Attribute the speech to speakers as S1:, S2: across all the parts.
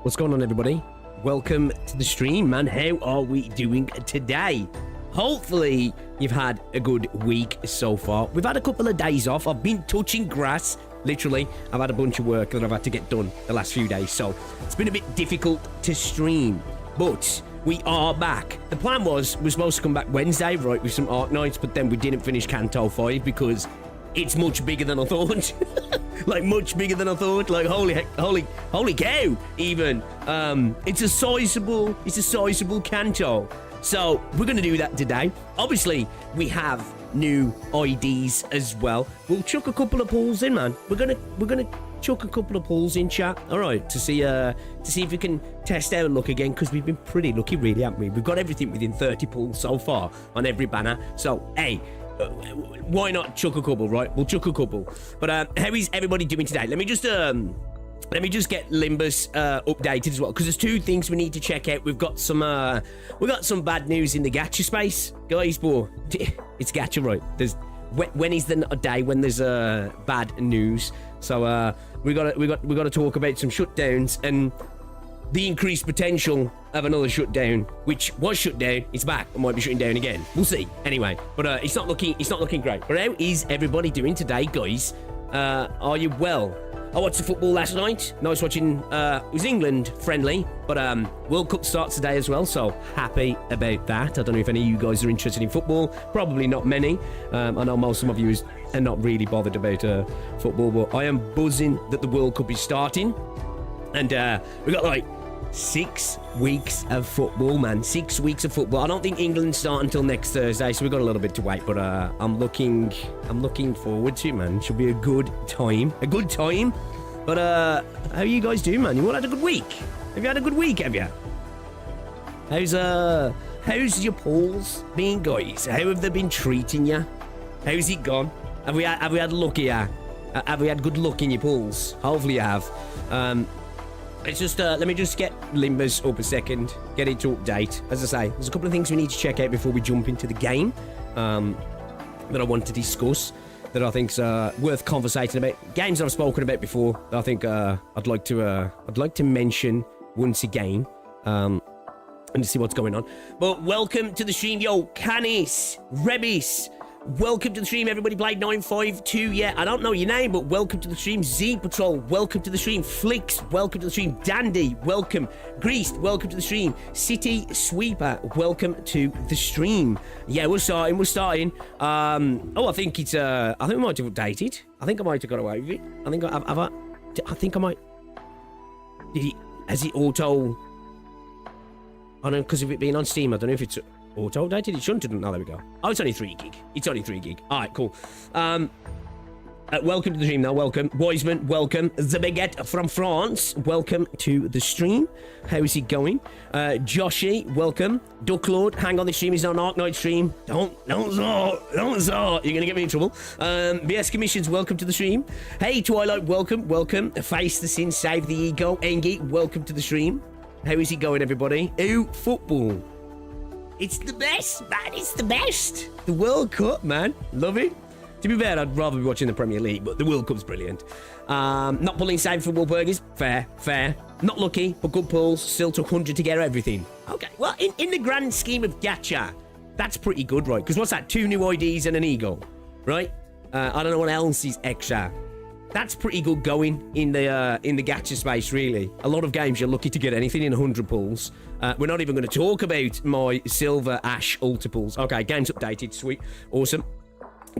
S1: What's going on, everybody? Welcome to the stream, man. How are we doing today? Hopefully, you've had a good week so far. We've had a couple of days off. I've been touching grass. Literally, I've had a bunch of work that I've had to get done the last few days. So, it's been a bit difficult to stream. But we are back. The plan was, we're supposed to come back Wednesday, right, with some Arknights. But then we didn't finish CANTO 5 because it's much bigger than I thought. Like, much bigger than I thought. Like, holy cow, even. It's a sizable CANTO. So, we're going to do that today. Obviously, we have new IDs as well. We'll chuck a couple of pulls in, man. We're gonna chuck a couple of pulls in, chat. All right, to see if we can test our luck again, because we've been pretty lucky, really, haven't we? We've got everything within 30 pulls so far on every banner. So, hey, why not chuck a couple, right? We'll chuck a couple. But how is everybody doing today? Let me just get Limbus updated as well, because there's two things we need to check out. We've got some bad news in the gacha space, guys. But it's gacha, right? When is the day when there's bad news? So we got to talk about some shutdowns and the increased potential of another shutdown, which was shut down. It's back. It might be shutting down again. We'll see. Anyway, but it's not looking great. But how is everybody doing today, guys? Are you well? I watched the football last night. Nice watching. It was England friendly, but World Cup starts today as well, so happy about that. I don't know if any of you guys are interested in football. Probably not many. I know most of you are not really bothered about football, but I am buzzing that the World Cup is starting, and we got like 6 weeks of football, man. 6 weeks of football. I don't think England start until next Thursday, so we've got a little bit to wait, but I'm looking forward to it, man. Should be a good time. But how you guys doing, man? You all had a good week? Have you had a good week, have you? How's your polls been, guys? How have they been treating you? How's it gone? Have we had luck here? Have we had good luck in your polls? Hopefully you have. It's just, let me just get Limbus up a second, get it to update. As I say, there's a couple of things we need to check out before we jump into the game that I want to discuss, that I think's worth conversating about. Games I've spoken about before that I think I'd like to mention once again, and to see what's going on. But welcome to the stream, yo, Canis, Rebis. Welcome to the stream, everybody. Blade 952. Yeah, I don't know your name, but welcome to the stream. Z Patrol, welcome to the stream. Flicks, welcome to the stream. Dandy, welcome. Greased, welcome to the stream. City Sweeper, welcome to the stream. Yeah, we're starting. I think it's I think we might have updated. I think I might have got away with it. I think I might. Has it auto? I don't know, because of it being on Steam. I don't know if it's auto updated. It shouldn't have done. Oh, there we go. Oh, it's only 3 gig. All right, cool. Welcome to the stream now, welcome. Wiseman, welcome. The Baguette from France, welcome to the stream. How is it going? Joshy, welcome. Ducklord, hang on, the stream is not an Arknight stream. Don't start. You're gonna get me in trouble. BS Commissions, welcome to the stream. Hey, Twilight, welcome. Face the sin, save the ego. Engie, welcome to the stream. How is it going, everybody? Oh, football. It's the best, man, it's the best. The World Cup, man, love it. To be fair, I'd rather be watching the Premier League, but the World Cup's brilliant. Not pulling save for Wahlburgers. Fair. Not lucky, but good pulls. Still took 100 to get everything. Okay, well, in the grand scheme of gacha, that's pretty good, right? Because what's that? 2 new IDs and an ego, right? I don't know what else is extra. That's pretty good going in the gacha space, really. A lot of games, you're lucky to get anything in 100 pulls. We're not even going to talk about my Silver Ash Ultra pulls. Okay, game's updated. Sweet. Awesome.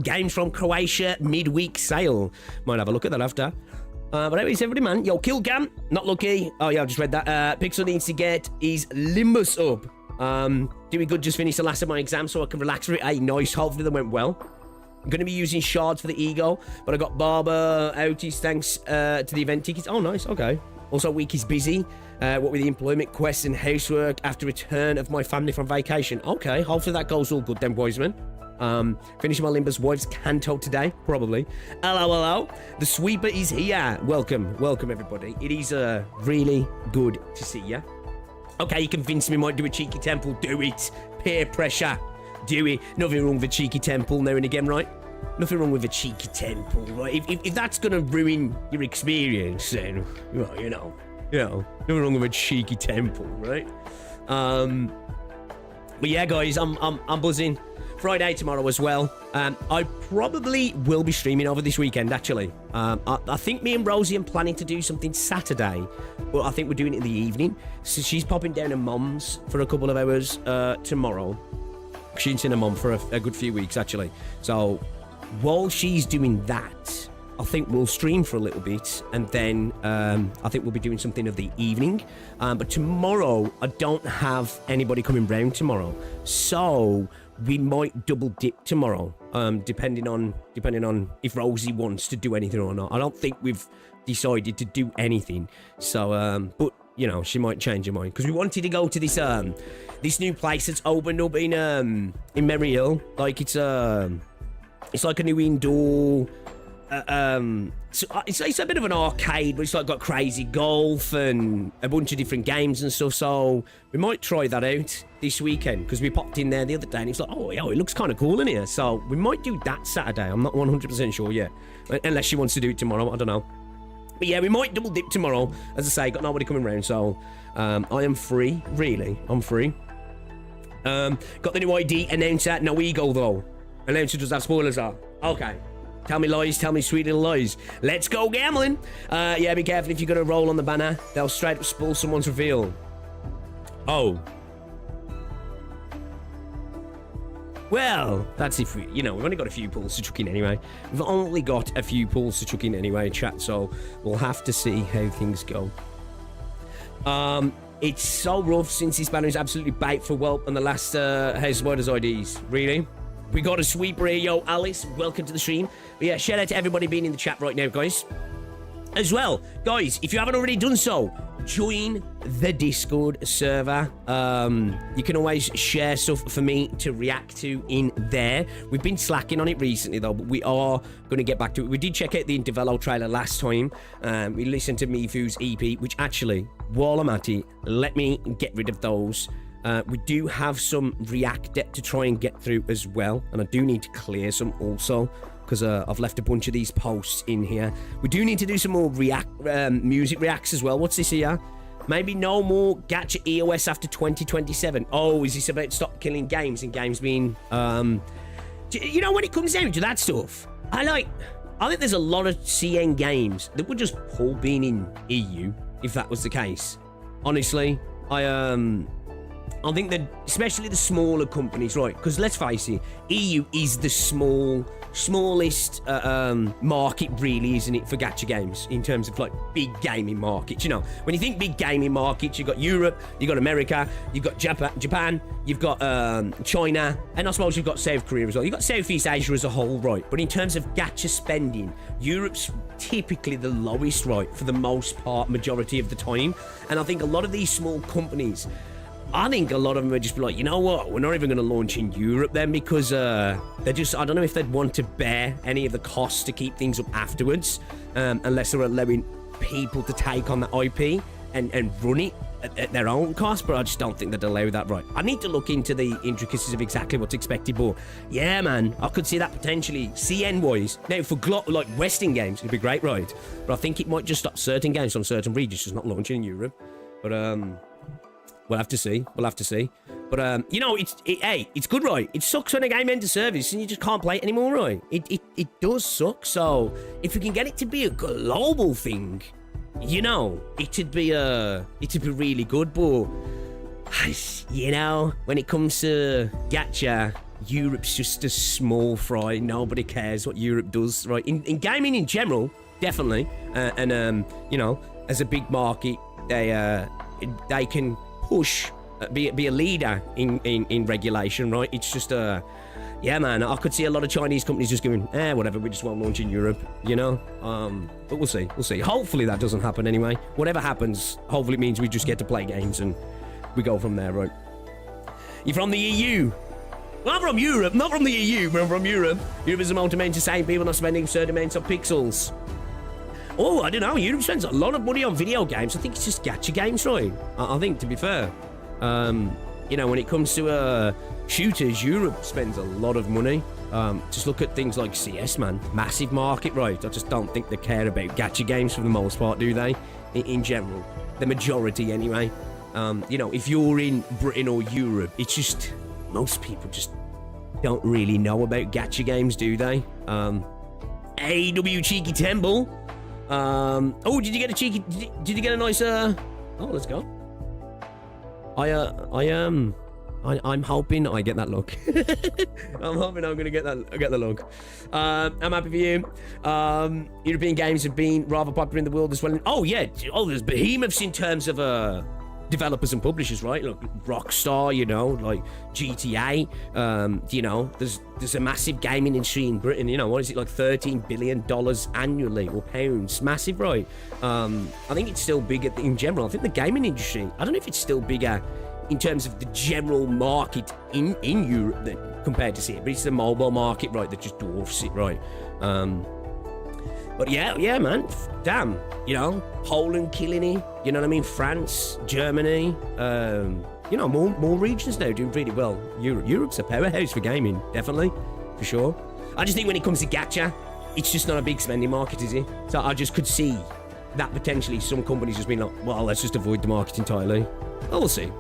S1: Games from Croatia midweek sale. Might have a look at that after. But anyways, everybody, man. Yo, Killcam, not lucky. Oh, yeah, I just read that. Pixel needs to get his Limbus up. Doing good, just finished the last of my exam so I can relax for it. Hey, nice. Hopefully they went well. I'm going to be using shards for the ego, but I got Barber outies thanks to the event tickets. Oh, nice. Okay. Also, week is busy. What with the employment quests and housework after return of my family from vacation. Okay, hopefully that goes all good then, Wiseman. Finishing my Limbus wife's CANTO today, probably. Hello. The sweeper is here. Welcome, everybody. It is really good to see you. Okay, you convinced me might do a cheeky temple. Do it. Peer pressure. Do it. Nothing wrong with a cheeky temple now and again, right? Nothing wrong with a cheeky temple, right? If that's gonna ruin your experience, then well, you know, nothing wrong with a cheeky temple, right? But yeah, guys, I'm buzzing. Friday tomorrow as well. I probably will be streaming over this weekend, actually. I think me and Rosie are planning to do something Saturday, but I think we're doing it in the evening. So she's popping down to Mum's for a couple of hours tomorrow. She ain't seen her mum for a good few weeks, actually. So while she's doing that, I think we'll stream for a little bit, and then I think we'll be doing something of the evening. But tomorrow, I don't have anybody coming round tomorrow, so we might double dip tomorrow, depending on if Rosie wants to do anything or not. I don't think we've decided to do anything, so but you know, she might change her mind, because we wanted to go to this new place that's opened up in Merry Hill. Like it's like a new indoor. So it's a bit of an arcade, but it's like got crazy golf and a bunch of different games and stuff. So we might try that out this weekend, because we popped in there the other day and it's like, oh, yo, it looks kind of cool in here. So we might do that Saturday. I'm not 100% sure yet, unless she wants to do it tomorrow. I don't know. But yeah, we might double dip tomorrow. As I say, got nobody coming around, so I am free. Really, I'm free. Got the new ID announcer. No ego though. Announcer does have spoilers though. Okay. Tell me lies, tell me sweet little lies. Let's go gambling. Yeah, be careful if you're gonna roll on the banner. They'll straight up spoil someone's reveal. Oh. Well, that's if we, we've only got a few pulls to chuck in anyway. We've only got a few pulls to chuck in anyway, chat, so we'll have to see how things go. It's so rough since this banner is absolutely bait for Whelp and the last House Spiders IDs. Really? We got a sweeper here, yo, Alice. Welcome to the stream. But yeah, shout out to everybody being in the chat right now, guys. As well, guys, if you haven't already done so, join the Discord server. You can always share stuff for me to react to in there. We've been slacking on it recently, though, but we are going to get back to it. We did check out the Intervello trailer last time. We listened to Mifu's EP, which actually, while I'm at it, let me get rid of those. We do have some React to try and get through as well, and I do need to clear some also, because I've left a bunch of these posts in here. We do need to do some more music reacts as well. What's this here? Maybe no more Gacha EOS after 2027. Oh, is this about stop killing games and games being... when it comes down to that stuff, I think there's a lot of CN games that would just pull being in EU, if that was the case. Honestly, I think that especially the smaller companies, right? Because let's face it, EU is the smallest market, really, isn't it, for gacha games in terms of like big gaming markets? You know, when you think big gaming markets, you've got Europe, you've got America, you've got Japan, you've got China, and I suppose you've got South Korea as well. You've got Southeast Asia as a whole, right? But in terms of gacha spending, Europe's typically the lowest, right, for the most part, majority of the time. And I think a lot of these small companies, I think a lot of them would just be like, you know what, we're not even going to launch in Europe then, because they're just, I don't know if they'd want to bear any of the costs to keep things up afterwards, unless they're allowing people to take on the IP and run it at their own cost. But I just don't think they'd allow that, right? I need to look into the intricacies of exactly what's expected, but yeah, man, I could see that potentially CN-wise. Now, for like Western games, it'd be great, right? But I think it might just stop certain games from certain regions, just not launching in Europe. But we'll have to see. We'll have to see. But, you know, it's good, right? It sucks when a game enters service and you just can't play it anymore, right? It does suck. So if we can get it to be a global thing, you know, it'd be really good. But, you know, when it comes to gacha, Europe's just a small fry. Nobody cares what Europe does, right? In gaming in general, definitely. And you know, as a big market, they can push, be a leader in regulation, right? It's just yeah, man, I could see a lot of Chinese companies just going, whatever, we just won't launch in Europe, you know? But we'll see. Hopefully that doesn't happen anyway. Whatever happens, hopefully it means we just get to play games and we go from there, right? You're from the EU? Well, I'm from Europe, not from the EU, but I'm from Europe. Europe is amount to men to same people not spending certain amounts of pixels. Oh, I don't know. Europe spends a lot of money on video games. I think it's just gacha games, right? I think, to be fair. You know, when it comes to shooters, Europe spends a lot of money. Just look at things like CS, man. Massive market, right? I just don't think they care about gacha games for the most part, do they? In general. The majority, anyway. You know, if you're in Britain or Europe, it's just... most people just don't really know about gacha games, do they? AW Cheeky Temple. Oh, did you get a cheeky? Did you get a nice? Oh, let's go. I'm hoping I get that look. I'm hoping I'm gonna get the look. I'm happy for you. European games have been rather popular in the world as well. Oh yeah. Oh, there's behemoths in terms of developers and publishers, right? Look, Rockstar, you know, like GTA. You know, there's a massive gaming industry in Britain. You know, what is it, like $13 billion annually or pounds? Massive, right? I think it's still bigger in general. I think the gaming industry, I don't know if it's still bigger in terms of the general market in Europe compared to it, but it's the mobile market, right, that just dwarfs it, right? But yeah, man, damn, you know, Poland killing it, you know what I mean? France, Germany, you know, more regions now doing really well. Europe's a powerhouse for gaming, definitely, for sure. I just think when it comes to gacha, it's just not a big spending market, is it? So I just could see that potentially some companies just being like, well, let's just avoid the market entirely. Oh, we'll see.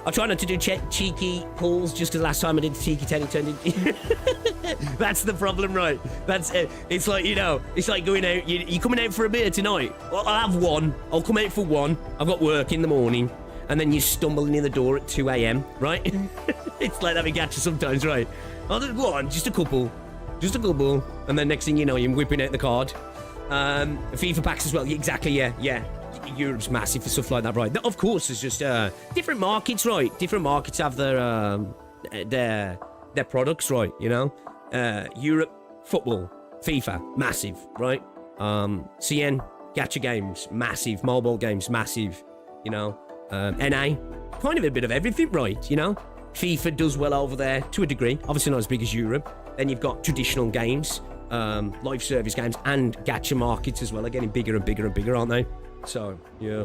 S1: I try not to do cheeky pulls just because last time I did the cheeky 10 it turned into... That's the problem, right? That's it. It's like, you know, it's like going out, you're coming out for a beer tonight. Well, I'll have one. I'll come out for one. I've got work in the morning. And then you're stumbling in the door at 2 a.m, right? It's like that with gacha sometimes, right? Oh, there's one, just a couple. And then next thing you know, you're whipping out the card. FIFA packs as well. Exactly, yeah. Europe's massive for stuff like that, right? Of course, there's just different markets, right? Different markets have their products, right? You know, Europe football, FIFA, massive, right? CN gacha games, massive. Mobile games, massive. You know, NA, kind of a bit of everything, right? You know, FIFA does well over there to a degree. Obviously not as big as Europe. Then you've got traditional games, live service games, and gacha markets as well. Are getting bigger and bigger, aren't they? So, yeah.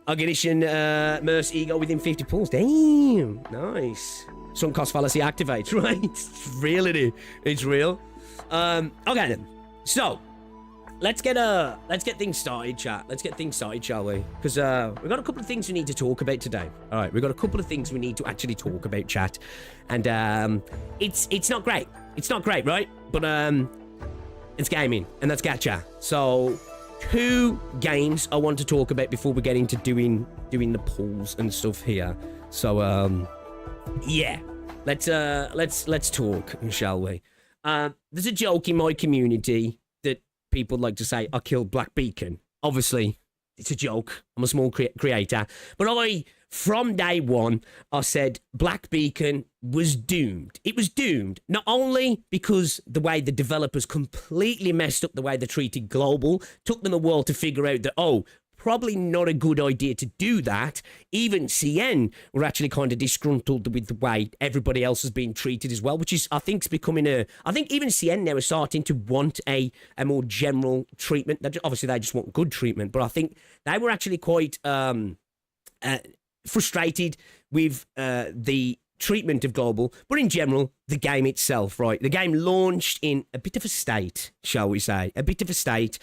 S1: Organition, Mersault ego within 50 pulls. Damn, nice. Sunk cost fallacy activates, right? It's real, it's real. Okay then. So, let's get things started, chat. Let's get things started, shall we? Because we've got a couple of things we need to talk about today. All right, we've got a couple of things we need to actually talk about, chat. And it's not great. It's not great, right? But it's gaming, and that's gacha. So 2 games I want to talk about before we get into doing the polls and stuff here. So yeah, let's talk, shall we? There's a joke in my community that people like to say I killed Black Beacon. Obviously, it's a joke. I'm a small creator, but from day one, I said Black Beacon was doomed. It was doomed, not only because the way the developers completely messed up the way they treated Global, took them a while to figure out that, probably not a good idea to do that. Even CN were actually kind of disgruntled with the way everybody else has been treated as well, which is, I think, is becoming I think even CN now is starting to want a more general treatment. Obviously, they just want good treatment, but I think they were actually quite frustrated with the treatment of Global, but in general, the game itself, right? The game launched in a bit of a state, shall we say, a bit of a state.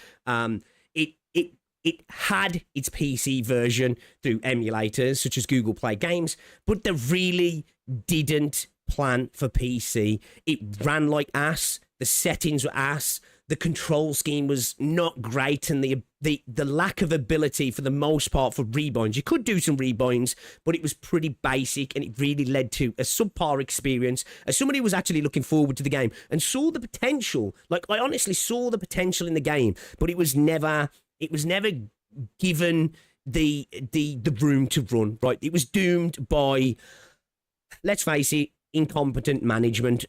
S1: It had its PC version through emulators such as Google Play Games, but they really didn't plan for PC. It ran like ass. The settings were ass. The control scheme was not great, and the lack of ability for the most part for rebinds. You could do some rebinds, but it was pretty basic, and it really led to a subpar experience. As somebody who was actually looking forward to the game and saw the potential, like I honestly saw the potential in the game, but it was never given the room to run, right? It was doomed by, let's face it, incompetent management,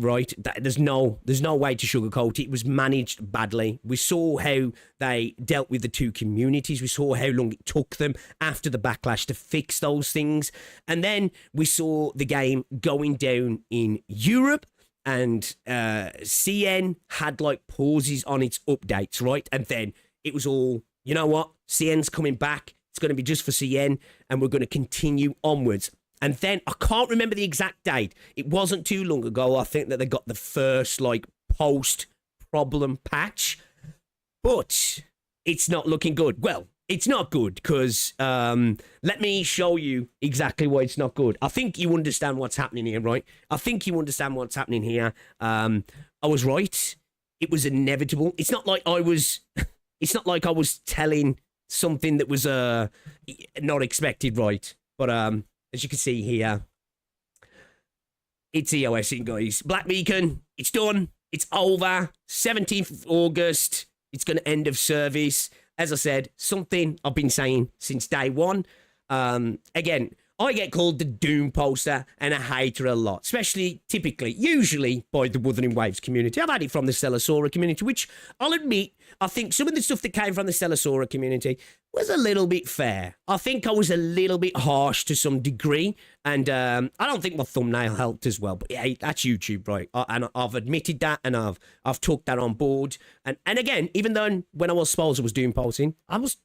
S1: right? There's no way to sugarcoat it. It was managed badly. We saw how they dealt with the 2 communities. We saw how long it took them after the backlash to fix those things. And then we saw the game going down in Europe, and CN had like pauses on its updates, right? And then it was all, you know what? CN's coming back. It's going to be just for CN, and we're going to continue onwards. And then, I can't remember the exact date. It wasn't too long ago, I think, that they got the first, like, post-problem patch. But it's not looking good. Well, it's not good, because let me show you exactly why it's not good. I think you understand what's happening here, right? I think you understand what's happening here. I was right. It was inevitable. It's not like I was... It's not like I was telling something that was not expected, right? But as you can see here, it's EOSing, guys. Black Beacon, it's done. It's over. 17th of August. It's going to end of service. As I said, something I've been saying since day one. Again, I get called the Doom poster and a hater a lot, usually by the Wuthering Waves community. I've had it from the Stellasora community, which I'll admit, I think some of the stuff that came from the Stellasora community was a little bit fair. I think I was a little bit harsh to some degree, and I don't think my thumbnail helped as well. But yeah, that's YouTube, right? And I've admitted that, and I've took that on board. And again, even though when I was supposed I was doing posting, I was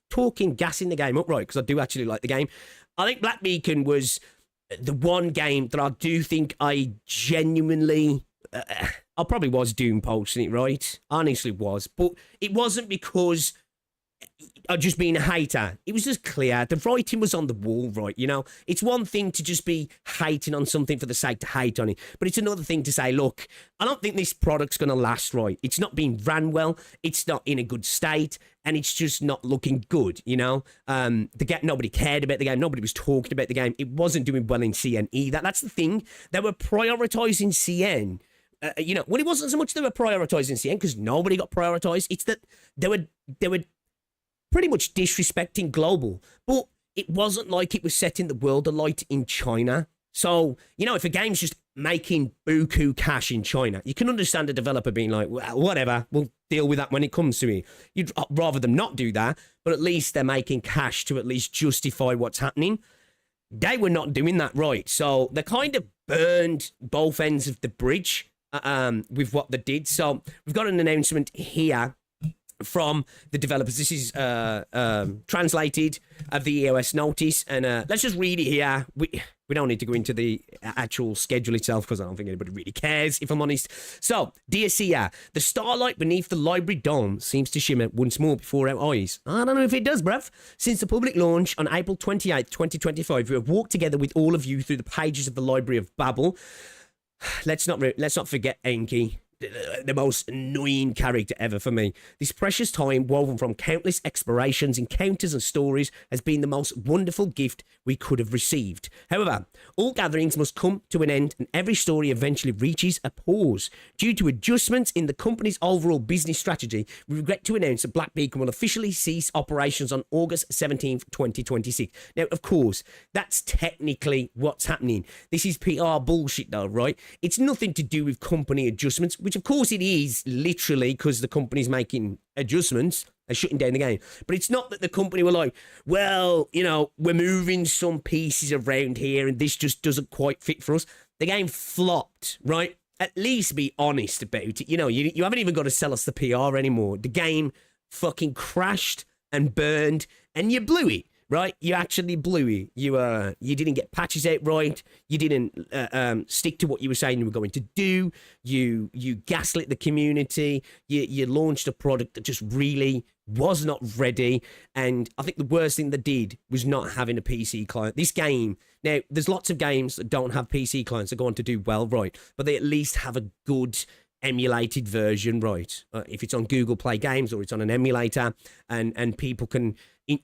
S1: gassing the game up, right? Because I do actually like the game. I think Black Beacon was the one game that I do think I genuinely... I probably was doom posting it, right? Honestly was. But it wasn't because I'd just been a hater. It was just clear. The writing was on the wall, right? You know, it's one thing to just be hating on something for the sake to hate on it. But it's another thing to say, look, I don't think this product's going to last right. It's not being ran well. It's not in a good state. And it's just not looking good, you know? Nobody cared about the game. Nobody was talking about the game. It wasn't doing well in CN either. That's the thing. They were prioritizing CN. You know, well, it wasn't so much they were prioritizing CN because nobody got prioritized. It's that they were pretty much disrespecting Global, but it wasn't like it was setting the world alight in China. So, you know, if a game's just making buku cash in China, you can understand a developer being like, well, whatever, we'll deal with that when it comes to it. You'd rather them not do that, but at least they're making cash to at least justify what's happening. They were not doing that right. So they kind of burned both ends of the bridge with what they did. So we've got an announcement here from the developers. This is translated of the EOS notice, and let's just read it here. We don't need to go into the actual schedule itself because I don't think anybody really cares, if I'm honest. So, dear Sia, the starlight beneath the library dome seems to shimmer once more before our eyes. I don't know if it does, bruv. Since the public launch on April 28th, 2025, we have walked together with all of you through the pages of the Library of Babel. Let's not forget Enki. the most annoying character ever for me. This precious time, woven from countless explorations, encounters, and stories, has been the most wonderful gift we could have received. However, all gatherings must come to an end, and every story eventually reaches a pause. Due to adjustments in the company's overall business strategy, we regret to announce that Black Beacon will officially cease operations on August 17th, 2026. Now, of course, that's technically what's happening. This is PR bullshit, though, right? It's nothing to do with company adjustments, which of course it is, literally, because the company's making adjustments and shutting down the game. But it's not that the company were like, well, you know, we're moving some pieces around here and this just doesn't quite fit for us. The game flopped, right? At least be honest about it. You know, you haven't even got to sell us the PR anymore. The game fucking crashed and burned and you blew it. Right, you actually blew it. You didn't get patches out right. You didn't stick to what you were saying you were going to do. You gaslit the community. You launched a product that just really was not ready. And I think the worst thing they did was not having a PC client. This game, now there's lots of games that don't have PC clients that go on to do well, right? But they at least have a good emulated version, right? If it's on Google Play Games or it's on an emulator, and people can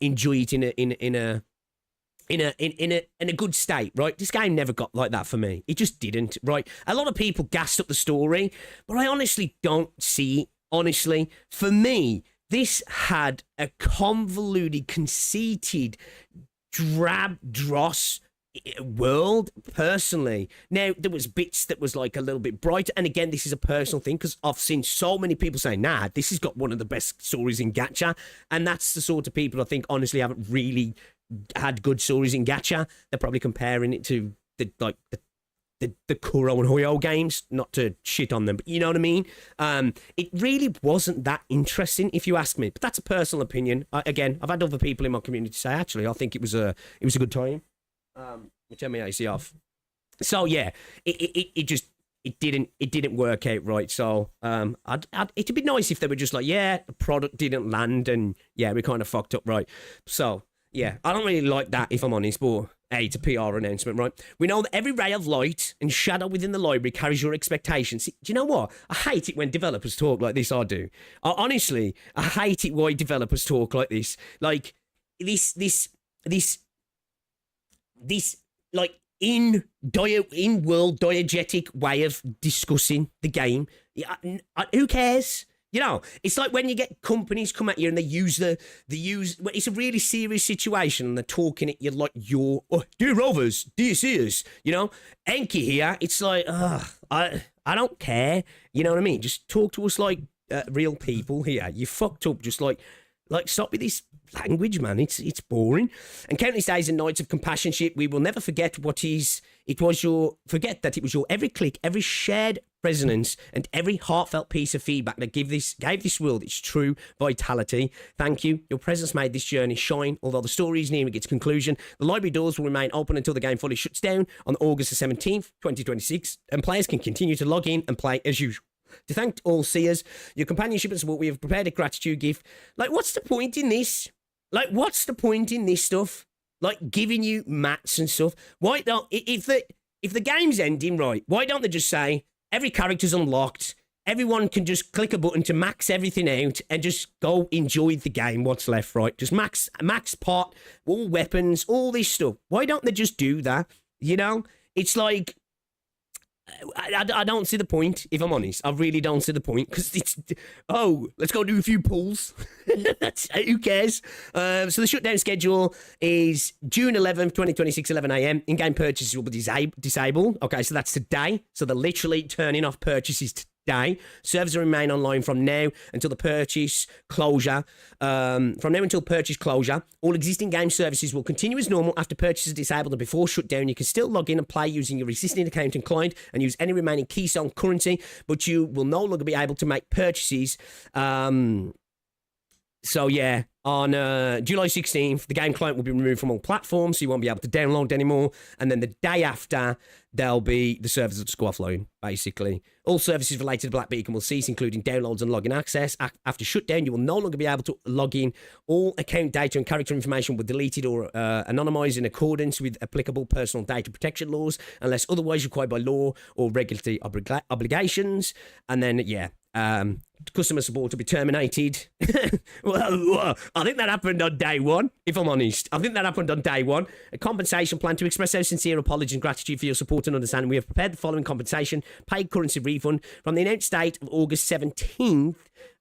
S1: enjoy it in a good state, right? This game never got like that for me. It just didn't, right? A lot of people gassed up the story, but I honestly don't see it. Honestly, for me, this had a convoluted, conceited, drab dross world, personally. Now, there was bits that was like a little bit brighter, and again, this is a personal thing because I've seen so many people say, nah, this has got one of the best stories in gacha, and that's the sort of people I think honestly haven't really had good stories in gacha. They're probably comparing it to the Kuro and Hoyo games, not to shit on them, but you know what I mean? It really wasn't that interesting, if you ask me, but that's a personal opinion. Again, I've had other people in my community say, actually, I think it was a good time. Which MEAC off. So yeah, it didn't work out right. So it'd be nice if they were just like, yeah, the product didn't land, and yeah, we kind of fucked up, right? So yeah, I don't really like that, if I'm honest. But hey, it's a PR announcement, right? We know that every ray of light and shadow within the library carries your expectations. See, do you know what? I hate it when developers talk like this. I do. Honestly, I hate it why developers talk like this. Like this like in-world diegetic way of discussing the game. Who cares? You know, it's like when you get companies come at you and they use it's a really serious situation and they're talking at you like you're, oh, dear Rovers, dear Seers, you know, Enki here. It's like, I don't care. You know what I mean? Just talk to us like real people here. You fucked up. Just like stop with this language, man. It's boring. And countless days and nights of companionship, we will never forget forget that it was your every click, every shared resonance, and every heartfelt piece of feedback that gave this world its true vitality. Thank you. Your presence made this journey shine. Although the story is nearing its conclusion, the library doors will remain open until the game fully shuts down on August the 17th, 2026, and players can continue to log in and play as usual. To thank all seers, your companionship and support, we have prepared a gratitude gift. Like, what's the point in this? Like, what's the point in this stuff? Like, giving you mats and stuff. Why don't, if the game's ending, right, why don't they just say, every character's unlocked, everyone can just click a button to max everything out and just go enjoy the game, what's left, right? Just max pot, all weapons, all this stuff. Why don't they just do that? You know? It's like, I don't see the point, if I'm honest. I really don't see the point, because it's, let's go do a few pulls. Who cares? So the shutdown schedule is June 11th, 2026, 11 a.m. In-game purchases will be disabled. Okay, so that's today. So they're literally turning off purchases today. Servers will remain online from now until the purchase closure. From now until purchase closure, all existing game services will continue as normal after purchases are disabled, and before shutdown, you can still log in and play using your existing account and client and use any remaining Keystone currency, but you will no longer be able to make purchases. So yeah, On July 16th, the game client will be removed from all platforms, so you won't be able to download anymore. And then the day after, the servers will just go offline, basically. All services related to Black Beacon will cease, including downloads and login access. After shutdown, you will no longer be able to log in. All account data and character information will be deleted or anonymized in accordance with applicable personal data protection laws, unless otherwise required by law or regulatory obligations. And then, customer support will be terminated. Well, I think that happened on day one, if I'm honest. I think that happened on day one. A compensation plan to express our sincere apologies and gratitude for your support and understanding. We have prepared the following compensation: paid currency refund from the announced date of August 17th.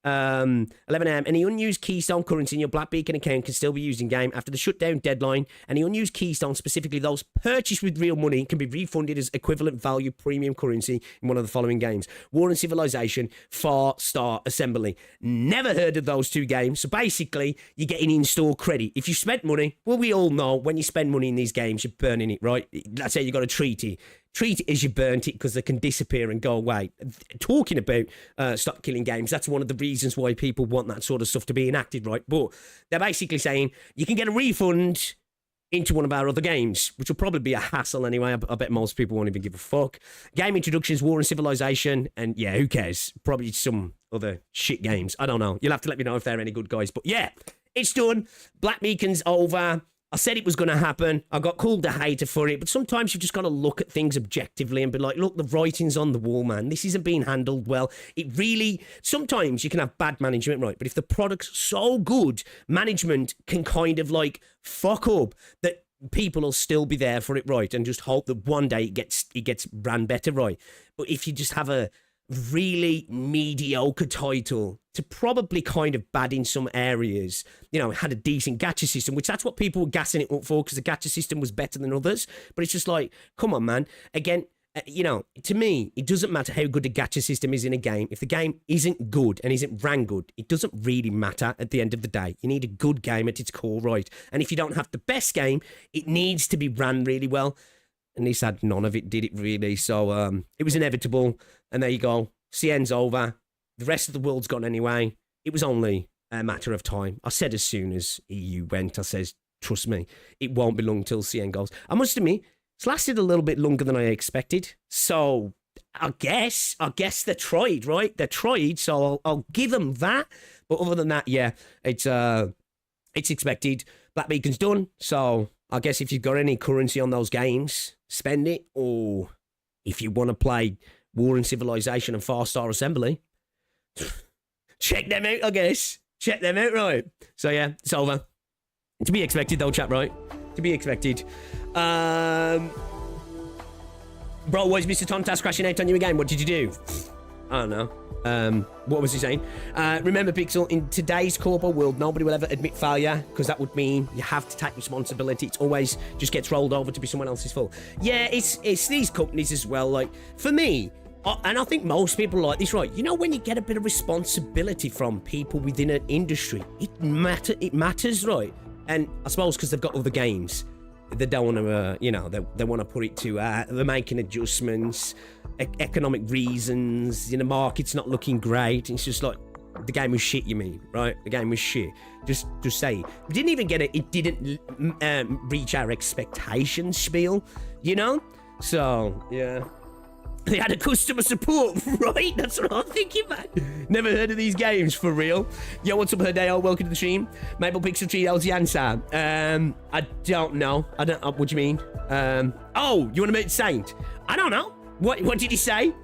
S1: 11 a.m. Any unused Keystone currency in your Black Beacon account can still be used in game after the shutdown deadline. Any unused Keystone, specifically those purchased with real money, can be refunded as equivalent value premium currency in one of the following games: War and Civilization, Far Star Assembly. Never heard of those two games. So basically, you're getting in-store credit. If you spent money, well, we all know when you spend money in these games, you're burning it, right? That's how you got to treat it. Treat it as you burnt it, because they can disappear and go away. Talking about stop killing games, that's one of the reasons why people want that sort of stuff to be enacted, right? But they're basically saying you can get a refund into one of our other games, which will probably be a hassle anyway. I bet most people won't even give a fuck. Game introductions, War and Civilization, and yeah, who cares? Probably some other shit games. I don't know. You'll have to let me know if they're any good, guys. But yeah, it's done. Black Beacon's over. I said it was going to happen. I got called a hater for it, but sometimes you've just got to look at things objectively and be like, look, the writing's on the wall, man. This isn't being handled well. It really, sometimes you can have bad management, right? But if the product's so good, management can kind of like fuck up that people will still be there for it, right? And just hope that one day it gets ran better, right? But if you just have a really mediocre title to probably kind of bad in some areas, you know, had a decent gacha system, which that's what people were gassing it up for, because the gacha system was better than others. But it's just like, come on, man. Again, you know, to me, it doesn't matter how good a gacha system is in a game. If the game isn't good and isn't ran good, it doesn't really matter at the end of the day. You need a good game at its core, right? And if you don't have the best game, it needs to be ran really well. And this had none of it, did it really? So it was inevitable. And there you go. CN's over. The rest of the world's gone anyway. It was only a matter of time. I said as soon as EU went, I says, trust me, it won't be long till CN goes. I must admit, it's lasted a little bit longer than I expected. So I guess they tried, right? They tried, so I'll give them that. But other than that, yeah, it's expected. Black Beacon's done. So I guess if you've got any currency on those games, spend it. Or if you want to play War and Civilization and Far Star Assembly, check them out, I guess. Check them out, right? So yeah, it's over. To be expected though, chap, right? To be expected. Bro, why is Mr. Tontas crashing out on you again? What did you do? I don't know. What was he saying? Remember, Pixel, in today's corporate world, nobody will ever admit failure, because that would mean you have to take responsibility. It's always just gets rolled over to be someone else's fault. Yeah, it's these companies as well. Like, for me, and I think most people are like this, right? You know, when you get a bit of responsibility from people within an industry, it matters, right? And I suppose because they've got other games, they don't want to, you know, they want to put it to, they're making adjustments, economic reasons, you know, market's not looking great. It's just like, the game was shit, you mean, right? The game was shit. Just say it. We didn't even get it. It didn't reach our expectations spiel, you know? So, yeah. They had a customer support, right? That's what I'm thinking, man. Never heard of these games, for real. Yo, what's up, Herdeo? Welcome to the stream. Maple Pixel Tree, how's the answer? I don't know. I don't. What do you mean? Oh, you want to meet Saint? I don't know. What did he say?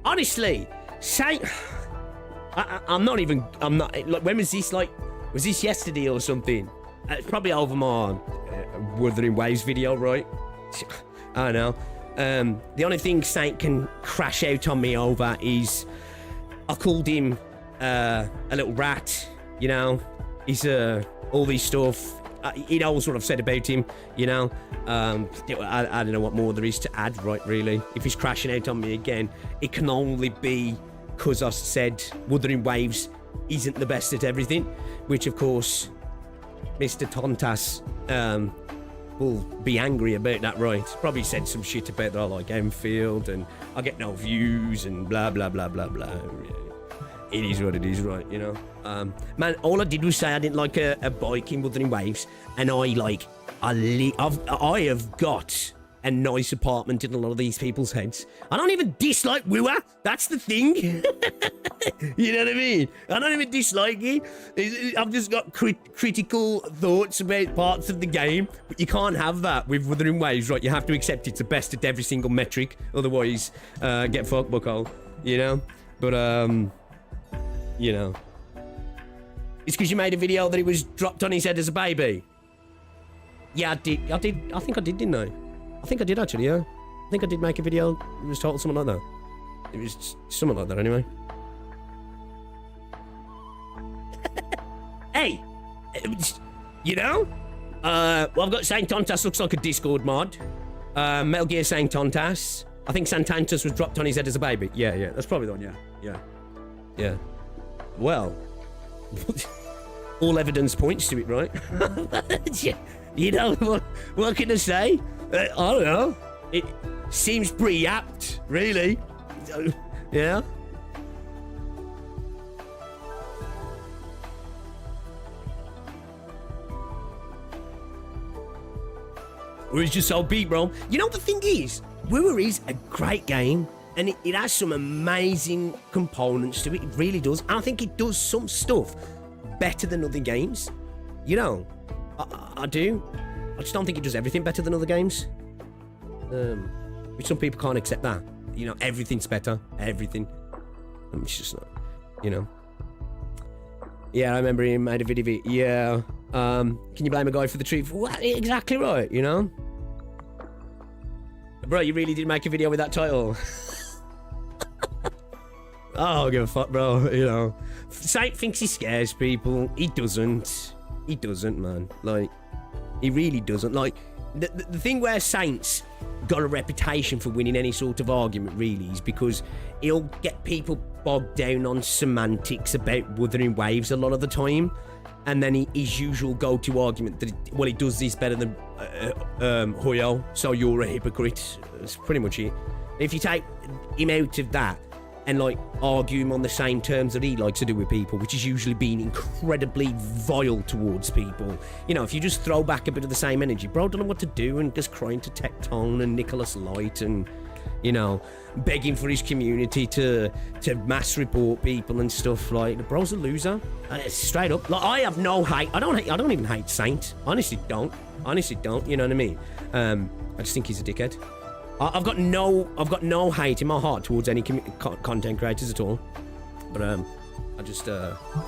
S1: Honestly, Saint. I'm not. Like, when was this? Like, was this yesterday or something? It's probably over my Wuthering Waves video, right? I don't know. The only thing Saint can crash out on me over is I called him a little rat, you know. He's all this stuff. He knows what I've said about him, you know. I don't know what more there is to add, right, really. If he's crashing out on me again, it can only be because I said Wuthering Waves isn't the best at everything, which, of course, Mr. Tontas will be angry about that, right? Probably said some shit about that I like Endfield and I get no views and blah, blah, blah, blah, blah. It is what it is, right? You know, man. All I did was say I didn't like a bike in Wuthering Waves, and I have got a nice apartment in a lot of these people's heads. I don't even dislike Wooer. That's the thing. You know what I mean? I don't even dislike it. I've just got critical thoughts about parts of the game, but you can't have that with Wuthering Waves, right? You have to accept it's the best at every single metric, otherwise get fucked, buckhole. You know? But you know, it's because you made a video that it was dropped on his head as a baby. Yeah, I did. I think I did, didn't I? I think I did, actually, yeah. I think I did make a video. It was titled something like that. It was something like that, anyway. Hey! You know? Well, I've got Saint Tontas, looks like a Discord mod. Metal Gear Saint Tontas. I think Saint Tontas was dropped on his head as a baby. Yeah, that's probably the one, yeah. Well, all evidence points to it, right? You know, what can I say? I don't know. It seems pretty apt, really. Yeah. Or it's just so beat, bro. You know, the thing is, Wooer is a great game, and it has some amazing components to it. It really does. And I think it does some stuff better than other games. You know, I do. I just don't think it does everything better than other games. Which some people can't accept that. You know, everything's better. Everything. It's just not, you know. Yeah, I remember he made a video. Yeah. Can you blame a guy for the truth? Well, exactly right, you know? Bro, you really did make a video with that title. I don't give a fuck, bro, you know. Saint thinks he scares people. He doesn't. He doesn't, man. Like, he really doesn't. Like, the thing where Saint's got a reputation for winning any sort of argument, really, is because he'll get people bogged down on semantics about Wuthering Waves a lot of the time. And then his usual go-to argument that, he does this better than Hoyo, so you're a hypocrite. That's pretty much it. If you take him out of that and, like, argue him on the same terms that he likes to do with people, which is usually being incredibly vile towards people. You know, if you just throw back a bit of the same energy, bro, don't know what to do, and just crying to Tectone and Nicholas Light and, you know, begging for his community to mass report people and stuff. Like, the bro's a loser. Straight up. Like, I have no hate. I don't even hate Saint. Honestly don't. You know what I mean? I just think he's a dickhead. I've got no hate in my heart towards any content creators at all. But I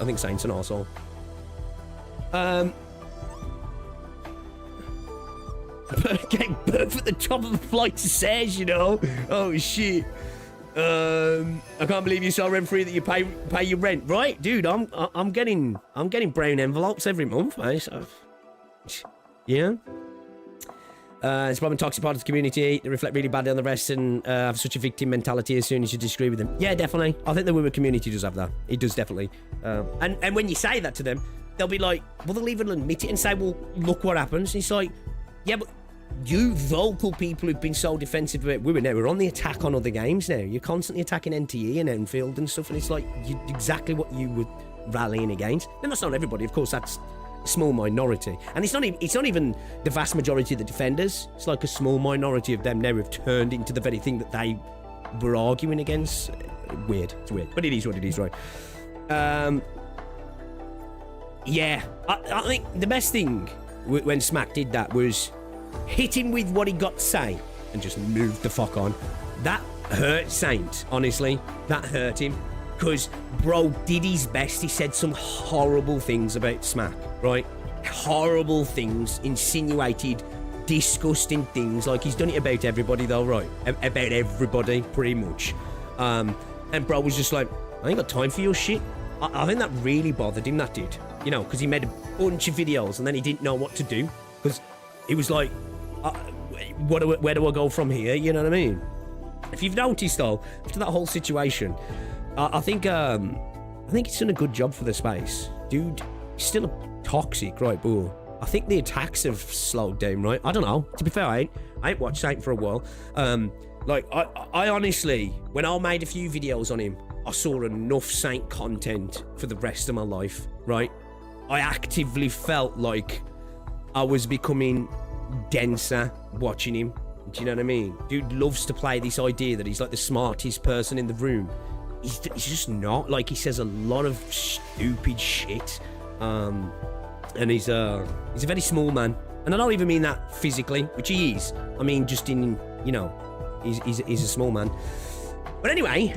S1: think Saint's an arsehole. Getting birth at the top of the flight of stairs, you know. Oh shit. I can't believe you saw rent-free that you pay your rent, right, dude? I'm getting brown envelopes every month, mate. So, yeah. It's probably a toxic part of the community. They reflect really badly on the rest and have such a victim mentality as soon as you disagree with them. Yeah, definitely. I think the women community does have that. It does, definitely. And when you say that to them, they'll be like, well, they'll even admit it and say, well, look what happens. And it's like, yeah, but you vocal people who've been so defensive about women now are on the attack on other games now. You're constantly attacking NTE and Endfield and stuff, and it's like exactly what you were rallying against. And that's not everybody, of course. That's a small minority, and it's not even the vast majority of the defenders. It's like a small minority of them now have turned into the very thing that they were arguing against. Weird. It's weird, but it is what it is, right? Yeah, I think the best thing when Smack did that was hit him with what he got to say and just move the fuck on. That hurt Saint, honestly. That hurt him. Because bro did his best. He said some horrible things about Smack, right? Horrible things, insinuated disgusting things. Like, he's done it about everybody though, right? About everybody, pretty much. And bro was just like, I ain't got time for your shit. I think that really bothered him, that did. You know, because he made a bunch of videos and then he didn't know what to do. Because it was like, where do I go from here? You know what I mean? If you've noticed though, after that whole situation, I think he's done a good job for the space. Dude, he's still toxic, right, but I think the attacks have slowed down, right? I don't know. To be fair, I ain't watched Saint for a while. Like, I honestly, when I made a few videos on him, I saw enough Saint content for the rest of my life, right? I actively felt like I was becoming denser watching him. Do you know what I mean? Dude loves to play this idea that he's like the smartest person in the room. He's just not. Like, he says a lot of stupid shit. And he's a very small man. And I don't even mean that physically, which he is. I mean, just in, you know, he's a small man. But anyway,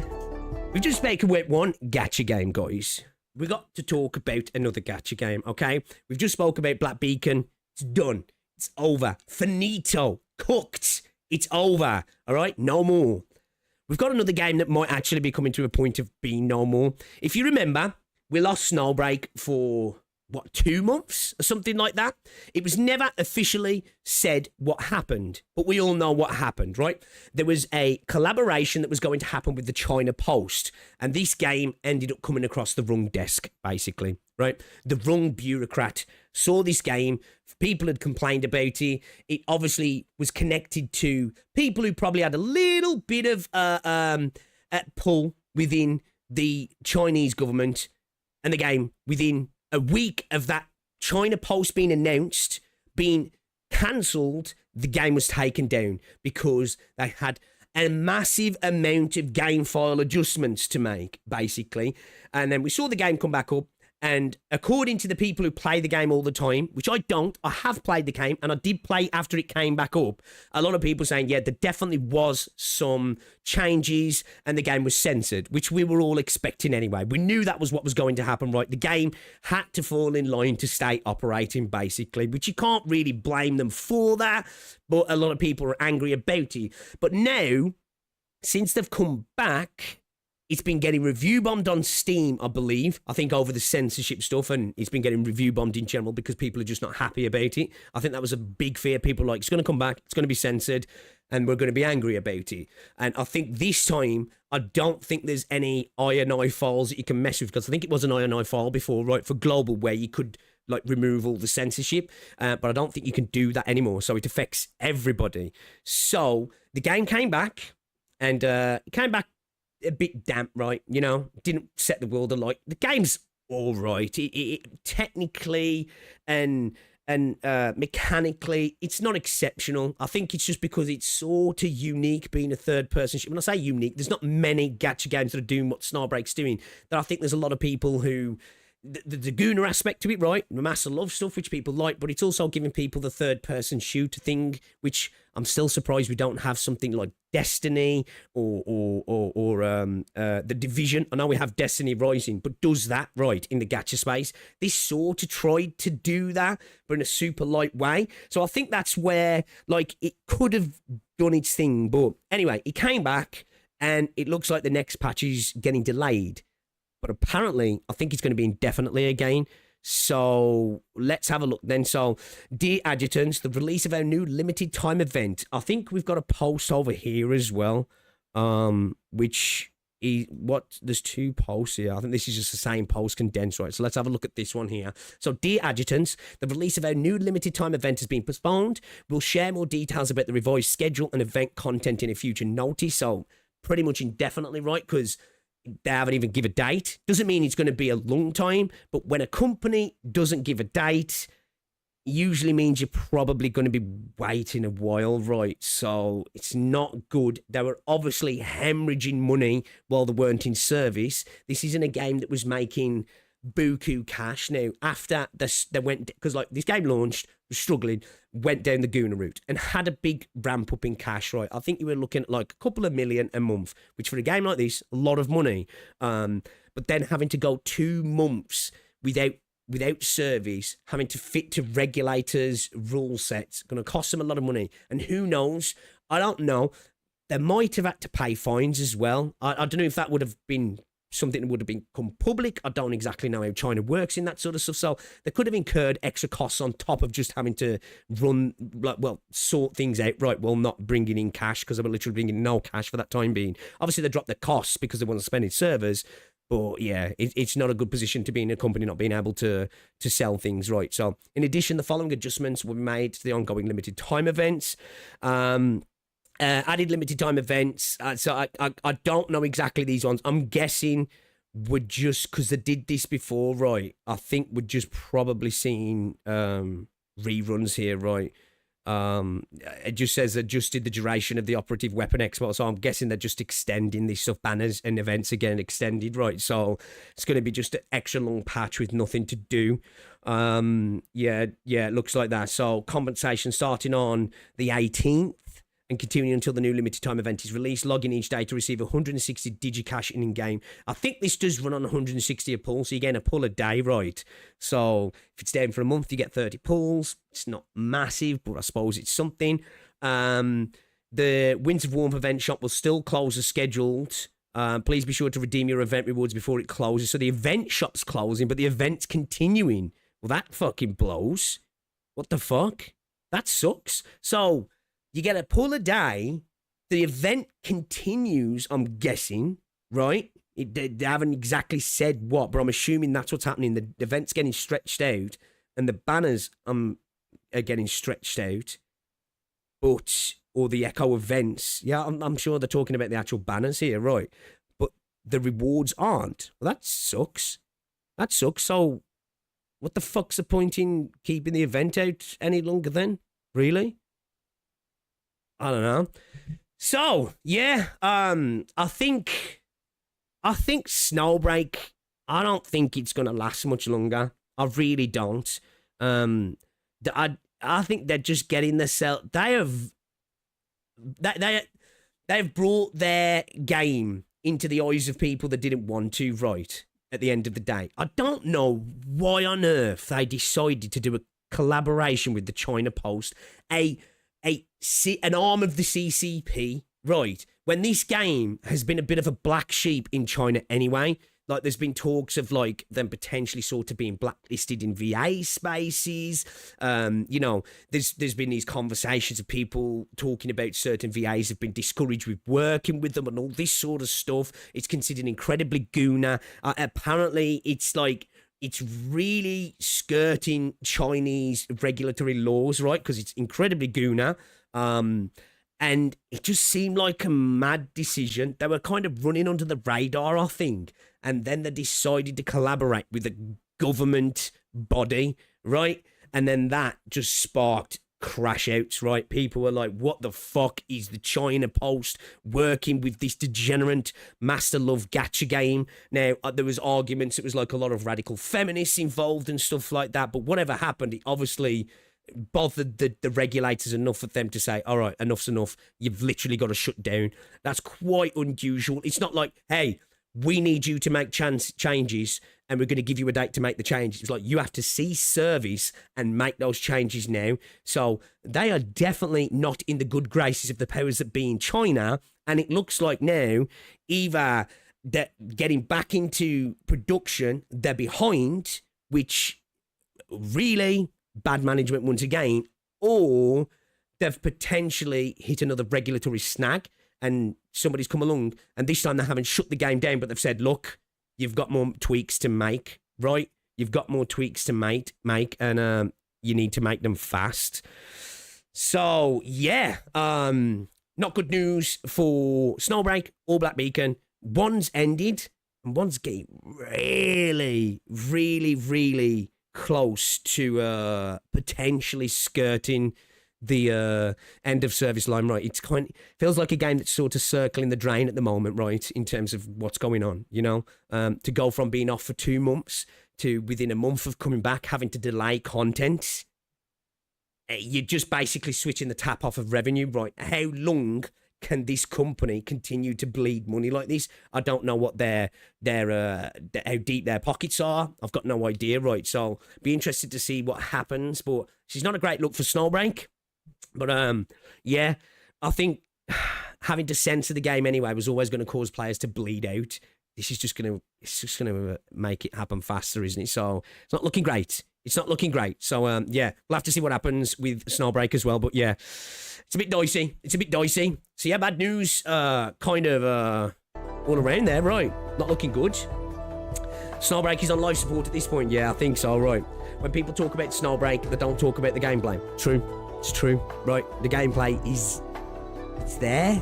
S1: we've just spoken about one gacha game, guys. We got to talk about another gacha game, okay? We've just spoke about Black Beacon. It's done. It's over. Finito. Cooked. It's over. All right? No more. We've got another game that might actually be coming to a point of being no more. If you remember, we lost Snowbreak for, what, 2 months or something like that? It was never officially said what happened, but we all know what happened, right? There was a collaboration that was going to happen with the China Post, and this game ended up coming across the wrong desk, basically, right? The wrong bureaucrat saw this game. People had complained about it. It obviously was connected to people who probably had a little bit of pull within the Chinese government, and the game, within a week of that China Post being announced, being cancelled, the game was taken down because they had a massive amount of game file adjustments to make, basically. And then we saw the game come back up. And according to the people who play the game all the time, which I don't, I have played the game and I did play after it came back up. A lot of people saying, yeah, there definitely was some changes and the game was censored, which we were all expecting anyway. We knew that was what was going to happen, right? The game had to fall in line to stay operating, basically, which you can't really blame them for that. But a lot of people are angry about it. But now, since they've come back, it's been getting review bombed on Steam, I believe. I think over the censorship stuff, and it's been getting review bombed in general because people are just not happy about it. I think that was a big fear. People were like, it's going to come back, it's going to be censored, and we're going to be angry about it. And I think this time, I don't think there's any INI files that you can mess with, because I think it was an INI file before, right, for global, where you could like remove all the censorship, but I don't think you can do that anymore. So it affects everybody. So the game came back, and it came back a bit damp, right? You know, didn't set the world alight. The game's all right. It technically and mechanically, it's not exceptional. I think it's just because it's sort of unique being a third-person shooter. When I say unique, there's not many gacha games that are doing what Snowbreak's doing. That I think there's a lot of people who the Gooner aspect to it, right? Master love stuff, which people like, but it's also giving people the third-person shooter thing, which I'm still surprised we don't have something like Destiny or The Division. I know we have Destiny Rising, but does that right in the gacha space. This sort of tried to do that, but in a super light way. So I think that's where, like, it could have done its thing. But anyway, it came back, and it looks like the next patch is getting delayed. But apparently, I think it's going to be indefinitely again. So let's have a look then. So, dear adjutants, the release of our new limited time event. I think we've got a post over here as well, which is what, there's 2 posts here. I think this is just the same post condensed, right? So let's have a look at this one here. So, dear adjutants, the release of our new limited time event has been postponed. We'll share more details about the revised schedule and event content in a future notice. So pretty much indefinitely, right? Because they haven't even give a date. Doesn't mean it's going to be a long time, but when a company doesn't give a date, usually means you're probably going to be waiting a while, right? So it's not good. They were obviously hemorrhaging money while they weren't in service. This isn't a game that was making buku cash. Now, after this, they went, because like this game launched, was struggling, went down the Guna route and had a big ramp up in cash, right? I think you were looking at like a couple of million a month, which for a game like this, a lot of money. But then having to go 2 months without service, having to fit to regulators' rule sets, going to cost them a lot of money. And who knows? I don't know. They might have had to pay fines as well. I don't know if that would have been something that would have become public. I don't exactly know how China works in that sort of stuff. So they could have incurred extra costs on top of just having to sort things out, right? Well, not bringing in cash, because they were literally bringing no cash for that time being. Obviously, they dropped the costs because they want to spend in servers. But yeah, it's not a good position to be in, a company not being able to sell things, right? So in addition, the following adjustments will be made to the ongoing limited time events. Added limited time events. So I don't know exactly these ones. I'm guessing we're just, because they did this before, right? I think we're just probably seeing reruns here, right? It just says adjusted the duration of the operative weapon export, so I'm guessing they're just extending these stuff, banners and events again extended, right? So it's going to be just an extra long patch with nothing to do. Yeah, it looks like that. So compensation starting on the 18th and continuing until the new limited time event is released. Log in each day to receive 160 digicash in game. I think this does run on 160 a pull, so you're getting a pull a day, right? So if it's down for a month, you get 30 pulls. It's not massive, but I suppose it's something. The Winds of Warmth event shop will still close as scheduled. Please be sure to redeem your event rewards before it closes. So the event shop's closing, but the event's continuing. Well, that fucking blows. What the fuck? That sucks. So you get a pull a day. The event continues, I'm guessing, right? They haven't exactly said what, but I'm assuming that's what's happening. The event's getting stretched out, and the banners are getting stretched out. Or the Echo events. Yeah, I'm sure they're talking about the actual banners here, right? But the rewards aren't. Well, that sucks. That sucks. So what the fuck's the point in keeping the event out any longer then? Really? I don't know. So, yeah, I think Snowbreak, I don't think it's going to last much longer. I really don't. I think they're just getting themselves, they've brought their game into the eyes of people that didn't want to, right, at the end of the day. I don't know why on earth they decided to do a collaboration with the China Post, an arm of the CCP, right, when this game has been a bit of a black sheep in China anyway. Like, there's been talks of, like, them potentially sort of being blacklisted in VA spaces. You know, there's been these conversations of people talking about certain VAs have been discouraged with working with them and all this sort of stuff. It's considered incredibly gooner. Apparently, it's like, it's really skirting Chinese regulatory laws, right? Because it's incredibly gooner. And it just seemed like a mad decision. They were kind of running under the radar, I think. And then they decided to collaborate with a government body, right? And then that just sparked crash outs, right? People were like, what the fuck is the China Post working with this degenerate Master Love gacha game? Now, there was arguments, it was like a lot of radical feminists involved and stuff like that. But whatever happened, it obviously bothered the regulators enough for them to say, all right, enough's enough. You've literally got to shut down. That's quite unusual. It's not like, hey, we need you to make changes and we're going to give you a date to make the changes. It's like, you have to cease service and make those changes now. So they are definitely not in the good graces of the powers that be in China. And it looks like now, either they're getting back into production, they're behind, which really bad management once again, or they've potentially hit another regulatory snag and somebody's come along and this time they haven't shut the game down, but they've said, look, you've got more tweaks to make, right? You've got more tweaks to make and you need to make them fast. So, yeah, not good news for Snowbreak or Black Beacon. One's ended and one's getting really, really, really close to potentially skirting the end of service line, right? It's feels like a game that's sort of circling the drain at the moment, right, in terms of what's going on, you know? To go from being off for 2 months to within a month of coming back, having to delay content, you're just basically switching the tap off of revenue, right? How long can this company continue to bleed money like this? I don't know what how deep their pockets are. I've got no idea, right? So be interested to see what happens. But she's not a great look for Snowbreak. But yeah, I think having to censor the game anyway was always going to cause players to bleed out. This is just going to make it happen faster, isn't it? So it's not looking great. It's not looking great. So, yeah, we'll have to see what happens with Snowbreak as well. But, yeah, it's a bit dicey. So, yeah, bad news kind of all around there, right? Not looking good. Snowbreak is on life support at this point. Yeah, I think so, right. When people talk about Snowbreak, they don't talk about the gameplay. True. It's true, right? The gameplay is it's there,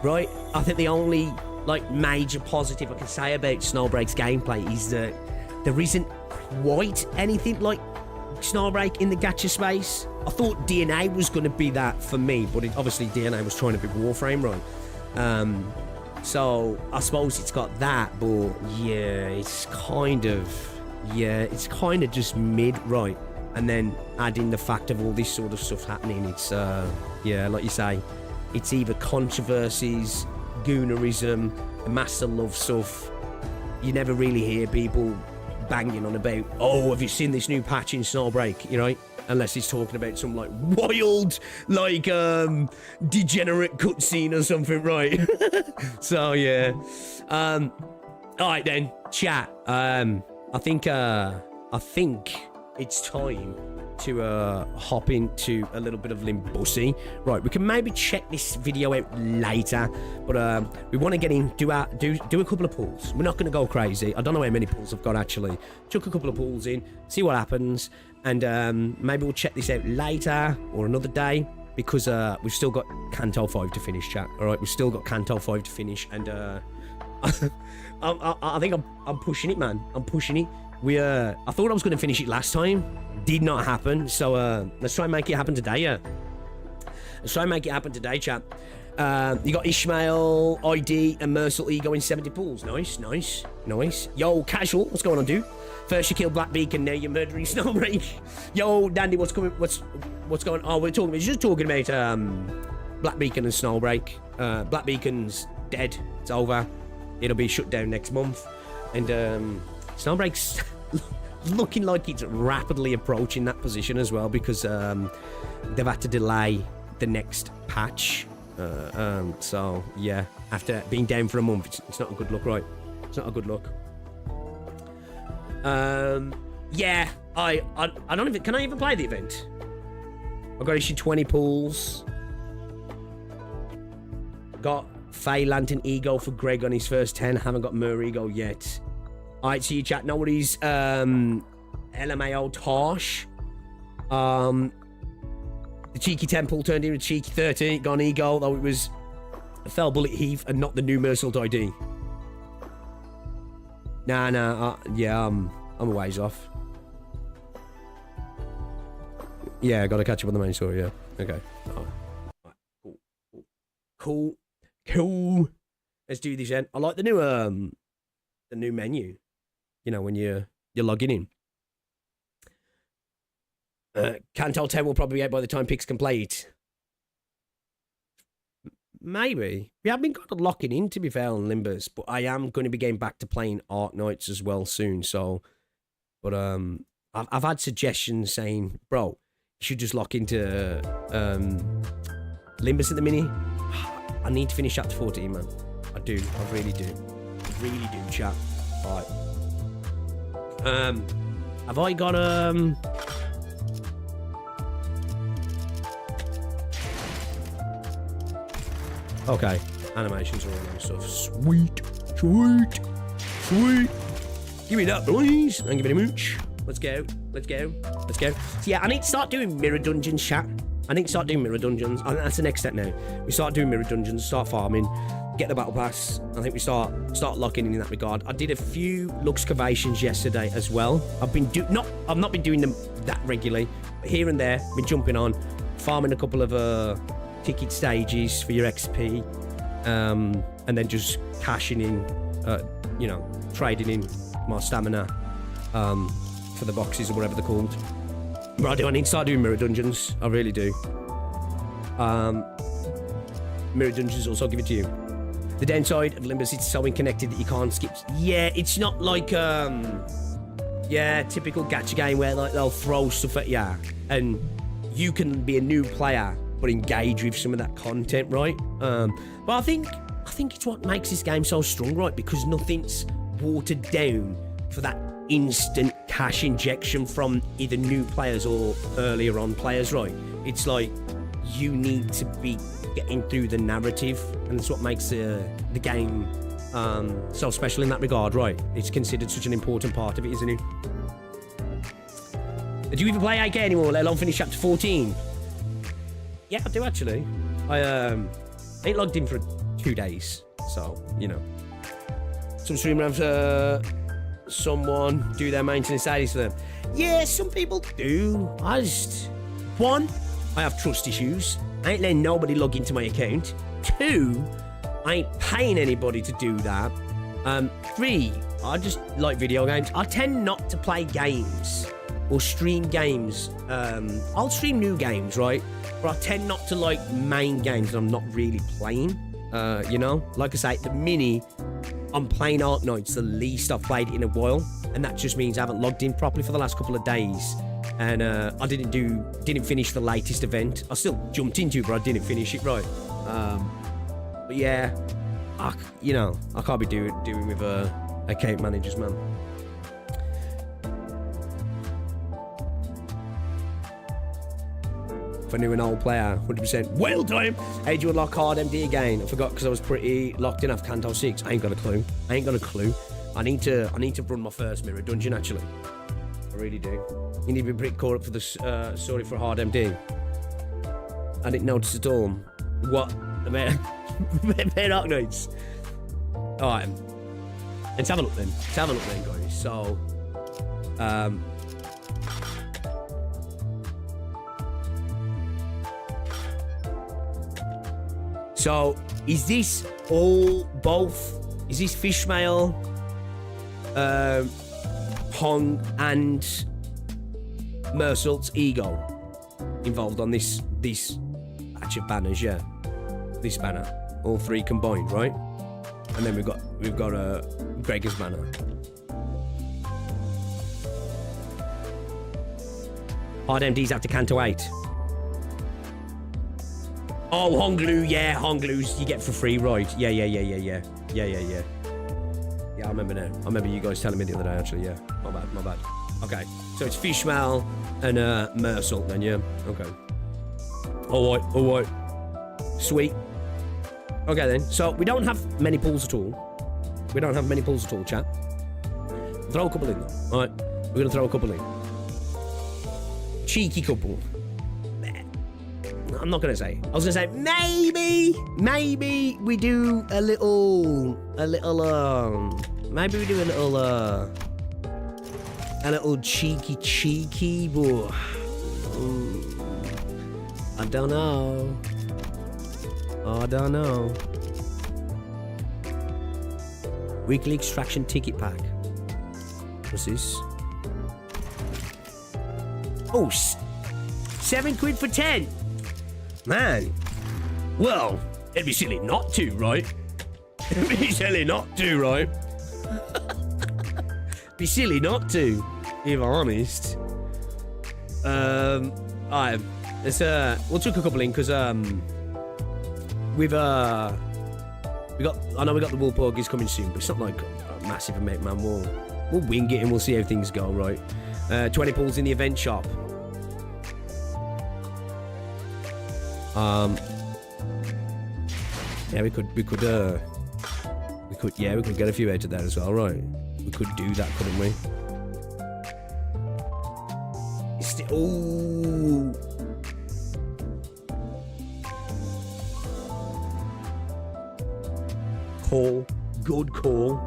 S1: right? I think the only like major positive I can say about Snowbreak's gameplay is that there isn't quite anything like Snowbreak in the gacha space. I thought DNA was going to be that for me, but obviously DNA was trying to be Warframe, right? So I suppose it's got that, but yeah, it's kind of just mid, right? And then adding the fact of all this sort of stuff happening, it's yeah, like you say, it's either controversies, goonerism, master love stuff. You never really hear people banging on about, oh, have you seen this new patch in Snowbreak, you know? Unless he's talking about some like wild, like degenerate cutscene or something, right? So yeah. All right then, chat. I think it's time to hop into a little bit of Limbusy. Right, we can maybe check this video out later, but we want to get in, do a couple of pulls. We're not going to go crazy. I don't know how many pulls I've got actually. Chuck a couple of pulls in, see what happens, and maybe we'll check this out later or another day, because we've still got CANTO 5 to finish, chat. All right, we've still got CANTO 5 to finish, and I think I'm pushing it, man. I'm pushing it. I thought I was going to finish it last time. Did not happen. So let's try and make it happen today, yeah. Let's try and make it happen today, chat. You got Ishmael, ID, and Mersault Ego in 70 pools. Nice, nice, nice. Yo, Casual, what's going on, dude? First you killed Black Beacon, now you're murdering Snowbreak. Yo, Dandy, what's going on? Oh, we're just talking about Black Beacon and Snowbreak. Black Beacon's dead. It's over. It'll be shut down next month. And Snowbreak's looking like it's rapidly approaching that position as well, because they've had to delay the next patch. So yeah, after being down for a month, it's not a good look, right? It's not a good look. Yeah, I don't even, can I even play the event? I've got issued 20 pools. Got Fey Lantern Ego for Greg on his first 10. Haven't got Mer Ego yet. Alright, see you, chat. Nobody's LMAO Tosh. The cheeky Temple turned into cheeky 13. Gone Ego, though it was a fell bullet heave and not the new Mersault ID. Nah, yeah, I'm a ways off. Yeah, I gotta catch up on the main story, yeah. Okay. Right. Cool. Let's do this then. I like the new menu. You know, when you're logging in. CANTO 10 will probably be out by the time Pix can play it. Maybe. We haven't got locking in, to be fair, on Limbus, but I am going to be getting back to playing Arknights as well soon, so... But, I've had suggestions saying, bro, you should just lock into, Limbus at the minute. I need to finish chapter 14, man. I do. I really do. I really do, chat. Alright. Have I got, okay, animations are all on stuff. Sweet. Give me that, please. Thank you very much. Let's go. So yeah, I need to start doing mirror dungeons, chat. I think that's the next step now. We start doing mirror dungeons, start farming, get the battle pass. I think we start locking in that regard. I did a few luxcavations yesterday as well. I've not been doing them that regularly, but here and there, been jumping on, farming a couple of ticket stages for your XP, and then just cashing in, you know, trading in my stamina for the boxes or whatever they're called. But I need to start doing mirror dungeons. I really do. Mirror dungeons also give it to you. The downside of Limbus, it's so connected that you can't skip. Yeah, it's not like yeah, typical gacha game where like they'll throw stuff at you and you can be a new player but engage with some of that content, right? But I think it's what makes this game so strong, right? Because nothing's watered down for that instant cash injection from either new players or earlier on players, right? It's like you need to be getting through the narrative, and that's what makes the game so special in that regard, right? It's considered such an important part of it, isn't it? Do you even play AK anymore, let alone finish chapter 14? Yeah, I do actually. I ain't logged in for 2 days, so, you know. Some streamers have someone do their maintenance dailies for them. Yeah, some people do. One, I have trust issues. I ain't letting nobody log into my account. 2, I ain't paying anybody to do that. 3, I just like video games. I tend not to play games or stream games. I'll stream new games, right? But I tend not to like main games that I'm not really playing. You know, like I say, the mini, I'm playing Arknights, the least I've played it in a while, and that just means I haven't logged in properly for the last couple of days. And I didn't finish the latest event. I still jumped into it, but I didn't finish it right. But yeah, I can't be doing with account managers, man. For new and old player, 100%. Well done. How do you unlock hard MD again? I forgot because I was pretty locked in off CANTO 6. I ain't got a clue. I need to run my first mirror dungeon actually. I really do. You need to be pretty caught up for the sorry for hard MD. I didn't notice at all. What? About Arknights. Alright. Let's have a look then. Guys. So So, is this is this Ishmael, Hong, and Mersault's ego involved on this batch of banners? Yeah, this banner, all 3 combined, right? And then we've got Gregor's banner. Hard MD's after CANTO 8. Oh, Honglu, yeah, Honglu's you get for free, right? Yeah. Yeah, I remember now. I remember you guys telling me the other day, actually, yeah. My bad. Okay, so it's Ishmael and Mersault then, yeah? Okay. All right. Sweet. Okay, then. So, we don't have many pools at all. Chat. Throw a couple in, though. All right, we're going to throw a couple in. Cheeky couple. I'm not gonna say. I was gonna say maybe we do a little cheeky, but I don't know. Weekly extraction ticket pack. What's this? Oh, £7 for 10. Man, well, it'd be silly not to, right? Be silly not to, if I'm honest. Alright, we'll chuck a couple in because I know we got the wool porgies coming soon, but it's not like a massive amount, man. We'll wing it and we'll see how things go, right? 20 pools in the event shop. Yeah, we could get a few out of that as well, right? We could do that, couldn't we? Ooh. Call. Good call.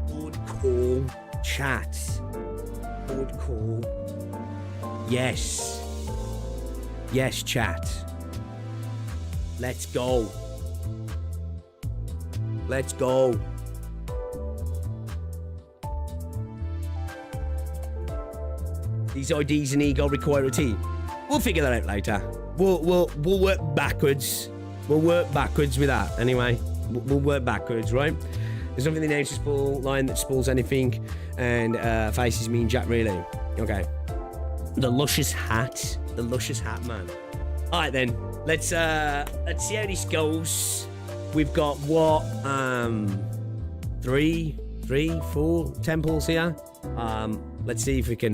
S1: Good call. Chat. Good call. Yes. Yes, chat. Let's go. Let's go. These IDs and ego require a team. We'll figure that out later. We'll work backwards. We'll work backwards with that. Anyway, we'll work backwards, right? There's nothing in the anxious spool line that spools anything, and faces me and Jack really. Okay. The luscious hat. The luscious hat, man. All right then. Let's see how this goes. We've got what? 3, 4 temples here. Let's see if we can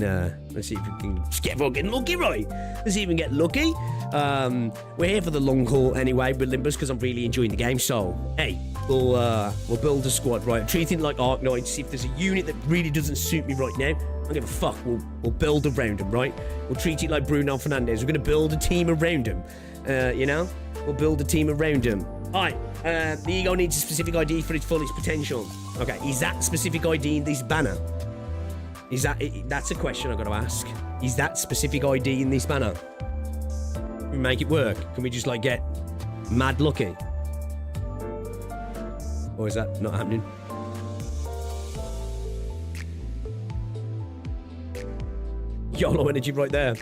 S1: just get fucking lucky, right? Let's see if we can get lucky. We're here for the long haul anyway with Limbus because I'm really enjoying the game. So, hey, we'll build a squad, right? Treat it like Arknights. See if there's a unit that really doesn't suit me right now, I don't give a fuck. We'll build around him, right? We'll treat it like Bruno Fernandes. We're gonna build a team around him. You know? We'll build a team around him. Alright, the ego needs a specific ID for its fullest potential. Okay, is that specific ID in this banner? Is that's a question I've got to ask. Is that specific ID in this banner? Can we make it work? Can we just like get mad lucky? Or is that not happening? YOLO energy right there.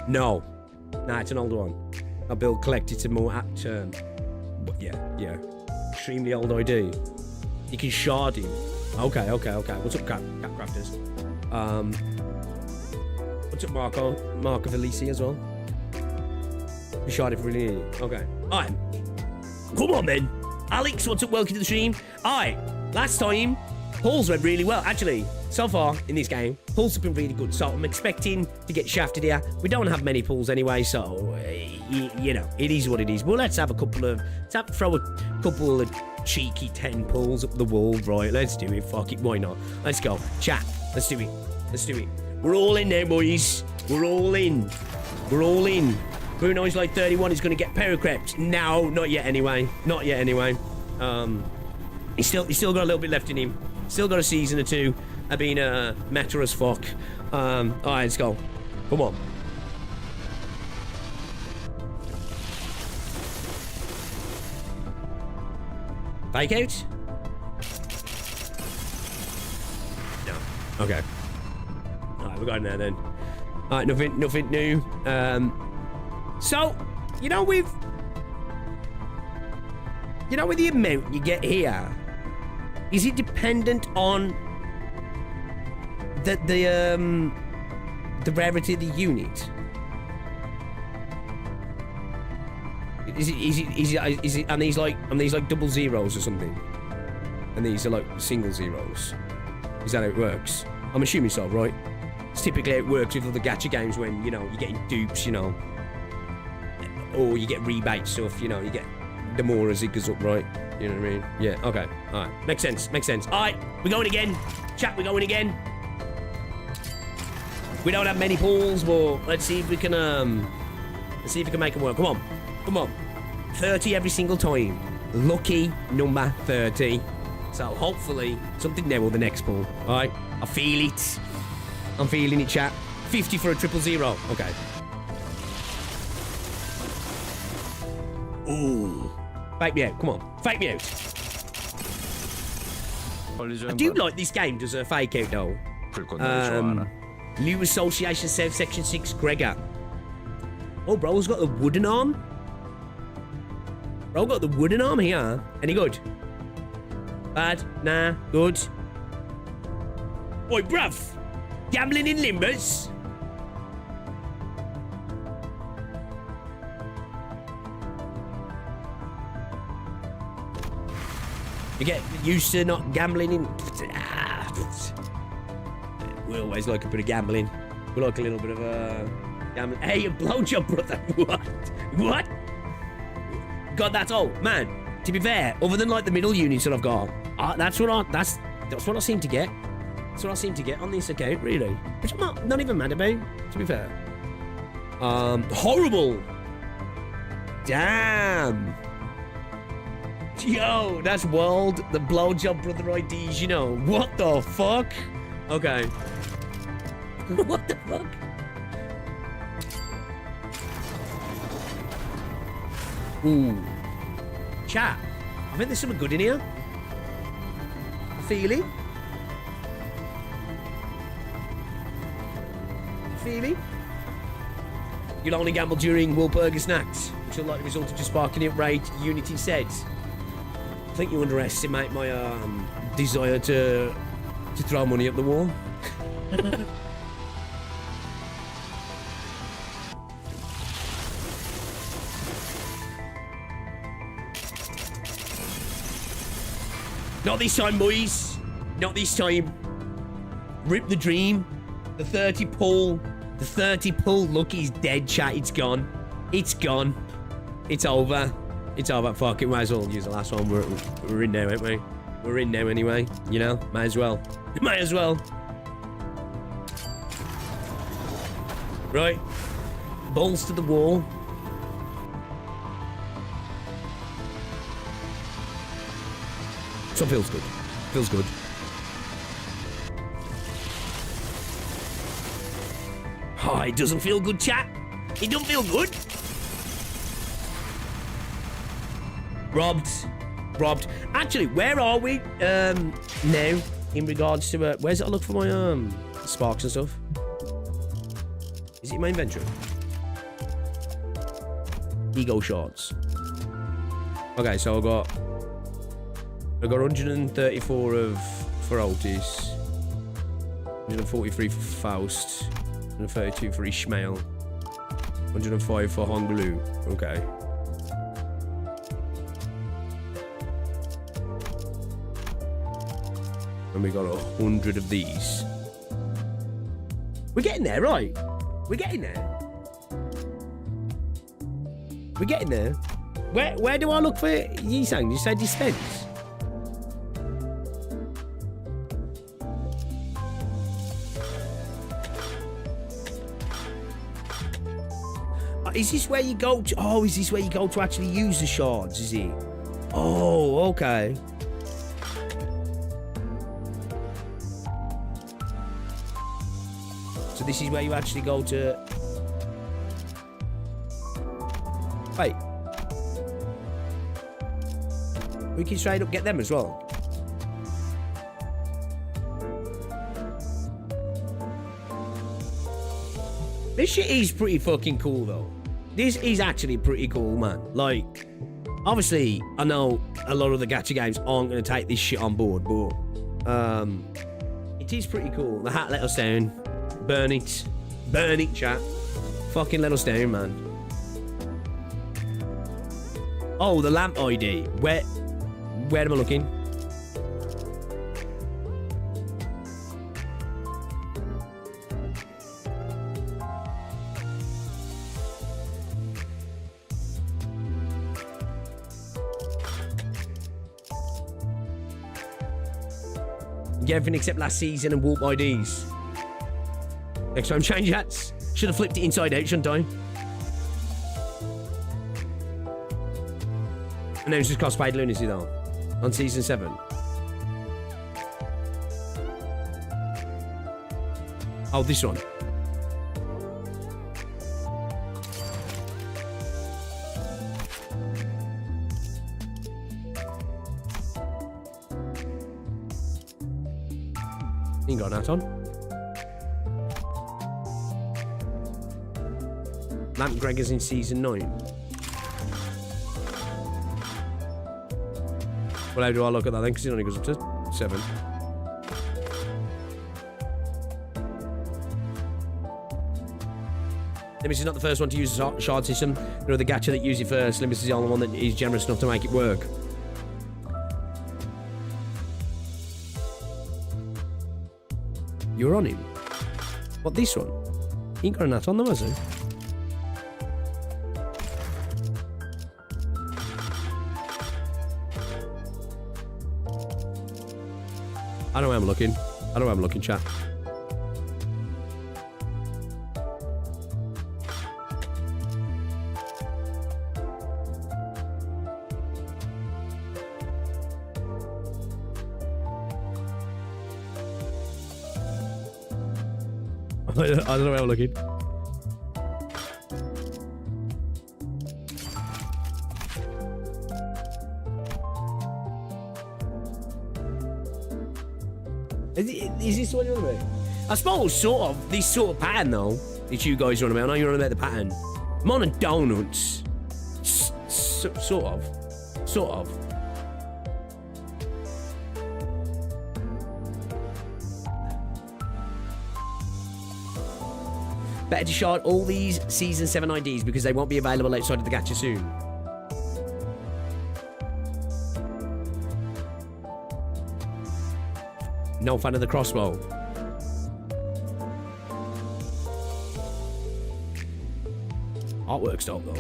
S1: No. Nah, it's an older one. I build collect, it's a more apt term. But yeah. Extremely old ID. You can shard him. Okay. What's up, Cat Crafters? What's up, Marco of Elise as well? You shard it for really needy. Okay. Alright. Come on then. Alex, what's up? Welcome to the stream. Alright. Last time, pulls went really well. Actually, so far in this game, pulls have been really good. So I'm expecting to get shafted here. We don't have many pulls anyway, so you know, it is what it is. Well, let's throw a couple of cheeky 10 pulls up the wall, right? Let's do it. Fuck it, why not? Let's go. Chat. Let's do it. We're all in there, boys. We're all in. Bruno's like 31. He's gonna get paracrept. No, not yet anyway. He's still got a little bit left in him. Still got a season or two. I've been meta as fuck. Alright, let's go. Come on. Fake out? No. Okay. Alright, we're going there then. Alright, nothing new. So, with the amount you get here, is it dependent on the rarity of the unit? Is it and these like double zeros or something? And these are like single zeros? Is that how it works? I'm assuming so, right? It's typically how it works with other gacha games when, you're getting dupes, or you get rebate stuff, you get the more as it goes up, right? You know what I mean? Yeah, okay. Alright. Makes sense. Alright, we're going again. Chat, we're going again. We don't have many pulls, but let's see if we can make them work. Come on. 30 every single time. Lucky number 30. So hopefully something new with the next pull. Alright. I feel it. I'm feeling it, chat. 50 for a 000. Okay. Ooh. Fake me out. Come on. Fake me out. I do like this game does a fake out though. New Association South Section 6 Gregor. Oh, bro's got the wooden arm. Bro got the wooden arm here. Any good? Bad? Nah. Good. Oi, bruv. Gambling in Limbus. You get used to not gambling in. We always like a bit of gambling. We like a little bit of gambling. Hey, a blowjob, brother. What? God, that's all, man. To be fair, other than like the middle units that I've got, that's what I seem to get. That's what I seem to get on this account, really. Which I'm not even mad about, to be fair. Horrible. Damn. Yo, that's wild. The blowjob brother IDs, What the fuck? Okay. What the fuck? Ooh. Chat. I think there's something good in here. Feeling. You'll only gamble during Wilburger snacks, which will likely result in just sparking it rate unity sets. I think you underestimate my desire to throw money up the wall. Not this time, boys. Not this time. Rip the dream. The 30 pull. The 30 pull. Look, he's dead, chat. It's gone. It's gone. It's over. It's all about fucking. Might as well use the last one. We're in now, ain't we? We're in now anyway. You know, might as well. Might as well. Right. Balls to the wall. So feels good. Feels good. Oh, it doesn't feel good, chat. It don't feel good. Robbed. Robbed. Actually, where are we now in regards to where's it? I look for my sparks and stuff. Is it in my inventory? Ego shots. Okay, so I got 134 for Otis, 143 for Faust, 132 for Ishmael, 105 for Honglu. Okay. And we got 100 of these. We're getting there, right? We're getting there. We're getting there. Where do I look for Yisang? You said dispense. Is this where you go to? Oh, is this where you go to actually use the shards? Is it? Oh, okay. So this is where you actually go to. Wait. We can straight up get them as well. This shit is pretty fucking cool though. This is actually pretty cool, man. Like, obviously, I know a lot of the gacha games aren't going to take this shit on board, but it is pretty cool. The hat let us down. Burn it. Burn it, chat. Fucking let us down, man. Oh, the lamp ID. Where am I looking? Get everything except last season and warp IDs. Next time, change hats. Should have flipped it inside out, shouldn't I? And then it's just cosplayed lunacy though. On season 7. Oh, this one. You got that on. Lamp Gregor's in season 9. Well, how do I look at that then? Because it only goes up to 7. Limbus is not the first one to use the shard system. There are the gacha that use it first. Limbus is the only one that is generous enough to make it work. You're on him. What, this one? He ain't got a nut on them, has he? I know where I'm looking. I know where I'm looking, chat. I don't know where I'm looking. Is this what you're on about? I suppose sort of this sort of pattern though that you guys are on about. I know you're on about the pattern. I'm on a donuts. Sort of. Sort of. Better to shard all these Season 7 IDs because they won't be available outside of the gacha soon. No fan of the crossbow. Artwork's dope though.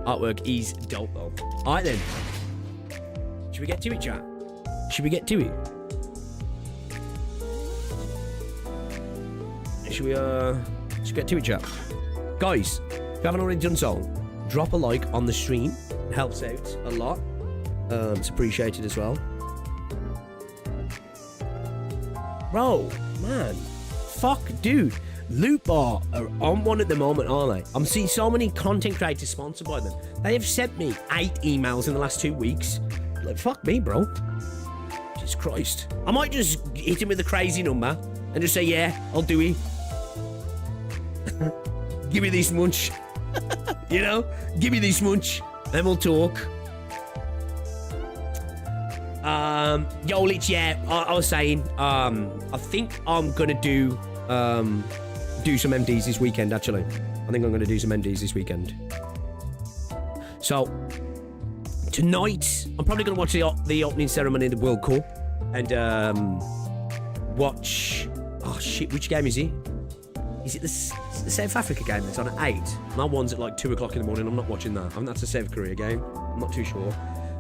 S1: Artwork is dope, though. All right, then. Should we get to it, chat? Should we get to it? Should we get to it, chat? Guys, if you haven't already done so, drop a like on the stream. It helps out a lot. It's appreciated as well. Bro, man. Fuck, dude. Loot Bar are on one at the moment, aren't they? I'm seeing so many content creators sponsored by them. They have sent me 8 emails in the last 2 weeks. Like, fuck me, bro. Jesus Christ. I might just hit him with a crazy number and just say, yeah, I'll do it. Give me this much. You know? Give me this much. Then we'll talk. Yo, Lich, yeah, I was saying, I think I'm gonna do some MDs this weekend, actually. I think I'm gonna do some MDs this weekend. So, tonight, I'm probably gonna watch the opening ceremony of the World Cup and watch. Oh shit, which game is it? Is it the South Africa game that's on at 8? My one's at like 2 o'clock in the morning. I'm not watching that. I think that's a South Korea game. I'm not too sure.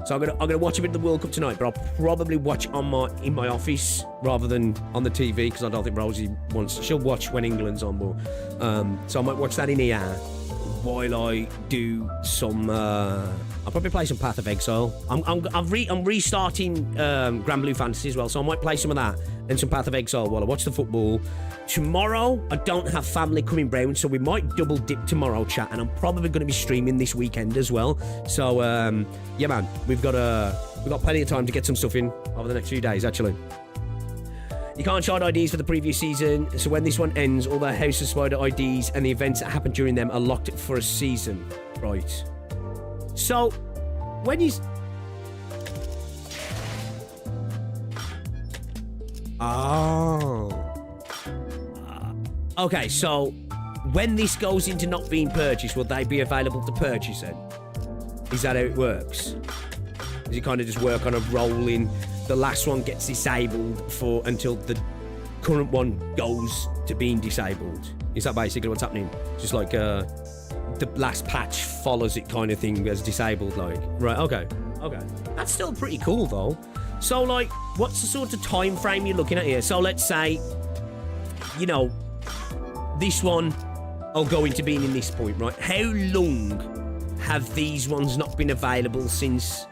S1: So I'm gonna watch a bit of the World Cup tonight, but I'll probably watch in my office rather than on the TV because I don't think Rosie wants. She'll watch when England's on board. So I might watch that in here while I do some. I'll probably play some Path of Exile. I'm restarting Grand Blue Fantasy as well, so I might play some of that and some Path of Exile while I watch the football. Tomorrow, I don't have family coming round, so we might double dip tomorrow, chat, and I'm probably going to be streaming this weekend as well. So, yeah, man, we've got plenty of time to get some stuff in over the next few days, actually. You can't shard IDs for the previous season, so when this one ends, all the House of Spider IDs and the events that happen during them are locked for a season. Right. So, when he's... Oh... Okay, so when this goes into not being purchased, will they be available to purchase then? Is that how it works? Does it kind of just work on a rolling, the last one gets disabled for until the current one goes to being disabled? Is that basically what's happening? Just like the last patch follows it kind of thing as disabled, like? Right, okay. That's still pretty cool though. So like, what's the sort of time frame you're looking at here? So let's say, you know, this one, I'll go into being in this point, right? How long have these ones not been available since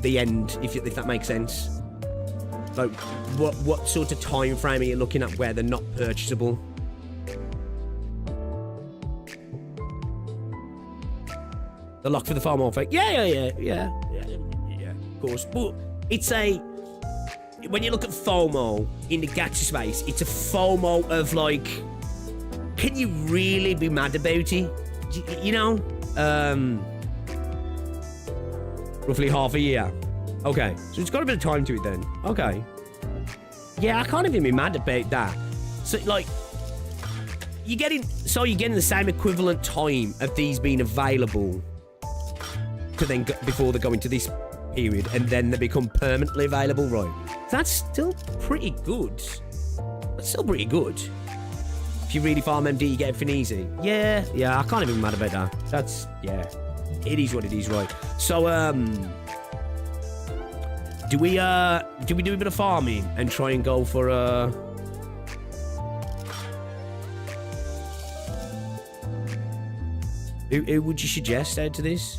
S1: the end, if that makes sense? Like, what sort of time frame are you looking at where they're not purchasable? The lock for the farm effect. Yeah, of course. But it's when you look at FOMO in the gacha space, it's a FOMO of like, can you really be mad about it? You know? Roughly half a year. Okay, so it's got a bit of time to it then. Okay. Yeah, I can't even be mad about that. So, like, you're getting the same equivalent time of these being available to then before they go into this period, and then they become permanently available, right? That's still pretty good. That's still pretty good. If you really farm MD, you get everything easy. Yeah, I can't even be mad about that. That's, yeah, it is what it is, right? So, do we do a bit of farming and try and go for who would you suggest out to this?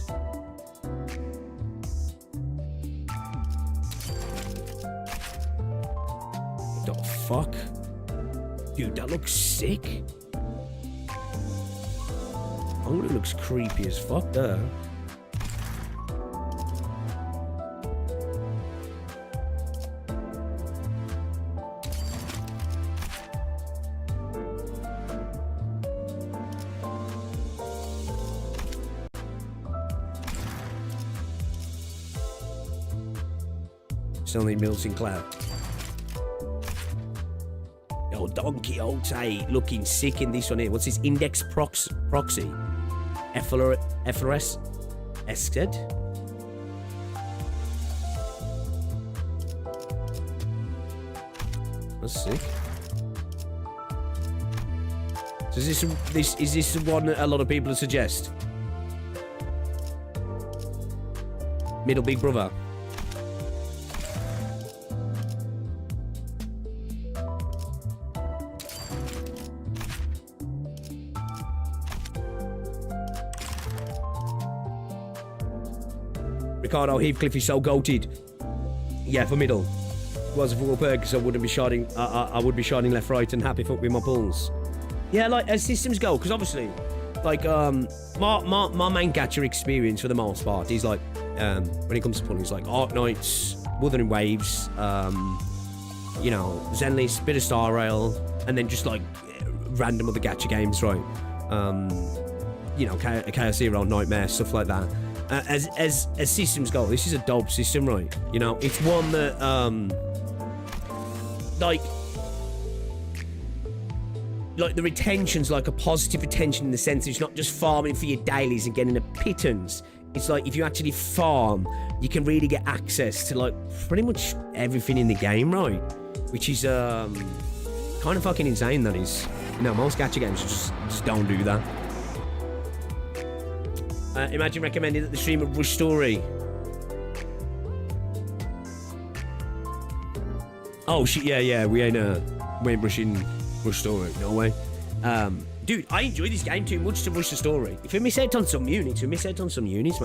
S1: The fuck? Dude, that looks sick. Hungry looks creepy as fuck there. Still need Milton Cloud. Yo, Donkey Quixote looking sick in this one here. What's this? Index proxy? FLRS? Ested? That's sick. So is this the one that a lot of people suggest? Middle big brother. Ricardo Heathcliff is so goated. Yeah, for middle. If it wasn't for Perkins, I wouldn't be sharding. I would be sharding left, right, and happy fuck with my pulls. Yeah, like as systems go, because obviously, like my main gacha experience for the most part is like when it comes to pulling, it's like Arknights, Wuthering Waves, you know, Zenless, bit of Star Rail, and then just like random other gacha games, right? You know, Chaos Hero, Nightmare, stuff like that. As systems go, this is a dope system, right? You know, it's one that like the retention's like a positive retention in the sense that it's not just farming for your dailies and getting a pittance. It's like if you actually farm, you can really get access to like pretty much everything in the game, right? Which is kind of fucking insane, that is. You know, most gacha games just don't do that. Imagine recommending that the stream of Rush Story. Oh shit, yeah, we ain't brushing Rush Story, no way. Dude, I enjoy this game too much to rush the story. If we miss out on some units, man.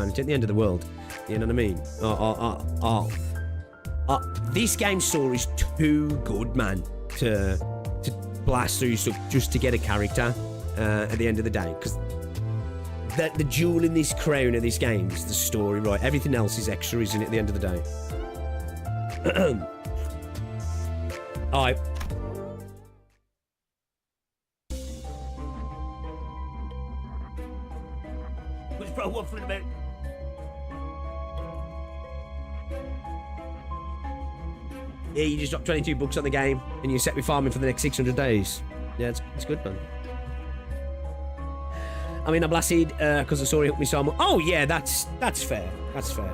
S1: It's at the end of the world. You know what I mean? This game's story is too good, man, to blast through stuff just to get a character at the end of the day. Because the jewel in this crown of this game is the story, right? Everything else is extra, isn't it, at the end of the day? Alright. What's bro waffling about? Yeah, you just dropped 22 bucks on the game and you're set with farming for the next 600 days. Yeah, it's good, man. I mean, I blasted because the story helped me so much. Oh yeah, that's fair. That's fair.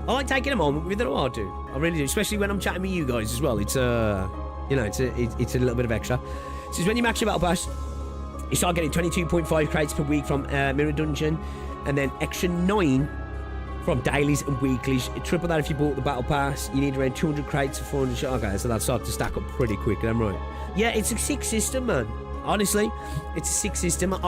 S1: I like taking a moment with it. I do. I really do, especially when I'm chatting with you guys as well. It's you know, it's a little bit of extra. So when you max your battle pass, you start getting 22.5 crates per week from Mirror Dungeon, and then extra 9 from dailies and weeklies. Triple that if you bought the battle pass. You need around 200 crates for 400 shot. Okay, so that starts to stack up pretty quick. I'm right. Yeah, it's a sick system, man. Honestly, it's a sick system. I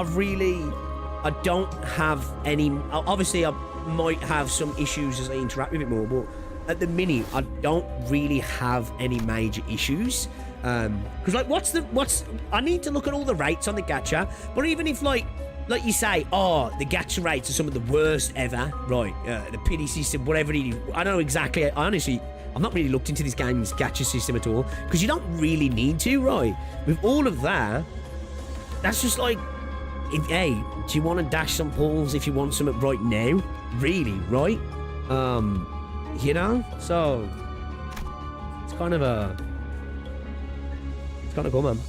S1: don't have any. Obviously, I might have some issues as I interact with it more, but at the minute, I don't really have any major issues. Because what's I need to look at all the rates on the gacha. But even if like you say, oh, the gacha rates are some of the worst ever, right? The pity system, whatever it is. I don't know exactly. Honestly, I've not really looked into this game's gacha system at all because you don't really need to, right? With all of that, that's just like, hey, do you want to dash some pulls if you want something right now? Really, right? You know? So, it's kind of cool, man.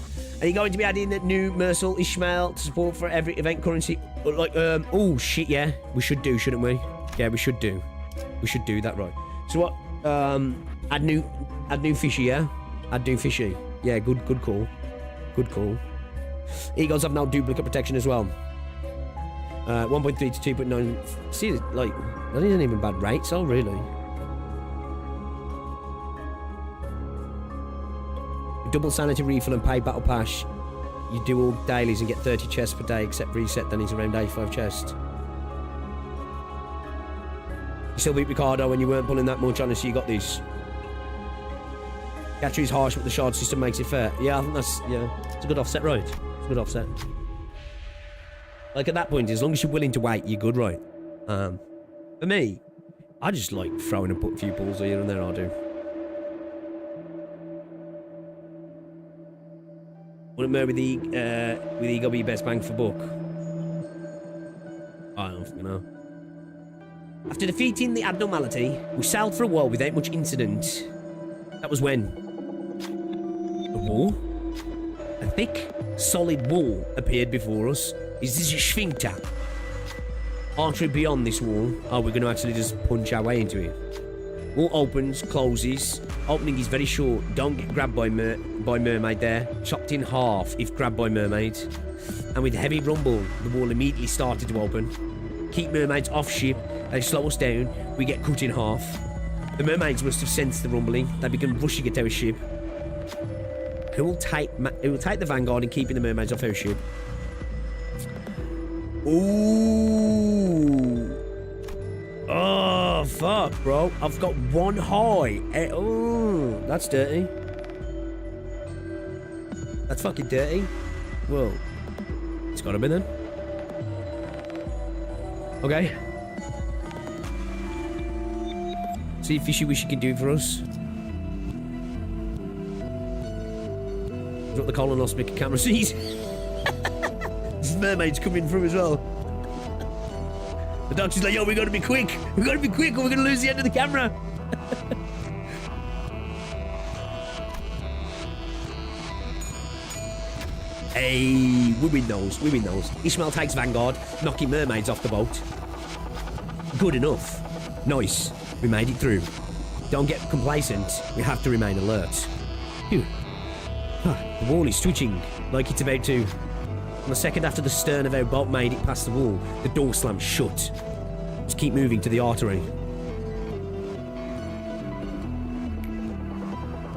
S1: Are you going to be adding the new Mersault Ishmael to support for every event currency? Like, oh shit, yeah. We should do, shouldn't we? Yeah, we should do. We should do that, right. So what, add new fishy, yeah? Add new fishy. Yeah, good call. Good call. Eagles have now duplicate protection as well. 1.3 to 2.9. See, like, that isn't even bad rates, oh, really? Double sanity refill and pay battle pass. You do all dailies and get 30 chests per day, except reset, then it's around 85 chests. You still beat Ricardo when you weren't pulling that much, honestly, you got this. Gacha is harsh, but the shard system makes it fair. Yeah, I think that's, yeah, it's a good offset, right? It's a good offset. Like, at that point, as long as you're willing to wait, you're good, right? For me, I just like throwing and put a few pulls here and there, I do. Wouldn't murder with ego be your best bang for buck? I don't fucking know. After defeating the abnormality, we sailed for a while without much incident. That was when? A wall? A thick, solid wall appeared before us. Is this a sphincter? Archery beyond this wall. Oh, we're going to actually just punch our way into it. Wall opens, closes. Opening is very short. Don't get grabbed by mermaid there. Chopped in half if grabbed by mermaid. And with heavy rumble, the wall immediately started to open. keep mermaids off ship. They slow us down. We get cut in half. The mermaids must have sensed the rumbling. They begin rushing at our ship. Who will take the vanguard and keeping the mermaids off our ship? Ooh. Oh, fuck, bro. I've got one high. Oh, that's dirty. That's fucking dirty. Whoa. It's gotta be then. Okay. See if Fishy wish you can do it for us. Drop the colonoscopic camera seat. This mermaid's coming through as well. The doctor's like, yo, we gotta be quick. We gotta be quick or we're gonna lose the end of the camera. Hey, we win those. We win those. Ishmael takes vanguard, knocking mermaids off the boat. Good enough. Nice. We made it through. Don't get complacent. We have to remain alert. Phew. The wall is twitching, like it's about to. On the second after the stern of our boat made it past the wall, the door slammed shut. Let's keep moving to the artery.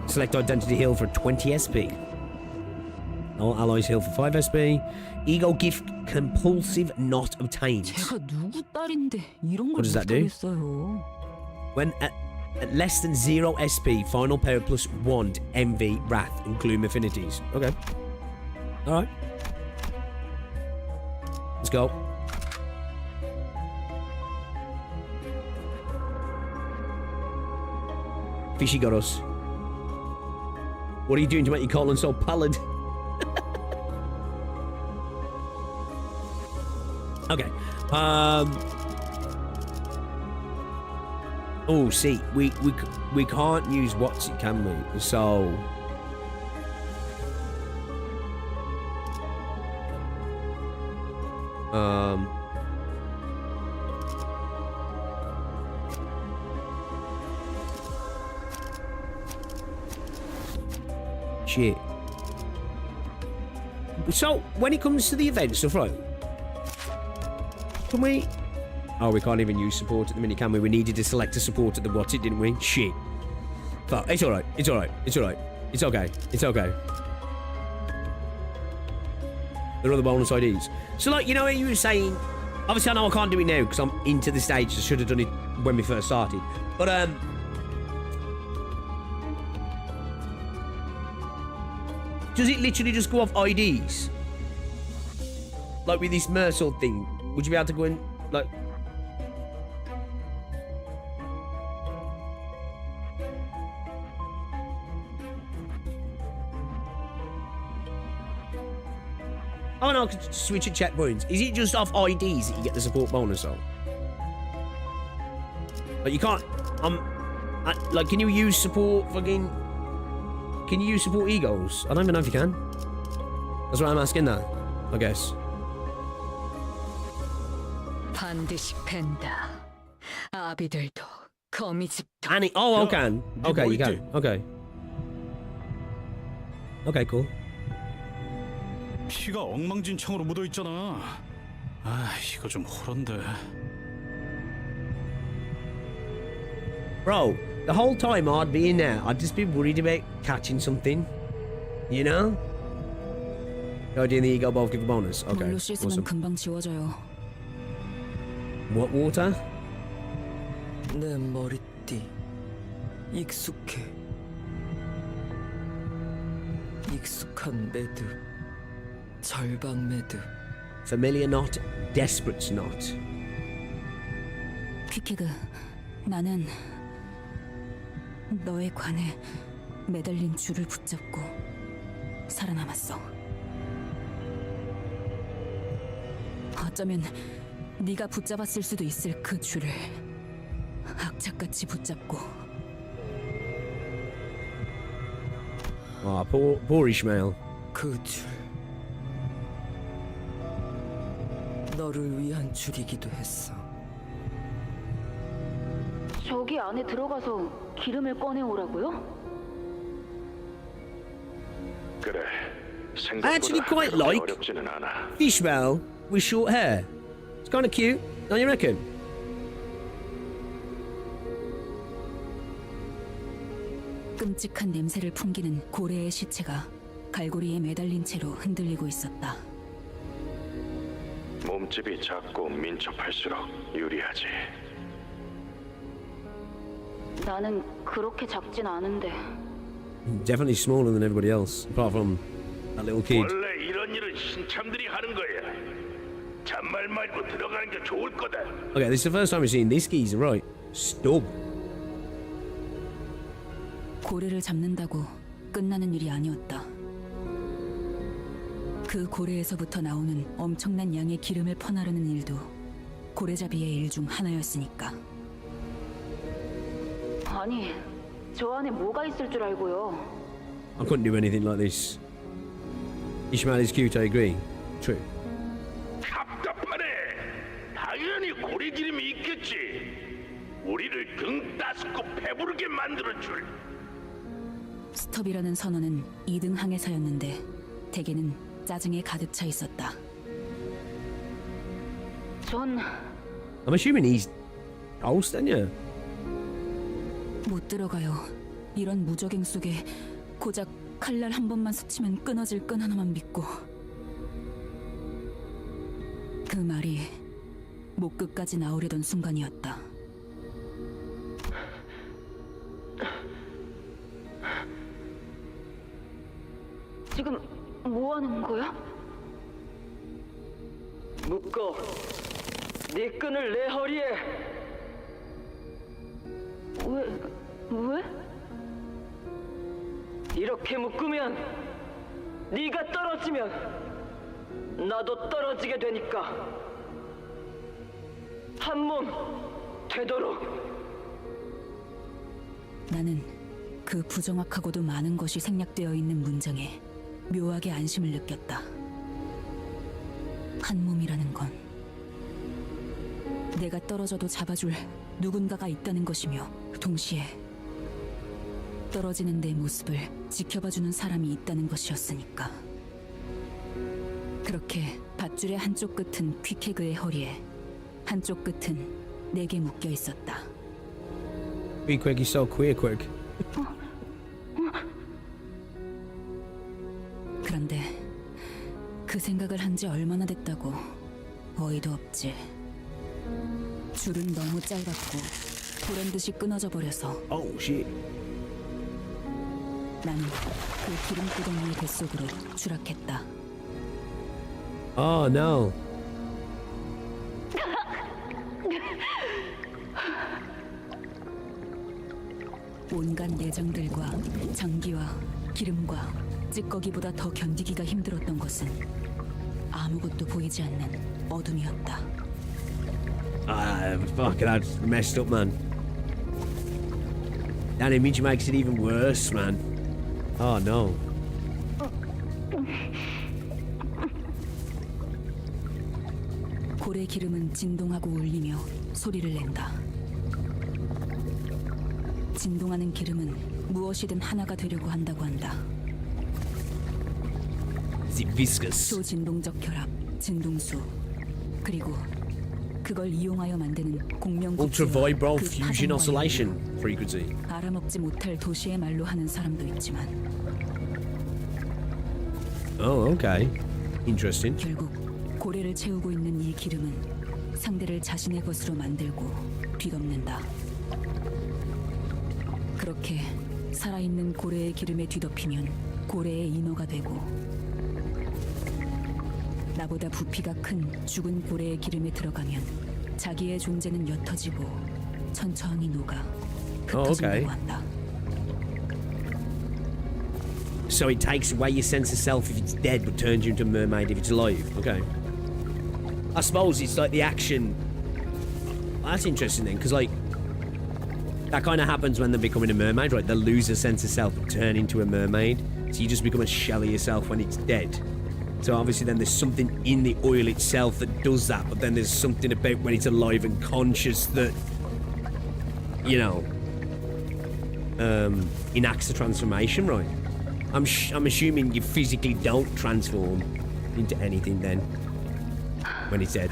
S1: Select identity heal for 20 SP. All allies heal for 5 SP. Ego gift compulsive not obtained. What does that do? When at less than 0 SP, final power plus 1 envy, wrath, and gloom affinities. Okay. Alright. Let's go. Fishy got us. What are you doing to make your colon so pallid? Okay. Oh, see, we can't use what's it, can we? So. Shit. So, when it comes to the event stuff, right? Can we... Oh, we can't even use support at the minute, can we? We needed to select a support at the what's it, didn't we? Shit. But it's alright. It's alright. It's alright. It's okay. It's okay. There are other bonus IDs. So, like, you know what you were saying? Obviously, I know I can't do it now because I'm into the stage. I should have done it when we first started. But, does it literally just go off IDs? Like with this Mersault thing, would you be able to go in, like... Oh no, I could switch at checkpoints. Is it just off IDs that you get the support bonus on? But you can't... like, can you use support fucking... Can you use support egos? I don't even know if you can. That's what I'm asking that, I guess. Annie, oh, okay. Okay, you can. Okay. Okay, cool.
S2: 피가 엉망진창으로 묻어 있잖아. 아, 이거 좀 호런데.
S1: Bro, the whole time I'd be in there, I'd just be worried about catching something. You know? The idea in the ego both give a bonus. Okay. Awesome. What water?
S3: 내 머리띠 익숙해. 익숙한 매듭. 절방 매듭.
S1: Familiar knot, desperate knot.
S4: 퀴키그, 나는 너의 관에 매달린 줄을 붙잡고 살아남았어. 어쩌면 네가 붙잡았을 수도 있을 그 줄을 악착같이 붙잡고.
S1: Ah, poor Ishmael.
S3: 그 줄. 너를 위한 줄이기도 했어.
S5: 저기 안에 들어가서 기름을 꺼내오라고요?
S1: I actually quite like Ishmael with short hair. It's kind of cute, don't you reckon?
S4: 끔찍한 냄새를 풍기는 고래의 시체가 갈고리에 매달린 채로 흔들리고 있었다.
S6: 몸집이 작고 민첩할수록 유리하지.
S5: 나는 그렇게 작진 않은데.
S1: Definitely smaller than everybody else, apart from that little kid.
S6: 원래 이런 일은 신참들이 하는 거야. 잔말 말고 들어가는 게 좋을 거다.
S1: Okay, this is the first time we've seen this geezer, right? Stub.
S4: 고래를 잡는다고 끝나는 일이 아니었다. 그 고래에서부터 나오는 엄청난 양의 기름을 퍼나르는 일도 고래잡이의 일 중 하나였으니까.
S5: 아니, 저 안에 뭐가 있을 줄 알고요.
S1: I couldn't do anything like this. Ishmael is cute, I agree. True.
S6: 답답하네. 당연히 고래 기름이 있겠지. 우리를 등 따스고 배부르게 만들어줄.
S4: 스톱이라는 선언은 2등 항해사였는데 대개는 짜증에 가득 차 있었다.
S5: 전
S1: I'm assuming he's host, then, yeah?
S4: 못 들어가요. 이런 무적행 속에 고작 칼날 한 번만 스치면 끊어질 끈 하나만 믿고. 그 말이 목 끝까지 나오려던 순간이었다.
S5: 지금 뭐 하는 거야?
S3: 묶어. 네 끈을 내 허리에.
S5: 왜?
S3: 이렇게 묶으면 네가 떨어지면 나도 떨어지게 되니까. 한 몸 되도록.
S4: 나는 그 부정확하고도 많은 것이 생략되어 있는 문장에 묘하게 안심을 느꼈다. 한 몸이라는 건 내가 떨어져도 잡아줄 누군가가 있다는 것이며 동시에 떨어지는 내 모습을 지켜봐주는 사람이 있다는 것이었으니까. 그렇게 밧줄의 한쪽 끝은 퀵해그의 허리에, 한쪽 끝은 내게 묶여 있었다.
S1: Be quick, he's so queer quick.
S4: 그런데 그 생각을 한 지 얼마나 됐다고. 어이도 없지. 줄은 너무 짧았고 보란듯이 끊어져 버려서
S1: Oh, shit.
S4: 나는 그 기름구덩이의 뱃속으로 추락했다.
S1: Oh, no.
S4: 온갖 내장들과 장기와 기름과 찌꺼기보다 더 견디기가 힘들었던 것은 아무것도 보이지 않는 어둠이었다.
S1: Ah, fuck, that's messed up, man. That image makes it even worse, man. Oh, no.
S4: 고래 기름은 진동하고 울리며 소리를 낸다. 진동하는 기름은 무엇이든 하나가 되려고 한다고 한다.
S1: Is it viscous?
S4: 소진동적 결합, 진동수, 그리고 그걸 이용하여 만드는 공명국제와
S1: Ultra-vibral
S4: 그
S1: fusion
S4: 파동과
S1: oscillation frequency.
S4: 알아먹지 못할 도시의 말로 하는 사람도 있지만
S1: Oh, okay. Interesting.
S4: 결국 고래를 채우고 있는 이 기름은 상대를 자신의 것으로 만들고 뒤덮는다. 그렇게 살아있는 고래의 기름에 뒤덮이면 고래의 인어가 되고, 나보다 부피가 큰 죽은 고래의 기름에 들어가면 자기의 존재는 옅어지고 천천히 녹아 흩어진다고
S1: okay.
S4: 한다.
S1: So it takes away your sense of self if it's dead, but turns you into a mermaid if it's alive. Okay. I suppose it's like the action. That's interesting then, because like that kind of happens when they're becoming a mermaid, right? They lose a sense of self, turn into a mermaid, so you just become a shell of yourself when it's dead. So obviously then there's something in the oil itself that does that, but then there's something about when it's alive and conscious that, you know, enacts the transformation, right? I'm assuming you physically don't transform into anything then when it's dead.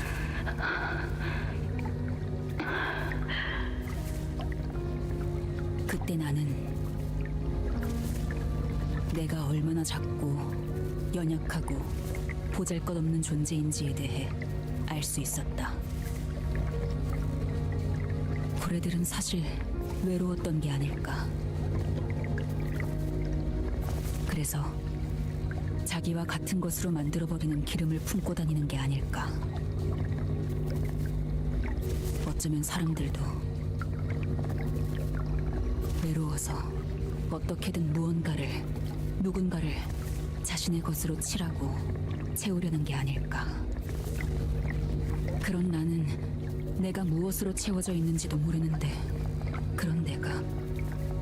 S4: 그때 나는 내가 얼마나 작고 연약하고 보잘것없는 존재인지에 대해 알 수 있었다. 고래들은 사실 외로웠던 게 아닐까. 그래서 자기와 같은 것으로 만들어버리는 기름을 품고 다니는 게 아닐까. 어쩌면 사람들도 외로워서 어떻게든 누군가를 자신의 것으로 칠하고 채우려는 게 아닐까. 그런 나는 내가 무엇으로 채워져 있는지도 모르는데, 그런 내가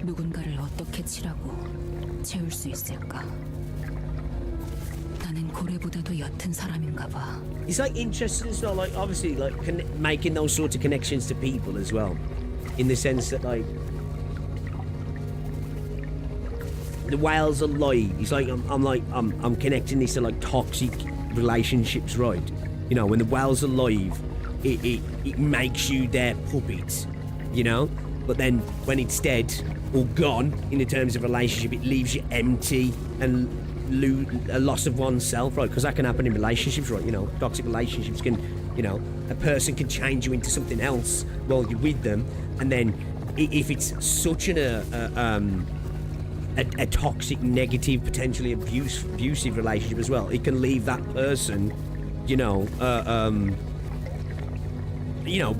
S4: 누군가를 어떻게 칠하고 채울 수 있을까? 나는 고래보다도 옅은 사람인가 봐.
S1: It's like interesting as well, like obviously like making those sorts of connections to people as well, in the sense that like the whales are live. It's like I'm connecting this to like toxic relationships, right? You know, when the whales are live, it makes you their puppet, you know. But then when it's dead or gone, in the terms of relationship, it leaves you empty and a loss of oneself, right? Because that can happen in relationships, right? You know, toxic relationships can, you know, a person can change you into something else while you're with them, and then if it's such a toxic, negative, potentially abusive relationship as well, it can leave that person, you know,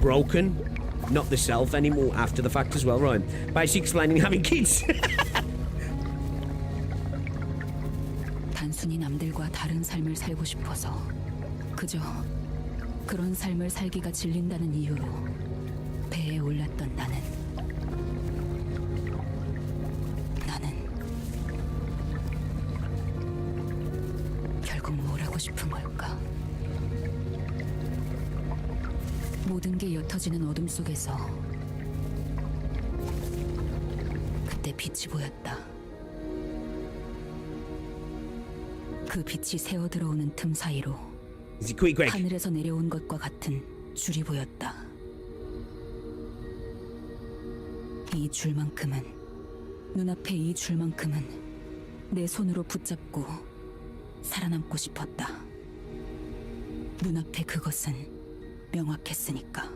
S1: broken, not the self anymore after the fact as well, right? Basically explaining having kids.
S4: 단순히 남들과 다른 삶을 살고 싶어서 그저 그런 삶을 살기가 질린다는 이유로 배에 올랐던 나는 결국 뭘 하고 싶은 걸까? 모든 게 옅어지는 어둠 속에서 그때 빛이 보였다. 그 빛이 새어 들어오는 틈 사이로 하늘에서 내려온 것과 같은 줄이 보였다. 이 줄만큼은, 눈앞에 이 줄만큼은 내 손으로 붙잡고 살아남고 싶었다. 눈앞에 그것은 명확했으니까.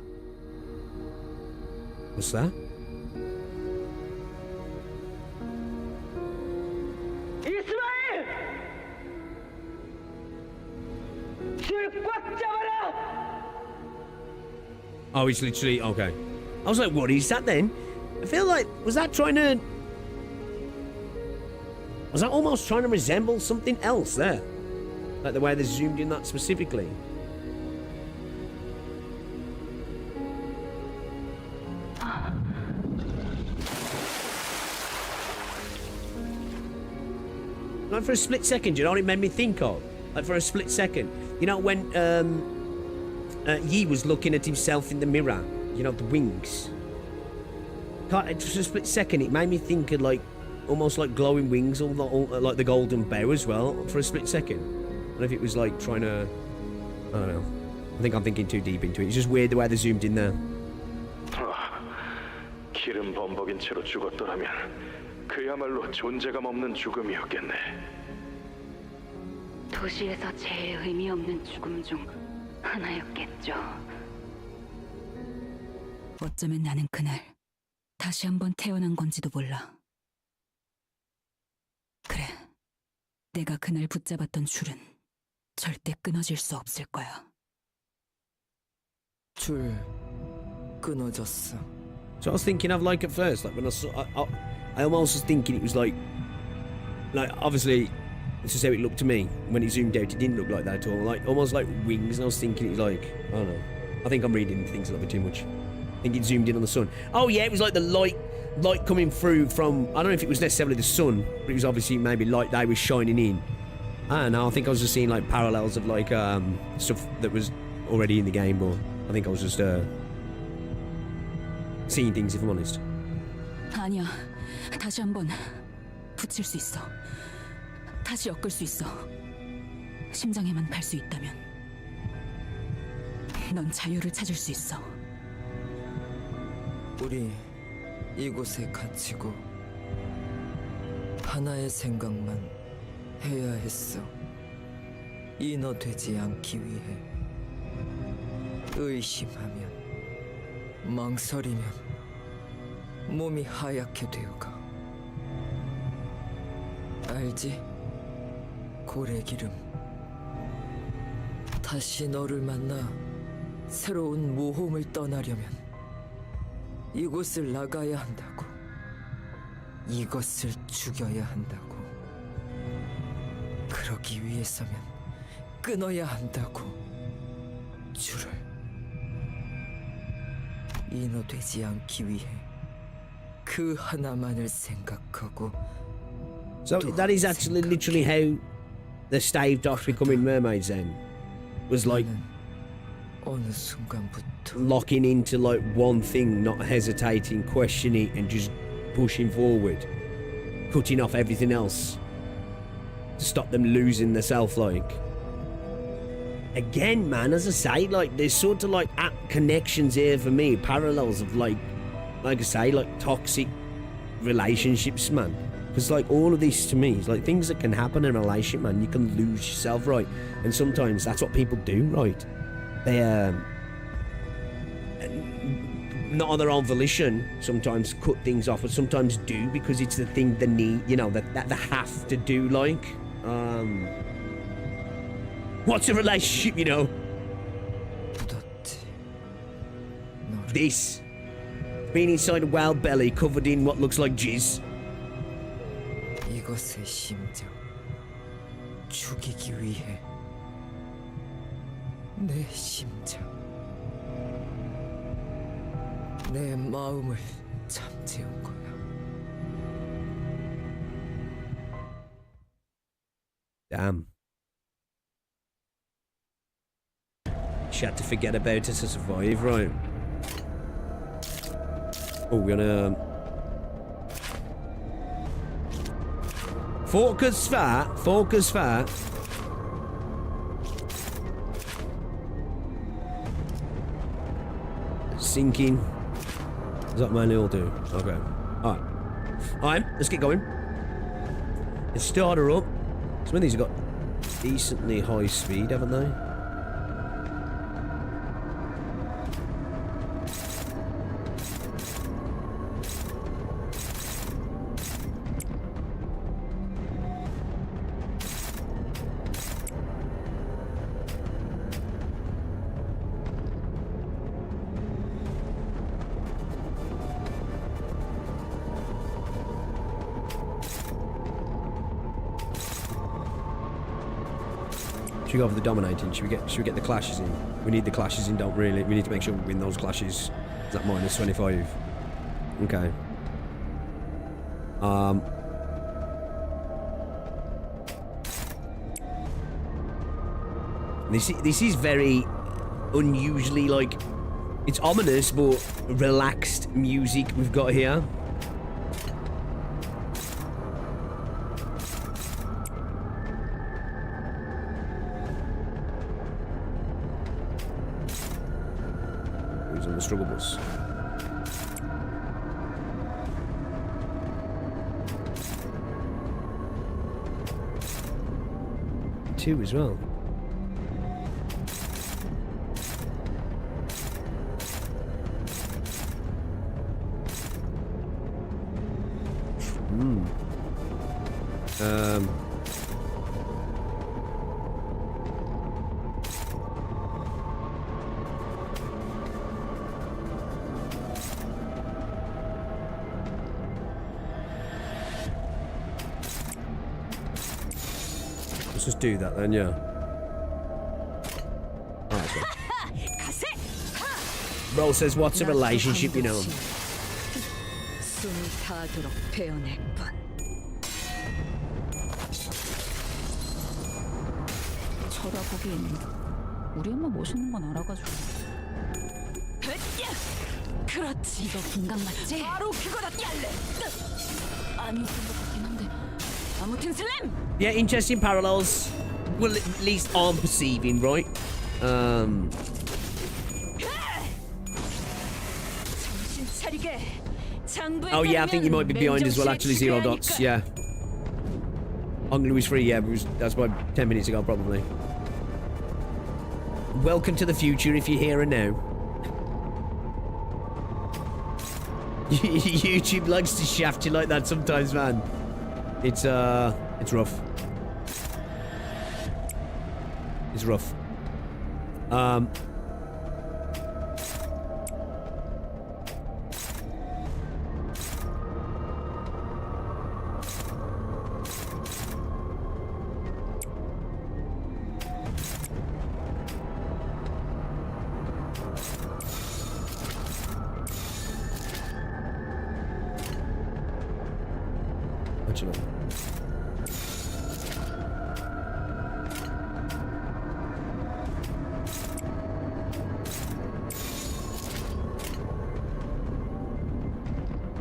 S1: What's that?
S3: 이스마엘! 줄 꽉 잡아라!
S1: Oh, it's literally okay. I was like, what is that then? I feel like was that almost trying to resemble something else there? Like the way they zoomed in that specifically. Like for a split second, you know what it made me think of? Like for a split second. You know when Yi was looking at himself in the mirror, you know, the wings. Just a split second, it made me think of like almost like glowing wings, or like the golden bow as well. For a split second, I don't know if it was like trying to, I don't know. I think I'm thinking too deep into it. It's just weird the way they zoomed in there.
S6: 기름 범벅인 채로 죽었더라면 그야말로 존재감 없는 죽음이었겠네.
S5: 도시에서 제일 의미 없는 죽음 중 하나였겠죠.
S4: 어쩌면 나는 그날 다시 한번 태어난 건지도 몰라. 그래, 내가 그날 붙잡았던 줄은 절대 끊어질 수 없을 거야.
S7: 줄 끊어졌어.
S1: So I was thinking of like at first, like when I saw, I almost was thinking it was like obviously this is how it looked to me when it zoomed out. It didn't look like that at all, like almost like wings. And I was thinking it was like, I don't know. I think I'm reading things a little bit too much. I think it zoomed in on the sun. Oh yeah, it was like the light coming through from, I don't know if it was necessarily the sun, but it was obviously maybe light they was shining in. I don't know. I think I was just seeing like parallels of like stuff that was already in the game, but I think I was just seeing things, if I'm honest.
S4: 아니야, 다시 한번 붙일 수 있어. 다시 엮을 수 있어. 심장에만 갈 수 있다면 넌 자유를 찾을 수 있어.
S7: 우리 이곳에 갇히고 하나의 생각만 해야 했어. 인어되지 않기 위해. 의심하면, 망설이면 몸이 하얗게 되어가. 알지? 고래기름. 다시 너를 만나 새로운 모험을 떠나려면 이곳을 나가야 한다고. 이것을 죽여야 한다고. 그러기 위해서면 끊어야 한다고. 줄을. 인어되지 않기 위해 그 하나만을 생각하고.
S1: So that is actually literally how the staved off becoming mermaids then. Was like
S7: 나는 어느 순간부터
S1: locking into like one thing, not hesitating, questioning and just pushing forward. Cutting off everything else. To stop them losing their self like. Again, man, as I say, like there's sort of like connections here for me, parallels of like I say, like toxic relationships, man. Because like all of this to me is like things that can happen in a relationship, man. You can lose yourself, right? And sometimes that's what people do, right? They not on their own volition sometimes cut things off, but sometimes do because it's the thing they need, you know, that they have to do. Like what's a relationship, you know?
S7: 묻었지. 너를.
S1: This being inside a whale belly covered in what looks like jizz.
S7: 이것의 심장 죽이기 위해 내 심장, 내 마음을 잠재운 거야.
S1: Damn. She had to forget about it to survive, right? Oh, we're gonna focus fat. Sinking. Is that my will do? Okay. Alright, let's get going. Let's start her up. Some of these have got decently high speed, haven't they? Should we go for the dominating? Should we get the clashes in? We need the clashes in, don't really. We need to make sure we win those clashes. Is that minus 25? Okay. This is very unusually, like, it's ominous but relaxed music we've got here. Who's on the struggle bus? Two as well. Let's just do that then, yeah. Bro says, what's a relationship, you know?
S4: 숨이 닿도록 베어낼 뿐. 쳐다보기엔 우리 엄마 멋있는 건 알아가지고. 그렇지. 이거 분강 맞지? 바로 그거다. 아닌 것 같긴 한데. 아무튼 슬램.
S1: Yeah, interesting parallels. Well, at least I'm perceiving, right?
S4: 정신 차리게.
S1: Oh yeah, I think you might be behind as well, actually, Zero Dots, yeah. Hungary was free, yeah, that's about 10 minutes ago, probably. Welcome to the future if you're here and now. YouTube likes to shaft you like that sometimes, man. It's rough. It's rough.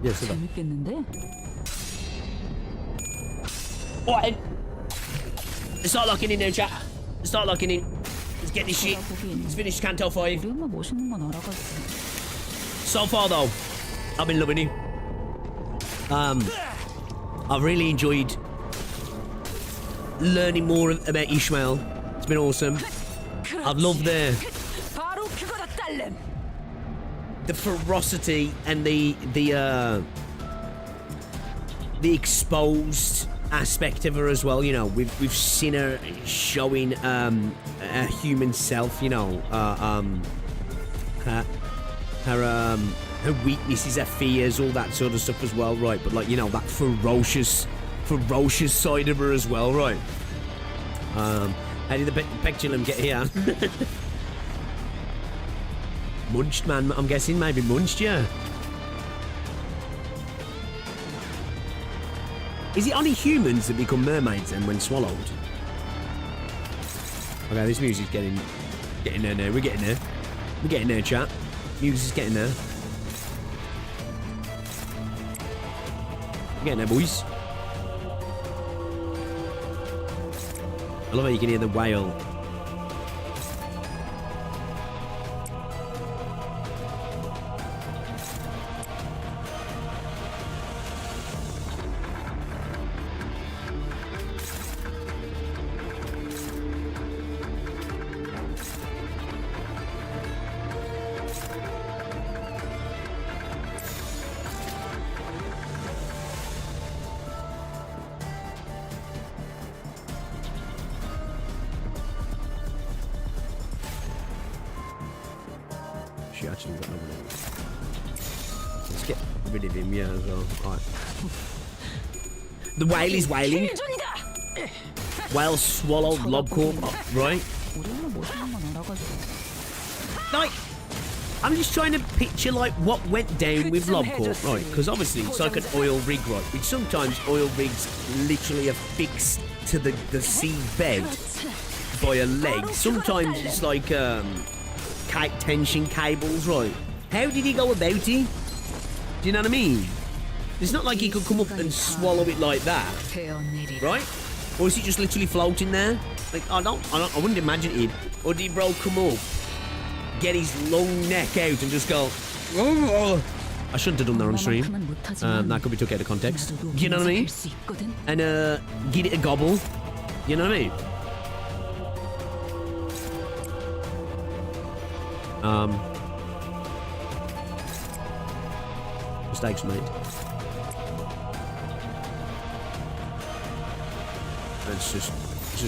S1: Yes,
S4: 재밌겠는데?
S1: What? Start locking in now, chat. Start locking in. Let's get this shit. Let's finish Canto 5.
S4: 우리 엄마 멋있는 건 알아갔어.
S1: So far, though, I've been loving it. I've really enjoyed learning more about Ishmael. It's been awesome. I've loved the ferocity and the exposed aspect of her as well. You know, we've seen her showing a human self. You know, her weaknesses, her fears, all that sort of stuff as well, right? But like, you know, that ferocious side of her as well, right? How did the peculum get here? Munched, man, I'm guessing. Maybe munched, yeah. Is it only humans that become mermaids then when swallowed? Okay, this music's getting there now. We're getting there. We're getting there, chat. Music's getting there. We're getting there, boys. I love how you can hear the whale. She actually got no one. Let's get rid of him, yeah, as well. Alright. The whale is wailing. Whale swallowed Lobcorp, right? Like, I'm just trying to picture, like, what went down with Lobcorp, right? Because obviously it's like an oil rig, right? Which sometimes oil rigs literally are fixed to the seabed by a leg. Sometimes it's like, tension cables, right? How did he go about it? Do you know what I mean? It's not like he could come up and swallow it like that, right? Or is he just literally floating there? Like, I wouldn't imagine it. Or did bro come up, get his long neck out and just go, oh. I shouldn't have done that on stream. That could be took out of context. You know what I mean? And get it a gobble. You know what I mean? Mistakes made. Let's just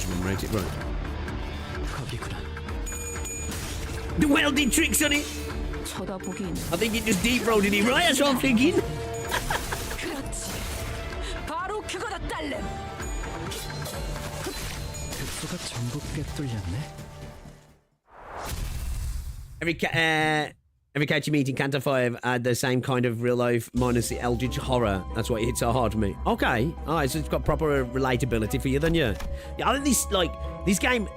S1: run-rate it, right. The whale did tricks on it! I think it just deep-roaded it, right? That's what I'm thinking. Every catch you meet in Canto 5 had the same kind of real life minus the eldritch horror. That's why it hits so hard for me. Okay. Alright, so it's got proper relatability for you then, yeah. Yeah, I think this game,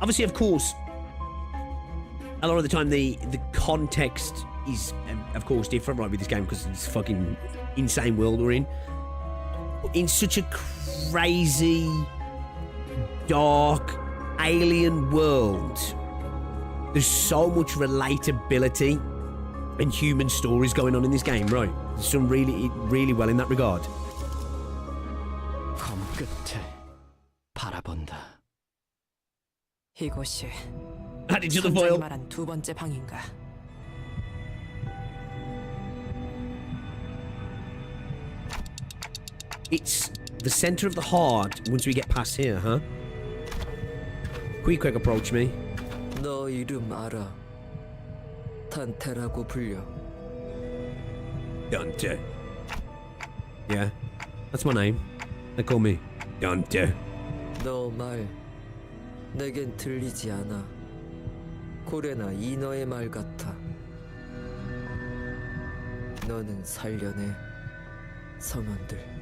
S1: obviously, of course, a lot of the time the context is, of course, different, right, with this game because it's a fucking insane world we're in. In such a crazy, dark, alien world, there's so much relatability and human stories going on in this game, right? It's done really well in that regard.
S8: 검 끝에 바라본다.
S7: 이곳이
S1: Added to the
S7: 선장이
S1: foil.
S7: 말한 두 번째 방인가?
S1: It's the center of the heart once we get past here, huh? Quick approach me.
S7: 너 이름 알아? 단테라고 불려.
S1: Dante. Yeah, that's my name. They call me Dante.
S7: 너 말 내겐 들리지 않아. 고래나 인어의 말 같아. 너는 살려내 선원들.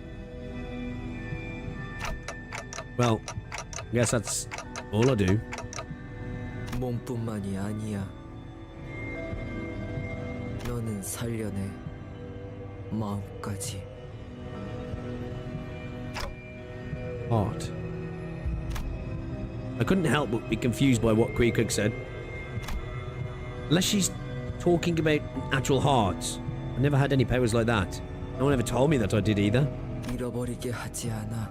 S1: Well, I guess that's all I do.
S7: 몸뿐만이 아니야. 너는 살려내 마음까지.
S1: Heart. I couldn't help but be confused by what Queequeg said. Unless she's talking about actual hearts. I never had any powers like that. No one ever told me that I did either.
S7: 잃어버리게 하지 않아.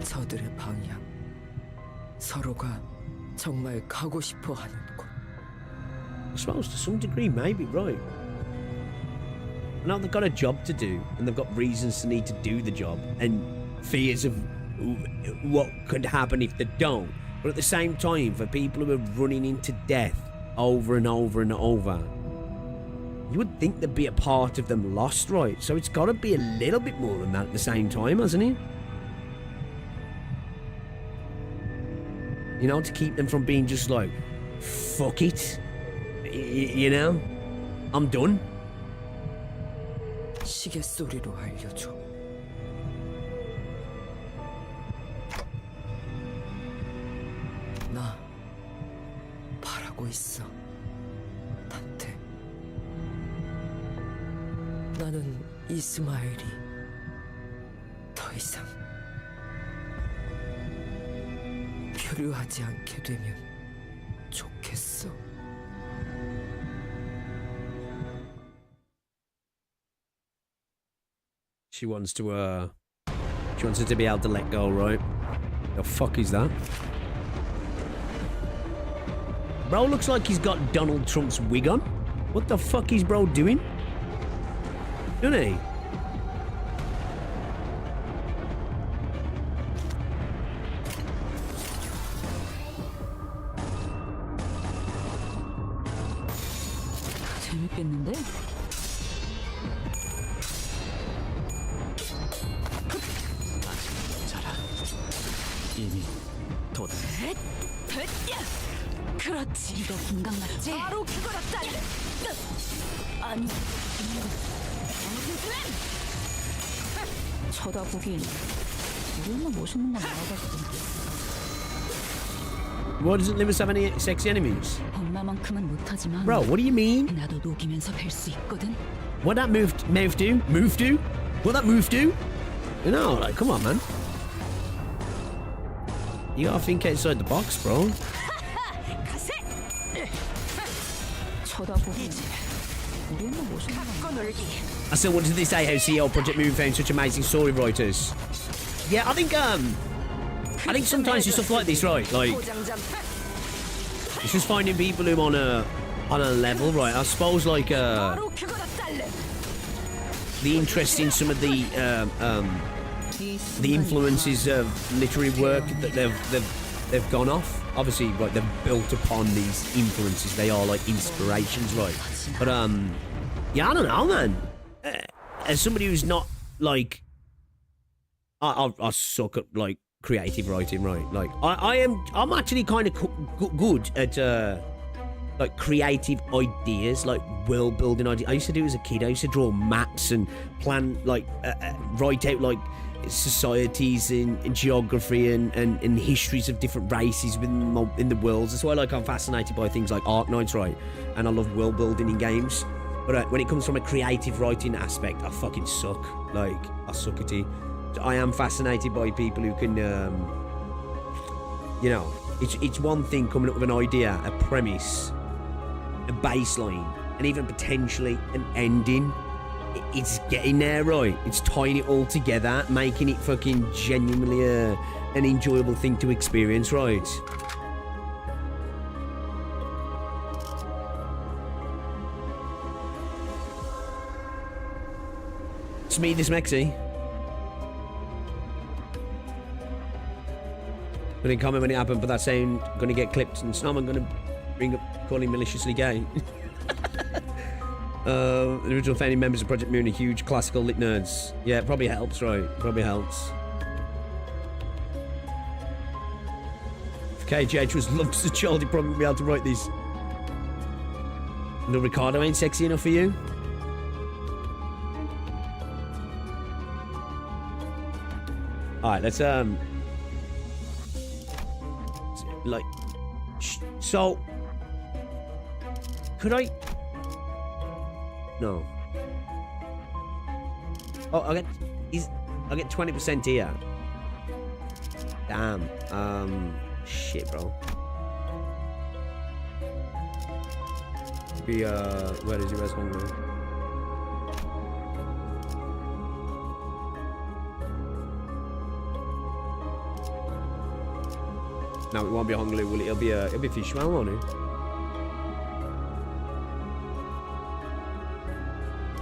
S7: 저들의 방향. 서로가 정말 가고 싶어 하는 곳.
S1: I suppose to some degree, maybe, right. I know they've got a job to do, and they've got reasons to need to do the job, and fears of what could happen if they don't. But at the same time, for people who are running into death over and over and over, you would think there'd be a part of them lost, right? So it's got to be a little bit more than that at the same time, hasn't it? You know, to keep them from being just like, fuck it. You know? I'm done.
S7: 시계 소리로 알려줘. 나 바라고 있어. 단테. 나는 이스마엘이 더 이상 표류하지 않게 되면 좋겠어.
S1: She wants it to be able to let go, right? The fuck is that? Bro looks like he's got Donald Trump's wig on. What the fuck is bro doing? Doesn't he?
S4: 재밌겠는데?
S8: 자라. 이미 도달.
S4: 그렇지. 이거 금강 맞지? 바로 그거라 딸. 아니. 쳐다보긴 얼마나 멋있는 건 알아가지고.
S1: Why doesn't Limbus have any sexy enemies?
S4: 엄마만큼은 못하지만.
S1: Bro, what do you mean?
S4: 나도 녹이면서 뵐 수 있거든.
S1: What that move do? Move do? What that move do? No, like, come on, man. You gotta think outside the box, bro.
S4: 쳐다보긴 얼마나 멋있는 건.
S1: I still wanted to say how CEO Project Moon found such amazing story writers. Yeah, I think sometimes it's stuff like this, right? Like, it's just finding people who on a level, right? I suppose like the interest in some of the influences of literary work that they've gone off. Obviously, right, they've built upon these influences. They are like inspirations, right? But yeah, I don't know, man. As somebody who's not like, I suck at like creative writing, right? Like I'm actually kind of good at like creative ideas, like world building ideas. I used to do it as a kid. I used to draw maps and plan, like write out like societies and geography and histories of different races in the worlds. That's why I'm fascinated by things like Arknights, right? And I love world building in games. But when it comes from a creative writing aspect, I fucking suck. Like, I suck at it. I am fascinated by people who can, it's one thing coming up with an idea, a premise, a baseline, and even potentially an ending. It's getting there, right? It's tying it all together, making it fucking genuinely an enjoyable thing to experience, right? It's me, this Mexi. I didn't comment when it happened, but that's saying gonna get clipped and Snowman gonna bring up calling maliciously gay. The original founding members of Project Moon are huge classical lit nerds. Yeah, it probably helps, right? Probably helps. If KJH was loved as a child, he'd probably be able to write these. No, Ricardo ain't sexy enough for you? Alright, let's, like, so, could I? No. Oh, I get 20% here. Damn. Shit, bro. Be where is he? Where's Hungary? No, it won't be Hungary, will it? It'll be Ishmael, won't it?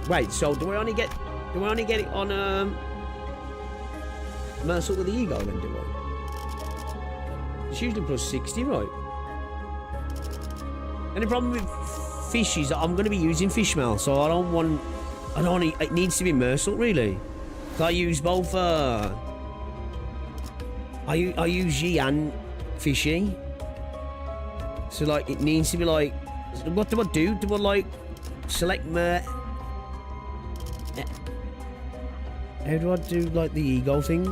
S1: Wait, so do I only get it on Mersault with the Ego then, do I? It's usually plus 60, right? And the problem with fish is that I'm going to be using Ishmael, so I don't want it needs to be Mersault, really. So I use both I use Yi and Fishy. So like it needs to be like, what do I do? Do I like select how do I do like the ego thing?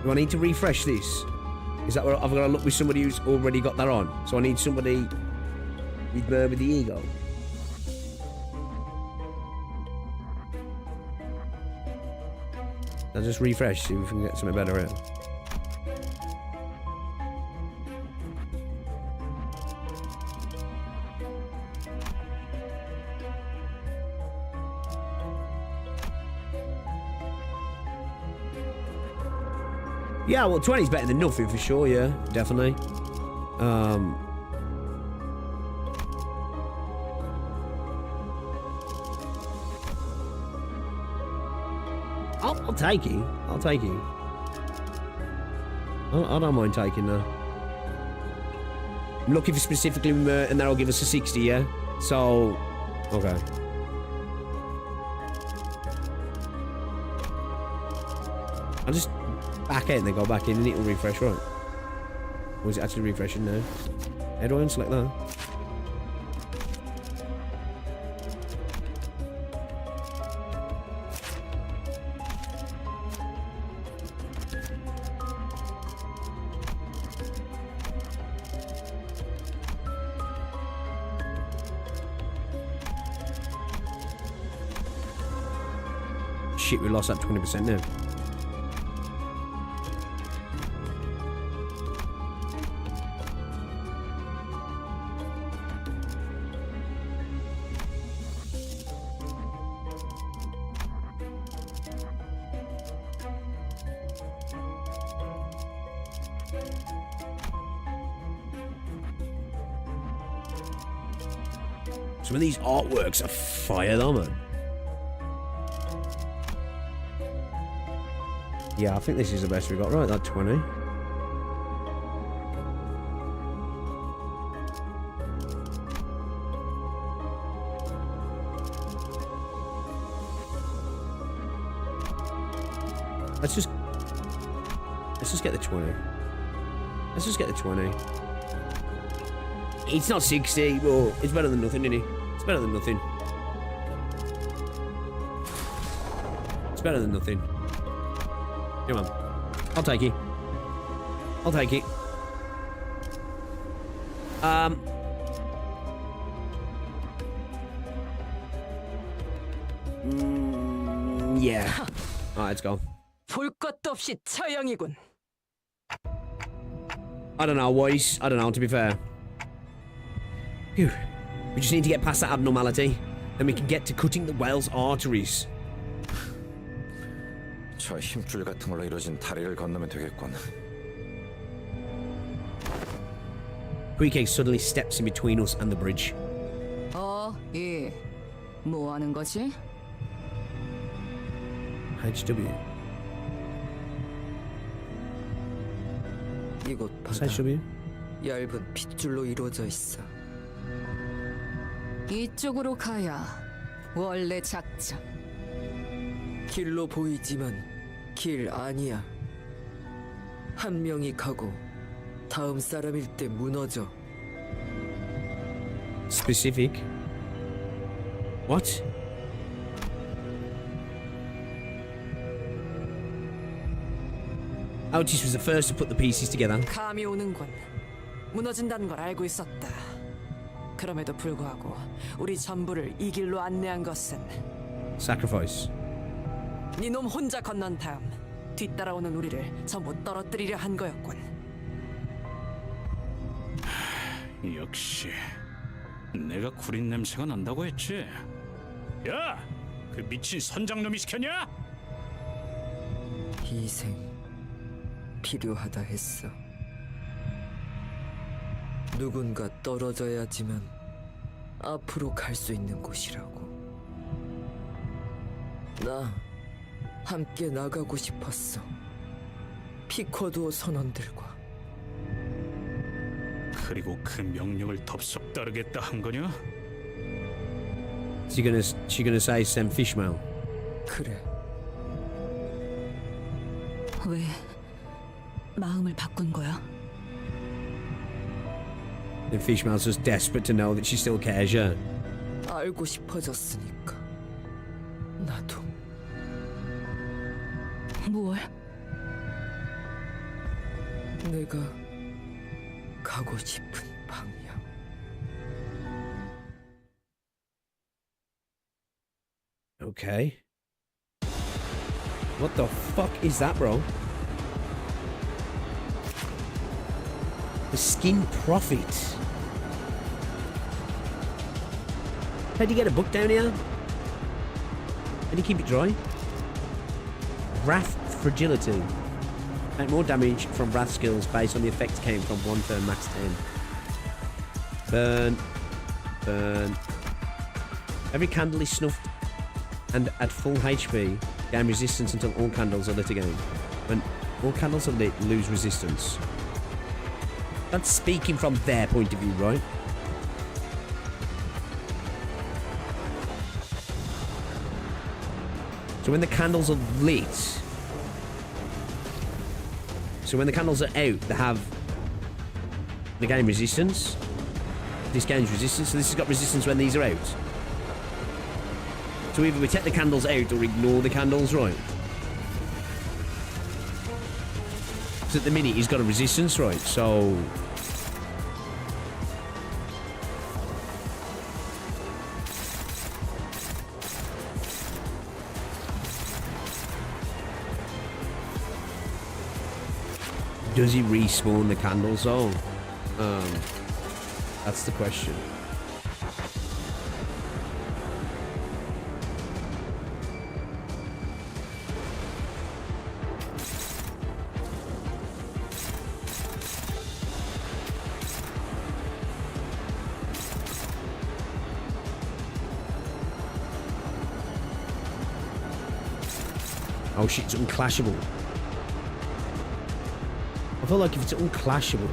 S1: Do I need to refresh this? Is that where I've got to look with somebody who's already got that on? So I need somebody with the ego. I'll just refresh, see if we can get something better out. Yeah, well, 20's better than nothing for sure, yeah, definitely. I'll take it. I'll take it. I don't mind taking that. I'm looking for specifically, and that'll give us a 60, yeah? So, okay. I'll just back out and then go back in and it'll refresh, right? Or is it actually refreshing now? How do I unselect that? Shit, we lost that 20% now. Some of these artworks are fire though, man. Yeah, I think this is the best we got. Right, that 20. Let's just get the 20. Let's just get the 20. It's not 60, but it's better than nothing, isn't it? It's better than nothing. It's better than nothing. Come on. I'll take it. I'll take it. Yeah. Alright, let's go.
S7: 볼 것도 없이 처형이군.
S1: I don't know, boys. I don't know, to be fair. Phew. We just need to get past that abnormality. Then we can get to cutting the whale's arteries.
S9: 저 힘줄 같은 걸로 이루어진 다리를 건너면 되겠군.
S1: Pre-K suddenly steps in between us and the bridge.
S4: 뭐 하는 거지?
S1: HW.
S7: 이곳
S1: What's
S7: 바다
S1: HW?
S7: 얇은 핏줄로 이루어져 있어.
S4: 이쪽으로 가야 원래 작전.
S7: 길로 보이지만 길 아니야. 한 명이 가고 다음 사람일 때 무너져.
S1: Specific. What? Otis was the first to put the pieces together.
S7: 감이 오는군. 무너진다는 걸 알고 있었다. 그럼에도 불구하고 우리 전부를 이 길로 안내한 것은
S1: Sacrifice.
S7: 네 놈 혼자 건넌 다음 뒤따라오는 우리를 전부 떨어뜨리려 한 거였군.
S2: 역시 내가 구린 냄새가 난다고 했지. 야, 그 미친 선장놈이 시켰냐?
S7: 희생 필요하다 했어. 누군가 떨어져야지만 앞으로 갈 수 있는 곳이라고. 나 함께 나가고 싶었어. 피커도 선원들과.
S2: 그리고 그 명령을 덥석 따르겠다 한 거냐?
S1: She gonna say send Ishmael.
S7: 그래.
S4: 왜 마음을 바꾼 거야?
S1: And Ishmael's just desperate to know that she still cares, yeah.
S7: 알고 싶어졌으니까. 나도.
S4: 뭘?
S7: 내가 가고 싶은 방향.
S1: Okay. What the fuck is that, bro? The Skin Prophet. How'd you get a book down here? Did he keep it dry? Wrath Fragility. And more damage from Wrath skills based on the effects came from 1 turn max 10. Burn. Burn. Every candle is snuffed and at full HP, gain resistance until all candles are lit again. When all candles are lit, lose resistance. That's speaking from their point of view, right? So when the candles are lit, so when the candles are out, they gain resistance. This gains resistance, so this has got resistance when these are out. So either we take the candles out or ignore the candles, right? So at the minute he's got a resistance, right? So does he respawn the candles? Oh, that's the question. Oh shit, it's unclashable. I feel like if it's unclashable,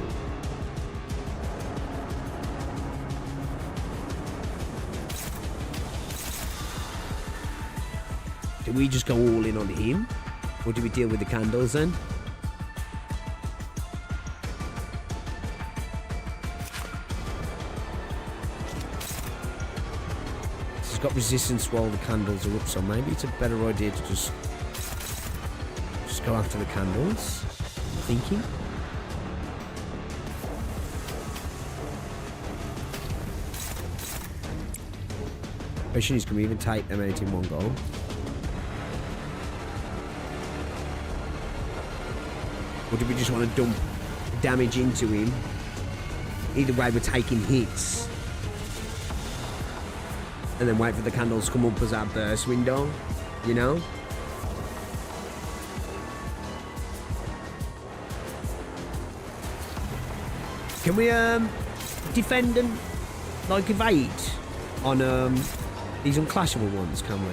S1: do we just go all in on him? Or do we deal with the candles then? He's got resistance while the candles are up, so maybe it's a better idea to just go after the candles. I'm thinking. Question is, can we even take them out in one go? Or do we just want to dump damage into him? Either way, we're taking hits. And then wait for the candles to come up as our burst window, you know? Can we defend and like evade on these unclashable ones, can we?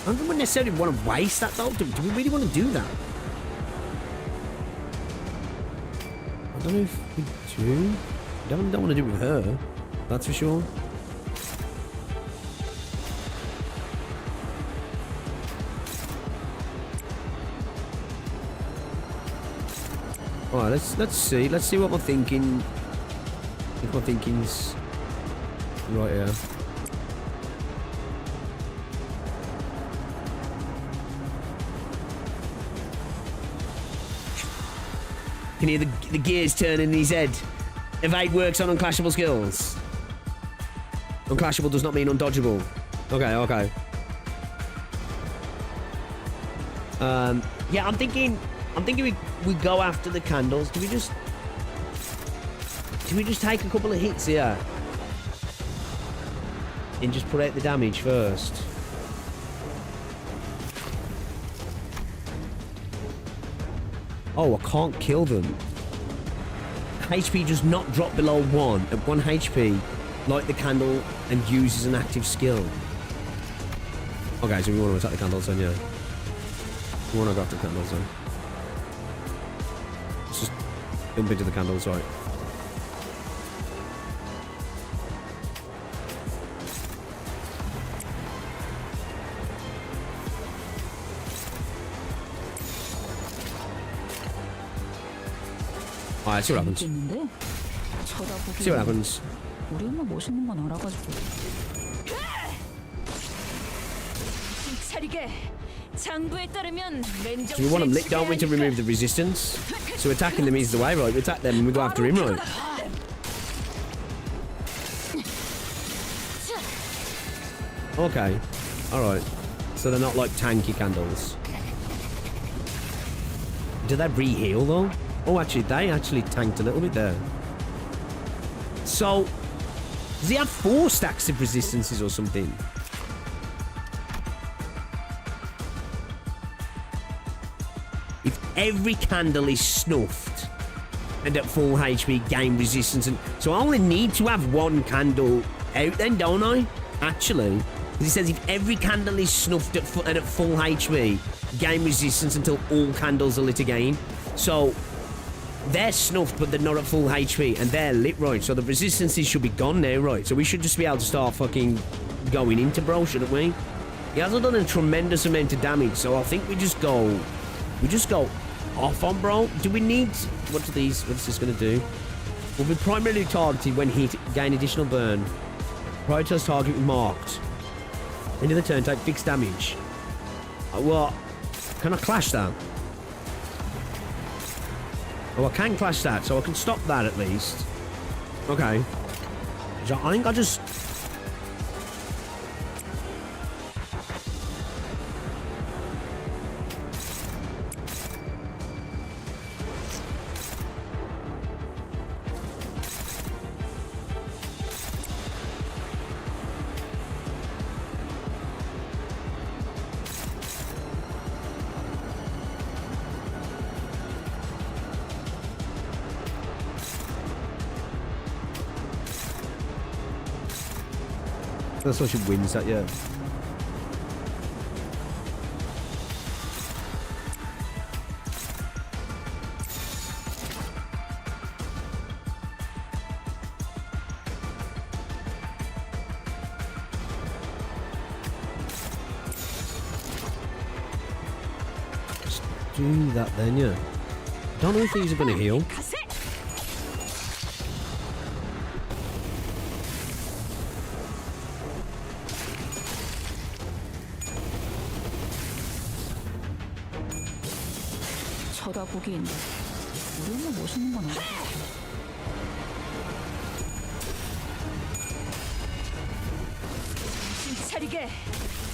S1: I don't necessarily want to waste that though. Do we really want to do that? I don't know if we do. Don't want to do it with her, that's for sure. Alright, let's see what we're thinking. If my thinking's right here. Can hear the gears turning in his head. Evade works on unclashable skills. Unclashable does not mean undodgeable. Okay. Yeah, I'm thinking we go after the candles. Do we just take a couple of hits here and just put out the damage first? Oh, I can't kill them. HP does not drop below 1 at 1 HP, light the candle and uses an active skill. Okay, so we want to attack the candles then, yeah. We want to go after the candles then. Let's just jump into the candles, right. Alright, see what happens. See what happens.
S4: 우리 엄마 멋있는 건 알아가지고.
S1: So we want them lit, don't we, to remove the resistance? So attacking them is the way, right? We attack them and we go after him, right? Okay. Alright. So they're not like tanky candles. Do they re-heal though? Oh, actually, they actually tanked a little bit there. So, does he have 4 stacks of resistances or something? If every candle is snuffed and at full HP, gain resistance, and so I only need to have 1 candle out then, don't I? Actually, because it says if every candle is snuffed and at full HP, gain resistance until all candles are lit again. So they're snuffed, but they're not at full HP, and they're lit, right? So the resistances should be gone now, right? So we should just be able to start fucking going into bro, shouldn't we? He hasn't done a tremendous amount of damage, so I think we just go off on bro. Do we need... What's this going to do? Will be primarily targeted when hit, gain additional burn. Prioritize target marked. End of the turn, take fixed damage. What? Can I clash that? Oh, I can clash that, so I can stop that at least. Okay. So I think I just... That's why she wins that, yeah. Just do that then, yeah. Don't know if these are going to heal.
S4: 쳐다보기엔 우리 엄마 멋있는 건 알아.
S10: 정신 차리게.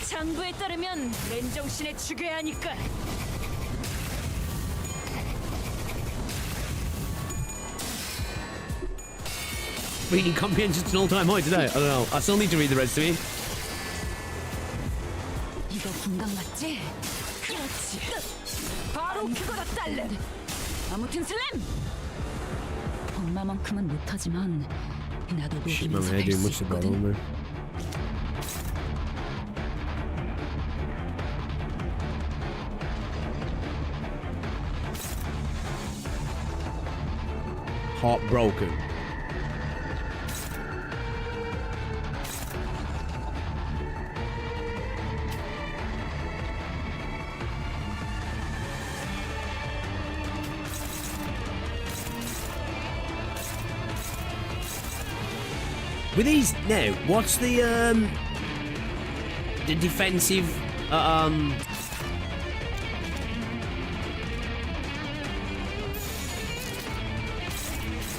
S10: 장부에 따르면 맨정신에 죽여야 하니까.
S1: reading comprehension to an all-time high today. I don't know. I still need to read the rest of it.
S4: 이거 분강 맞지?
S10: 그렇지. 바로 그거다 딸래. 아무튼 슬램.
S4: 엄마만큼은 못하지만 나도
S1: Shit, my
S4: 녹이면서
S1: hair
S4: 할
S1: doing
S4: 수
S1: much about
S4: 있거든.
S1: me. Heartbroken. With these now, what's the defensive how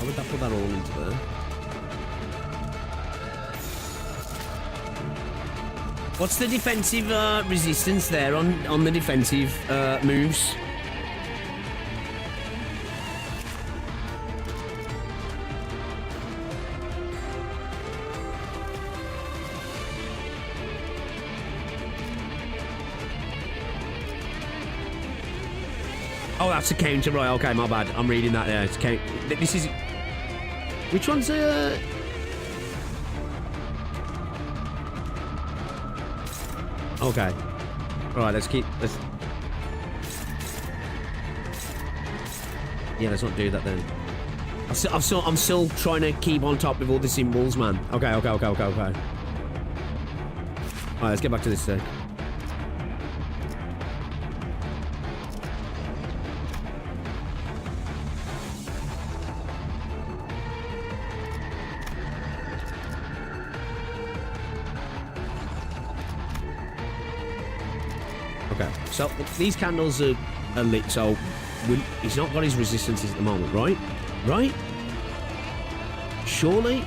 S1: would that put that all into there? What's the defensive resistance there on the defensive moves? Oh, that's a counter, right? Okay, my bad. I'm reading that there. It's count. This is. Which one's Okay. All right, let's. Yeah, let's not do that then. I'm still trying to keep on top with all the symbols, man. Okay. All right, let's get back to this thing. Okay, so these candles are lit, so he's not got his resistances at the moment, right? Right? Surely?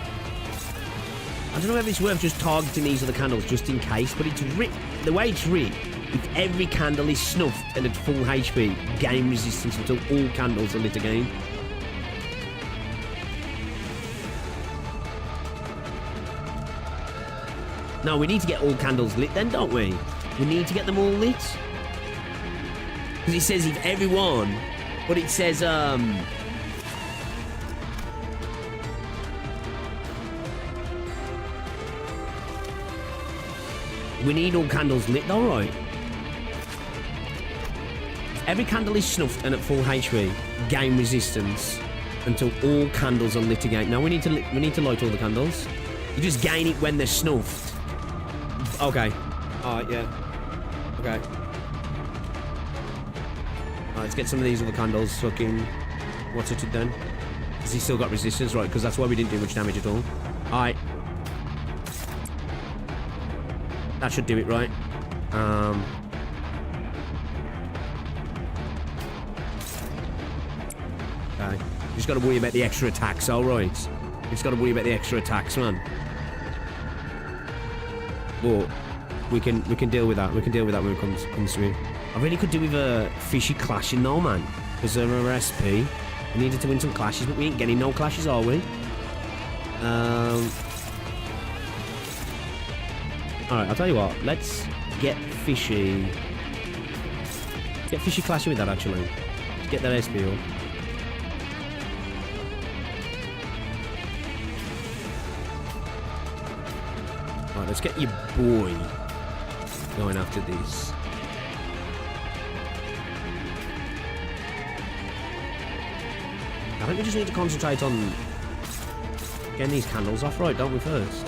S1: I don't know if it's worth just targeting these other candles just in case, but it's the way it's writ, if every candle is snuffed and at full HP, gain resistance until all candles are lit again. No, we need to get all candles lit then, don't we? We need to get them all lit. Because it says if everyone, but it says, we need all candles lit though, right? Every candle is snuffed and at full HP, gain resistance until all candles are lit again. Now we need to light all the candles. You just gain it when they're snuffed. Okay. Alright, yeah. Okay. Alright, let's get some of these other candles fucking... What's it done? Has he still got resistance? Right, because that's why we didn't do much damage at all. Alright. That should do it, right? Okay. Just got to worry about the extra attacks, alright. Just got to worry about the extra attacks, man. But we can deal with that. We can deal with that when it comes to it. I really could do with a fishy clashing though, man. Because of our SP. We needed to win some clashes, but we ain't getting no clashes, are we? Alright, I'll tell you what. Let's get fishy. Let's get fishy clashing with that, actually. Let's get that SP up. Alright, let's get your boy going after this. I think we just need to concentrate on getting these candles off, right, don't we, first?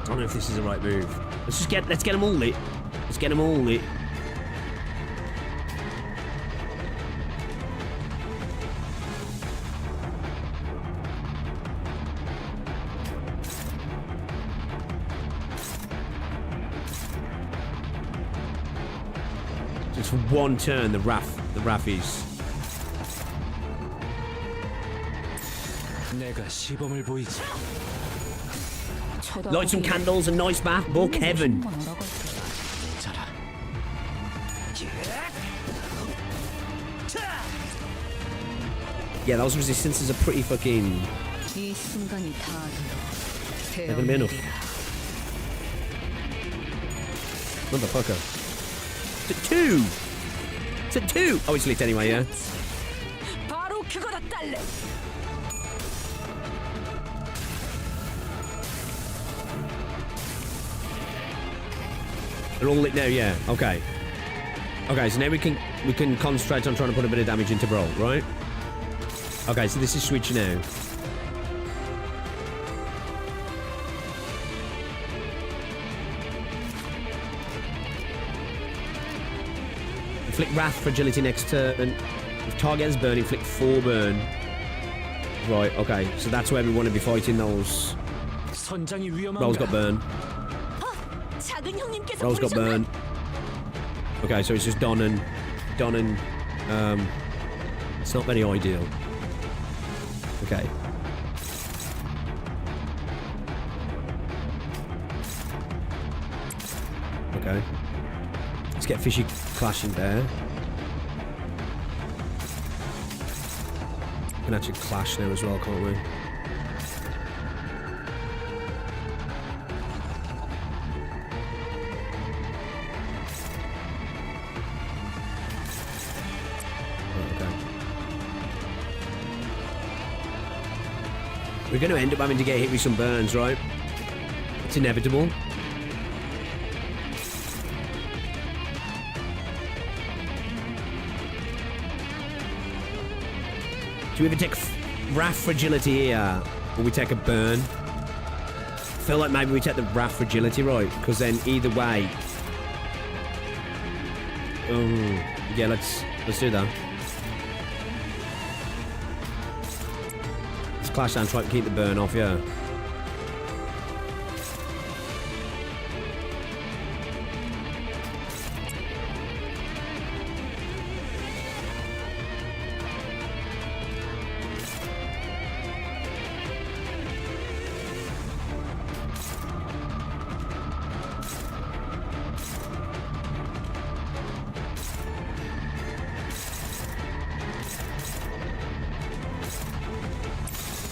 S1: I don't know if this is the right move. Let's get them all lit. Let's get them all lit. Just for one turn, the Raph is.
S8: 내가 시범을 보이지.
S1: Light some candles, a nice bath book, heaven.
S8: 자라.
S1: Yeah, those resistances are pretty fucking...
S10: 이 순간이 다
S1: They're gonna be enough. Motherfucker. It's at 2! It's at 2! Oh, it's lit anyway, yeah?
S10: 바로 그거다 딸래.
S1: They're all lit now, yeah. Okay. Okay, so now we can concentrate on trying to put a bit of damage into Brawl, right? Okay, so this is switch now. Inflict Wrath Fragility next turn. If target has burn, inflict 4 burn. Right, okay. So that's where we want to be fighting those.
S8: 선장이
S1: Roll's
S8: 위험한가?
S1: got burn.
S10: 작은 형님께서
S1: Roll's got burn. Okay, so it's just Don and it's not very ideal. Okay. Okay. Let's get Fishy clashing there. We can actually clash now as well, can't we? We're going to end up having to get hit with some burns, right? It's inevitable. Do we ever take Wrath Fragility here? Or we take a burn? I feel like maybe we take the Wrath Fragility, right? Because then either way... yeah, let's do that. Clash down, try to keep the burn off, yeah.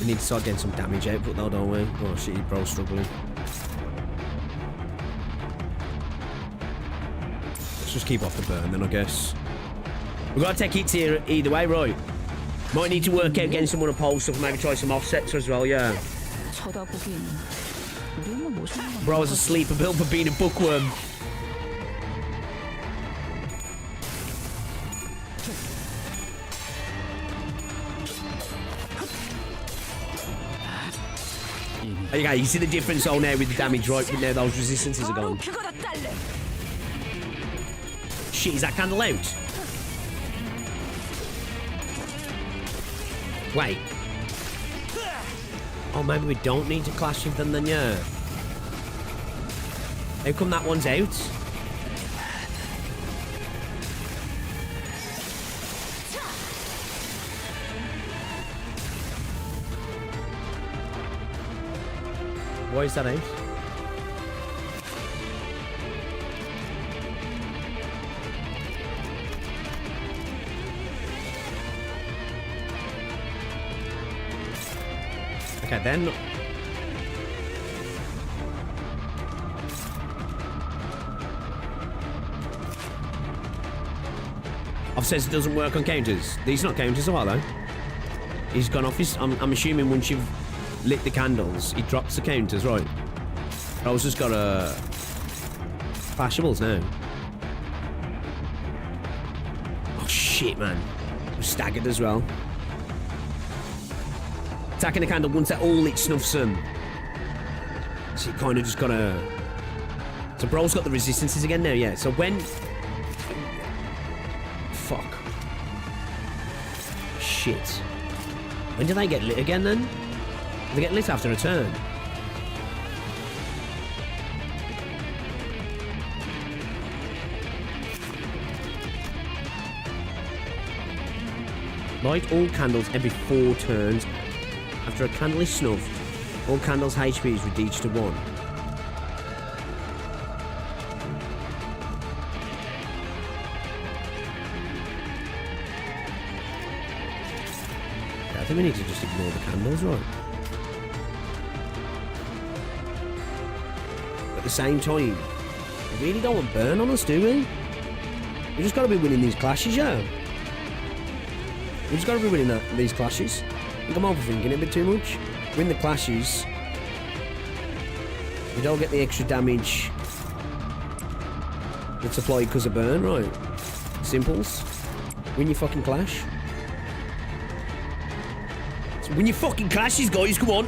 S1: We need to start getting some damage output though, don't we? Oh shit, bro's struggling. Let's just keep off the burn then, I guess. We've got to take hits here either way, right? Might need to work out getting someone opposed stuff, maybe try some offsets as well, yeah. Bro's asleep, a bill for being a bookworm. Okay, you see the difference all now with the damage, right? But now those resistances are gone. Shit, is that candle out? Wait. Oh, maybe we don't need to clash with them then, yeah. How come that one's out? Why is that out? Okay, then. I've said it doesn't work on counters. These are not counters, are they? He's gone off his... I'm assuming once you've lit the candles, he drops the counters, right? I've just got flashables now. Oh shit, man. We're staggered as well. Attacking the candle once they're all lit snuffs them. So you kind of just gotta... So bro's got the resistances again now, yeah. So when... Fuck. Shit. When do they get lit again then? They get lit after a turn. Light all candles every 4 turns After a candle is snuffed, all candles' HP is reduced to 1. I think we need to just ignore the candles, right? At the same time, we really don't want burn on us, do we? We just got to be winning these clashes, yeah? We just got to be winning these clashes. I think I'm overthinking it a bit too much. Win the clashes. We don't get the extra damage that's applied because of burn, right? Simples. Win your fucking clash. So win your fucking clashes, guys, come on.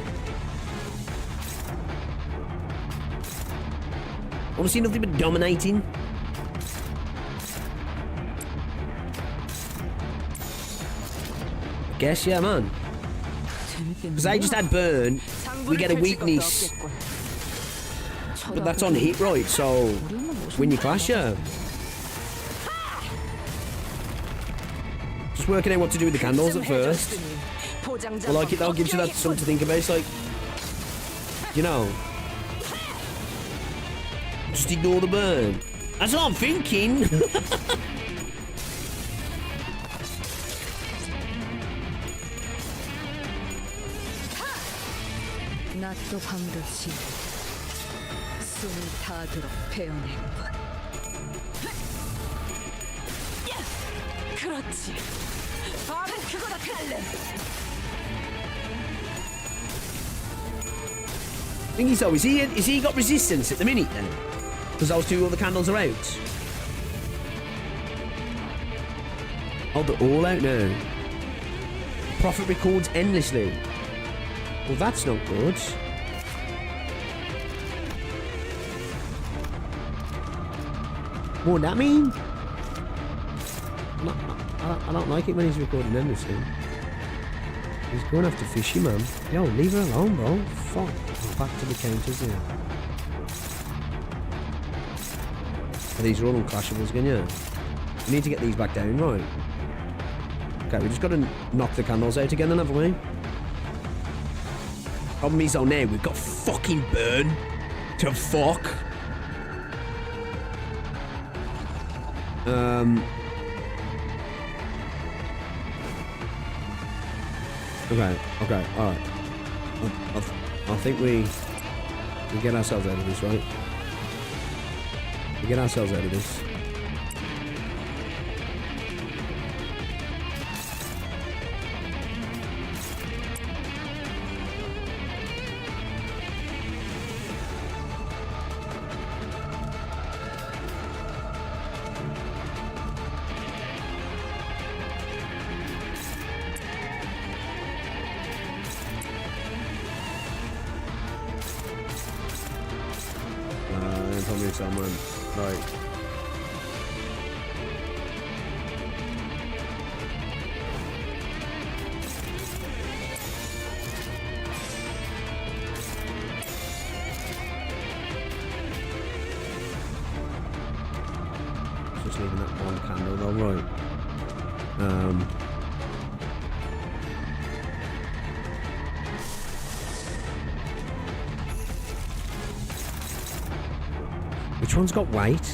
S1: I want to see nothing but dominating. I guess, yeah, man. Because I just had burn, we get a weakness. But that's on hit, right? So, win your clash, yeah. Just working out what to do with the candles at first. I like it though, gives you that something to think about. It's like, you know, just ignore the burn. That's what I'm thinking.
S4: 낮도 밤도 지 숨을 닿도록 베어낸군.
S10: 그렇지. 바로 그거다 딸래.
S1: Thingy so, is he got resistance at the minute then? Because those two other candles are out. Oh, they're all out now. Profit records endlessly. Well, that's not good. What would that mean? I don't like it when he's recording endlessly. He's going after fishy, man. Yo, leave her alone, bro. Fuck. Oh, back to the counters here. Oh, these are all unclashables again, yeah. We need to get these back down, right? Okay, we just got to knock the candles out again then, haven't we? Problem is, though, now we've got fucking burn to fuck. Okay, alright. I think we get ourselves out of this, right? We get ourselves out of this. Probably someone right. Just leaving that one candle though, right? Which one's got weight?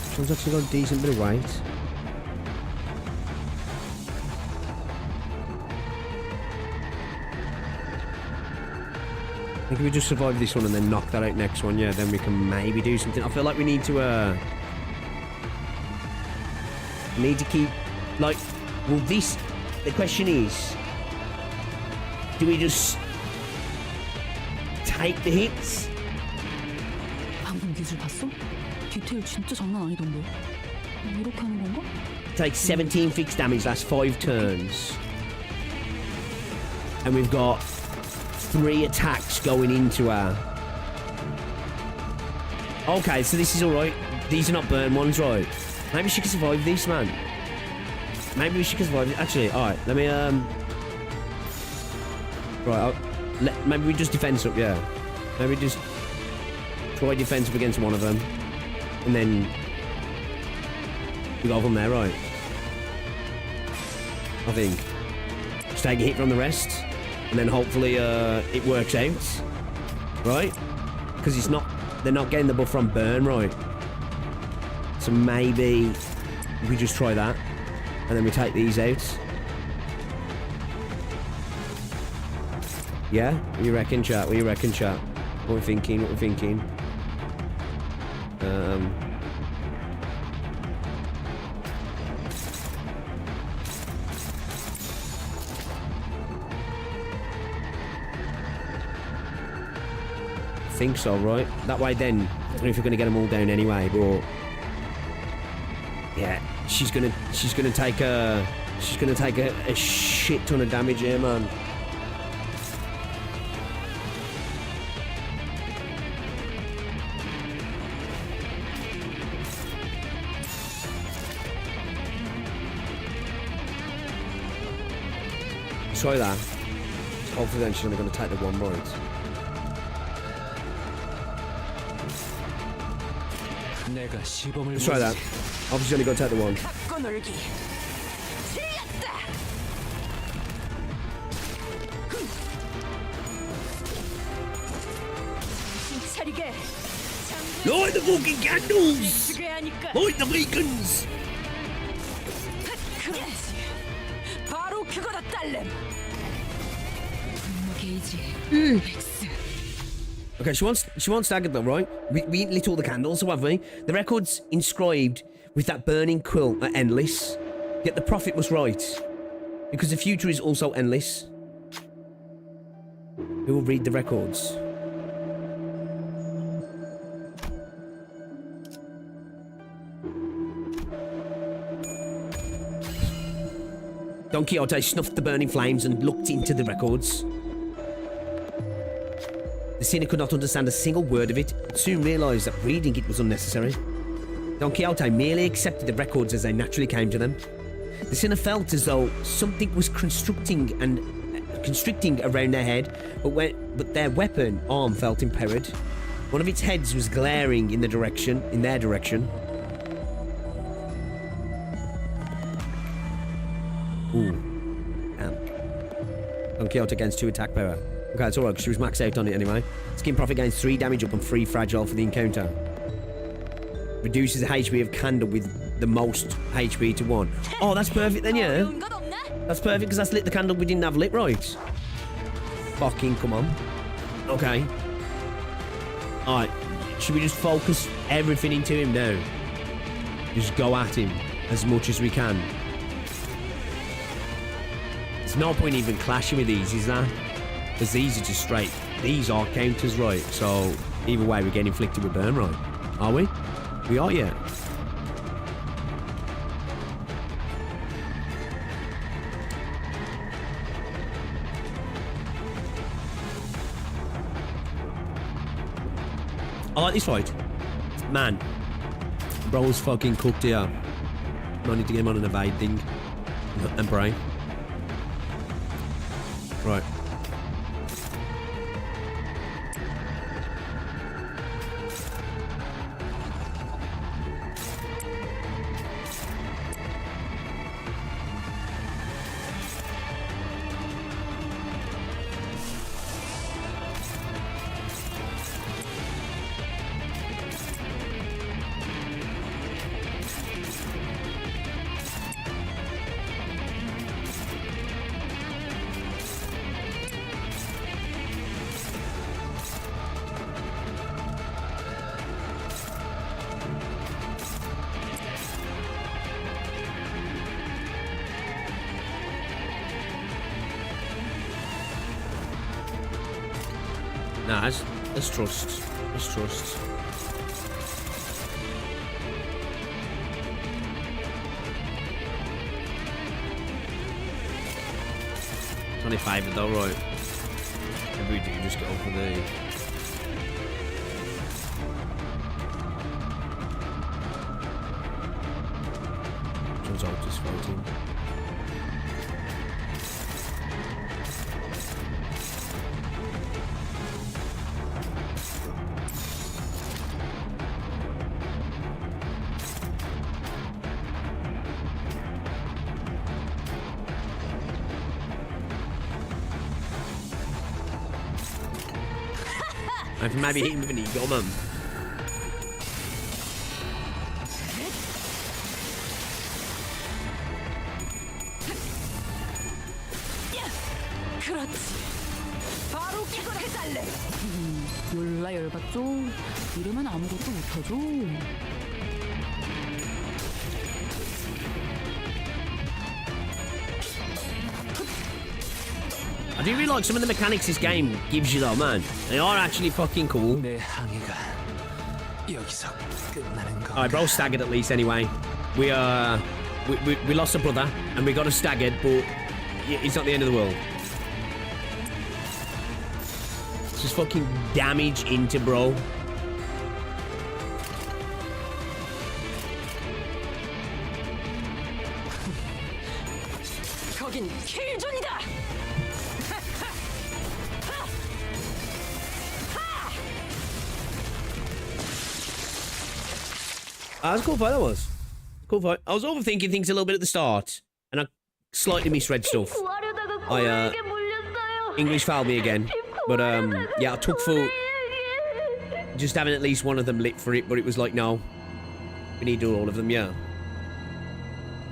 S1: Which one's actually got a decent bit of weight? I think if we just survive this one and then knock that out next one, yeah, then we can maybe do something. I feel like we need to keep, like, well, this, the question is, do we just take the hits?
S4: 방금 기술 봤어? 디테일 진짜 장난 아니던데. 이렇게 하는 건가?
S1: Take 17 fixed damage, that's 5 turns. And we've got 3 attacks going into our... Okay, so this is alright. These are not burn ones, right? Maybe she can survive this, man. Maybe she can survive it. Actually, alright, let me, Right, maybe we just defense up, yeah. Maybe just try defense up against one of them. And then we go from there, right? I think. Just take a hit from the rest, and then hopefully it works out, right? Because they're not getting the buff from burn, right? So maybe we just try that, and then we take these out. Yeah? What you reckon, chat? What you reckon, chat? What we thinking? What we thinking? I think so, right? That way then, I don't know if you're gonna get them all down anyway, but yeah, she's gonna take a shit ton of damage here, man. Try that. Hopefully then she's only gonna take the one right. Let's try that. Obviously only got to take the one. Light the fucking candles! Light the beacons!
S10: 바로 그거다, 딸렘.
S1: Okay, she wants staggered though, right? We lit all the candles, so have we? The record's inscribed with that burning quilt at endless. Yet the prophet was right. Because the future is also endless. Who will read the records? Don Quixote snuffed the burning flames and looked into the records. The sinner could not understand a single word of it, but soon realised that reading it was unnecessary. Don Quixote merely accepted the records as they naturally came to them. The sinner felt as though something was constricting around their head, but their weapon arm felt impaired. One of its heads was glaring in their direction. Ooh. Don Quixote gains 2 attack power. Okay, it's alright, because she was maxed out on it anyway. Skin Prophet gains 3 damage up and 3 fragile for the encounter. Reduces the HP of Candle with the most HP to 1. Oh, that's perfect then, yeah? That's perfect, because that's lit the candle we didn't have lit, right? Fucking come on. Okay. Alright, should we just focus everything into him now? Just go at him as much as we can. There's no point even clashing with these, is there? Because these are just straight. These are counters, right? So either way, we're getting inflicted with burn, right? Are we? We are, yeah. I like this fight. Man. Bro's fucking cooked here. I need to get him on an evade thing. And brain. Right. Nah, let's trust. Let's trust. It's only 5 though, right? Maybe we do just go for the... John's out just fighting. I can maybe hit him with an eagle, man.
S10: 그렇지. 바로 그거다 딸내.
S4: 몰라 열받죠? 이러면 아무것도 못하죠.
S1: I do really like some of the mechanics this game gives you though, man. They are actually fucking cool.
S8: 내 항해가 여기서 끝나는 거.
S1: Alright, bro, staggered at least anyway. We lost a brother and we got a staggered, but it's not the end of the world. It's just fucking damage into bro.
S10: 거긴 킬존이다.
S1: That was a cool fight, that was. Cool fight. I was overthinking things a little bit at the start, and I slightly misread stuff. English fouled me again. But, yeah, I took for just having at least one of them lit for it, but it was like, no. We need to do all of them, yeah.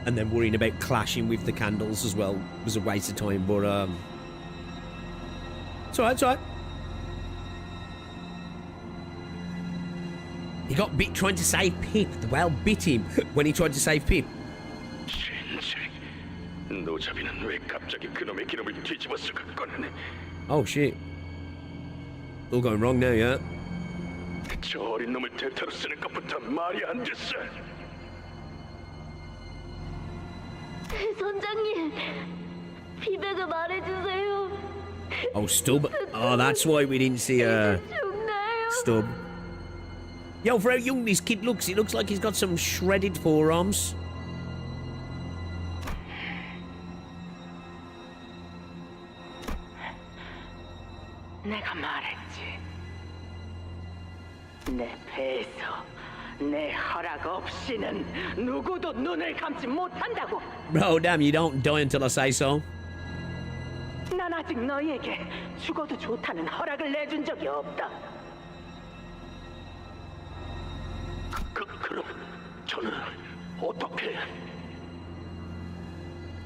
S1: And then worrying about clashing with the candles as well was a waste of time, but, it's alright, it's alright. He got bit trying to save Pip. The whale bit him when he tried to save Pip.
S6: 노자비는 왜 갑자기 그놈의 기름을 뒤집어서 꺼내네?
S1: Oh shit. All going wrong now, yeah?
S6: 저 어린 놈을 대타로 쓰는 것부터 말이 안 됐어.
S5: 선장님, 피백을 말해주세요.
S1: Oh, Stub. Oh, that's why we didn't see Stub. Yo, for how young this kid looks, it looks like he's got some shredded forearms.
S3: 내가 말했지. 내 배에서 내 허락 없이는 누구도 눈을 감지 못한다고.
S1: Bro, damn, you don't die until I say so.
S3: 난 아직 너희에게 죽어도 좋다는 허락을 내준 적이 없다.
S6: 그럼 저는 어떻게?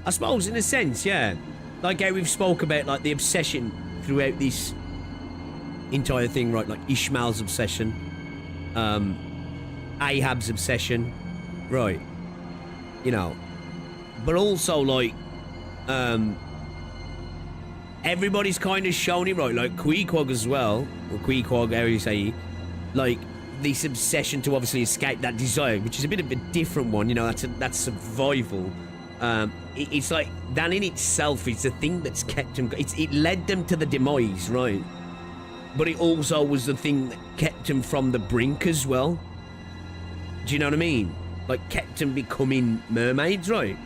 S1: I suppose, in a sense, yeah. Like how we've spoke about, like, the obsession throughout this entire thing, right? Like Ishmael's obsession, Ahab's obsession, right? You know, but also like, everybody's kind of shown it, right? Like Queequeg as well, or Queequeg, how you say, like this obsession to obviously escape that desire, which is a bit of a different one. You know, that's survival. It's like that in itself is the thing that's kept them. It led them to the demise, right? But it also was the thing that kept them from the brink as well. Do you know what I mean? Like kept them becoming mermaids, right?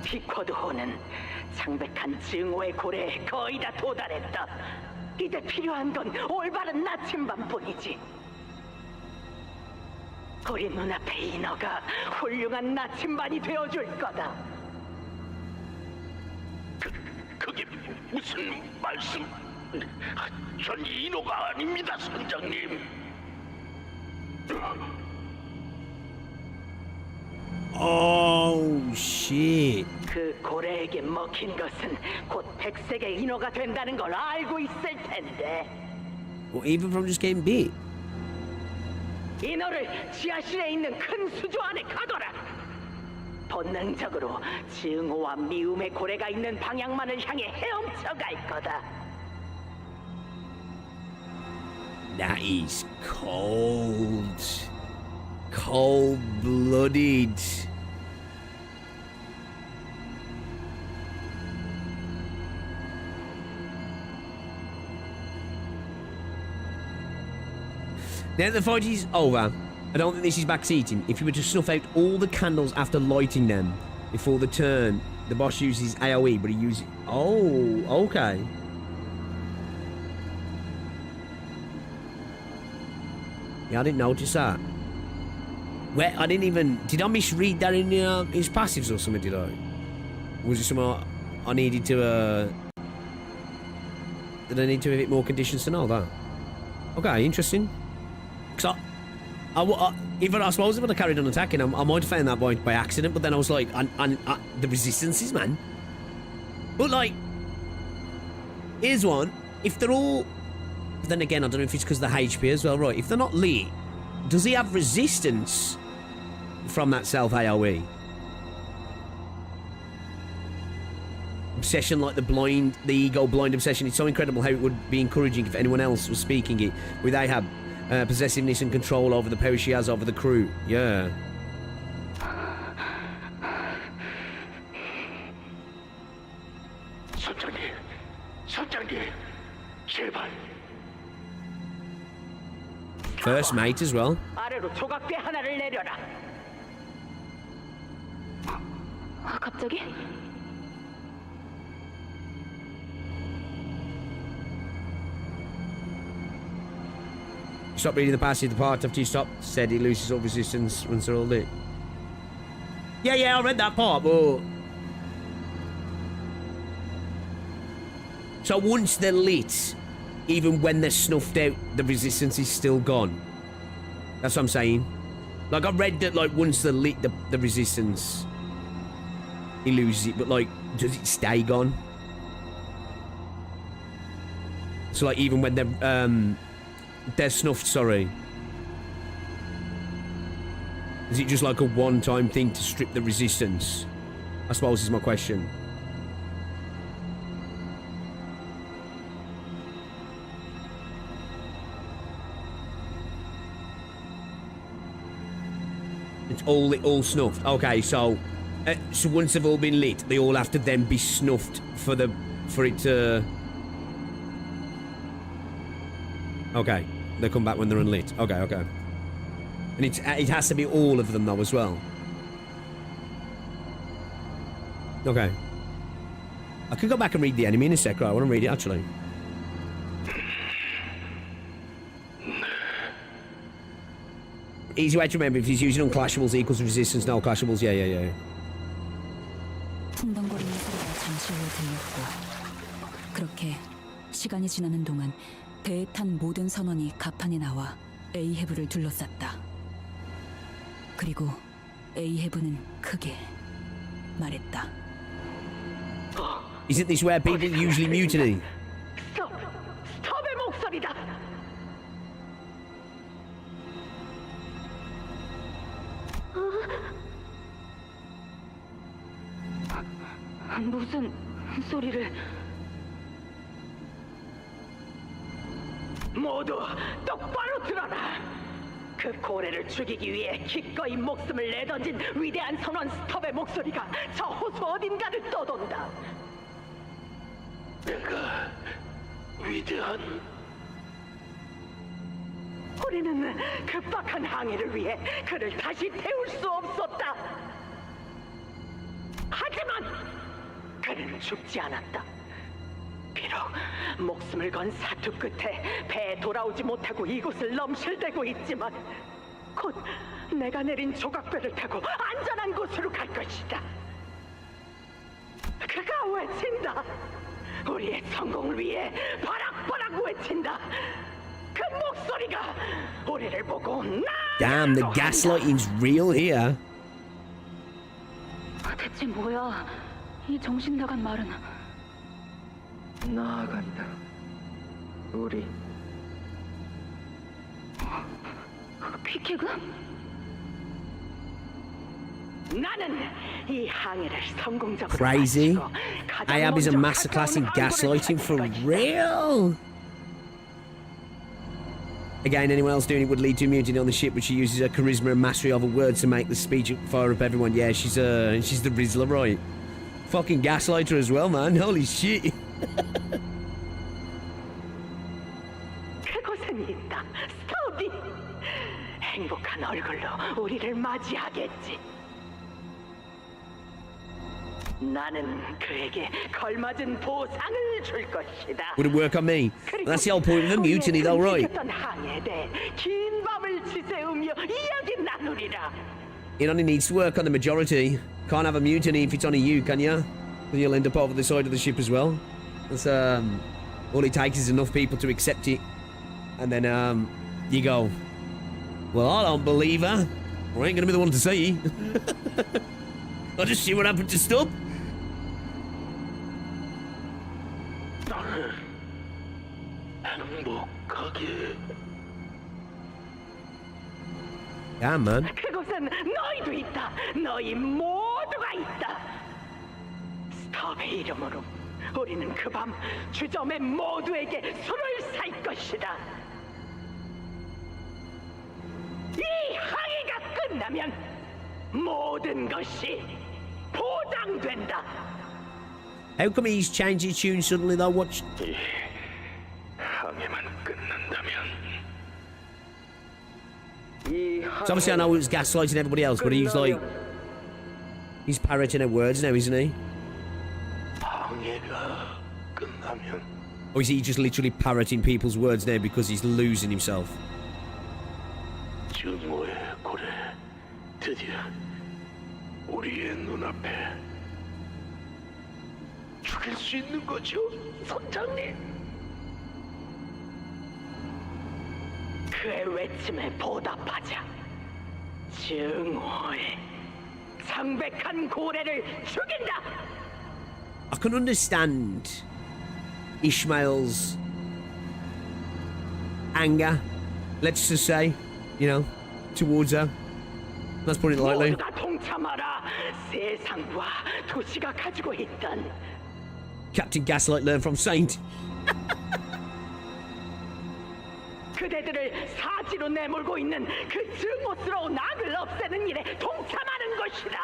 S3: 피코드호는 창백한 증오의 고래에 거의 다 도달했다. 이제 필요한 건 올바른 나침반뿐이지. 우리 눈앞에 인어가 훌륭한 나침반이 되어줄 거다.
S6: 그게 무슨 말씀? 전 인호가 아닙니다, 선장님.
S1: Oh shit.
S3: 그 고래에게 먹힌 것은 곧 백색의 인어가 된다는 걸 알고 있을 텐데.
S1: Or even from just getting bit.
S3: 인어를 지하실에 있는 큰 수조 안에 가둬라. 본능적으로 증오와 미움의 고래가 있는 방향만을 향해 헤엄쳐 갈 거다.
S1: That is cold. Cold-blooded. Now that the fight is over, I don't think this is backseating. If you were to snuff out all the candles after lighting them before the turn, the boss uses AoE, but he uses... Oh, okay. Yeah, I didn't notice that. Where I didn't even... Did I misread that in his passives or something, did I? Or was it something I needed to Did I need to have it more conditions to know that? Okay, interesting. Because even I suppose if I'd have carried on attacking, I might have found that by accident, but then I was like, the resistances, man. But like, here's one. If they're all... Then again, I don't know if it's because of the HP as well, right? If they're not lit, does he have resistance from that self-AoE? Obsession like the ego blind obsession. It's so incredible how it would be encouraging if anyone else was speaking it with Ahab. Possessiveness and control over the power she has over the crew. Yeah.
S6: 선장님, 제발.
S1: First mate as well.
S3: 아래로 조각배 하나를 내려라.
S5: 갑자기?
S1: Stop reading the passage. The part after you stop said he loses all resistance once they're all lit. Yeah, I read that part, but... So once they're lit, even when they're snuffed out, the resistance is still gone. That's what I'm saying. Like, I read that, like, once they're lit, the resistance, he loses it, but, like, does it stay gone? So, like, even when they're snuffed, sorry. Is it just like a one-time thing to strip the resistance? I suppose is my question. It's all snuffed. Okay, so once they've all been lit, they all have to then be snuffed for it to... Okay, they come back when they're unlit. Okay. And it has to be all of them though as well. Okay. I could go back and read the enemy in a sec, right? I want to read it actually. Easy way to remember, if he's using unclashables equals resistance, no clashables. Yeah.
S4: 쿵덩거리는 소리가 잠시 후에 들렸고 그렇게 시간이 지나는 동안 배에 탄 모든 선원이 갑판에 나와 에이헤브를 둘러쌌다. 그리고 에이헤브는 크게 말했다.
S1: Isn't this where people usually mutiny?
S3: 스톱의 목소리다.
S5: 무슨 소리를...
S3: 모두 똑바로 들어라. 그 고래를 죽이기 위해 기꺼이 목숨을 내던진 위대한 선원 스톱의 목소리가 저 호수 어딘가를 떠돈다.
S6: 내가 위대한...
S3: 우리는 급박한 항해를 위해 그를 다시 태울 수 없었다. 하지만 그는 죽지 않았다. 비록 목숨을 건 사투 끝에 배에 돌아오지 못하고 이곳을 넘실대고 있지만 곧 내가 내린 조각배를 타고 안전한 곳으로 갈 것이다. 그가 외친다. 우리의 성공을 위해 바락바락 외친다. 그 목소리가 우리를 보고
S1: Damn, the gaslighting's real here.
S5: 대체 뭐야? 이 정신 나간 말은...
S3: 나아간다. 우리
S5: 피케그?
S3: 나는 이 항해를 성공적으로
S1: Crazy.
S3: 마치고 가장
S1: Ahab is a
S3: 먼저
S1: masterclass in
S3: 가까운
S1: gaslighting for
S3: 항구를 찾을
S1: real. Again, anyone else doing it would lead to mutiny on the ship, but she uses her charisma and mastery over words to make the speech fire up everyone. Yeah, she's the Rizzler, right? Fucking gaslighter as well, man. Holy shit.
S3: 그곳은 있다. 스톱이 행복한 얼굴로 우리를 맞이하겠지. 나는 그에게 걸맞은 보상을 줄 것이다.
S1: Would it work on me? That's the whole point of the mutiny, though, right?
S3: 항해에 대해 긴 밤을 지새우며 이야기 나누리라.
S1: It only needs to work on the majority. Can't have a mutiny if it's only you, can ya? Then you'll end up over the side of the ship as well. That's all it takes is enough people to accept it. And then you go, well, I don't believe her. I ain't gonna be the one to say. I'll just see what happened to Stubb.
S6: 나는 행복하게.
S1: Yeah, man.
S3: 그곳엔 너희도 있다. 너희 모두가 있다. 스톱의 이름으로 우리는 그 밤 주점의 모두에게 술을 살 것이다. 이 항해가 끝나면 모든 것이 보장된다.
S1: How come he's changed his tune suddenly though? Watch.
S6: 이 항해만 끝난다면.
S1: So obviously I know he was gaslighting everybody else, but he's like, he's parroting her words now, isn't he?
S6: 항해가 끝나면.
S1: Or is he just literally parroting people's words now because he's losing himself?
S6: 증오의 고래 드디어 우리의 눈앞에 죽일 수 있는 거죠, 선장님.
S3: 그의 외침에 보답하자. 증오의 창백한 고래를 죽인다.
S1: I can understand Ishmael's anger, let's just say, you know, towards her. Let's put it lightly.
S3: 모두가 동참하라. 세상과 도시가 가지고 있던
S1: Captain Gaslight learned from Saint.
S3: 그대들을 사지로 내몰고 있는 그 증오스러운 악을 없애는 일에 동참하는 것이다.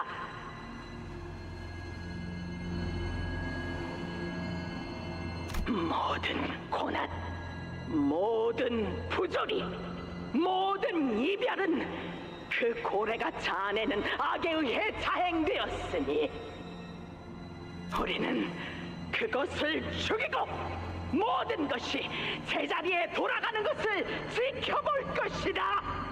S3: 모든 고난, 모든 부조리, 모든 이별은 그 고래가 자아내는 악에 의해 자행되었으니 우리는 그것을 죽이고 모든 것이 제자리에 돌아가는 것을 지켜볼 것이다.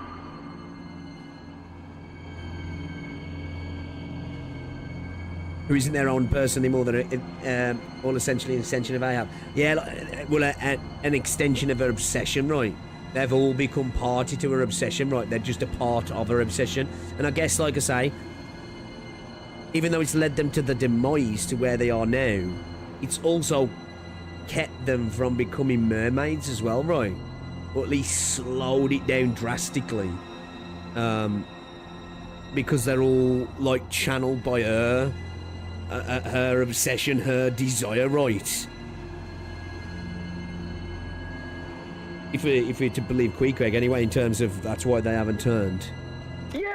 S1: Who isn't their own person anymore, they're all essentially an extension of Ahab. Yeah, well, an extension of her obsession, right? They've all become party to her obsession, right? They're just a part of her obsession. And I guess, like I say, even though it's led them to the demise to where they are now, it's also kept them from becoming mermaids as well, right? Or at least slowed it down drastically. Because they're all, like, channeled by her. Her obsession, her desire, right? If we're to believe Queequeg anyway, in terms of that's why they haven't turned.
S3: 예!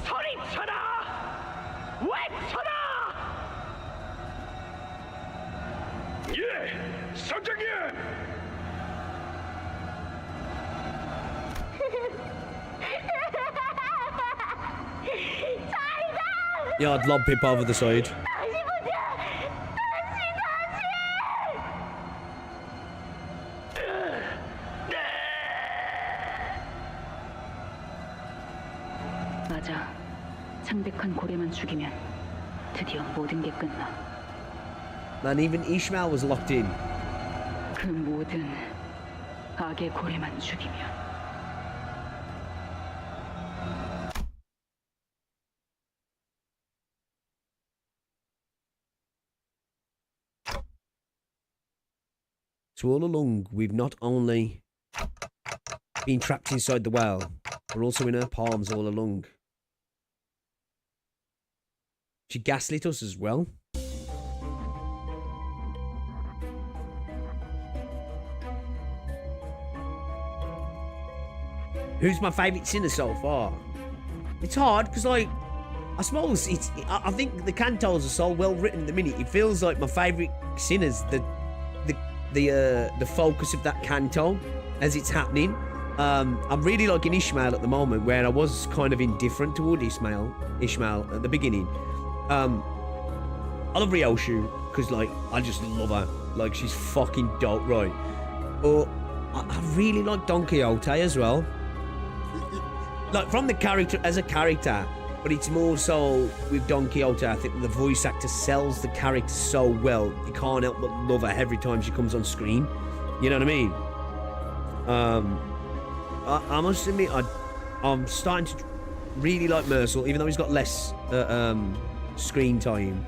S3: 소리쳐라! 외쳐라!
S6: 예, 선장님.
S1: Yeah, I'd lob Pip over the side.
S5: 맞아. 창백한 고래만 죽이면 드디어 모든 게 끝나.
S1: Man, even Ishmael was locked in.
S5: 그 모든 악의 고래만 죽이면.
S1: So all along, we've not only been trapped inside the whale, we're also in her palms all along. She gaslit us as well. Who's my favourite sinner so far? It's hard, because, like, I suppose it's... I think the cantos are so well written at the minute. It feels like my favourite sinner's the focus of that canto as it's happening. I'm really liking Ishmael at the moment, where I was kind of indifferent toward Ishmael at the beginning. I love Ryoshu because, like, I just love her. Like, she's fucking dope, right? But I really like Don Quixote as well. Like, from the character, as a character, But it's more so with Don Quixote, I think the voice actor sells the character so well, you can't help but love her every time she comes on screen. You know what I mean? I must admit, I'm starting to really like Mersault, even though he's got less screen time.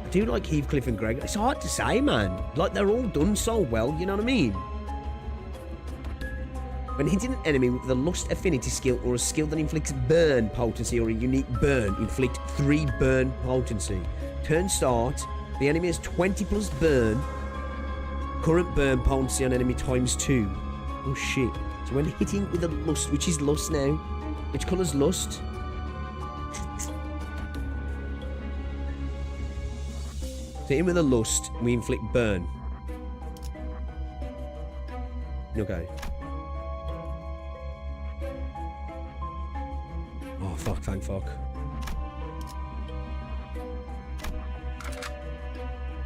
S1: I do like Heathcliff and Greg. It's hard to say, man. Like, they're all done so well, you know what I mean? When hitting an enemy with a lust affinity skill or a skill that inflicts burn potency or a unique burn, inflict 3 burn potency. Turn start, the enemy has 20 plus burn. Current burn potency on enemy times 2. Oh shit. So when hitting with a lust, which is lust now. Which colour's lust? So hitting with a lust, we inflict burn. Okay. Oh fuck, thank fuck.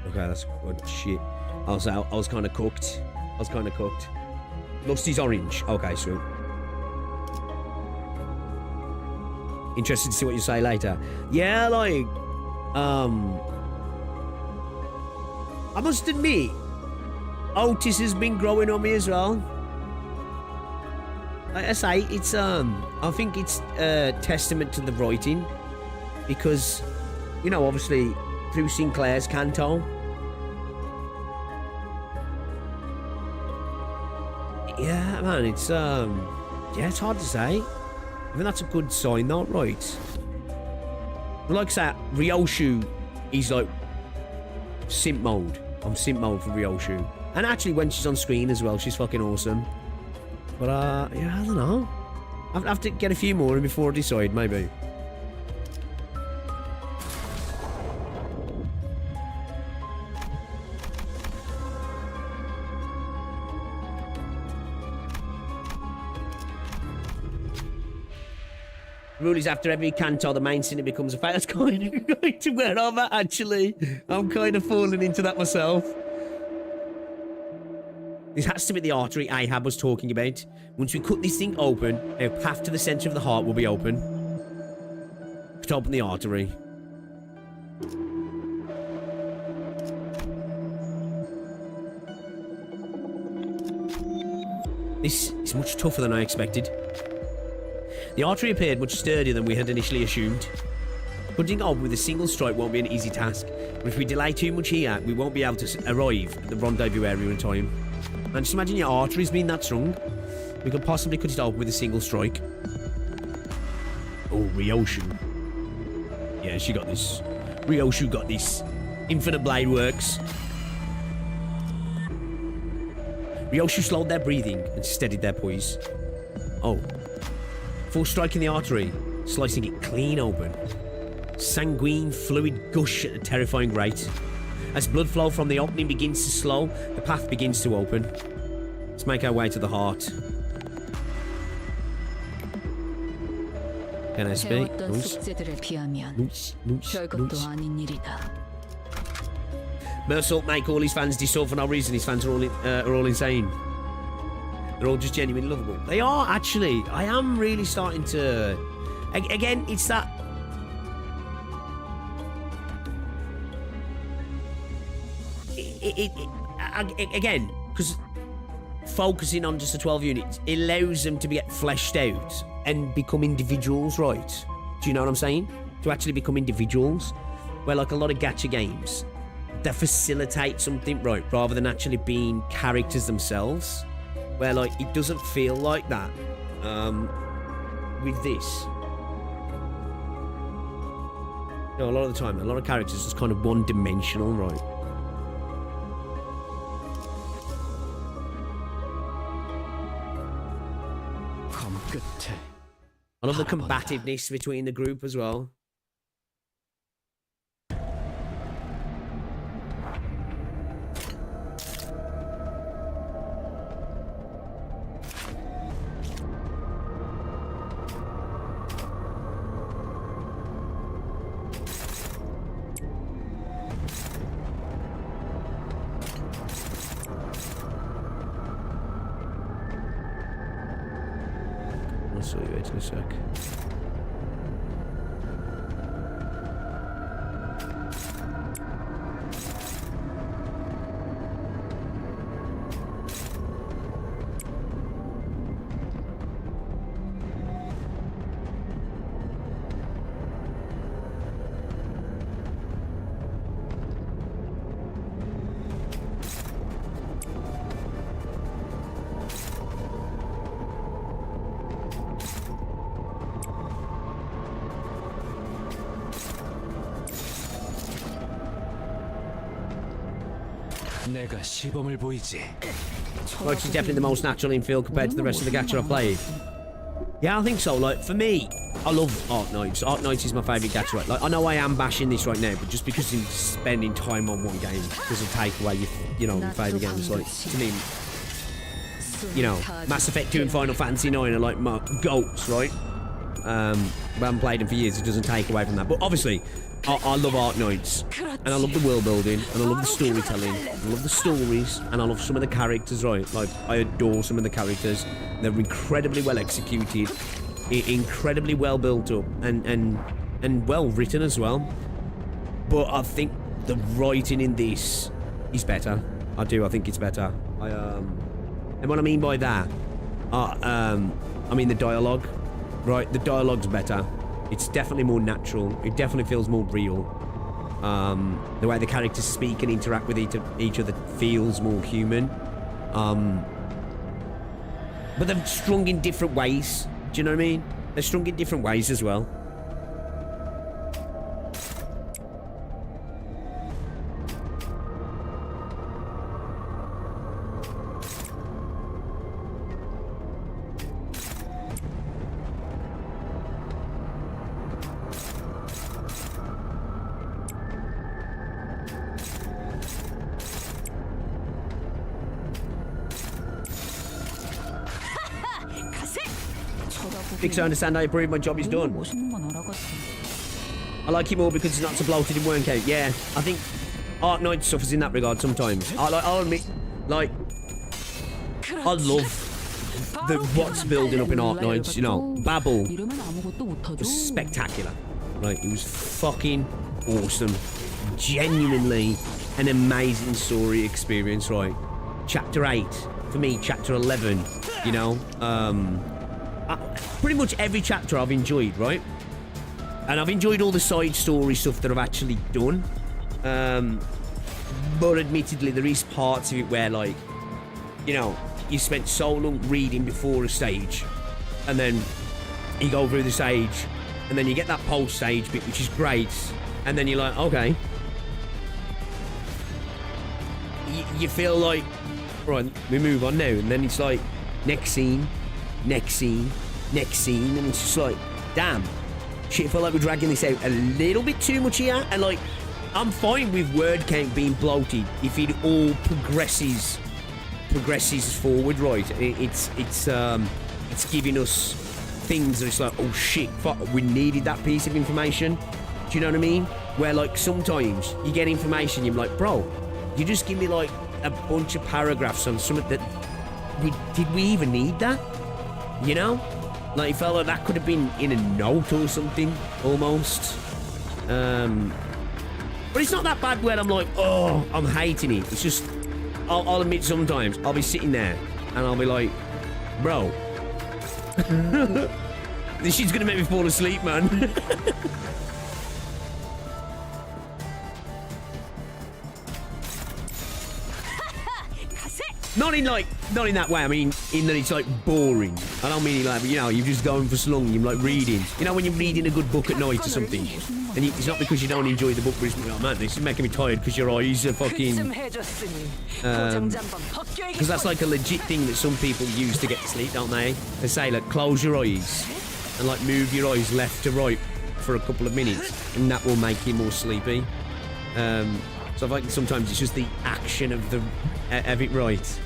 S1: Okay, that's good shit. I was kind of cooked. Lusty's orange. Okay, sweet. Interested to see what you say later. Yeah, like, I must admit, Otis has been growing on me as well. Like I say, it's I think it's a testament to the writing, because, you know, obviously through Sinclair's CANTO. Yeah, man, it's yeah, it's hard to say. I think that's a good sign, though, right? But like I said, Ryoshu, he's like simp mode. I'm simp mode for Ryoshu, and actually when she's on screen as well, she's fucking awesome. But yeah, I don't know. I have to get a few more before I decide, maybe. The rule is after every CANTO, the main sinner becomes a fight. That's kind of going to where I'm at, actually. I'm kind of falling into that myself. This has to be the artery Ahab was talking about. Once we cut this thing open, a path to the center of the heart will be open. To open the artery. This is much tougher than I expected. The artery appeared much sturdier than we had initially assumed. Cutting open with a single strike won't be an easy task, but if we delay too much here, we won't be able to arrive at the rendezvous area in time. And just imagine your arteries being that strong. We could possibly cut it open with a single strike. Oh, Ryoshu. Yeah, she got this. Ryoshu got this. Infinite Blade works. Ryoshu slowed their breathing and steadied their poise. Oh. Before striking the artery, slicing it clean open. Sanguine fluid gush at a terrifying rate. As blood flow from the opening begins to slow, the path begins to open. Let's make our way to the heart. Can I speak? Mersault make all his fans dissolve for no reason. His fans are all insane. They're all just genuinely lovable. They are, actually. I am really starting to... Again, it's that... Again, because focusing on just the 12 units, it allows them to get fleshed out and become individuals, right? Do you know what I'm saying? To actually become individuals. Where, like, a lot of gacha games, they facilitate something, right, rather than actually being characters themselves. Where, like, it doesn't feel like that with this. You know, a lot of the time, a lot of characters are just kind of one-dimensional, right? I love the combativeness between the group as well. I'll show you it in a sec.
S8: 내가 시범을 보이지.
S1: Well, she's definitely the most natural in field compared to the rest of the gacha I've played. Yeah, I think so. Like, for me, I love Arknights. Arknights is my favourite gacha. Right? Like, I know I am bashing this right now, but just because you're spending time on one game doesn't take away your favourite games. Like, to me, Mass Effect 2 and Final Fantasy 9 are like my goats, right? I haven't played them for years. It doesn't take away from that. But obviously, I love Arknights, and I love the world building, and I love the storytelling, and I love the stories, and I love some of the characters, right? Like, I adore some of the characters. They're incredibly well executed, incredibly well built up, and well written as well. But I think the writing in this is better. I think it's better. And what I mean by that, I mean the dialogue, right? The dialogue's better. It's definitely more natural. It definitely feels more real. The way the characters speak and interact with each other feels more human. But they're strung in different ways. Do you know what I mean? They're strung in different ways as well. Because I understand how you prove my job is done. I like it more because it's not so bloated in word count. Yeah, I think Arknights suffers in that regard sometimes. I'll admit, like, I love what's building up in Arknights. Babel was spectacular. Like, it was fucking awesome. Genuinely an amazing story experience, right? Chapter 8, for me, chapter 11, pretty much every chapter I've enjoyed, right? And I've enjoyed all the side story stuff that I've actually done. But admittedly, there is parts of it where, like, you spent so long reading before a stage, and then you go through the stage, and then you get that post-stage bit, which is great, and then you're like, okay. You feel like, right, we move on now, and then it's like, next scene, and it's just like, damn, shit, I feel like we're dragging this out a little bit too much here, and like, I'm fine with word count being bloated if it all progresses forward, right? It's giving us things that it's like, oh shit, fuck, we needed that piece of information. Do you know what I mean? Where like sometimes you get information, you're like, bro, you just give me like a bunch of paragraphs on something that did we even need that? Like, it felt like that could have been in a note or something, almost. But it's not that bad where I'm like, oh, I'm hating it. It's just, I'll admit sometimes I'll be sitting there and I'll be like, bro, this shit's gonna make me fall asleep, man. Not in that way. I mean, in that it's like boring. I don't mean it like, you're just going for so long, you're like reading. When you're reading a good book at night or something, and it's not because you don't enjoy the book, but it's like, oh man, this is making me tired because your eyes are fucking. Because that's like a legit thing that some people use to get to sleep, don't they? They say like, close your eyes and like move your eyes left to right for a couple of minutes, and that will make you more sleepy. So I think sometimes it's just the action of it right.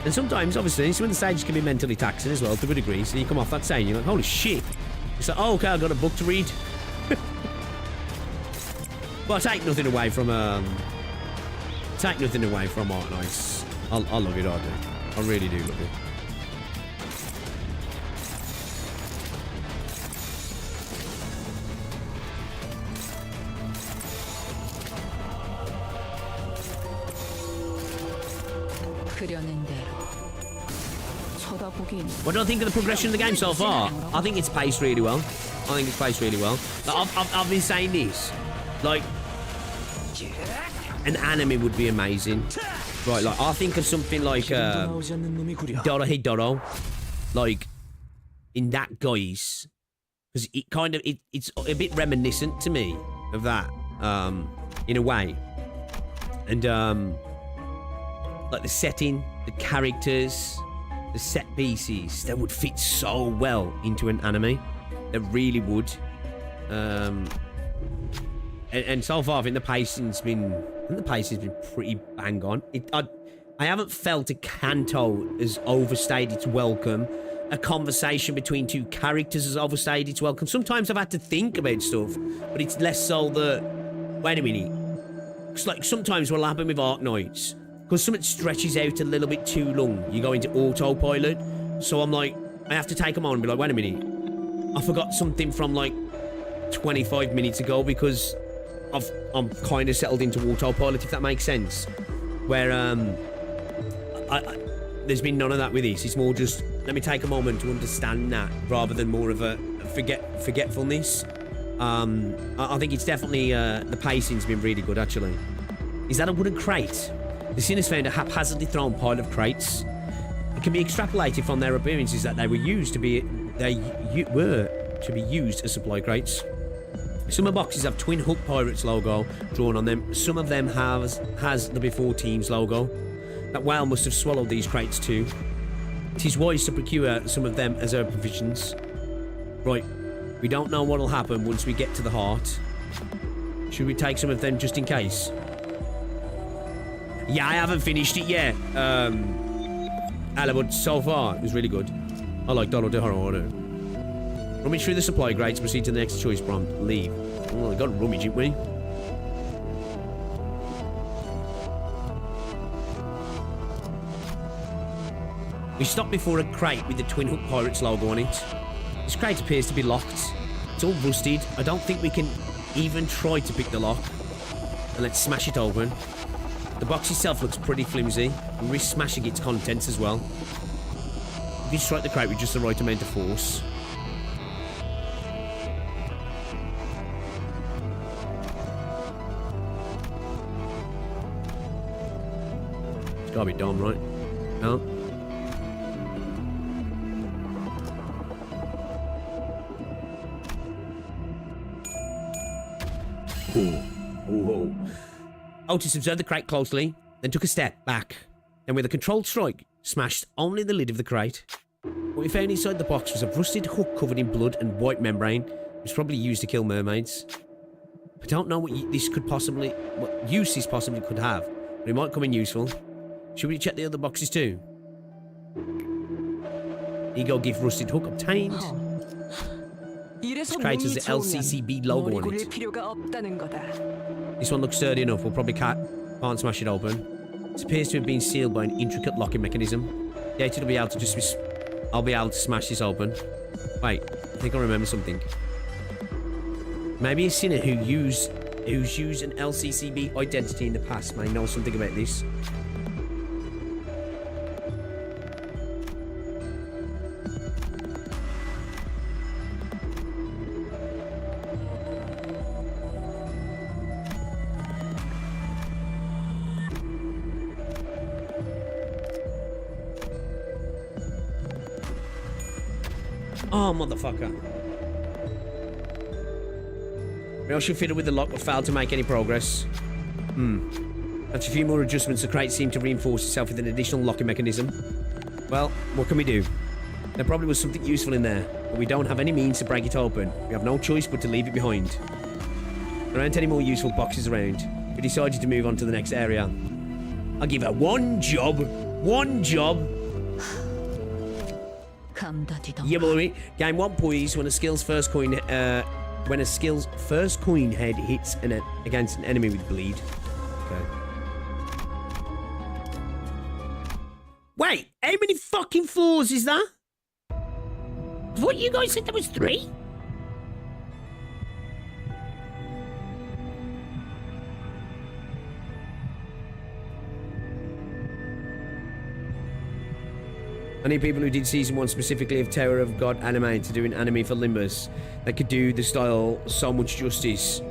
S1: And sometimes, obviously, some of the stages can be mentally taxing as well, to a degree. So you come off that saying, you're like, holy shit. It's like, oh, okay, I've got a book to read. But I take nothing away from Arknights. I love it, I do. I really do love it. What do I think of the progression of the game so far? I think it's paced really well. Like, I've been saying this. Like, an anime would be amazing. Right, like, I think of something like Dorohedoro. Like, in that guise. Because it kind of, it's a bit reminiscent to me of that, in a way. And like the setting, the characters, the set pieces, they would fit so well into an anime. They really would. And so far, I think the pacing's been pretty bang on. I haven't felt a CANTO has overstayed its welcome. A conversation between two characters has overstayed its welcome. Sometimes I've had to think about stuff, but it's less so that... Wait a minute. It's like sometimes what'll happen with Arknights, because something stretches out a little bit too long, you go into autopilot. So I'm like, I have to take them on and be like, wait a minute. I forgot something from like 25 minutes ago because I'm kind of settled into autopilot, if that makes sense. Where there's been none of that with this. It's more just, let me take a moment to understand that, rather than more of a forgetfulness. I think it's definitely, the pacing's been really good, actually. Is that a wooden crate? The Sinners found a haphazardly thrown pile of crates. It can be extrapolated from their appearances that they were used to be used as supply crates. Some of the boxes have Twin Hook Pirates logo drawn on them. Some of them has the Before Teams logo. That whale must have swallowed these crates too. It is wise to procure some of them as our provisions. Right, we don't know what'll happen once we get to the heart. Should we take some of them just in case? Yeah, I haven't finished it yet. But so far, it was really good. I like Donald de Horror. Rummage through the supply crates, proceed to the next choice prompt. Leave. Oh, I got rummage, didn't we? We stopped before a crate with the Twin Hook Pirates logo on it. This crate appears to be locked. It's all rusted. I don't think we can even try to pick the lock. And let's smash it open. The box itself looks pretty flimsy. We risk smashing its contents as well. If you strike the crate with just the right amount of force. It's gotta be done, right? No? Whoa. Otis observed the crate closely, then took a step back. Then with a controlled strike, smashed only the lid of the crate. What we found inside the box was a rusted hook covered in blood and white membrane. It was probably used to kill mermaids. I don't know what use this possibly could have, but it might come in useful. Should we check the other boxes too? Ego gift rusted hook obtained. This crate has the LCCB logo on it. This one looks sturdy enough. We'll probably can't smash it open. It appears to have been sealed by an intricate locking mechanism. Yeah, it'll be able to I'll be able to smash this open. Wait, I think I remember something. Maybe a sinner who's used an LCCB identity in the past may know something about this. Oh, motherfucker. We should fiddle with the lock but failed to make any progress. After a few more adjustments, the crate seemed to reinforce itself with an additional locking mechanism. Well, what can we do? There probably was something useful in there, but we don't have any means to break it open. We have no choice but to leave it behind. There aren't any more useful boxes around. We decided to move on to the next area. I'll give her one job. One job. Yeah, boy. Gain 1 poise when a skill's first coin head hits against an enemy with bleed. Okay. Wait, how many fucking floors is that? What, you guys said there was 3? Many people who did season 1 specifically of Tower of God anime to do an anime for Limbus that could do the style so much justice.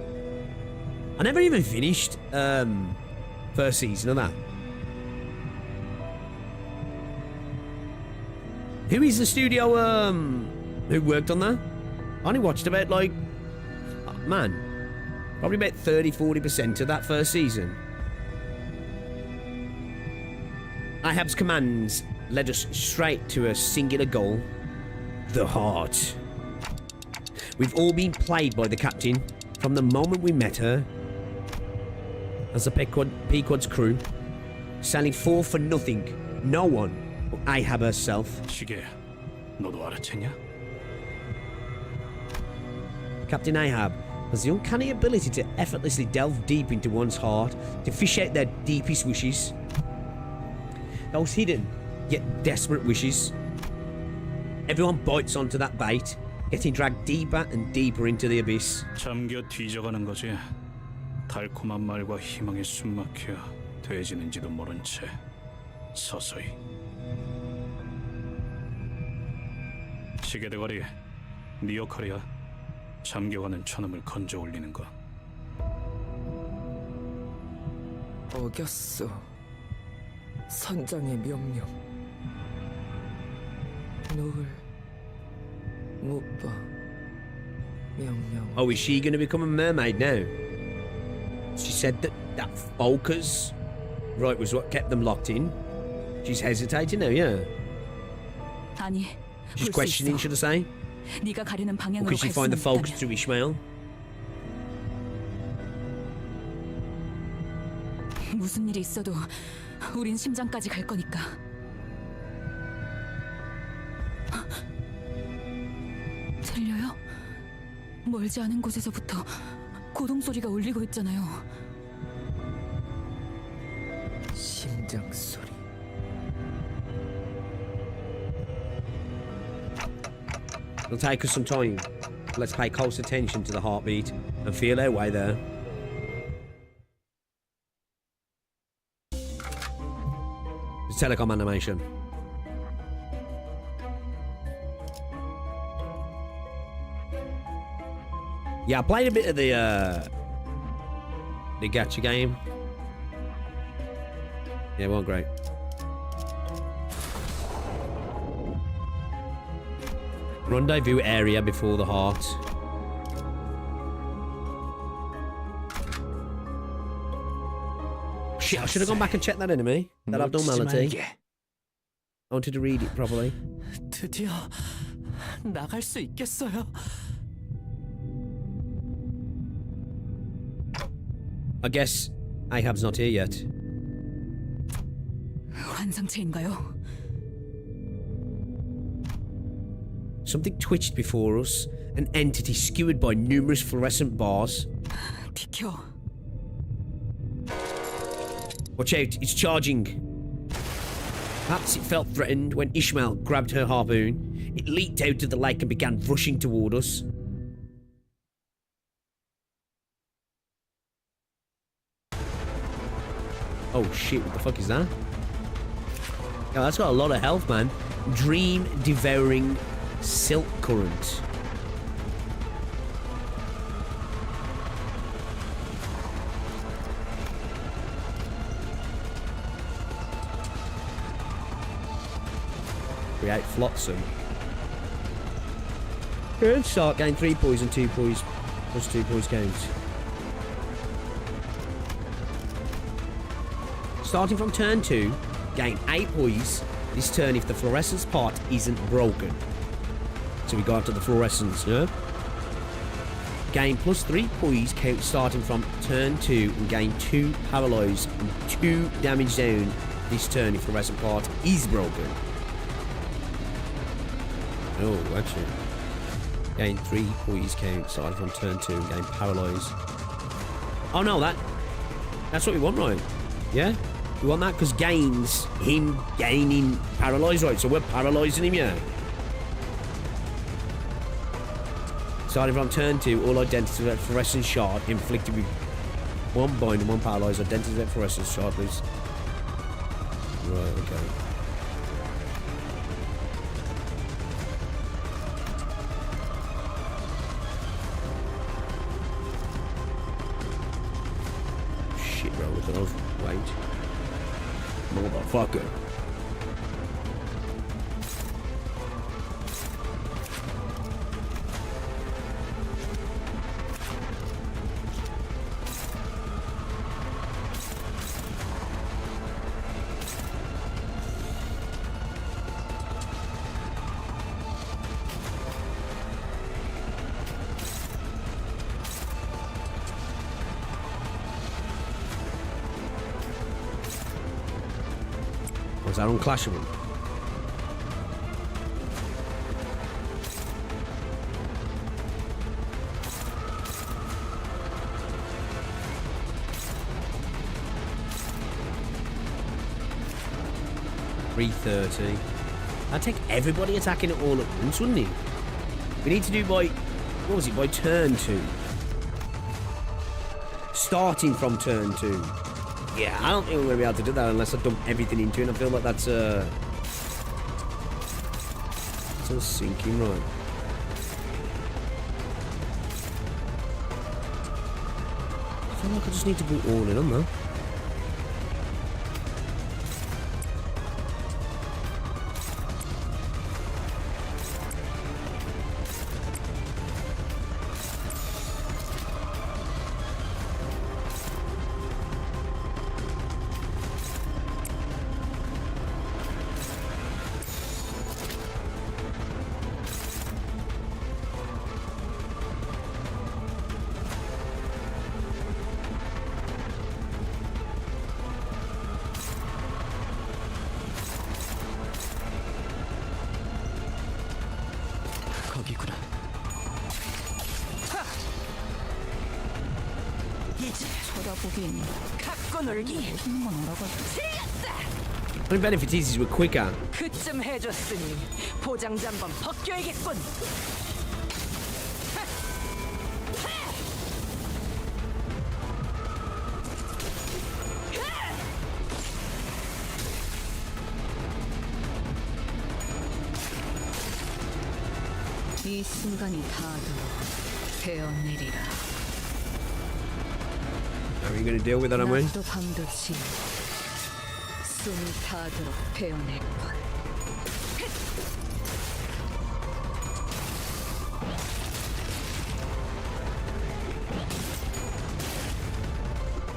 S1: I never even finished first season of that. Who is the studio who worked on that? I only watched about like probably about 30-40% of that first season. Ahab's commands led us straight to a singular goal, the heart. We've all been played by the captain from the moment we met her as the Pequod's crew, sailing forth for nothing, no one but Ahab herself.
S2: 시계, 너도 알아챘냐?
S1: Captain Ahab has the uncanny ability to effortlessly delve deep into one's heart, to fish out their deepest wishes. Those hidden, yet desperate wishes. Everyone bites onto that bait, getting dragged deeper and deeper into the abyss.
S2: 잠겨 뒤져가는 거지. 달콤한 말과 희망에 숨막혀 돼지는지도 모른 채 서서히. 시계 대가리, 네 역할이야. 잠겨가는 저놈을 건져 올리는 거.
S7: 어겼어. 선장의 명령. 널 못 봐. 명령.
S1: Oh, is she going to become a mermaid now? She said that focus, right, was what kept them locked in. She's hesitating now, yeah.
S4: 아니,
S1: She's questioning, should I say?
S4: 네가 가려는
S1: Or
S4: 방향으로
S1: could she
S4: 갈
S1: find the
S4: 수는
S1: focus
S4: 있다면.
S1: through Ishmael?
S4: 무슨 일이 있어도 우린 심장까지 갈 거니까. 들려요? 멀지 않은 곳에서부터 고동 소리가 울리고 있잖아요.
S7: 심장 소리.
S1: It'll take us some time. Let's pay close attention to the heartbeat and feel our way there. It's telecom animation. Yeah, I played a bit of the gacha game. Yeah, it wasn't great. Rendezvous area before the heart. Shit, I should have gone back and checked that enemy. That abnormality. I wanted to read it properly.
S7: 드디어 나갈 수 있겠어요.
S1: I guess Ahab's not here yet.
S4: 환상체인가요?
S1: Something twitched before us, an entity skewered by numerous fluorescent bars.
S4: 비켜.
S1: Watch out, it's charging. Perhaps it felt threatened when Ishmael grabbed her harpoon. It leaped out of the lake and began rushing toward us. Oh shit, what the fuck is that? Yeah, that's got a lot of health, man. Dream devouring silk current. Create flotsam. Good start, gain 3 poison, 2 poise, plus 2 poise counts. Starting from turn 2, gain 8 poise this turn if the fluorescence part isn't broken. So we go after the fluorescence, yeah? Gain plus 3 poise count starting from turn 2 and gain 2 paralyze and 2 damage down this turn if the fluorescent part is broken. Oh, actually. Gain 3 poise count starting from turn 2 and gain paralyze. Oh no, that's what we want, right? Yeah? We want that because gains him gaining paralyze, right? So we're paralyzing him, yeah? Starting from turn 2, all identities of fluorescent shard inflicted with 1 bind and 1 paralyze. Identities of fluorescent shard, please. Right, okay. Shit, bro, look at those. Wait. Motherfucker. Is that unclashable? $330. I'd take everybody attacking it all at once, wouldn't it? We need to do by, what was it, by turn 2. Starting from turn 2. Yeah, I don't think I'm going to be able to do that unless I dump everything into it. I feel like that's a sinking, right? I feel like I just need to go all in on that.
S8: 거기구나.
S7: 이제
S4: 쳐다보기엔
S7: 갖고 놀기
S4: 힘만 알아가지고.
S1: The only benefit is we're quicker.
S7: 그쯤 해줬으니 포장지 한번 벗겨야겠군.
S4: 이 순간이 다도 베어내리라.
S1: How are you going to deal with that, Amway?
S4: 낮도 밤도 지 숨이 다도록 베어낼 것.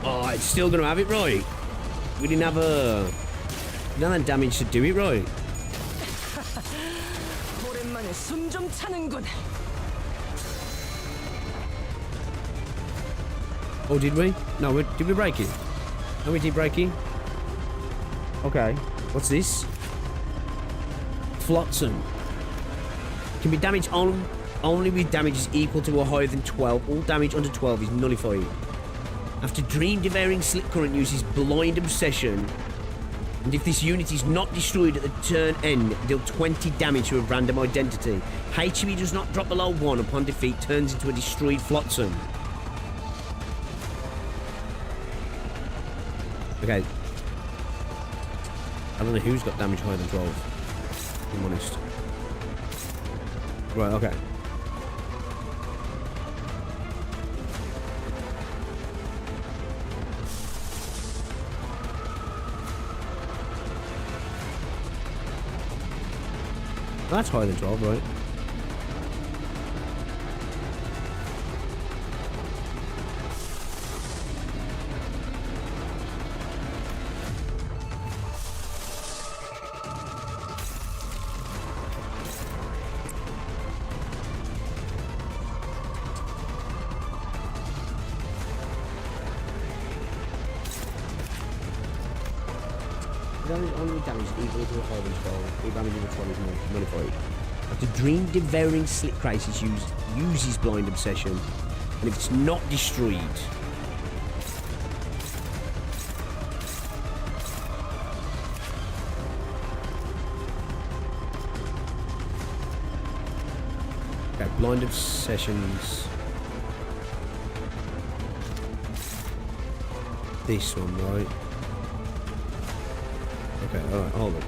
S1: Oh, it's still going to have it right. We didn't have none of that damage to do it right.
S7: 오랜만에 숨 좀 차는군.
S1: Oh, did we? No, did we break it? No, we did break it. Okay. What's this? Flotsam. Can be damaged only with damages equal to or higher than 12. All damage under 12 is nullified. After Dream Devouring Slit Current uses Blind Obsession, and if this unit is not destroyed at the turn end, deal 20 damage to a random identity. HP does not drop below 1 upon defeat, turns into a destroyed Flotsam. Okay. I don't know who's got damage higher than 12. If I'm honest. Right, okay. That's higher than 12, right? Only damage equal to a higher than 12. All damage over 12 is nullified. After Dream Devouring Slit Crisis uses Blind Obsession, and if it's not destroyed, okay, Blind Obsessions. This one, right? Okay, alright, hold on.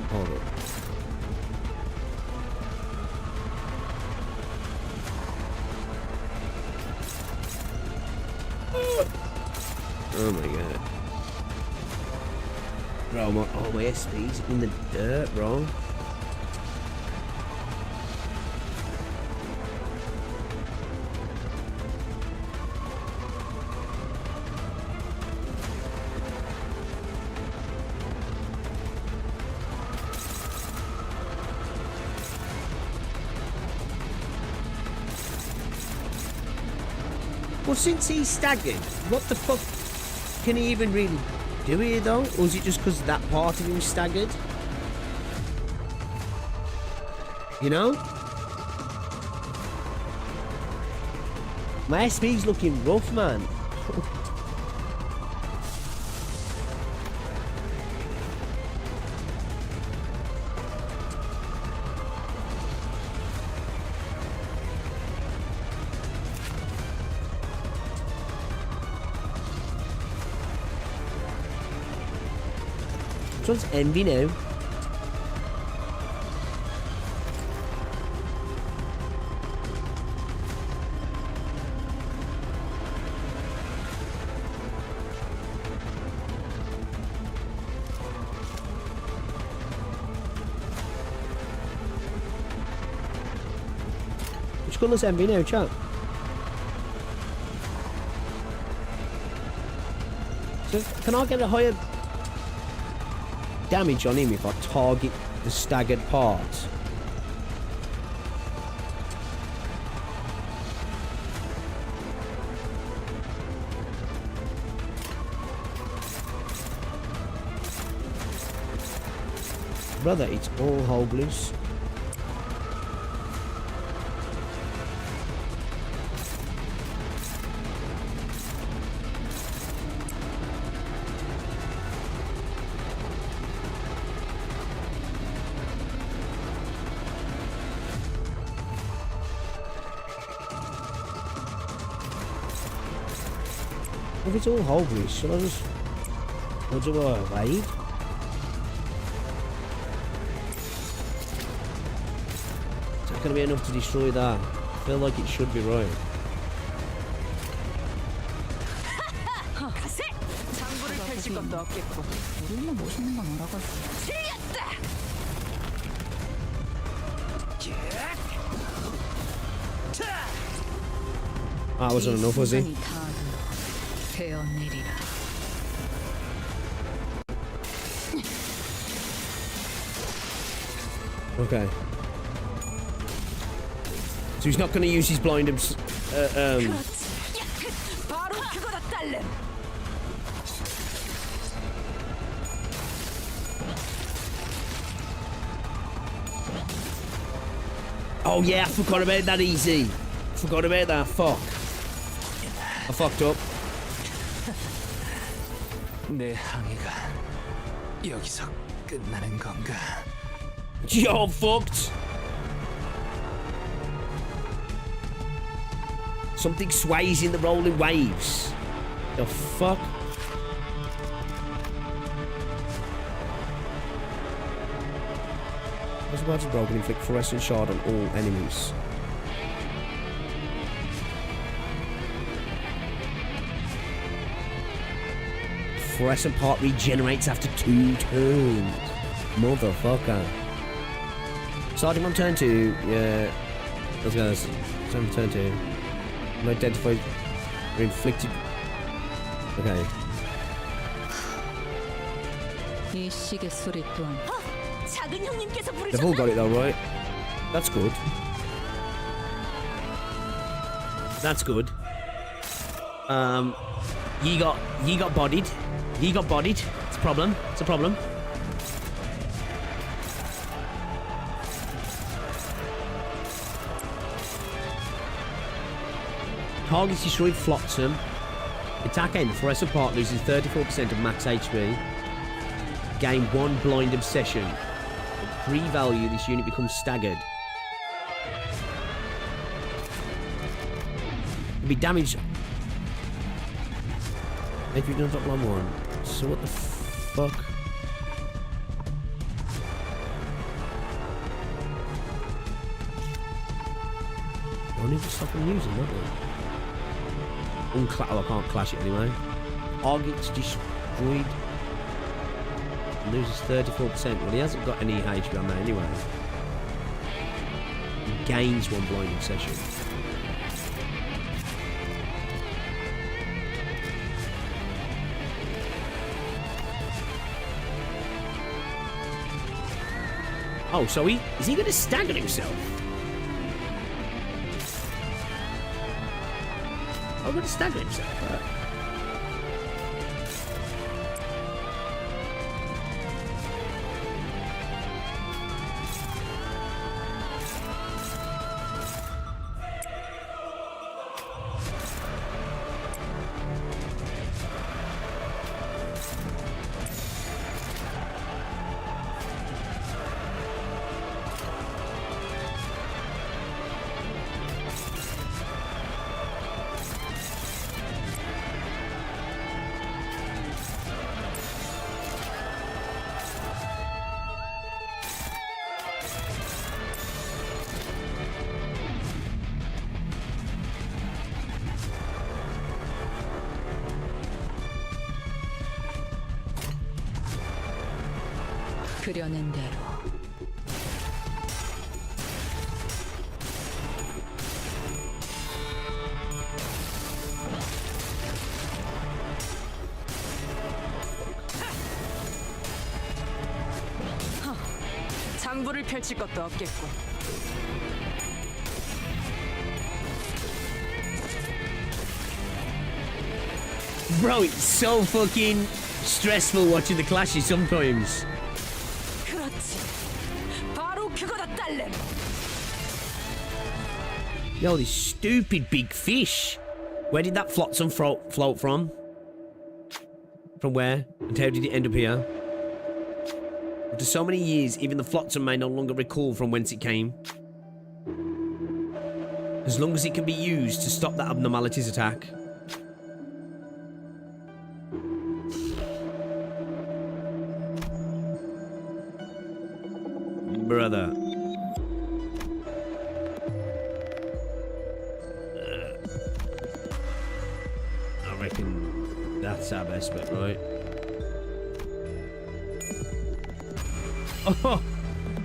S1: Oh my god. Bro, my SP's in the dirt, bro. Well, since he's staggered, what the fuck can he even really do here, though? Or is it just because that part of him is staggered? You know? My SP's looking rough, man. Which one's Envy now? Which colour's Envy now, chat? So, can I get a higher damage on him if I target the staggered part? Brother, it's all whole blues. If it's all whole blues, shall I just... What do I raid? Is that going to be enough to destroy that? I feel like it should be right.
S7: 장부를 펼칠 것도 없겠고.
S4: 우리만 멋있는 건 알아가지고.
S1: That wasn't enough, was he?
S4: 되어내리라.
S1: Okay. So he's not going to use his blind
S10: 바로 그거다 딸렘.
S1: Oh yeah, I forgot about that easy. Forgot about that. Fuck. I fucked up.
S8: 내 항해가 여기서 끝나는 건가?
S1: You're fucked. Something sways in the rolling waves. The fuck? As well as broken, inflict fluorescent shard on all enemies. Fluorescent part regenerates after 2 turns. Motherfucker. Starting on turn 2, yeah. Let's go. Starting on turn 2. Unidentified or inflicted. Okay.
S4: 이 시계 소리 또한
S10: 작은 형님께서
S1: They've all
S10: 부르셨나?
S1: got it though, right? That's good. That's good. Ye got bodied. Ye got bodied. It's a problem. It's a problem. Targets destroyed Flotsam. Attack end. Fluorescent part loses 34% of max HP. Gain 1 blind obsession. At 3 value, this unit becomes staggered. It'll be damaged. If you don't drop line 1. So what the fuck? I need to stop them using, don't they? Oh, I can't clash it anyway. Arknights destroyed. Loses 34%. Well, he hasn't got any HP on that anyway. He gains 1 blind obsession. Oh, so is he going to stagger himself? I'm going to stagger himself. Right?
S4: 그려낸 대로.
S7: 장부를 펼칠 것도 없겠군.
S1: Bro, it's so fucking stressful watching the clashes sometimes.
S10: 그렇지. 바로 그거다, 딸내.
S1: Yo, this stupid big fish. Where did that flotsam float from? From where? And how did it end up here? After so many years, even the flotsam may no longer recall from whence it came. As long as it can be used to stop that abnormality's attack. Brother. I reckon that's our best bet, right? Oh!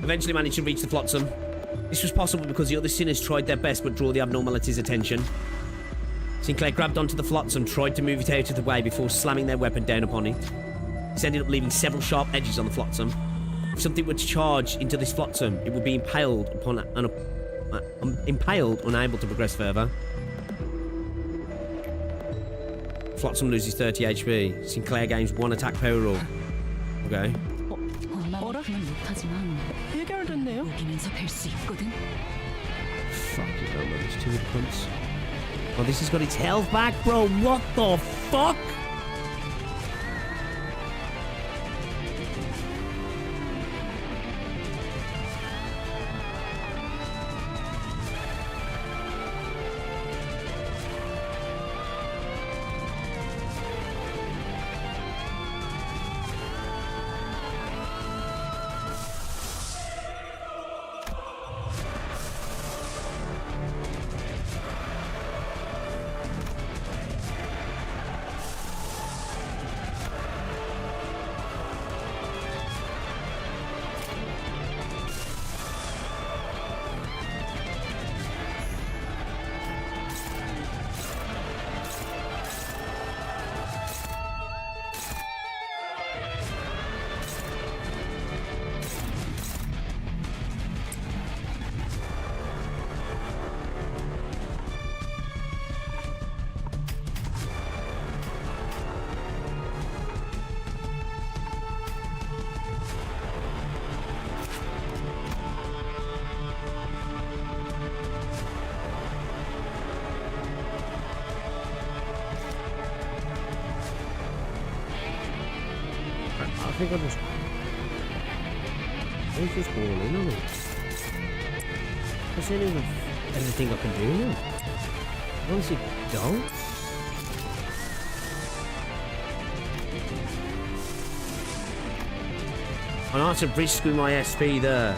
S1: Eventually managed to reach the flotsam. This was possible because the other sinners tried their best but drew the abnormality's attention. Sinclair grabbed onto the flotsam, tried to move it out of the way before slamming their weapon down upon it. This ended up leaving several sharp edges on the flotsam. If something were to charge into this flotsam, it would be impaled upon unable to progress further. Flotsam loses 30 HP. Sinclair gains 1 attack power up. Okay.
S4: 얼마만큼은 못하지만
S7: 해결됐네요.
S4: 이기면서 뵐 수 있거든.
S1: Fuck it, don't know. There's 2 of the punts. Oh, this has got its health back, bro. What the fuck? I think I just go all in on it. That's everything I can do now. Honestly, don't. I know to risk with my SP there.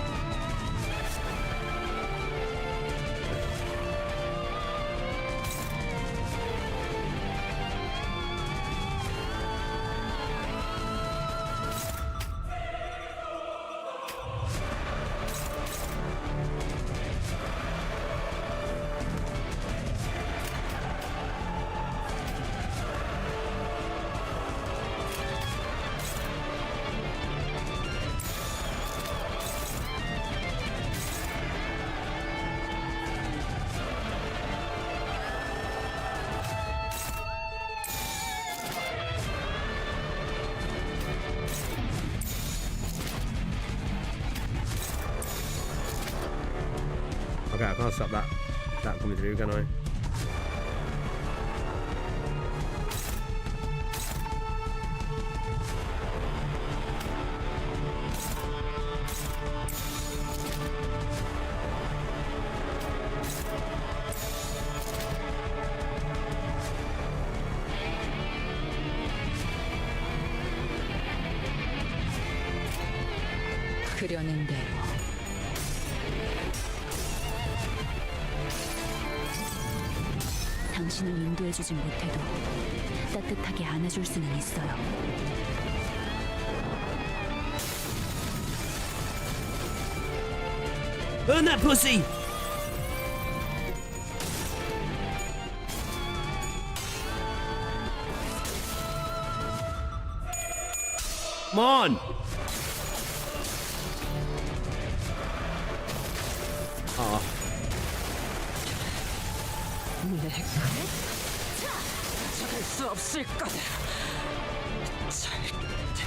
S1: Okay, I can't stop that coming through, can I?
S4: 그려낸 대로. 당신을 인도해주진 못해도 따뜻하게 안아줄 수는 있어요.
S1: Earn that pussy! Come on! Oh.
S10: 찾을 수 없을 거다. 절대.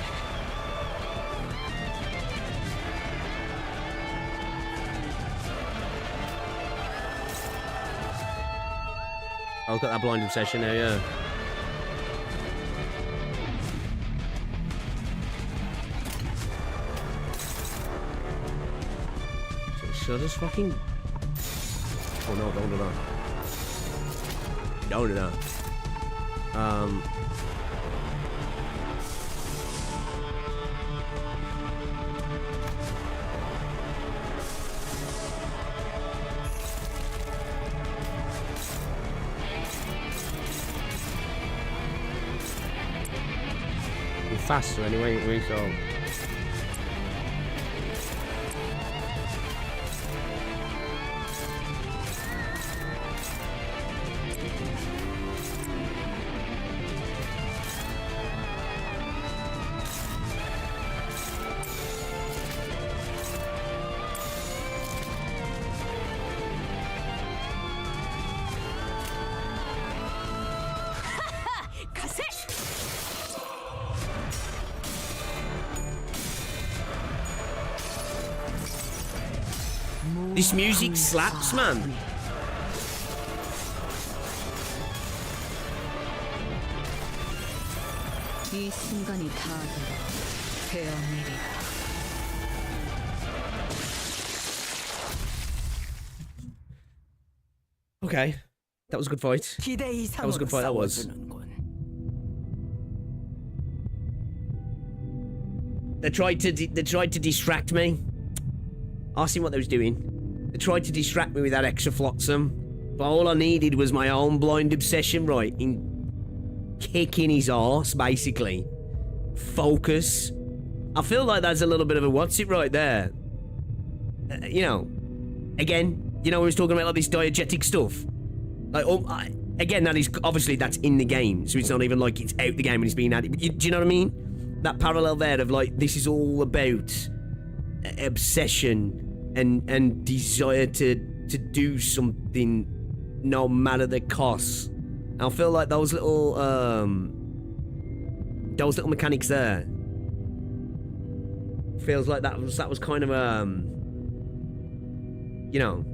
S1: I've got that blind obsession there, yeah. Should I just fucking... Oh no, don't do that. Don't do that. We're faster anyway, ain't we? So... This music slaps, man.
S4: 이 순간이 다 되어내리라.
S1: Okay, that was a good fight.
S7: 기대
S1: That was a good fight. That was. They tried to distract me. I seen what they was doing. They tried to distract me with that extra flotsam, but all I needed was my own blind obsession, right? In kicking his arse, basically. Focus. I feel like that's a little bit of a what's it right there. You know, again, you know, we was talking about like this diegetic stuff. Like, again, that is obviously that's in the game, so it's not even like it's out the game and it's being added. Do you know what I mean? That parallel there of like this is all about obsession and desire to do something no matter the cost. And I feel like those little mechanics there feels like that was kind of you know,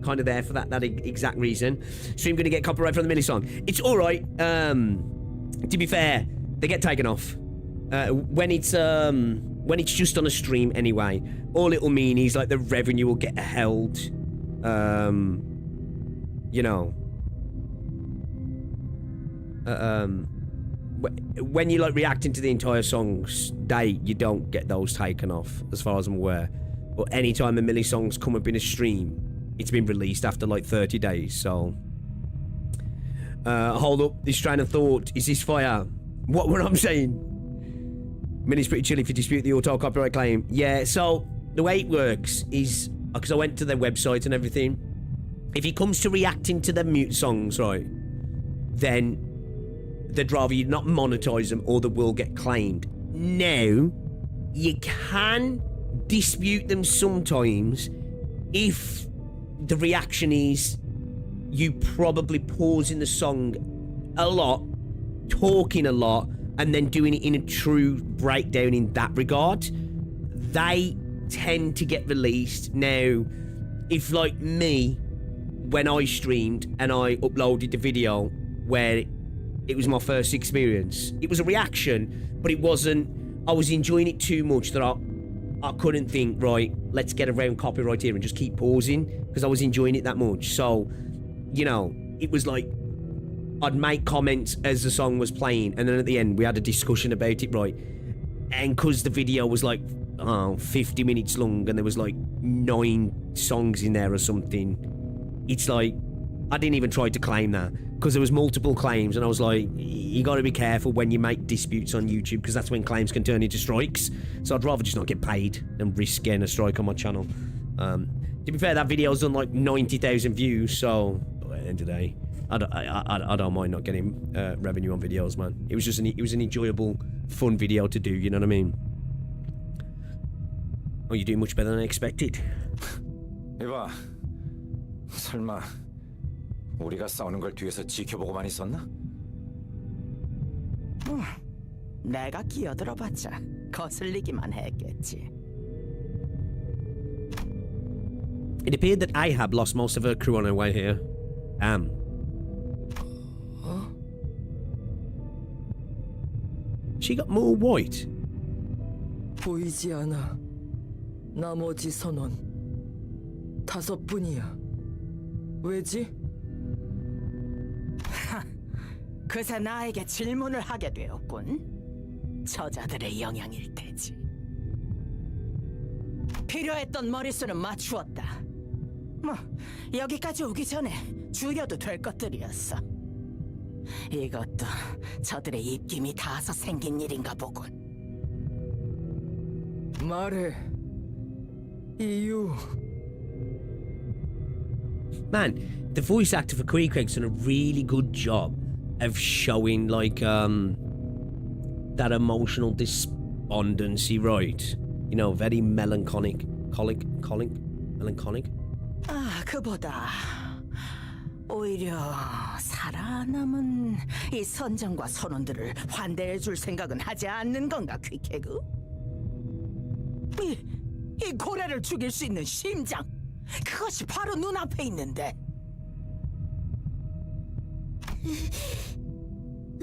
S1: kind of there for that exact reason. Stream gonna get copyright from the mini song. It's all right. To be fair, they get taken off when it's just on a stream anyway. All it'll mean is like the revenue will get held. You know, when you like reacting to the entire song's day, you don't get those taken off, as far as I'm aware. But anytime a milli song's come up in a stream, it's been released after like 30 days. So, hold up, this train of thought, is this fire? What were I saying? Milli's pretty chill if you dispute the auto copyright claim. Yeah, so the way it works is, because I went to their website and everything, if it comes to reacting to their mute songs, right, then they'd rather you not monetize them or they will get claimed. Now, you can dispute them sometimes if the reaction is you probably pausing the song a lot, talking a lot, and then doing it in a true breakdown in that regard. They tend to get released. Now, if like me, when I streamed and I uploaded the video where it was my first experience, it was a reaction, but it wasn't, I was enjoying it too much that I couldn't think, right, let's get around copyright here and just keep pausing, because I was enjoying it that much. So, you know, it was like I'd make comments as the song was playing, and then at the end we had a discussion about it, right? And because the video was like 50 minutes long and there was like 9 songs in there or something, it's like I didn't even try to claim that because there was multiple claims, and I was like, you got to be careful when you make disputes on YouTube because that's when claims can turn into strikes. So I'd rather just not get paid than risk getting a strike on my channel. To be fair, that video's done like 90,000 views, so at the end of the day, I don't mind not getting revenue on videos, man. It was just an enjoyable, fun video to do. You know what I mean? Oh, you're doing much better than I expected.
S9: 이봐, 설마 우리가 싸우는 걸 뒤에서 지켜보고만 있었나?
S3: 내가 끼어들어봤자 거슬리기만 했겠지.
S1: It appeared that Ahab lost most of her crew on her way here. She got more white.
S10: 보이지 않아. 나머지 선원 5분이야. 왜지?
S3: 그새 나에게 질문을 하게 되었군. 저자들의 영향일 테지. 필요했던 머릿수는 맞추었다. 뭐 여기까지 오기 전에 죽여도 될 것들이었어. 이것도 저들의 입김이 닿아서 생긴 일인가 보군.
S10: 말해. 이유.
S1: Man, the voice actor for Queequeg's done a really good job of showing like that emotional despondency, right? You know, very melancholic. Melancholic?
S3: 아, 그보다 오히려 살아남은 이 선장과 선원들을 환대해줄 생각은 하지 않는 건가, 퀴케그? 이 고래를 죽일 수 있는 심장, 그것이 바로 눈앞에 있는데.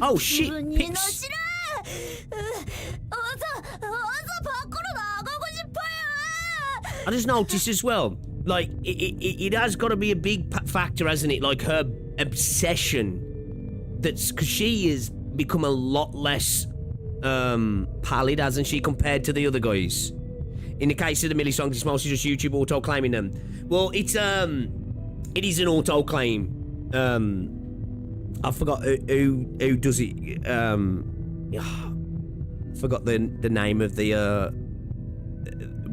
S1: Oh shit! Pips.
S4: 어서 밖으로 나가고 싶어요.
S1: I just noticed as well, like it has got to be a big factor, hasn't it? Like her obsession, that's because she has become a lot less pallid, hasn't she, compared to the other guys? In the case of the Millie songs, it's mostly just YouTube auto-claiming them. Well, it is an auto-claim. I forgot who does it. I forgot the name of the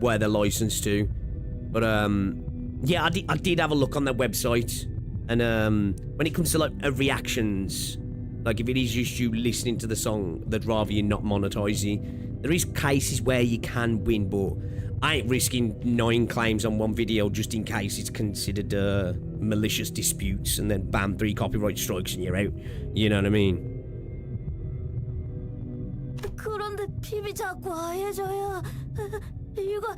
S1: where they're licensed to, but yeah, I did have a look on their website, and when it comes to like reactions, like if it is just you listening to the song, they'd rather you not monetize you. There is cases where you can win, but I ain't risking 9 claims on one video just in case it's considered malicious disputes, and then bam, 3 copyright strikes and you're out. You know what I mean?
S4: 그런데 핍이 자꾸 하얘져요. 이거.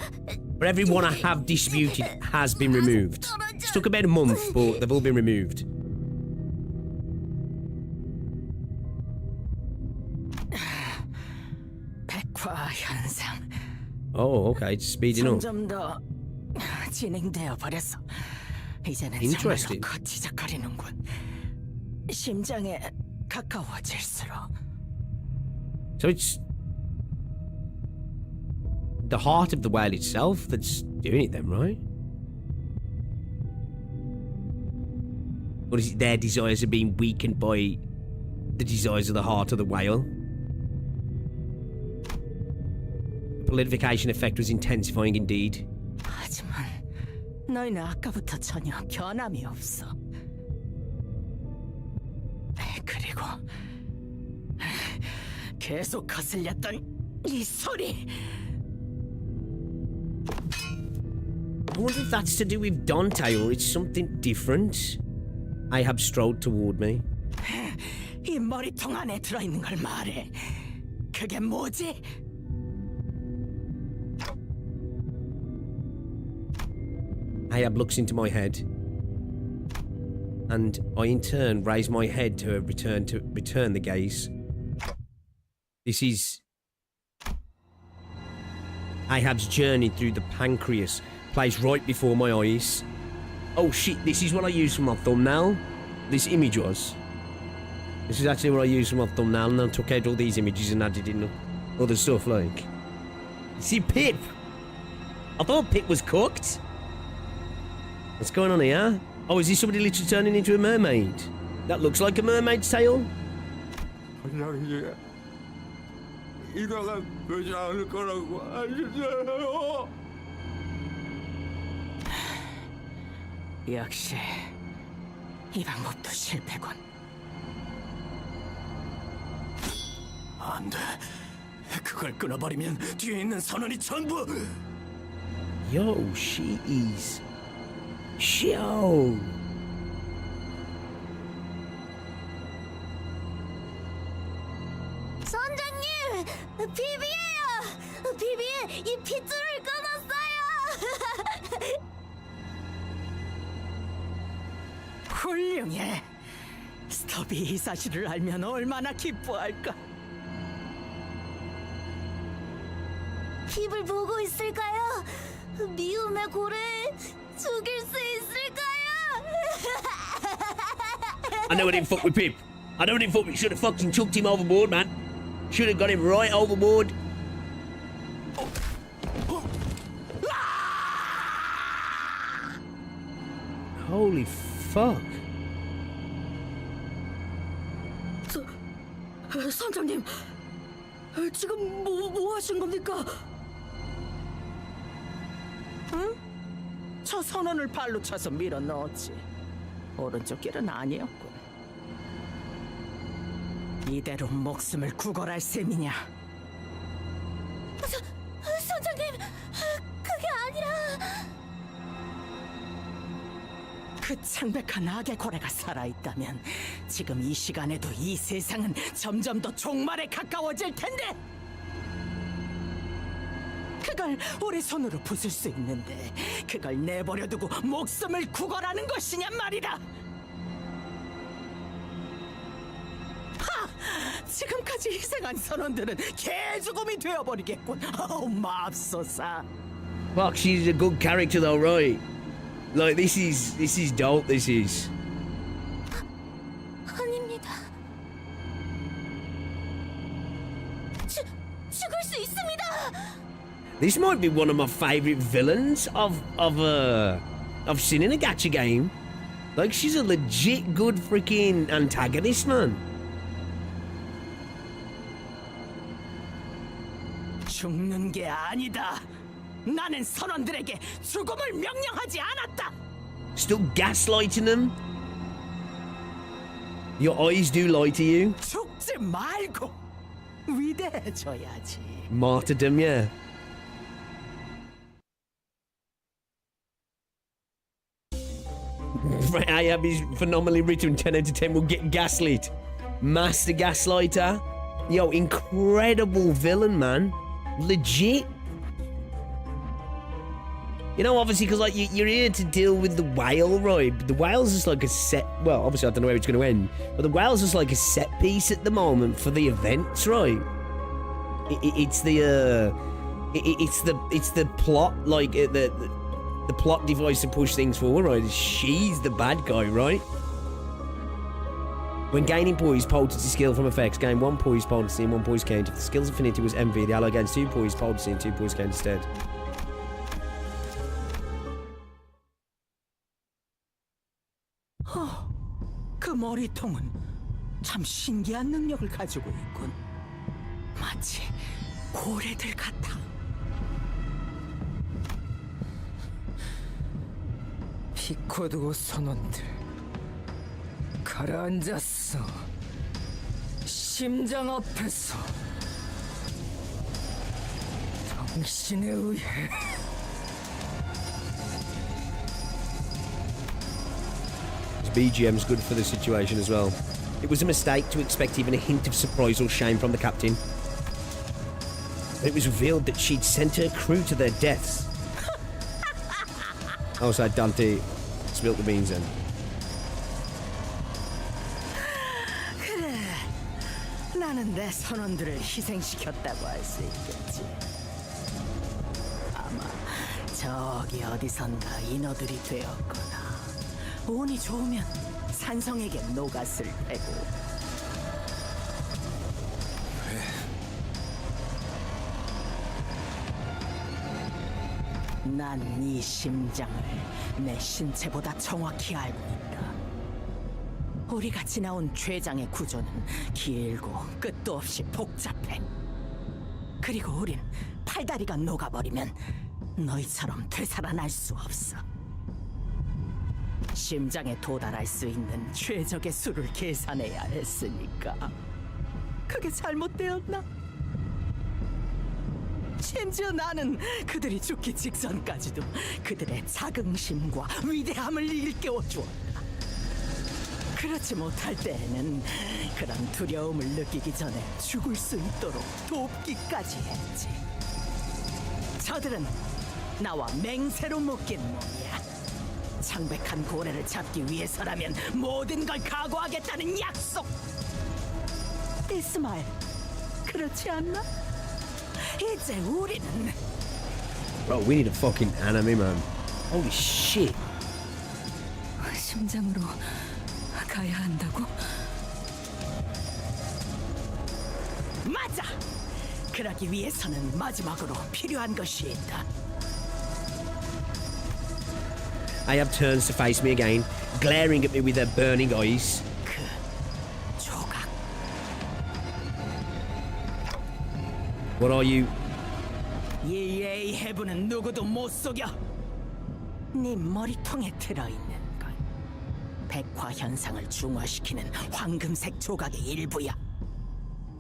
S1: But everyone I have disputed has been removed. It took about a month, but they've all been removed.
S3: 백화 현상.
S1: Oh, okay, it's speeding up.
S3: 점점 더 진행되어 버렸어. 이제는
S1: Interesting.
S3: 정말로 거치적거리는군. 심장에 가까워질수록.
S1: So it's the heart of the whale itself that's doing it then, right? Or is it their desires are being weakened by the desires of the heart of the whale? The polidification effect was intensifying indeed.
S3: 하지만 너희는 아까부터 전혀 변함이 없어. 그리고 계속 거슬렸던 이 소리.
S1: I wonder if that's to do with Dante or it's something different. Ahab strode toward me.
S3: 이 머리통 안에 들어있는 걸 말해. 그게 뭐지?
S1: Ahab looks into my head, and I in turn raise my head to return the gaze. This is Ahab's journey through the pancreas, placed right before my eyes. Oh shit, this is what I used for my thumbnail. This image was. This is actually what I used for my thumbnail, and I took out all these images and added in other stuff like. See, Pip! I thought Pip was cooked. What's going on here? Oh, is this somebody literally turning into a mermaid? That looks like a mermaid's tail.
S10: 사장님, 이러다 되지 않을 거라고 아시잖아요.
S3: 역시 이 방법도 실패군.
S2: 안 돼. 그걸 끊어버리면 뒤에 있는 선원이 전부.
S1: Yo, she is. Yo.
S11: 선장님, 비비예요. 비비에 이 핏줄을 끊었어요.
S3: 훌륭해. 스톱이 이 사실을 알면 얼마나 기뻐할까.
S11: 핍을 보고 있을까요? 미움의 고래에 죽일 수 있을까요?
S1: I know I didn't fuck with Pip. I know I didn't fuck with. Should have fucking chucked him overboard, man. Should have got him right overboard. Holy fuck.
S3: 선장님, 지금 뭐 하신 겁니까? 응? 저 선원을 발로 차서 밀어 넣었지. 오른쪽 길은 아니었군. 이대로 목숨을 구걸할 셈이냐?
S11: 선장님, 그게 아니라...
S3: 그 창백한 악의 고래가 살아있다면 지금 이 시간에도 이 세상은 점점 더 종말에 가까워질 텐데, 그걸 우리 손으로 부술 수 있는데 그걸 내버려두고 목숨을 구걸하는 것이냐 말이다. 지금까지 희생한 선원들은 개죽음이 되어버리겠군. 맙소사.
S1: Fuck, she's a good character though, right? Like this is dope. This is.
S11: 아닙니다. 죽을 수 있습니다.
S1: This might be one of my favorite villains I've seen in a gacha game. Like she's a legit good freaking antagonist, man.
S3: 죽는 게 아니다. 나는 선원들에게 죽음을 명령하지 않았다.
S1: Still gaslighting them. Your eyes do lie to you.
S3: 죽지 말고 위대해져야지.
S1: Martyrdom, yeah. Ahab is phenomenally written. 10 out of 10 will get gaslit. Master gaslighter. Yo, incredible villain, man. Legit. You know, obviously, because like you're here to deal with the whale, right? The whale's just like a set. Well, obviously, I don't know where it's going to end, but the whale's just like a set piece at the moment for the events, right? It's the plot, like the plot device to push things forward, right? She's the bad guy, right? When gaining poise, potency skill from effects, gain 1 poise potency and 1 poise count. If the skill's affinity was MV, the ally gains 2 poise potency and 2 poise count instead.
S3: 그 머리통은 참 신기한 능력을 가지고 있군. 마치 고래들 같아.
S10: 피코드고 선원들 가라앉았어. 심장 앞에서 당신에 의해.
S1: BGM's good for the situation as well. It was a mistake to expect even a hint of surprise or shame from the captain. It was revealed that she'd sent her crew to their deaths. Also, Dante spilt the beans then.
S3: 그래, 나는 내 선원들을 희생시켰다고 할 수 있겠지. 아마 저기 어디선가 인어들이 되었거나 운이 좋으면 산성에게 녹았을 테고. 난 네 심장을 내 신체보다 정확히 알고 있다. 우리가 지나온 췌장의 구조는 길고 끝도 없이 복잡해. 그리고 우린 팔다리가 녹아버리면 너희처럼 되살아날 수 없어. 심장에 도달할 수 있는 최적의 수를 계산해야 했으니까. 그게 잘못되었나? 심지어 나는 그들이 죽기 직전까지도 그들의 자긍심과 위대함을 일깨워주었다. 그렇지 못할 때에는 그런 두려움을 느끼기 전에 죽을 수 있도록 돕기까지 했지. 저들은 나와 맹세로 묶인 몸이야. 창백한 고래를 잡기 위해서라면 모든 걸 각오하겠다는 약속. 이스마엘, 그렇지 않나? 이제 우리는
S1: Bro, we need a fucking anime, man. Holy shit.
S4: 심장으로 가야 한다고?
S3: 맞아! 그러기 위해서는 마지막으로 필요한 것이 있다.
S1: Ahab turns to face me again, glaring at me with her burning eyes.
S3: 그 조각.
S1: What are you?
S3: 이 에이헤브는 누구도 못 속여. 네 머리통에 들어있는 건 백화 현상을 중화시키는 황금색 조각의 일부야.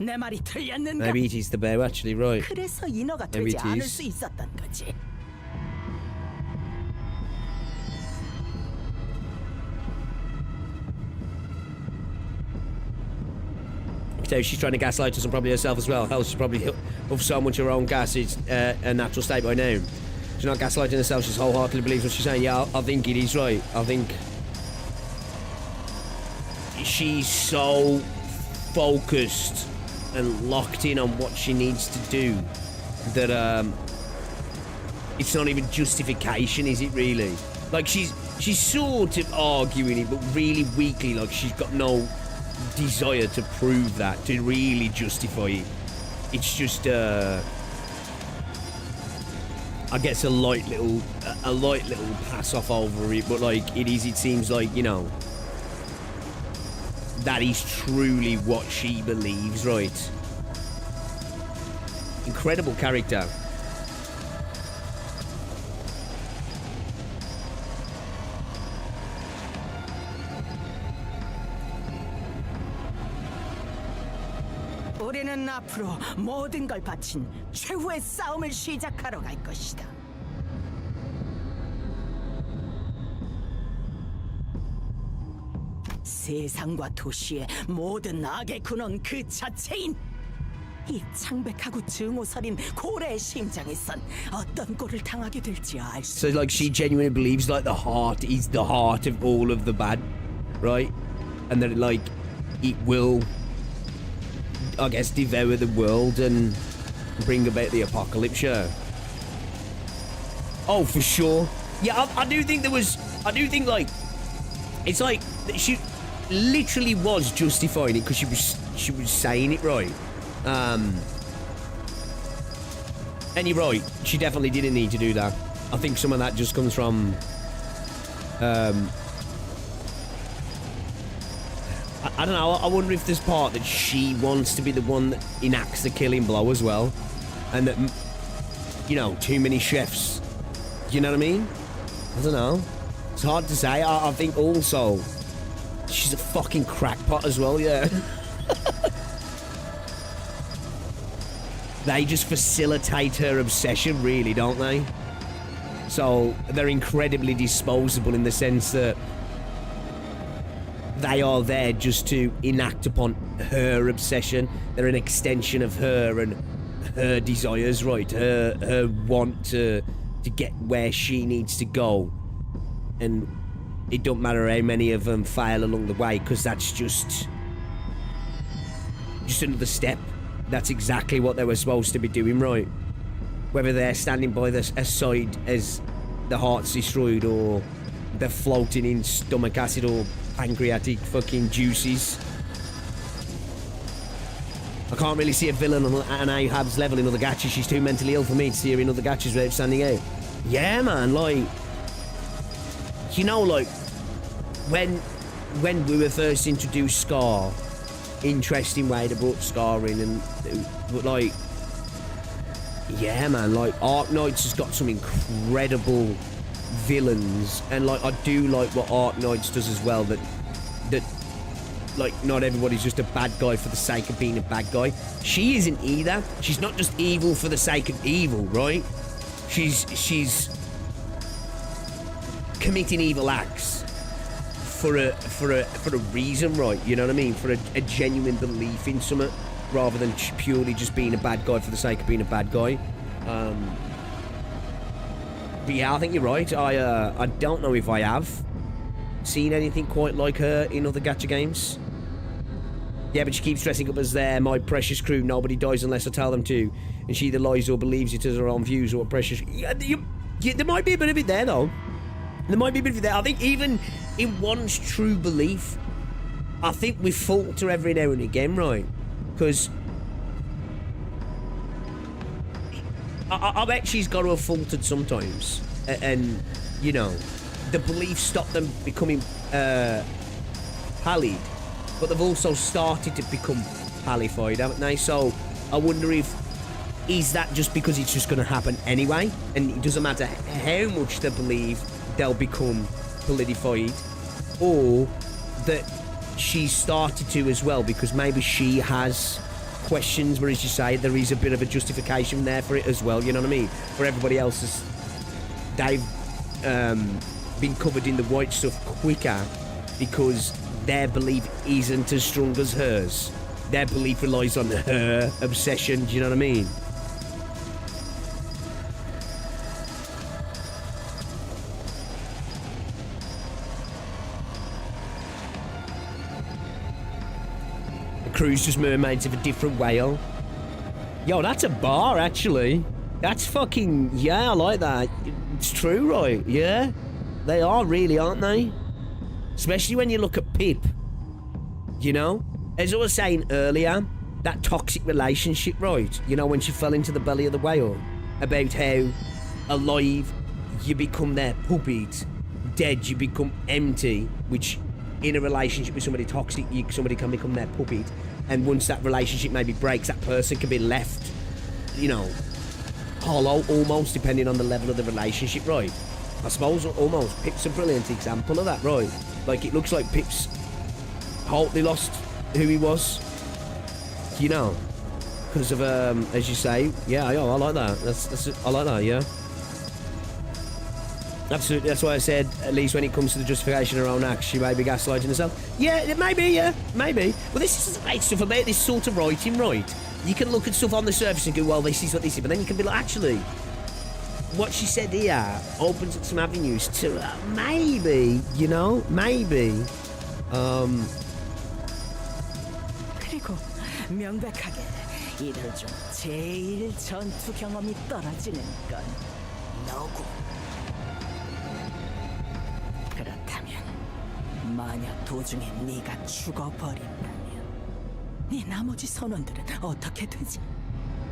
S3: 내 말이 틀렸는가?
S1: Maybe it is the bear, actually, right.
S3: 그래서 인어가
S1: Maybe
S3: 되지
S1: it
S3: 않을
S1: is.
S3: 수 있었던 거지.
S1: So she's trying to gaslight us and probably herself as well. Hell, she's probably of so much her own gas. It's a natural state by now. She's not gaslighting herself. She wholeheartedly believes what she's saying. Yeah, I think it is right. I think she's so focused and locked in on what she needs to do that it's not even justification, is it really? Like she's sort of arguing it, but really weakly. Like she's got no desire to prove that, to really justify it. It's just I guess a light little pass off over it, but like it seems like, you know, that is truly what she believes, right? Incredible character.
S3: 우리는 앞으로 모든 걸 바친 최후의 싸움을 시작하러 갈 것이다. 세상과 도시의 모든 악의 근원 그 자체인 이 창백하고 증오서린 고래의 심장에선 어떤 꼴을 당하게 될지 알 수.
S1: So like she genuinely believes like the heart is the heart of all of the bad, right? And that like it will, I guess, devour the world and bring about the apocalypse. Yeah. Oh, for sure. Yeah, I do think there was. I do think like it's like she literally was justifying it because she was saying it right. And you're right. She definitely didn't need to do that. I think some of that just comes from. I don't know, I wonder if there's part that she wants to be the one that enacts the killing blow as well. And that, you know, too many chefs. You know what I mean? I don't know. It's hard to say. I think also, she's a fucking crackpot as well, yeah. They just facilitate her obsession, really, don't they? So, they're incredibly disposable in the sense that they are there just to enact upon her obsession. They're an extension of her and her desires, right? Her want to get where she needs to go. And it don't matter how many of them fail along the way, because that's just another step. That's exactly what they were supposed to be doing, right? Whether they're standing by their side as the heart's destroyed, or they're floating in stomach acid or pancreatic fucking juices. I can't really see a villain on Ahab's level in other gachas. She's too mentally ill for me to see her in other gachas without standing out. Yeah, man, like, you know, like, when we were first introduced Scar, interesting way to put Scar in, but like, yeah, man, like, Arknights has got some incredible villains, and like, I do like what Arknights does as well, that like, not everybody's just a bad guy for the sake of being a bad guy. She isn't either. She's not just evil for the sake of evil, right? She's committing evil acts for a reason, right? You know what I mean? For a genuine belief in something, rather than purely just being a bad guy for the sake of being a bad guy. But yeah, I think you're right. I don't know if I have seen anything quite like her in other gacha games. Yeah, but she keeps dressing up as my precious crew. Nobody dies unless I tell them to. And she either lies or believes it as her own views or precious. Yeah, there might be a bit of it there, though. There might be a bit of it there. I think even in one's true belief, I think we falter every now and again, right? Because I bet she's got to have faltered sometimes. And, you know, the beliefs stop them becoming pallied. But they've also started to become palified, haven't they? So I wonder is that just because it's just going to happen anyway, and it doesn't matter how much they believe, they'll become solidified, or that she's started to as well because maybe she has questions where, as you say, there is a bit of a justification there for it as well, you know what I mean? For everybody else, they've been covered in the white stuff quicker because their belief isn't as strong as hers. Their belief relies on her obsession, do you know what I mean? The crew's just mermaids of a different whale. Yo, that's a bar, actually. That's fucking... Yeah, I like that. It's true, right? Yeah? They are really, aren't they? Especially when you look at Pip, you know? As I was saying earlier, that toxic relationship, right? You know, when she fell into the belly of the whale, about how alive, you become their puppet, dead, you become empty, which in a relationship with somebody toxic, somebody can become their puppet, and once that relationship maybe breaks, that person can be left, you know, hollow, almost, depending on the level of the relationship, right? I suppose almost Pip's a brilliant example of that, right? Like, it looks like Pip's totally lost who he was, you know, because of, as you say, yeah, I like that. I like that, yeah. Absolutely, that's why I said, at least when it comes to the justification of her own acts, she may be gaslighting herself. Yeah, it may be, yeah, maybe. Well, this is the great stuff about this sort of writing, right? You can look at stuff on the surface and go, well, this is what this is, but then you can be like, actually, what she said here opens up some avenues to maybe, you know, maybe.
S3: 그리고 명백하게 이들 중 제일 전투 경험이 떨어지는 건 너고. 그렇다면 만약 도중에 네가 죽어버린다면 네 나머지 선원들은 어떻게 되지?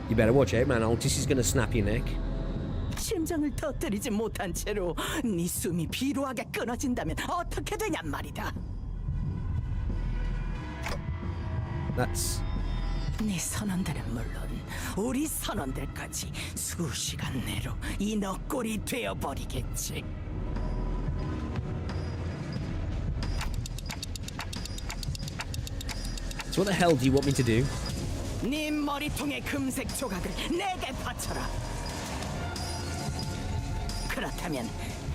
S1: You better watch out, man. Altis is gonna snap your neck.
S3: 심장을 터뜨리지 못한 채로 네 숨이 비루하게 끊어진다면 어떻게 되냔 말이다.
S1: That's...
S3: 네 선원들은 물론 우리 선원들까지 수시간 내로 이 너꼴이 되어버리겠지.
S1: So what the hell do you want me to do?
S3: 네 머리통의 금색 조각을 내게 바쳐라. 그렇다면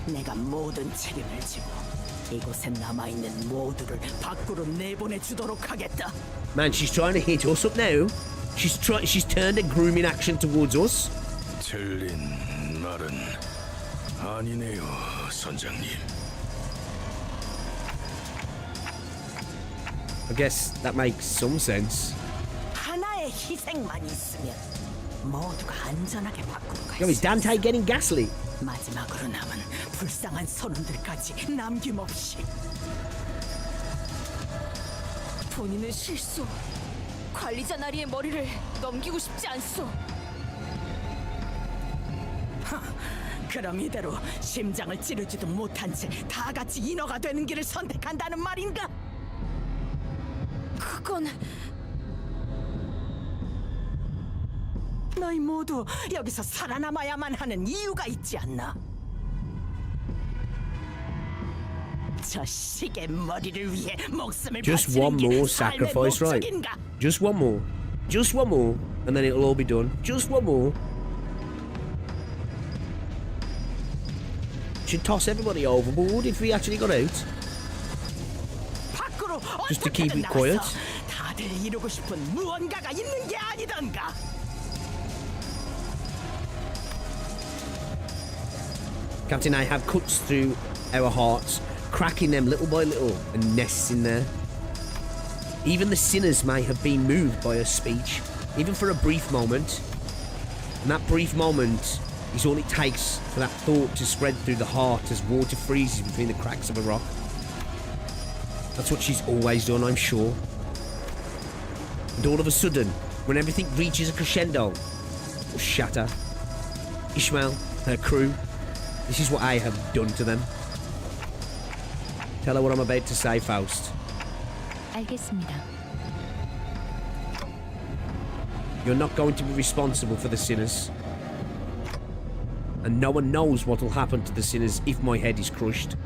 S3: 내가 모든 책임을 지고 이곳에 남아있는 모두를 밖으로 내보내주도록 하겠다.
S1: Man, she's trying to hit us up now. She's turned a grooming action towards us.
S6: 틀린 말은 아니네요, 선장님.
S1: I guess that makes some sense.
S3: 하나의 희생만 있으면 모두가 안전하게 밖으로 갈
S1: Yo, is
S3: 수
S1: Dante
S3: 있어.
S1: getting gaslit?
S3: 마지막으로 남은 불쌍한 선원들까지 남김없이.
S11: 본인은 실수. 관리자 나리의 머리를 넘기고 싶지 않소.
S3: 그럼 이대로 심장을 찌르지도 못한 채 다 같이 인어가 되는 길을 선택한다는 말인가?
S7: 그건
S3: 너희 모두 여기서 살아남아야만 하는 이유가 있지 않나? 저 시계 머리를 위해 목숨을
S1: Just
S3: 바치는
S1: one
S3: 게
S1: more
S3: 삶의
S1: sacrifice, right?
S3: 목적인가?
S1: Just one more. Just one more. And then it'll all be done. Just one more. Should toss everybody overboard if we actually got out.
S3: 밖으로
S1: Just to keep
S3: 어떻게든
S1: it quiet.
S3: 나가서 다들 이루고 싶은 무언가가 있는 게 아니던가.
S1: Captain Ahab cuts through our hearts, cracking them little by little and nests in there. Even the sinners may have been moved by her speech, even for a brief moment. And that brief moment is all it takes for that thought to spread through the heart as water freezes between the cracks of a rock. That's what she's always done, I'm sure. And all of a sudden, when everything reaches a crescendo, will shatter. Ishmael, her crew, this is what I have done to them. Tell her what I'm about to say, Faust.
S4: 알겠습니다.
S1: You're not going to be responsible for the sinners. And no one knows what will happen to the sinners if my head is crushed.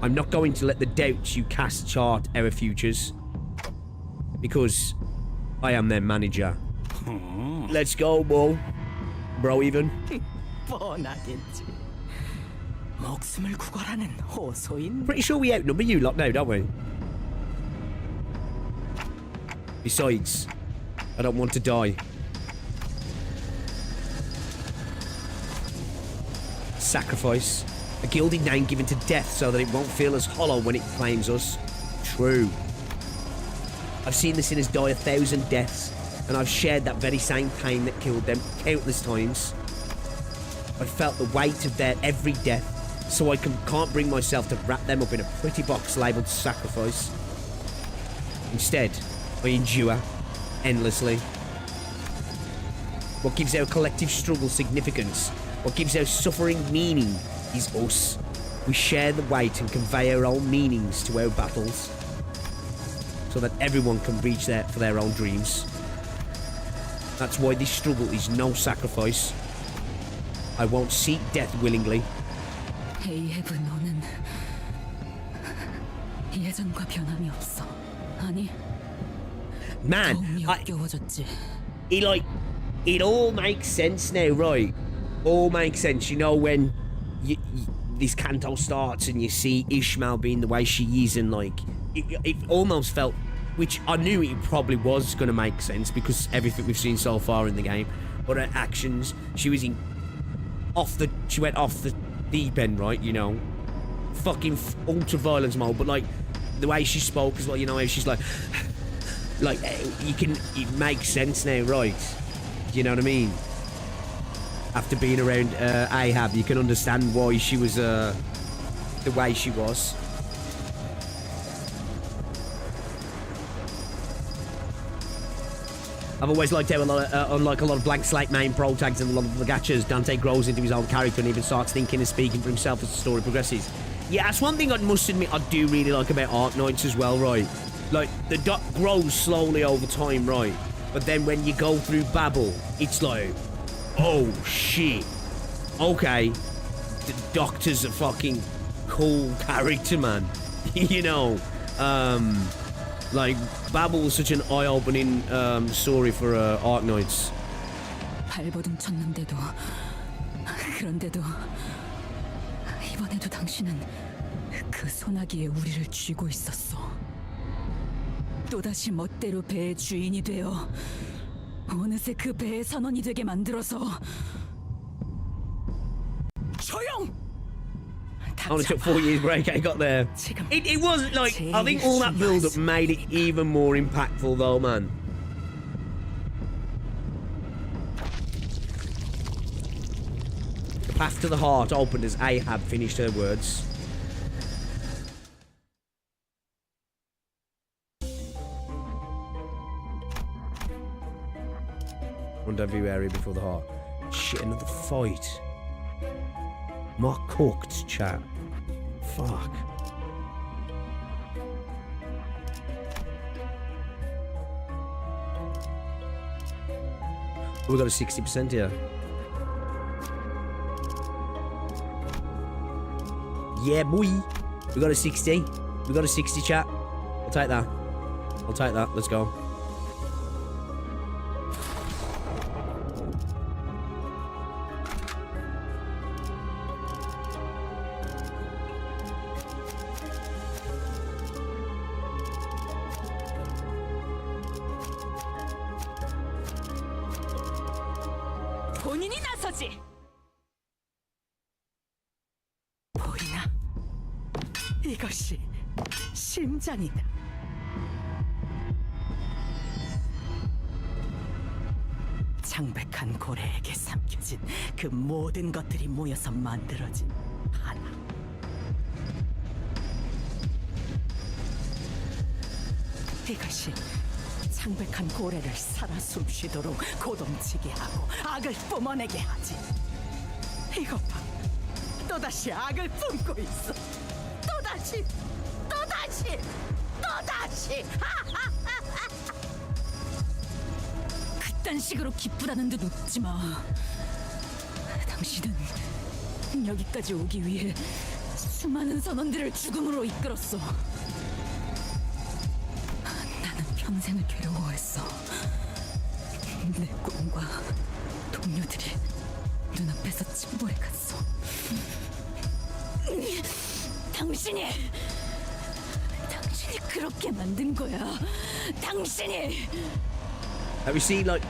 S1: I'm not going to let the doubts you cast chart our futures. Because I am their manager. Let's go, bro even.
S3: 뻔하겠지. 목숨을 구걸하는 호소인.
S1: Pretty sure we outnumber you lot now, don't we? Besides, I don't want to die. Sacrifice. A gilded name given to death so that it won't feel as hollow when it claims us. True. I've seen the sinners die 1,000 deaths, and I've shared that very same pain that killed them countless times. I felt the weight of their every death, so I can't bring myself to wrap them up in a pretty box labelled sacrifice. Instead, I endure endlessly. What gives our collective struggle significance, what gives our suffering meaning, is us. We share the weight and convey our own meanings to our battles, so that everyone can reach for their own dreams. That's why this struggle is no sacrifice. I won't seek death willingly.
S4: 에이헤브, 너는 예전과 변함이 없어. 아니,
S1: Man,
S4: 더욱 역겨워졌지.
S1: it all makes sense now, right? All makes sense. You know, when this CANTO starts and you see Ishmael being the way she is, and like it almost felt, which I knew it probably was going to make sense because everything we've seen so far in the game. But her actions, she went off the deep end, right? You know, fucking ultra violence mode. But like the way she spoke as well, you know, how she's like it makes sense now, right? You know what I mean? After being around Ahab, you can understand why she was the way she was. I've always liked how unlike a lot of blank slate main pro tags and a lot of the gachas, Dante grows into his own character and even starts thinking and speaking for himself as the story progresses. Yeah, that's one thing I must admit I do really like about Arknights as well, right? Like, the dot grows slowly over time, right? But then when you go through Babel, it's like, oh shit. Okay, the Doctor's a fucking cool character, man. You know, like, Babel was such an eye-opening story for Arknights.
S4: 발버둥 쳤는데도, 그런데도 이번에도 당신은 그 소나기에 우리를 쥐고 있었어. 또다시 멋대로 배의 주인이 되어 어느새 그 배의 선원이 되게 만들어서.
S3: 조용!
S1: Only took 4 years break, I got there. It wasn't like, I think all that build-up made it even more impactful though, man. The path to the heart opened as Ahab finished her words. Rendezvous area before the heart. Shit, another fight. More cooked, chat. Fuck. We got a 60% here. Yeah, boy. We got a 60. We got a 60, chat. I'll take that. I'll take that. Let's go.
S3: 본인이 나서지. 보이나? 이것이 심장이다. 창백한 고래에게 삼켜진 그 모든 것들이 모여서 만들어진 하나. 이것이 창백한 고래를 살아 숨쉬도록 고동치게 하고 악을 뿜어내게 하지. 이것 봐, 또다시 악을 뿜고 있어. 또다시, 또다시, 또다시.
S4: 그딴 식으로 기쁘다는 듯 웃지 마. 당신은 여기까지 오기 위해 수많은 선원들을 죽음으로 이끌었어. 나는 평생을 괴로워했어. 내 꿈과 동료들이 눈앞에서 침몰해갔어. 당신이 그렇게 만든 거야. 당신이.
S1: We see like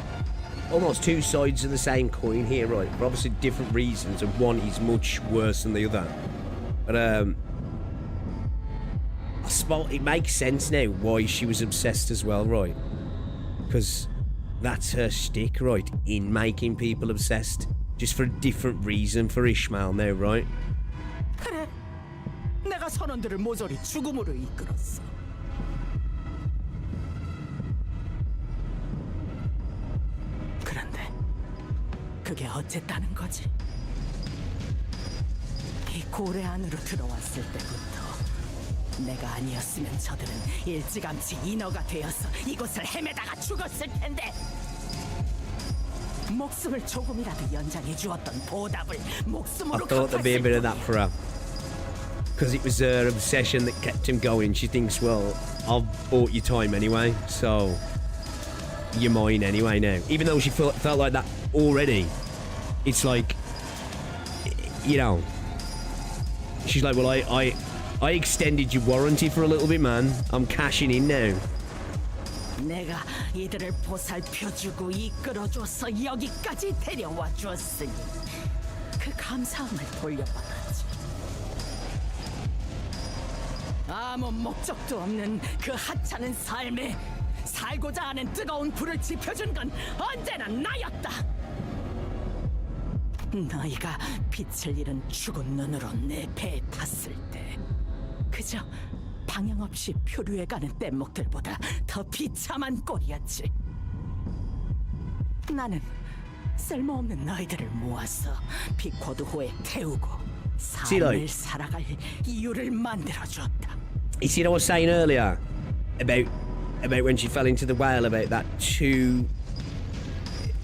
S1: almost two sides of the same coin here, right? For obviously different reasons, and one is much worse than the other. But I suppose it makes sense now why she was obsessed as well, right? Because that's her shtick, right? In making people obsessed, just for a different reason for Ishmael now, right?
S3: 그래, 내가 선원들을 모조리 죽음으로 이끌었어. 그런데 그게 어쨌다는 거지? 이 고래 안으로 들어왔을 때부터 내가 아니었으면 저들은 일찌감치 인어가 되어서 이곳을 헤매다가 죽었을 텐데, 목숨을 조금이라도 연장해 주었던 보답을
S1: I
S3: 목숨으로
S1: thought there'd be a bit of that
S3: 갚았을
S1: for her. Because it was her obsession that kept him going. She thinks, well, I've bought your time anyway, so you're mine anyway now. Even though she felt like that already, it's like, you know, she's like, well, I extended your warranty for a little bit, man. I'm cashing in now.
S3: 내가 이들을 보살펴주고 이끌어줘서 여기까지 데려와 주었으니 그 감사함을 돌려받았지. 아무 목적도 없는 그 하찮은 삶에 살고자 하는 뜨거운 불을 지펴준 건 언제나 나였다. 너희가 빛을 잃은 죽은 눈으로 내 배에 탔을 때 그저 방향 없이 표류해가는 뗏목들보다 더 비참한 꼴이었지. 나는 쓸모없는 너희들을 모아서 피코드호에 태우고 삶을 살아갈 이유를 만들어줬다.
S1: You see what I was saying earlier about when she fell into the whale, about that two,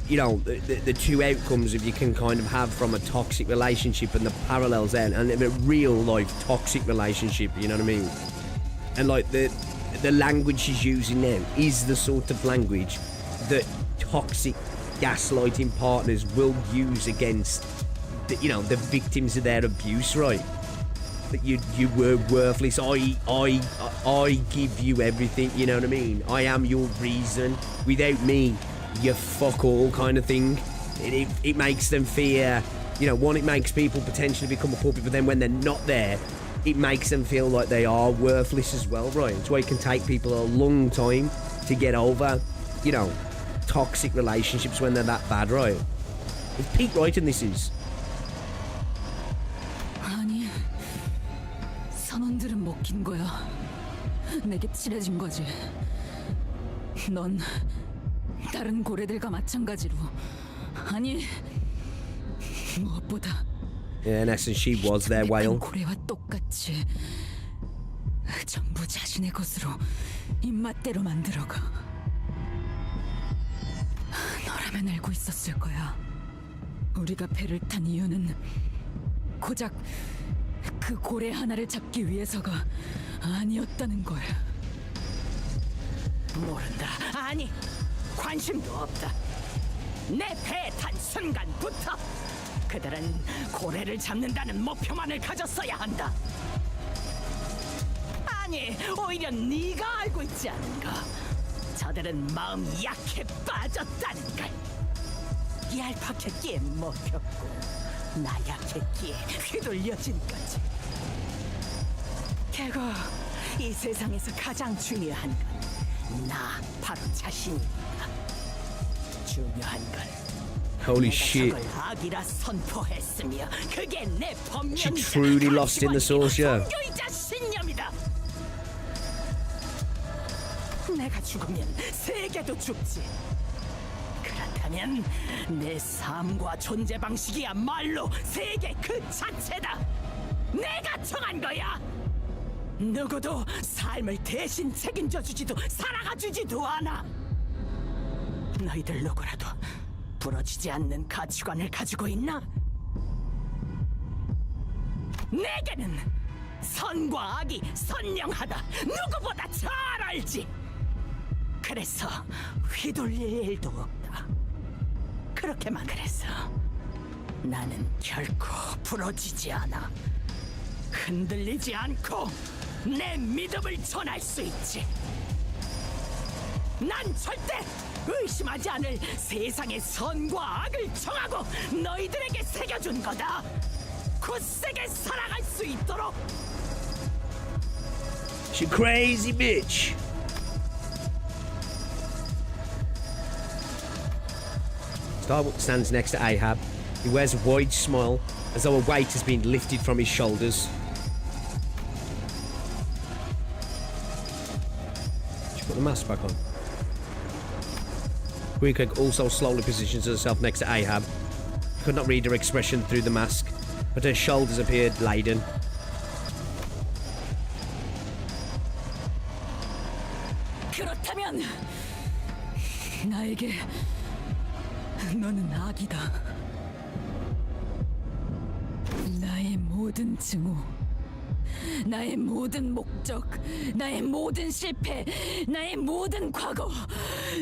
S1: you know, the two outcomes of you can kind of have from a toxic relationship and the parallels there, and a real life toxic relationship, you know what I mean? And like the language she's using now is the sort of language that toxic gaslighting partners will use against the, you know, the victims of their abuse, right? That you were worthless. I give you everything, you know what I mean? I am your reason. Without me, you fuck all, kind of thing. It makes them fear, you know, one, it makes people potentially become a puppet, but then when they're not there, it makes them feel like they are worthless as well, right? It's why it can take people a long time to get over, you know, toxic relationships when they're that bad, right? It's peak writing, this is.
S4: 아니, 선원들은 먹힌 거야. 내게 친해진 거지. 넌 다른 고래들과 마찬가지로, 아니, 무엇보다
S1: Yeah, in essence, she was their whale.
S4: 고래와 똑같이 전부 자신의 것으로 입맛대로 만들어가. 너라면 알고 있었을 거야. 우리가 배를 탄 이유는 고작 그 고래 하나를 잡기 위해서가 아니었다는 걸.
S3: 모른다. 아니, 관심도 없다. 내 배에 탄 순간부터 그들은 고래를 잡는다는 목표만을 가졌어야 한다. 아니, 오히려 네가 알고 있지 않은가? 저들은 마음 약해 빠졌다는 걸. 얄팍했기에 먹혔고 나약했기에 휘둘려진 거지. 결국 이 세상에서 가장 중요한 건 나 바로 자신이다. 중요한 건
S1: Holy shit.
S3: 저걸 악이라 선포했으며 그게 내
S1: She
S3: 법령이자
S1: truly lost in the source, yeah.
S3: 종교이자 신념이다. 내가 죽으면 세계도 죽지. 그렇다면 내 삶과 존재 방식이야말로 세계 그 자체다. 내가 정한 거야. 누구도 삶을 대신 책임져 주지도 살아가 주지도 않아. 너희들 누구라도 부러지지 않는 가치관을 가지고 있나? 내게는 선과 악이 선명하다. 누구보다 잘 알지. 그래서 휘둘릴 일도 없다. 그렇게만. 그래서 나는 결코 부러지지 않아. 흔들리지 않고 내 믿음을 전할 수 있지. 난 절대 의심하지 않을 세상의 선과 악을 정하고 너희들에게 새겨준 거다. 굳세게 살아갈 수 있도록.
S1: She crazy bitch. Starbuck stands next to Ahab. He wears a wide smile, as though a weight has been lifted from his shoulders. She put the mask back on. Queequeg also slowly positions herself next to Ahab. Could not read her expression through the mask, but her shoulders appeared laden.
S4: 그렇다면 나에게 너는 악이다. 나의 모든 증오, 나의 모든 목적, 나의 모든 실패, 나의 모든 과거,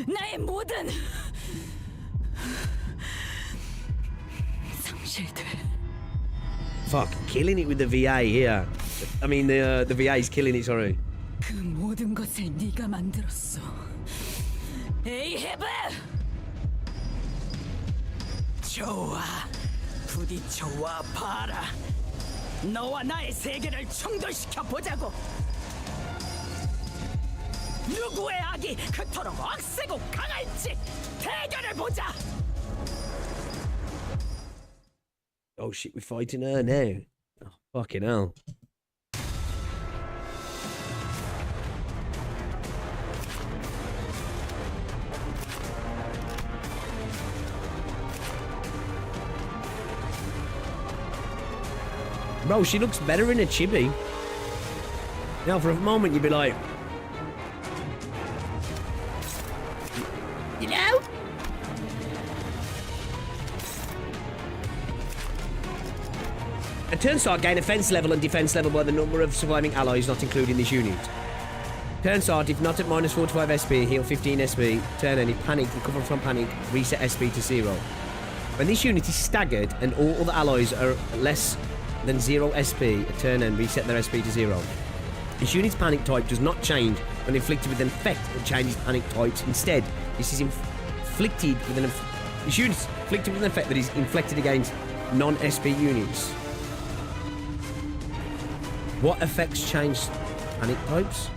S4: 나의 모든 상실들.
S1: Fuck, killing it with the VA here. I mean, the VA is killing it, sorry.
S4: 그 모든 것을 네가 만들었어. 에이헤브!
S3: 좋아, 부딪혀와 봐라. 너와 나의 세계를 충돌시켜 보자고. 누구의 악이 그토록 억세고 강할지 대결을 보자.
S1: Oh shit, we're fighting her now. Oh, fucking hell. Bro, she looks better in a chibi. Now, for a moment, you'd be like, you know? A Turnstar gain offense level and defense level by the number of surviving allies not including this unit. Turnstar, if not at minus 45 SP, heal 15 SP. Turn any panic, recover from panic, reset SP to 0. When this unit is staggered and all other allies are less than 0 SP, a turn and reset their SP to 0. This unit's panic type does not change when inflicted with an effect that changes panic types. Instead, this is inflicted with an this unit is inflicted with an effect that is inflicted against non-SP units. What effects change panic types?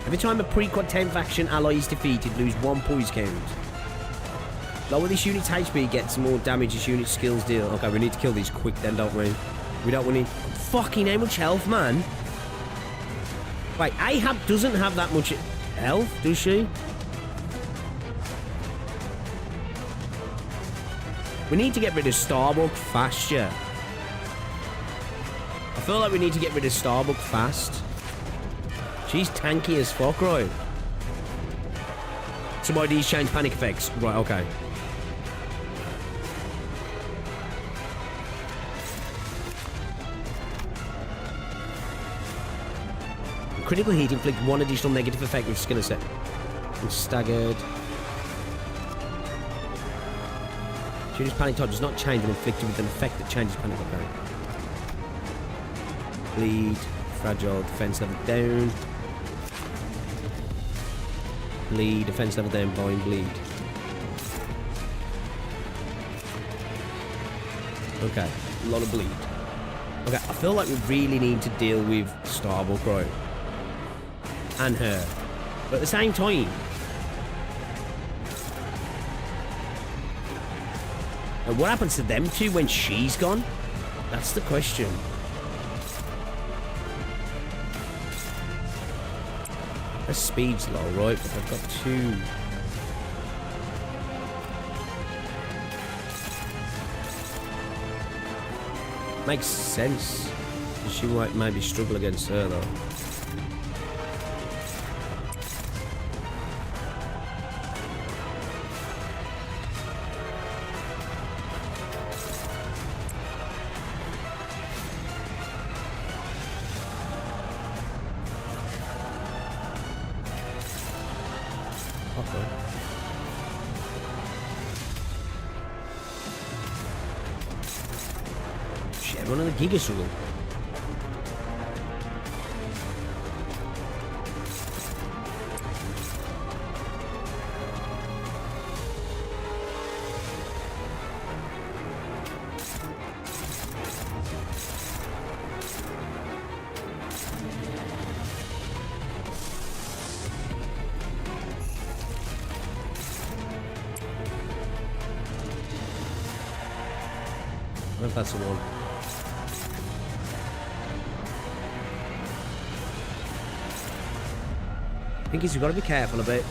S1: Every time a pre-quad 10th action ally is defeated, lose 1 poise count. Lower this unit's HP, gets more damage this unit's skills deal. Okay, we need to kill these quick then, don't we? We don't want to... Fucking how much health, man? Wait, Ahab doesn't have that much health, does she? We need to get rid of Starbuck fast, yeah. I feel like we need to get rid of Starbuck fast. She's tanky as fuck, right? So why these change panic effects? Right, okay. Critical heat inflict one additional negative effect with skill set. And staggered. Shooter's panic type does not change when inflicted with an effect that changes panic effect. Bleed. Fragile. Defense level down. Bleed. Defense level down. Bind. Bleed. Okay. A lot of bleed. Okay. I feel like we really need to deal with Starbuck, right? And her. But at the same time, and what happens to them two when she's gone? That's the question. Her speed's low, right? But they've got two. Makes sense. She might maybe struggle against her though. Shit, one of the Giga struggle. I don't know if that's the one. I think you've got to be careful a bit.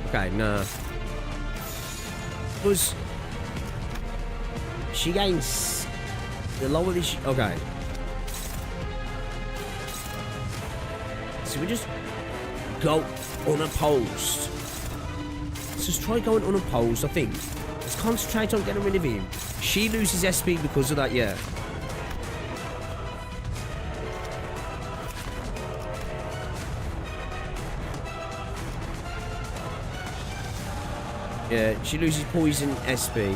S1: Okay, nah. Was she gains the lower this? Okay. So we just go unopposed. Let's just try going unopposed. I think. Let's concentrate on getting rid of him. She loses SP because of that, yeah. Yeah, she loses poison SP.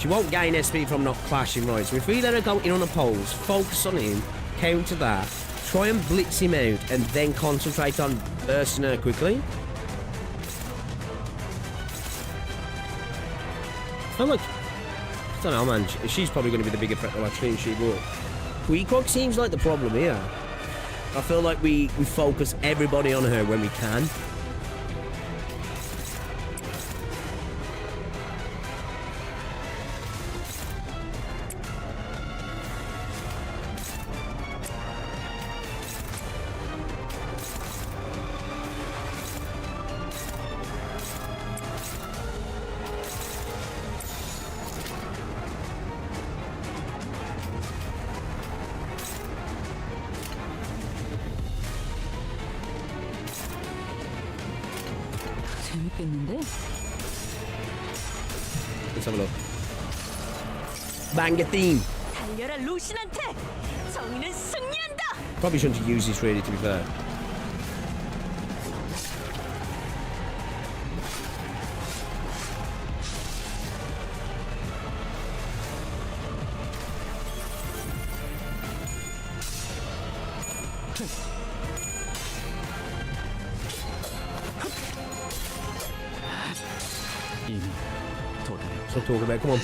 S1: She won't gain SP from not clashing, right? So if we let her go in on a pose, focus on him, counter that, try and blitz him out, and then concentrate on bursting her quickly. I feel like, I don't know, man. She's probably going to be the bigger threat than actually she will. Queequeg seems like the problem here. I feel like we focus everybody on her when we can.
S4: 재밌겠는데?
S1: Let's have a look. Banger theme.
S11: 달려라 루신한테 정의는 승리한다.
S1: Probably shouldn't use this really, to be fair. Stop talking about it, come on.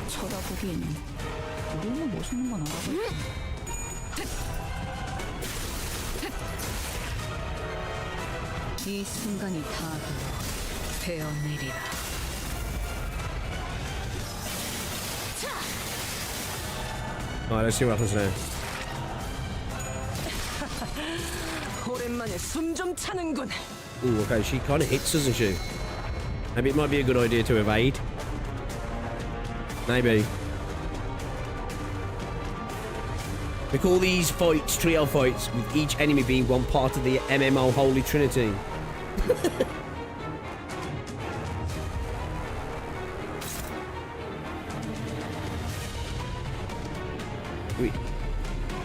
S4: 쳐다보긴 우리는 멋있는 건 알아봐. 이 순간이 다 베어내리라.
S1: Alright, let's see what happens now.
S7: 오랜만에 숨 좀 차는군.
S1: Ooh, okay, she kind of hits, doesn't she? Maybe it might be a good idea to evade. Maybe. We call these fights trio fights, with each enemy being one part of the MMO Holy Trinity.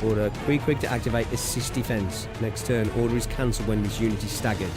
S1: Order quick to activate assist defense. Next turn, order is cancelled when this unit is staggered.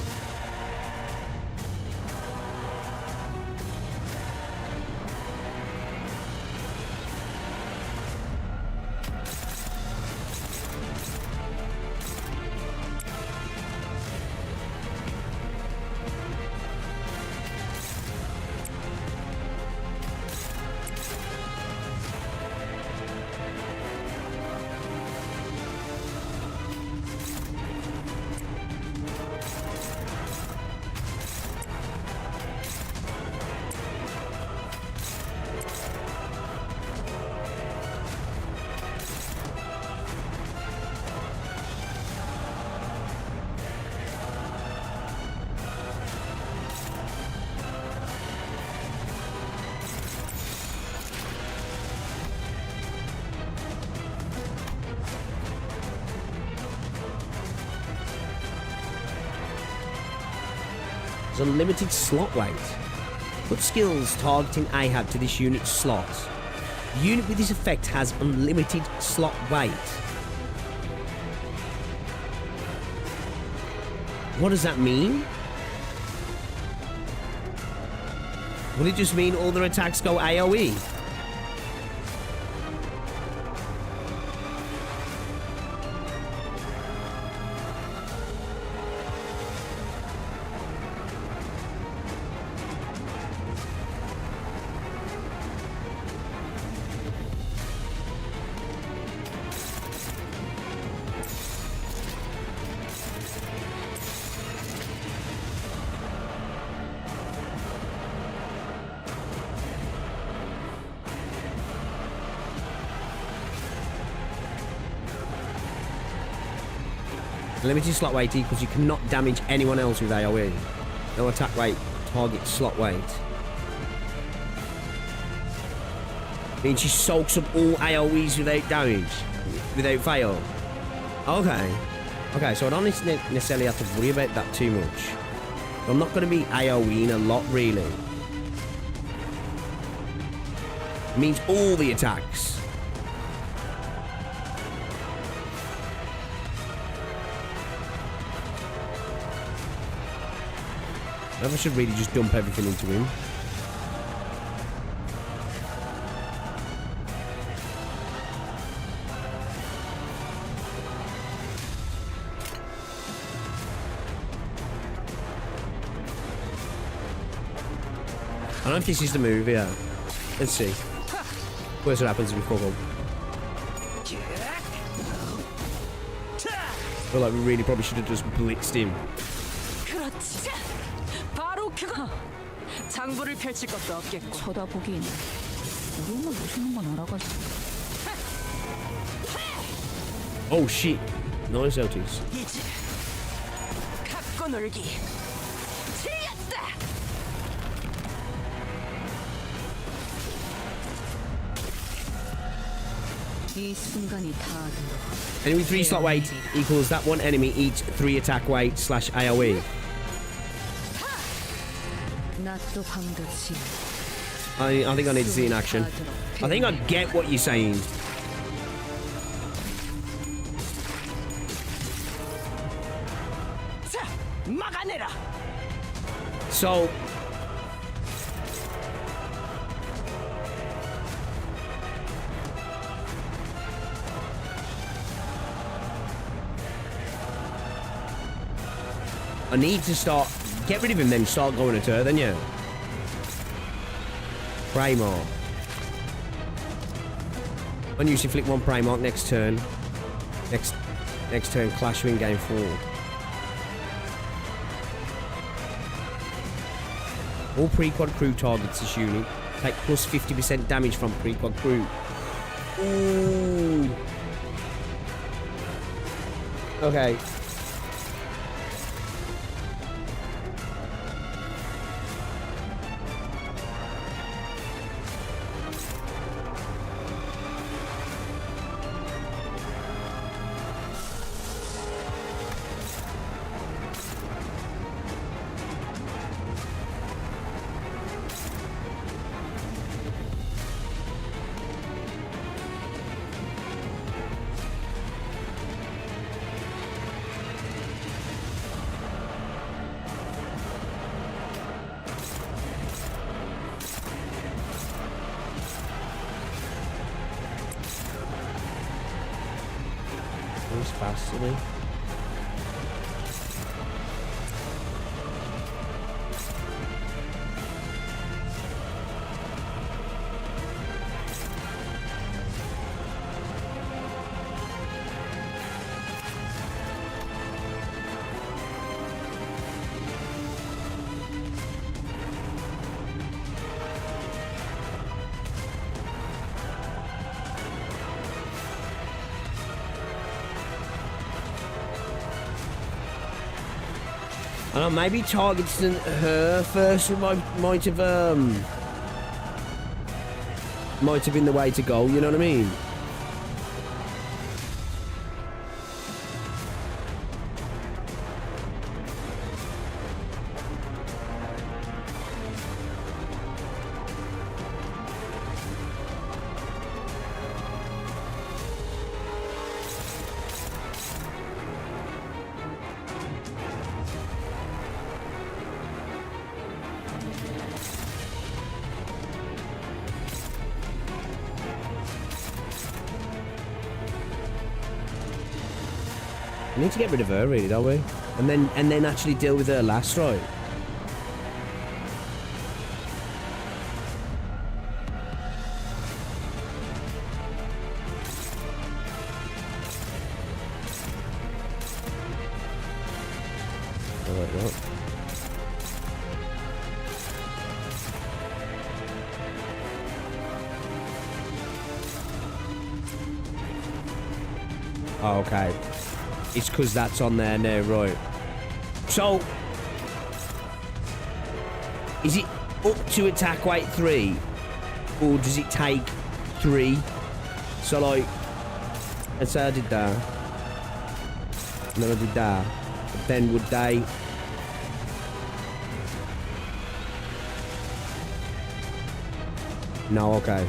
S1: Unlimited slot weight. Put skills targeting Ahab to this unit's slot. The unit with this effect has unlimited slot weight. What does that mean? Will it just mean all their attacks go AoE? Limited slot weight equals you cannot damage anyone else with AoE. No attack weight, target slot weight. Means she soaks up all AoEs without damage, without fail. Okay. Okay, so I don't necessarily have to worry about that too much. I'm not going to be AoEing a lot, really. It means all the attacks. I should really just dump everything into him. I don't know if this is the move, yeah. Let's see. Worst what happens if we fuck up. I feel like we really probably should have just blitzed him.
S7: 장부를 펼칠 것도 없겠고.
S4: 쳐다보기엔 우리만 멋있는 건 알아가지고.
S1: Oh shit! Nice Otis.
S7: 이제 갖고 놀기. 틀렸다.
S4: 이 순간이 다
S1: Enemy 3 slot weight equals that one enemy each 3 attack weight / AoE. I think I need to see in action. I think I get what you're saying. So I need to start get rid of him, then start going at her, then yeah. Prey mark. Unusually flick one prey mark next turn. Next turn, clash win game 4. All pre-quad crew targets this unit take plus 50% damage from pre-quad crew. Ooh. Okay. He's fast, isn't he? I don't know, maybe targeting her first might have been the way to go, you know what I mean? We need to get rid of her, really, don't we? And then actually deal with her last, right? Alright, right. Oh, okay. It's because that's on there now, right? So, is it up to attack weight 3? Or does it take 3? So, like, let's say I did that. And then I did that. But then would they... No, okay.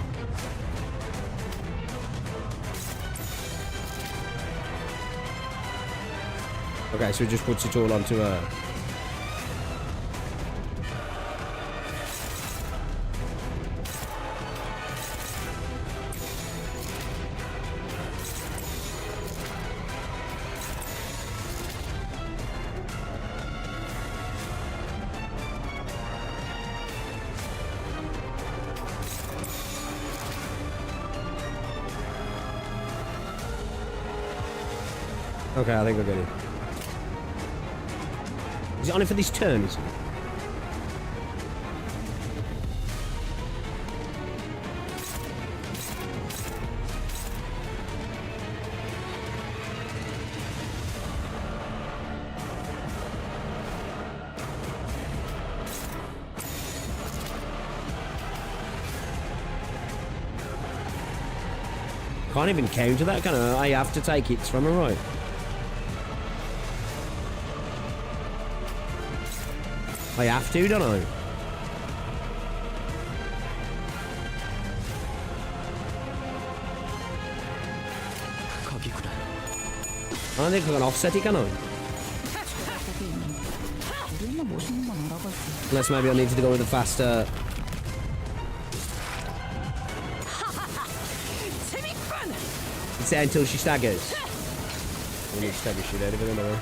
S1: Okay, so it just puts it all onto her. Okay, I think I get it. Is it on it for this turn, is it? Can't even counter that, can I? I have to take hits from her, right? I have to, don't I? I don't think I can offset it, can I? Unless maybe I need to go with a faster... It's there until she staggers. I need to stagger shit out of it anyway.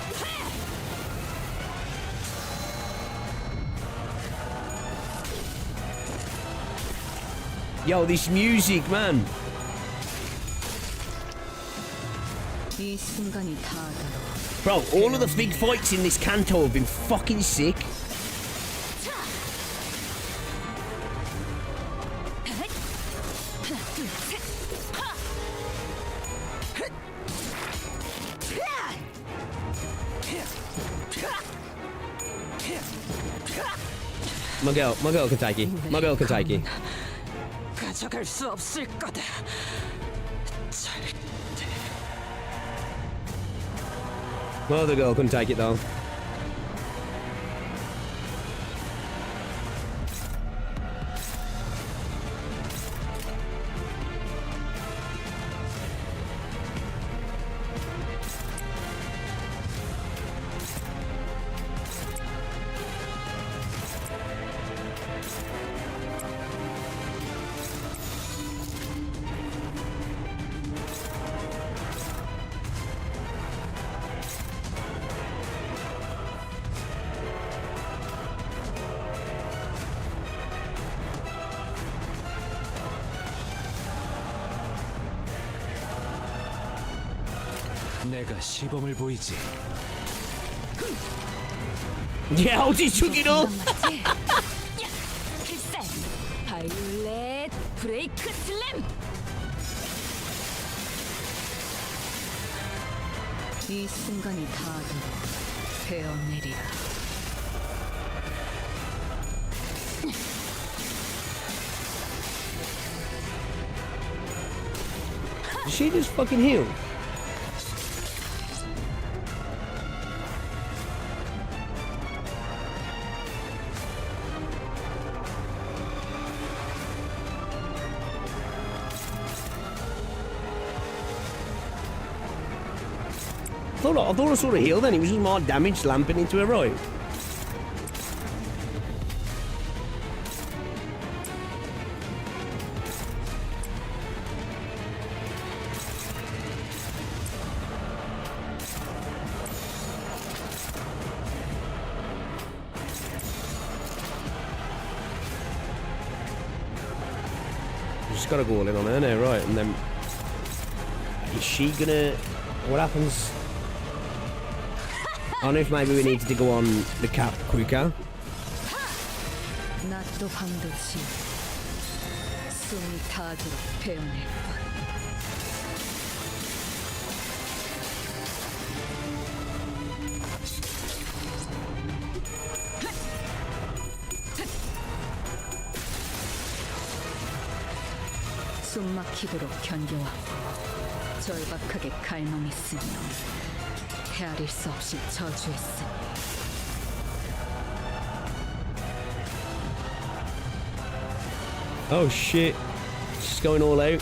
S1: Yo, this music, man. Bro, all of the big fights in this CANTO have been fucking sick. My girl can take it. My girl can take it.
S7: 가져갈 수 없을 거다.
S1: My other girl couldn't take it though.
S8: 내가 시범을 보이지.
S1: Yeah, 어디 죽이러?
S4: 맞지? 필살 바이올렛 브레이크 슬램. 이 순간이 다하도록 베어내리라.
S1: Did she just fucking heal? I thought I saw a heal then. It was just more damage lamping into her right. Just gotta go all in on her now, right? And then is she gonna? What happens? I don't know if maybe we needed to go on the cap quicker.
S4: 낮도 밤도시 숨이 다하도록 베어낼 것. 숨막히도록 견뎌왔고 절박하게 갈망했으며 헤아릴 수 없이 저주했으니
S1: Oh shit. She's going all out.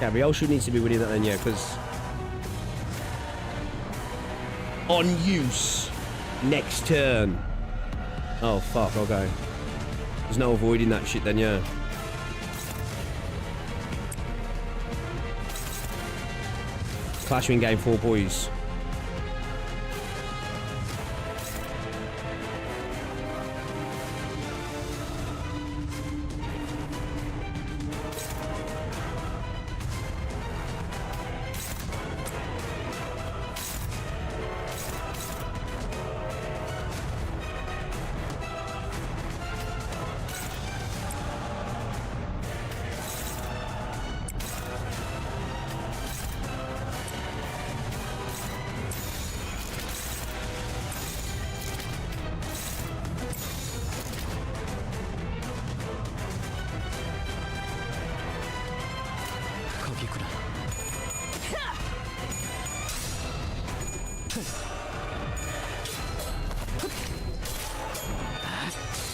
S1: Yeah, we all should need to be winning that then, yeah, because on use next turn. Oh fuck, okay. There's no avoiding that shit then, yeah. Clash in game 4, boys.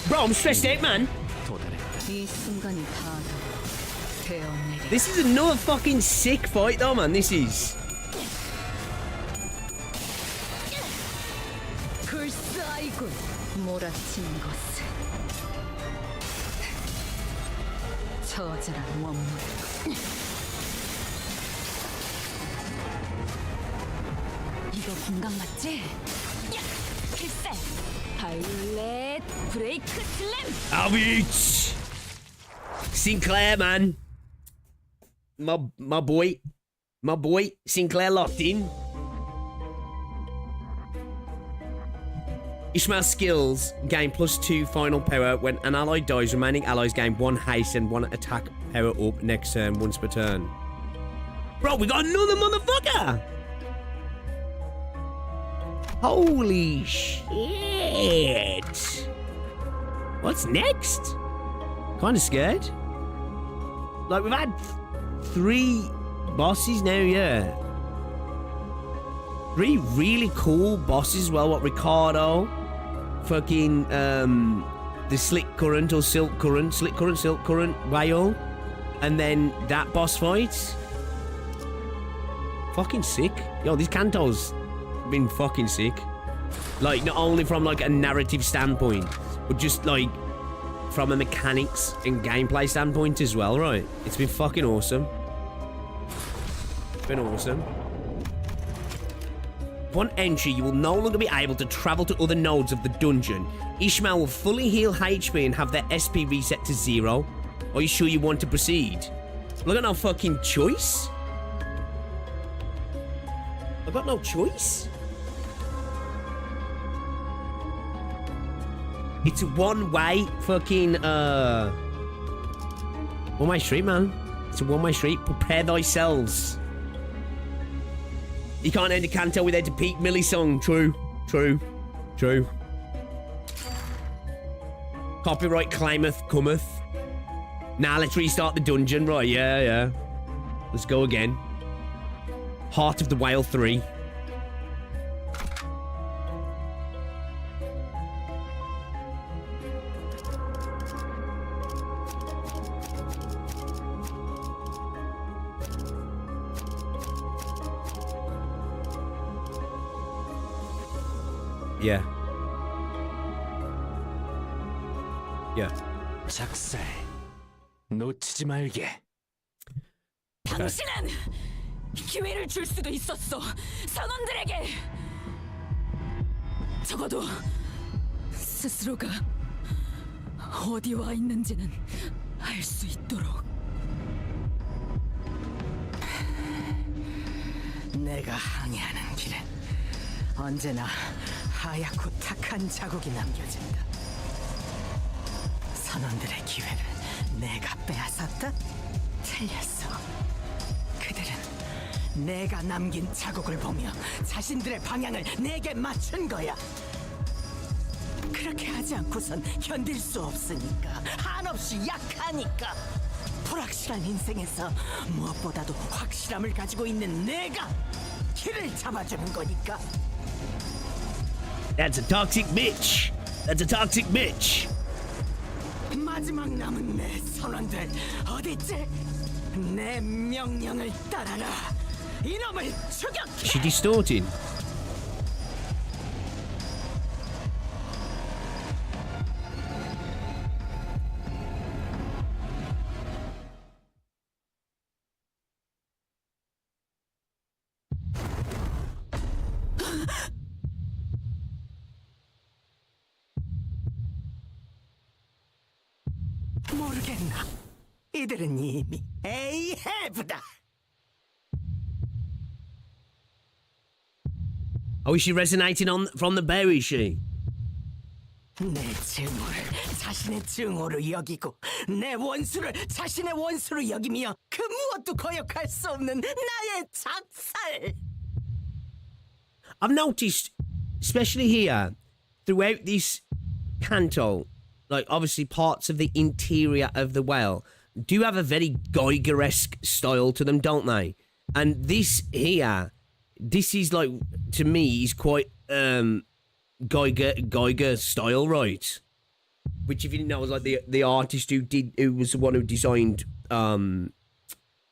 S1: Bro, I'm stressed out, man.
S4: 이 순간이 다하도록 베어내리라.
S1: This is another fucking sick fight though, man. This is.
S4: 글쓰아이군 몰아친 것은 처절한 원물. 이거 분강 맞지? 필살 바이올렛 브레이크 슬램.
S1: Ouch! Sinclair, man. My boy Sinclair locked in. Ishmael skills gain +2 final power when an ally dies. Remaining allies gain 1 haste and 1 attack power up next turn, once per turn. Bro, we got another motherfucker! Holy shit! What's next? Kind of scared. Like, we've had 3 bosses now, yeah. 3 really cool bosses as well. What, Ricardo? Fucking, the Slick Current or Silk Current. Slick Current, Silk Current, Whale. And then that boss fight. Fucking sick. Yo, these Cantos been fucking sick. Like, not only from like a narrative standpoint, but just like from a mechanics and gameplay standpoint as well, right? It's been fucking awesome. It's been awesome. Upon entry, you will no longer be able to travel to other nodes of the dungeon. Ishmael will fully heal HP and have their SP reset to 0. Are you sure you want to proceed? Well, I got no fucking choice. I got no choice. It's a one-way fucking, one-way street, man. It's a one-way street. Prepare thyselves. You can't end a canto without a peak Millie song. True. True. True. Copyright claimeth cometh. Now let's restart the dungeon. Right, yeah. Let's go again. Heart of the Whale 3. Yeah.
S8: 작살 놓치지 말게.
S4: 당신은 기회를 줄 수도 있었어. 선원들에게. 적어도 스스로가 어디 와 있는지는 알 수 있도록.
S7: 내가 항해하는 길엔 언제나 하얗고 탁한 자국이 남겨진다. 선원들의 기회를 내가 빼앗았다? 틀렸어. 그들은 내가 남긴 자국을 보며 자신들의 방향을 내게 맞춘 거야. 그렇게 하지 않고선 견딜 수 없으니까, 한없이 약하니까. 불확실한 인생에서 무엇보다도 확실함을 가지고 있는 내가 길을 잡아주는 거니까.
S1: That's a toxic bitch. That's a toxic bitch.
S7: 마지막 남은 내 선원들 어딨지? 내 명령을 따라라. 이놈을 추격해.
S1: She distorting.
S7: 모르겠나? 이들은 이미 A해부다.
S1: Oh, is she resonating on from the bear, is she?
S7: 내 증오를 자신의 증오로 여기고 내 원수를 자신의 원수로 여기며 그 무엇도 거역할 수 없는 나의 작살.
S1: I've noticed, especially here, throughout this canto, like obviously parts of the interior of the whale do have a very Geiger-esque style to them, don't they? And this here, this is like, to me, is quite Geiger style, right? Which, if you didn't know, was like the artist who was the one who designed the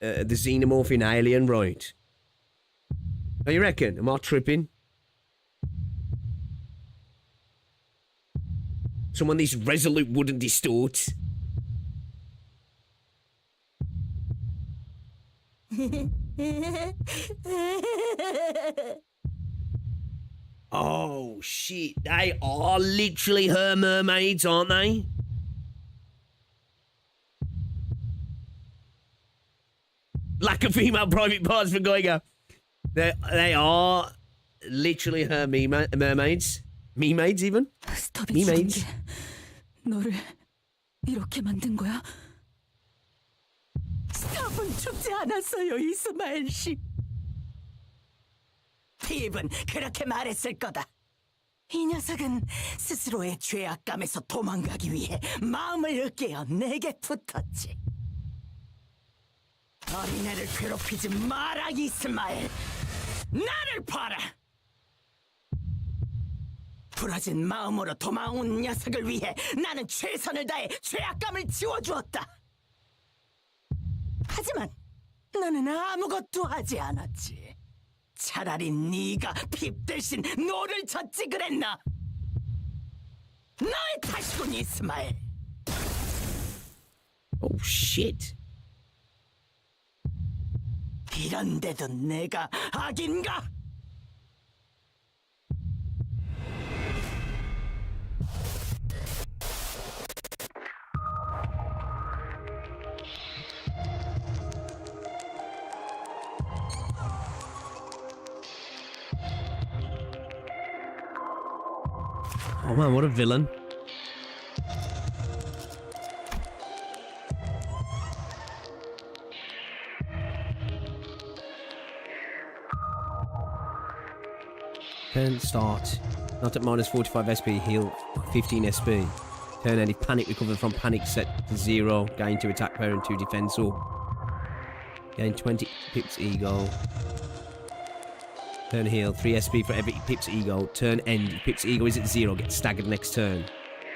S1: xenomorph in Alien, right? Oh, you reckon? Am I tripping? Someone this resolute wouldn't distort. Oh shit, they are literally her mermaids, aren't they? Lack of female private parts for Geiger. They are literally her mermaids. Me-maids even?
S4: 스톱이 죽은 게 너를 이렇게 만든 거야?
S7: 스톱은 죽지 않았어요, 이스마엘 씨. 핍은 그렇게 말했을 거다. 이 녀석은 스스로의 죄악감에서 도망가기 위해 마음을 으깨어 내게 붙었지. 어린애를 괴롭히지 마라, 이스마엘. 나를 봐라. 부러진 마음으로 도망온 녀석을 위해 나는 최선을 다해 죄악감을 지워주었다. 하지만 너는 아무것도 하지 않았지. 차라리 네가 핍 대신 노를 젓지 그랬나? 너의 탓이군, 이스마엘.
S1: Oh shit.
S7: 이런데도 내가 악인가?
S1: Oh man, what a villain. Turn start. Not at minus 45 SP, heal 15 SP. Turn any panic, recover from panic, set to 0. Gain 2 attack power and 2 defense up. Gain 20 pips ego. Turn heal, 3 SP for every pips ego. Turn end, pips ego is at 0, get staggered next turn.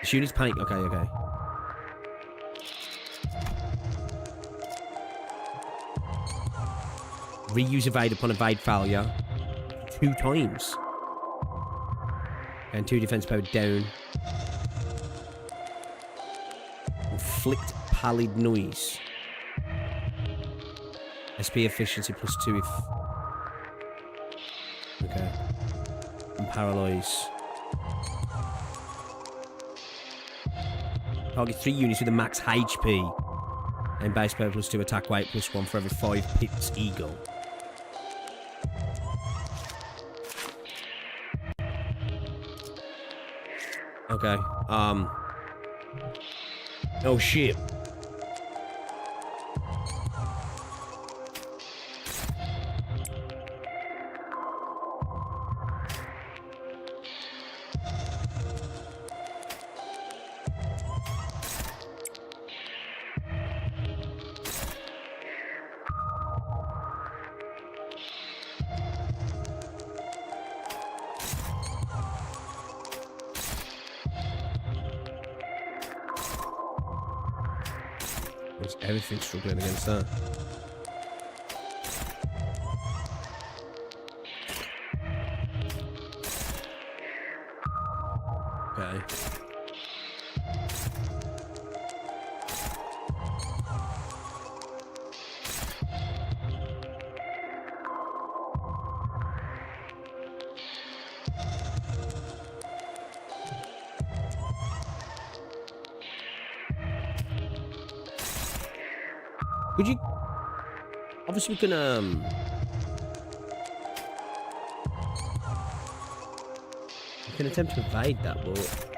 S1: The unit's panic, okay. Reuse evade upon evade failure 2 times. And 2 defense power down. Inflict pallid noise. SP efficiency plus 2 if... Okay. And paralyze. Target 3 units with a max HP. And base power plus 2 attack weight plus 1 for every 5 pips ego. Okay, oh shit. Everything's struggling against that. Okay. Could you... Obviously we can, we can attempt to evade that, but...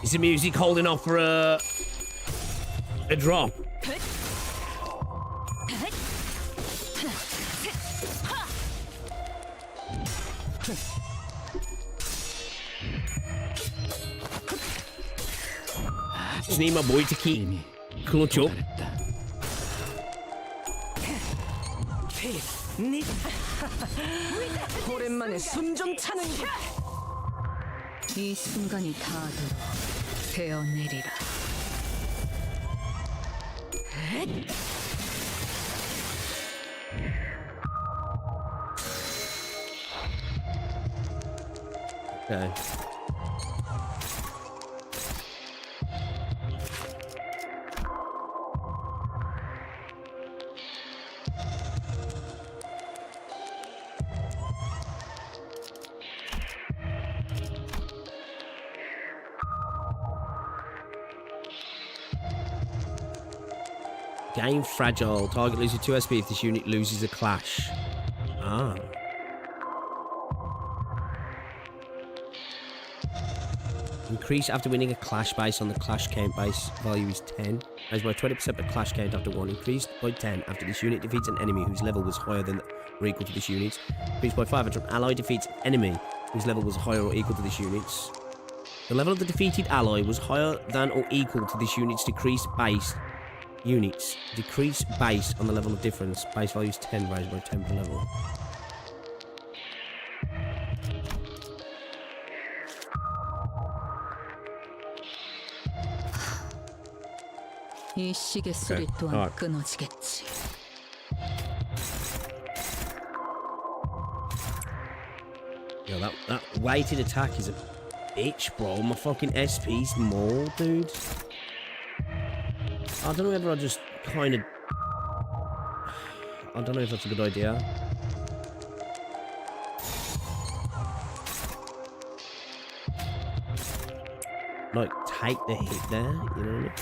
S1: Is the music holding off for a drop? Just need my boy to keep clutch up.
S7: 오랜만에 숨 좀 차는 게.
S4: 이 순간이 닿아도록 베어내리라.
S1: Okay. Game fragile. Target loses 2 SP if this unit loses a clash. Ah. Increase after winning a clash based on the clash count base value is 10. Raise by 20% the clash count after 1. Increased by 10 after this unit defeats an enemy whose level was higher than or equal to this unit. Increased by 5 after an ally defeats an enemy whose level was higher or equal to this unit. The level of the defeated ally was higher than or equal to this unit's decreased base units. Decrease based on the level of difference. Base value is 10, raised by 10 per level.
S4: 이 시계 소리 또한 끊어지겠지.
S1: Yo, that weighted attack is a bitch, bro. My fucking SP's more, dude. I don't know whether I just kind of... I don't know if that's a good idea. Like, take the hit there, you know what I mean?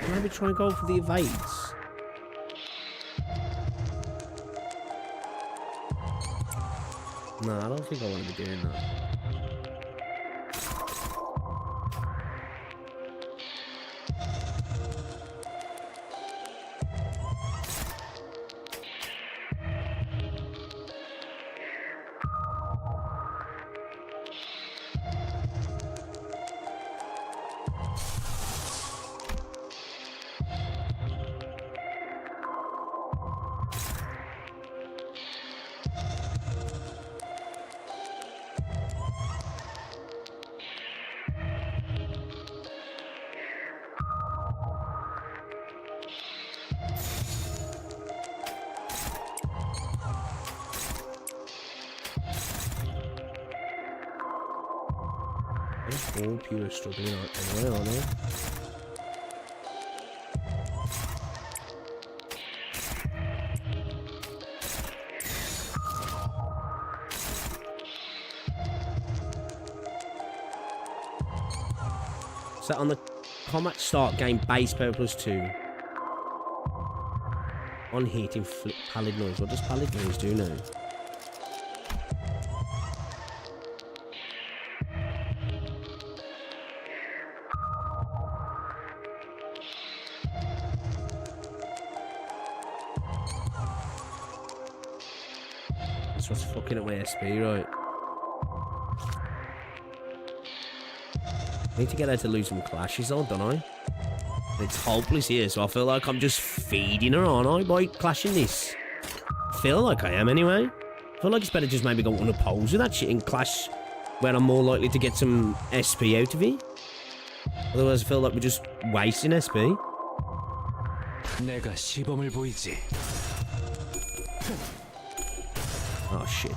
S1: Maybe try and go for the evades. No, I don't think I want to be doing that. All pure struggling out anyway, aren't they? So on the combat start, gain base power +2. On hit, inflict pallid noise. What does pallid noise do now? That's what's fucking at my SP, right? I need to get her to lose some clashes though, don't I? It's hopeless here, so I feel like I'm just feeding her, aren't I, by clashing this? I feel like I am anyway. I feel like it's better just maybe go unopposed with that shit and clash where I'm more likely to get some SP out of it. Otherwise I feel like we're just wasting SP.
S8: 내가 시범을 보이지.
S1: Oh shit.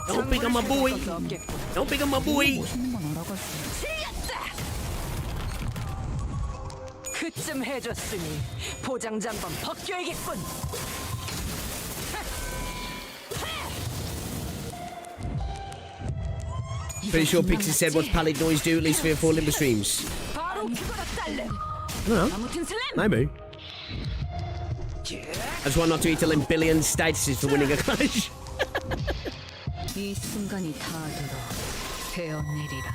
S1: Don't pick on my boy! Don't pick on my boy!
S7: 그쯤 해줬으니 보장장 한번 벗겨야겠군.
S1: Pretty sure Pixie said what's pallid noise do at least 3 or 4 Limbus streams. I don't know. Maybe. I just want not to eat till in billion statuses for winning a clash.
S4: 이 순간이 닿아들어 베어내리라.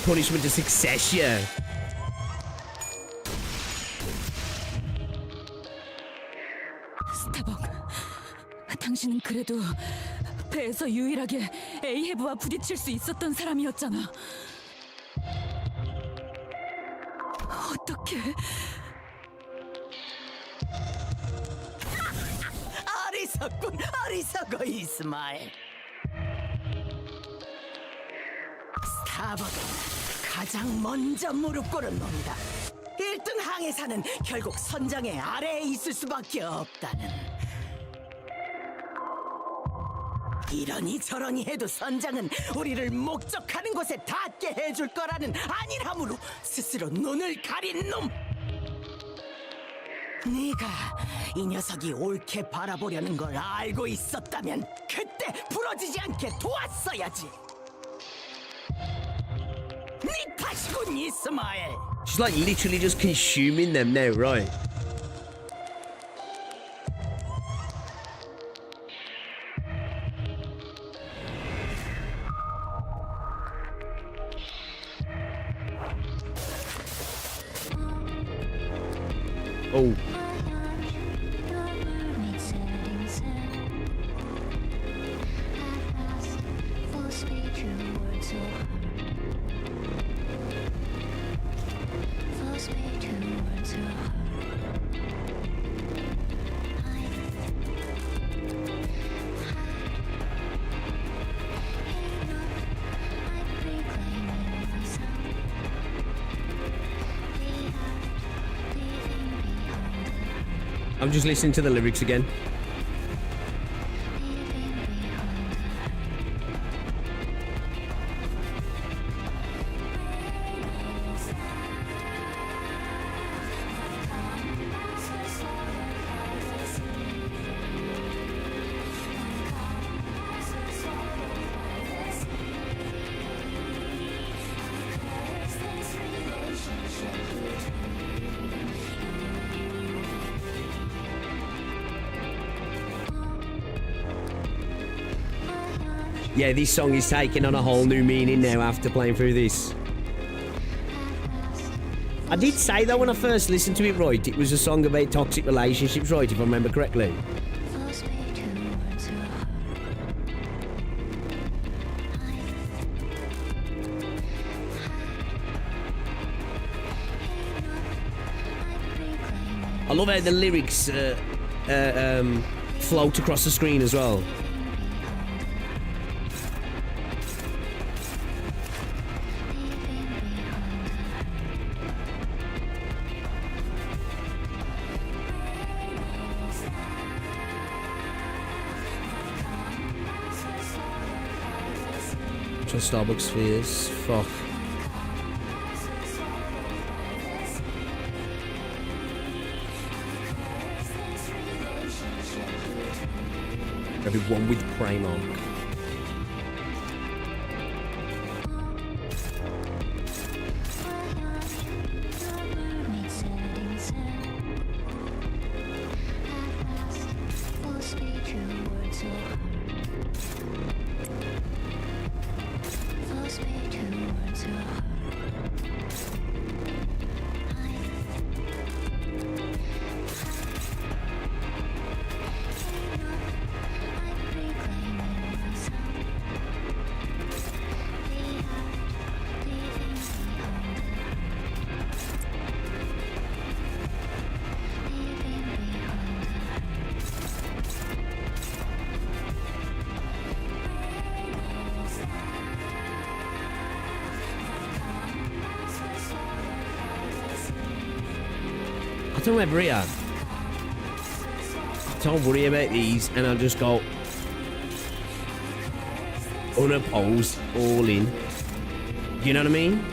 S1: Punishment to success, yeah.
S4: 스타벅, 당신은 그래도 배에서 유일하게 에이헤브와 부딪힐 수 있었던 사람이었잖아. 어떻게?
S7: 어리석군, 어리석어 이스마엘. 마법은 가장 먼저 무릎 꿇은 놈이다. 1등 항해사는 결국 선장의 아래에 있을 수밖에 없다는. 이러니 저러니 해도 선장은 우리를 목적하는 곳에 닿게 해줄 거라는 안일함으로 스스로 눈을 가린 놈. 네가 이 녀석이 옳게 바라보려는 걸 알고 있었다면 그때 부러지지 않게 도왔어야지. 네 탓이군, 이스마엘.
S1: She's like literally just consuming them now, right? Oh. I'm just listening to the lyrics again. Yeah, this song is taking on a whole new meaning now after playing through this. I did say though when I first listened to it, right, it was a song about toxic relationships, right, if I remember correctly. I love how the lyrics float across the screen as well. Starbucks spheres. Fuck. Everyone with Primark. I don't ever here. Don't worry about these, and I'll just go unopposed, all in. You know what I mean?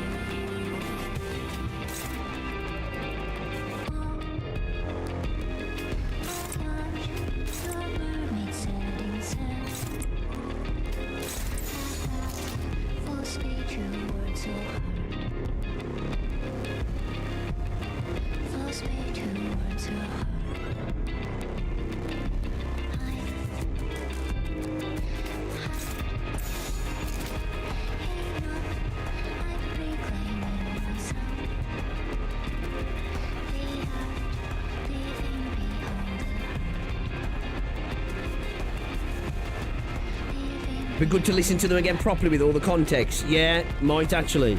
S1: Be good to listen to them again properly with all the context. Yeah, might actually.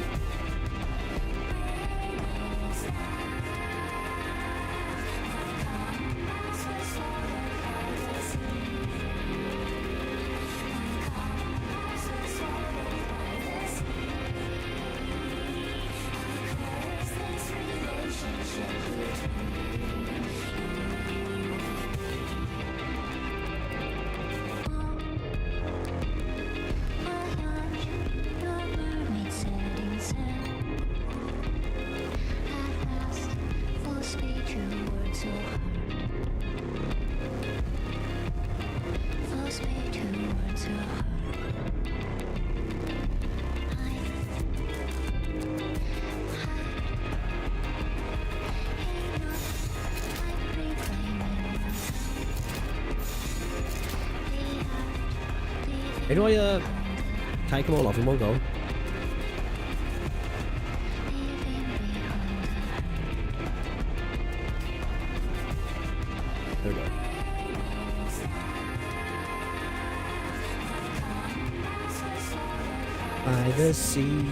S1: How do I take them all off in one go? There we go. By the sea.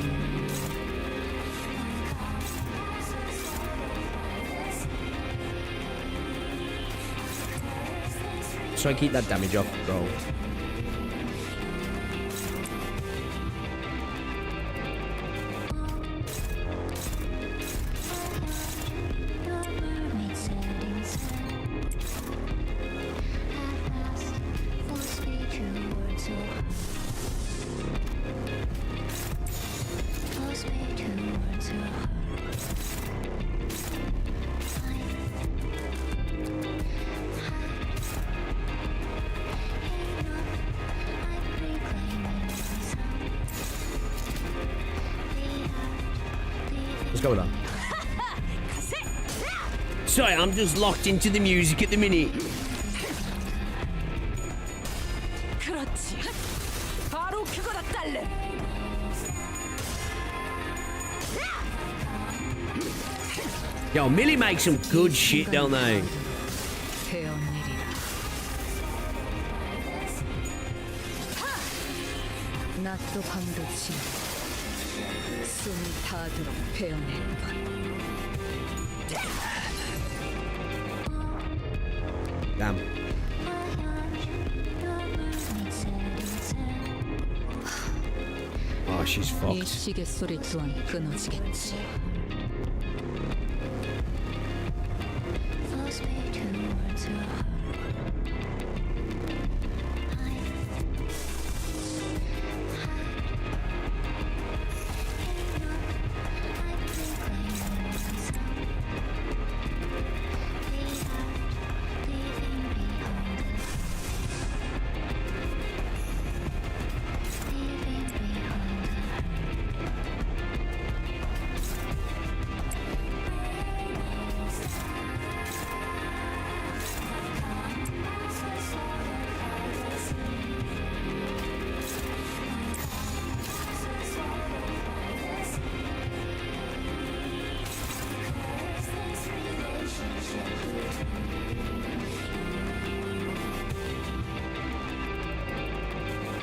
S1: Try and keep that damage off, bro. Let's go with that. Sorry, I'm just locked into the music at the minute.
S4: 그렇지. 바로 그거다 딸내.
S1: Yo, Millie makes some good shit, don't they?
S4: 배어내리라. 낮도 밤도 지나 숨이 닿도록 배어내는 것.
S1: Damn. Oh, she's
S4: 이
S1: fucked.
S4: 시계 소리 또한 끊어지겠지.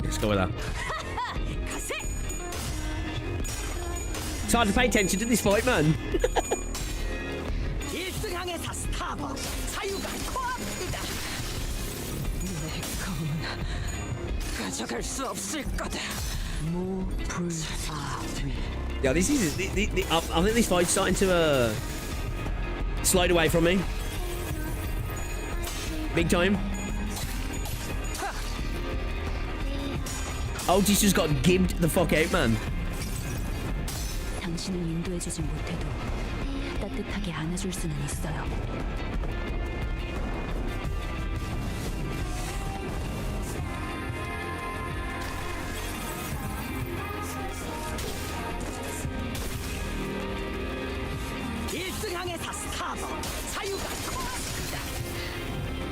S1: Let's go with that. It's hard to pay attention to this fight, man.
S7: 1등항에서 스타버 사유가 코앞이다. 내 검은 가져갈 수 없을 거다. 무불사위.
S1: Yeah, this is. I think this fight's starting to slide away from me. Big time. Otis just got gibbed the fuck out, man.
S5: 당신을 인도해주진 못해도 따뜻하게 안아줄 수는 있어요.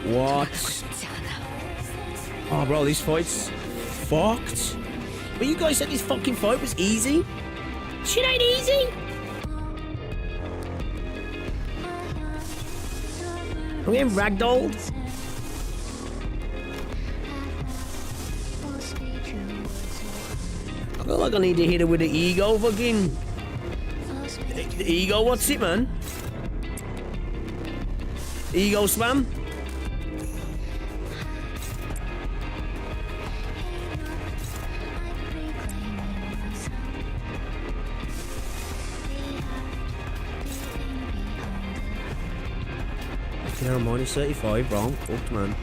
S1: What? Oh, bro, this fight's fucked. But you guys said this fucking fight was easy? Shit ain't easy. I'm getting ragdolled. I feel like I need to hit her with the ego fucking... The ego, what's it, man? Ego spam? Yeah, I'm minus 35, bro. I'm fucked, man.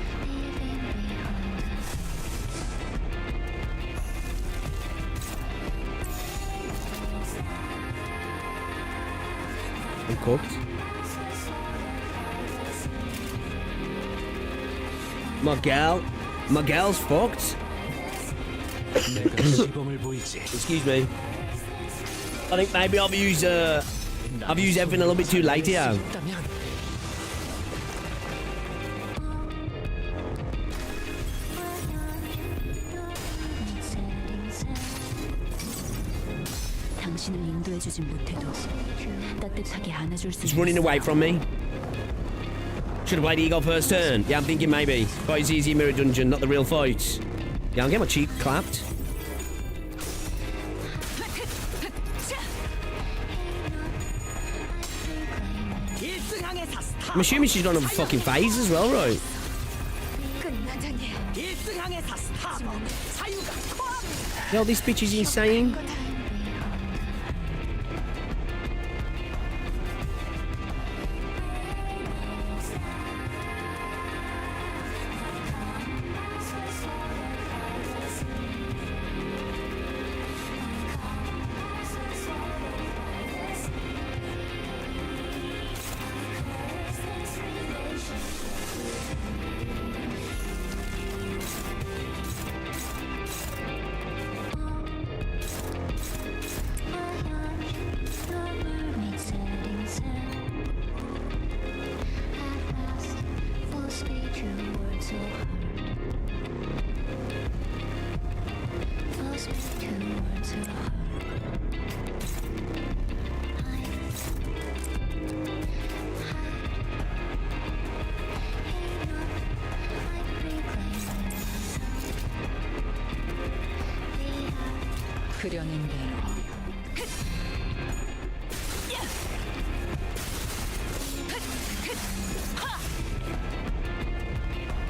S1: I'm cooked. My gal's fucked. Excuse me. I think maybe I've used everything a little bit too late here.
S4: 당신을 인도해주진 못해도 따뜻하게 안아줄 수
S1: He's running away from me. Should have played Eagle first turn. Yeah, I'm thinking maybe. But it's easy mirror dungeon, not the real fight. Yeah, I'll get my cheek clapped. I'm assuming she's on a fucking phase as well, right? Yo, this bitch is insane.
S4: 그려낸 대로.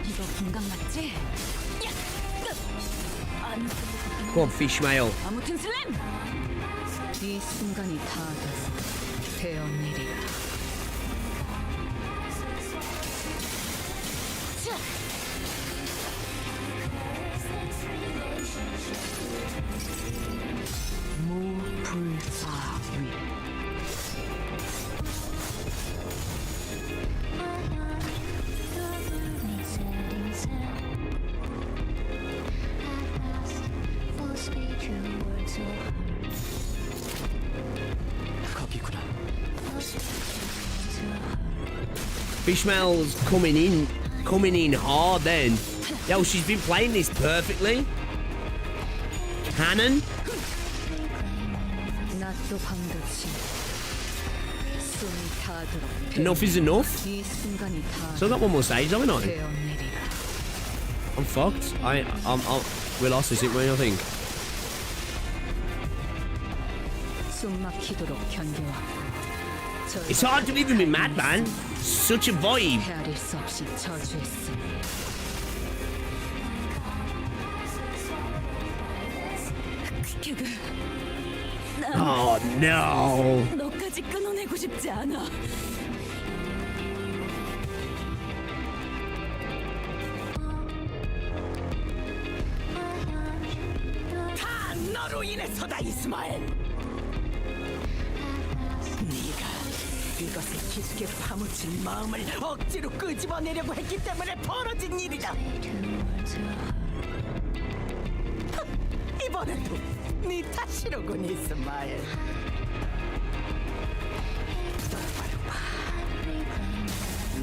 S4: 이거 분강 맞지?
S1: Go on, Ishmael.
S4: 아무튼 슬램! 이 순간이 다 돼서 되었느리라. 무불사위.
S8: 거기구나.
S1: Ishmael's coming in hard then. Yo, she's been playing this perfectly. Cannon.
S4: 낫도 반듯이 숨이 타도록.
S1: Enough is enough.
S4: 이 순간이 다
S1: So I got one more stage, haven't I?
S4: 되었느리라.
S1: I'm fucked. We lost this, didn't we? I think.
S4: 숨 막히도록 견뎌왔고.
S1: It's hard to live with me, mad man. Such a vibe.
S4: 헤아릴 수 없이 저주했으니. 그
S1: Oh no.
S4: 너까지 끊어내고 싶지 않아.
S7: 다 너로 인해서다, 이스마엘. 네가 이것을 깊게 파묻힌 마음을 억지로 끄집어내려고 했기 때문에 벌어진 일이다. 이번에도 네 탓이로군, 이스마엘. 똑바로 봐.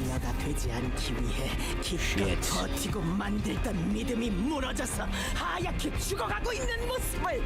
S7: 너가 되지 않기 위해 기껏 버티고 만들던 믿음이 무너져서 하얗게 죽어가고 있는 모습을.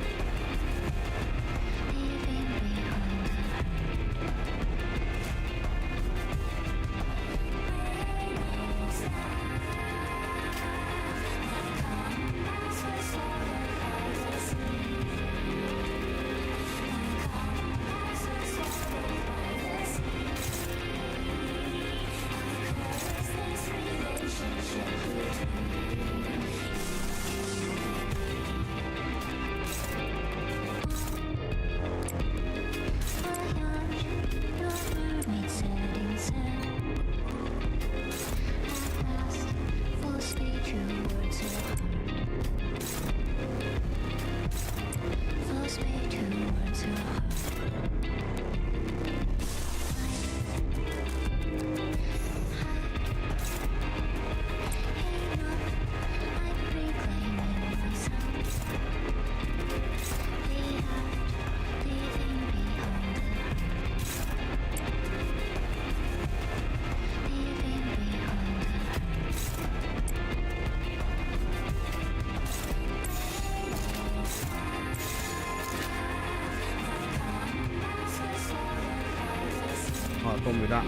S1: Alright, come with that.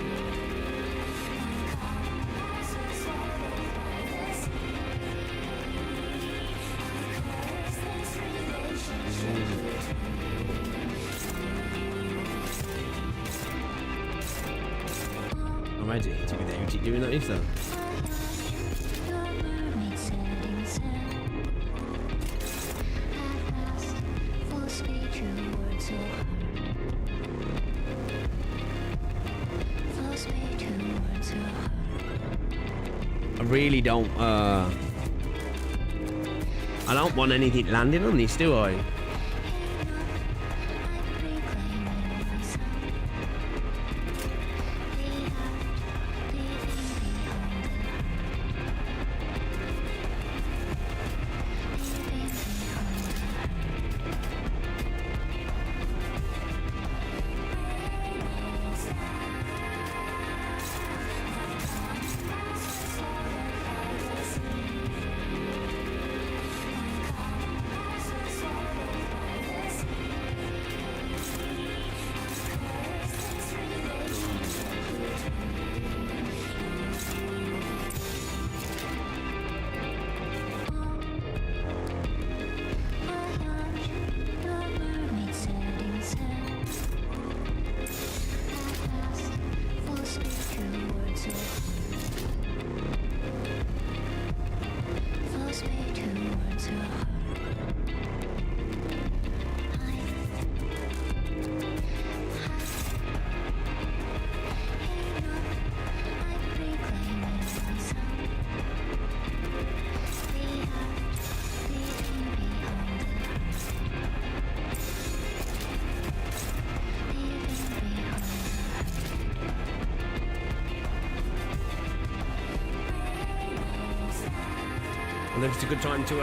S1: I imagine it to be there. Keep doing that, is that? I really don't, I don't want anything landing on this, do I? I think it's a good time to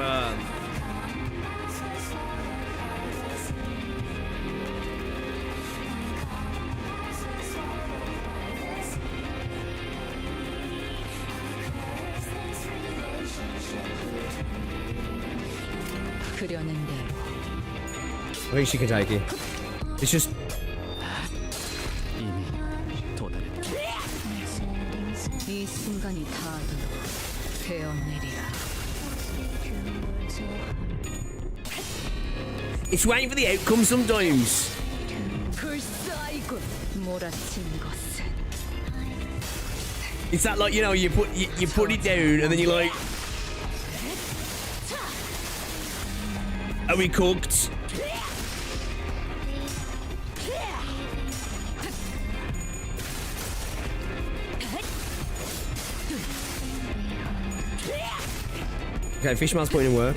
S4: 그려낸 대로.
S1: I think she can take it. It's just
S8: 이미 도달했다.
S4: 이 순간이 다하도록 베어내리라.
S1: it's waiting for the outcome sometimes.
S4: 불사이군 몰아친 것은.
S1: It's that like, you know, you put it down and then you're like, are we cooked? Okay, Fishman's putting in work.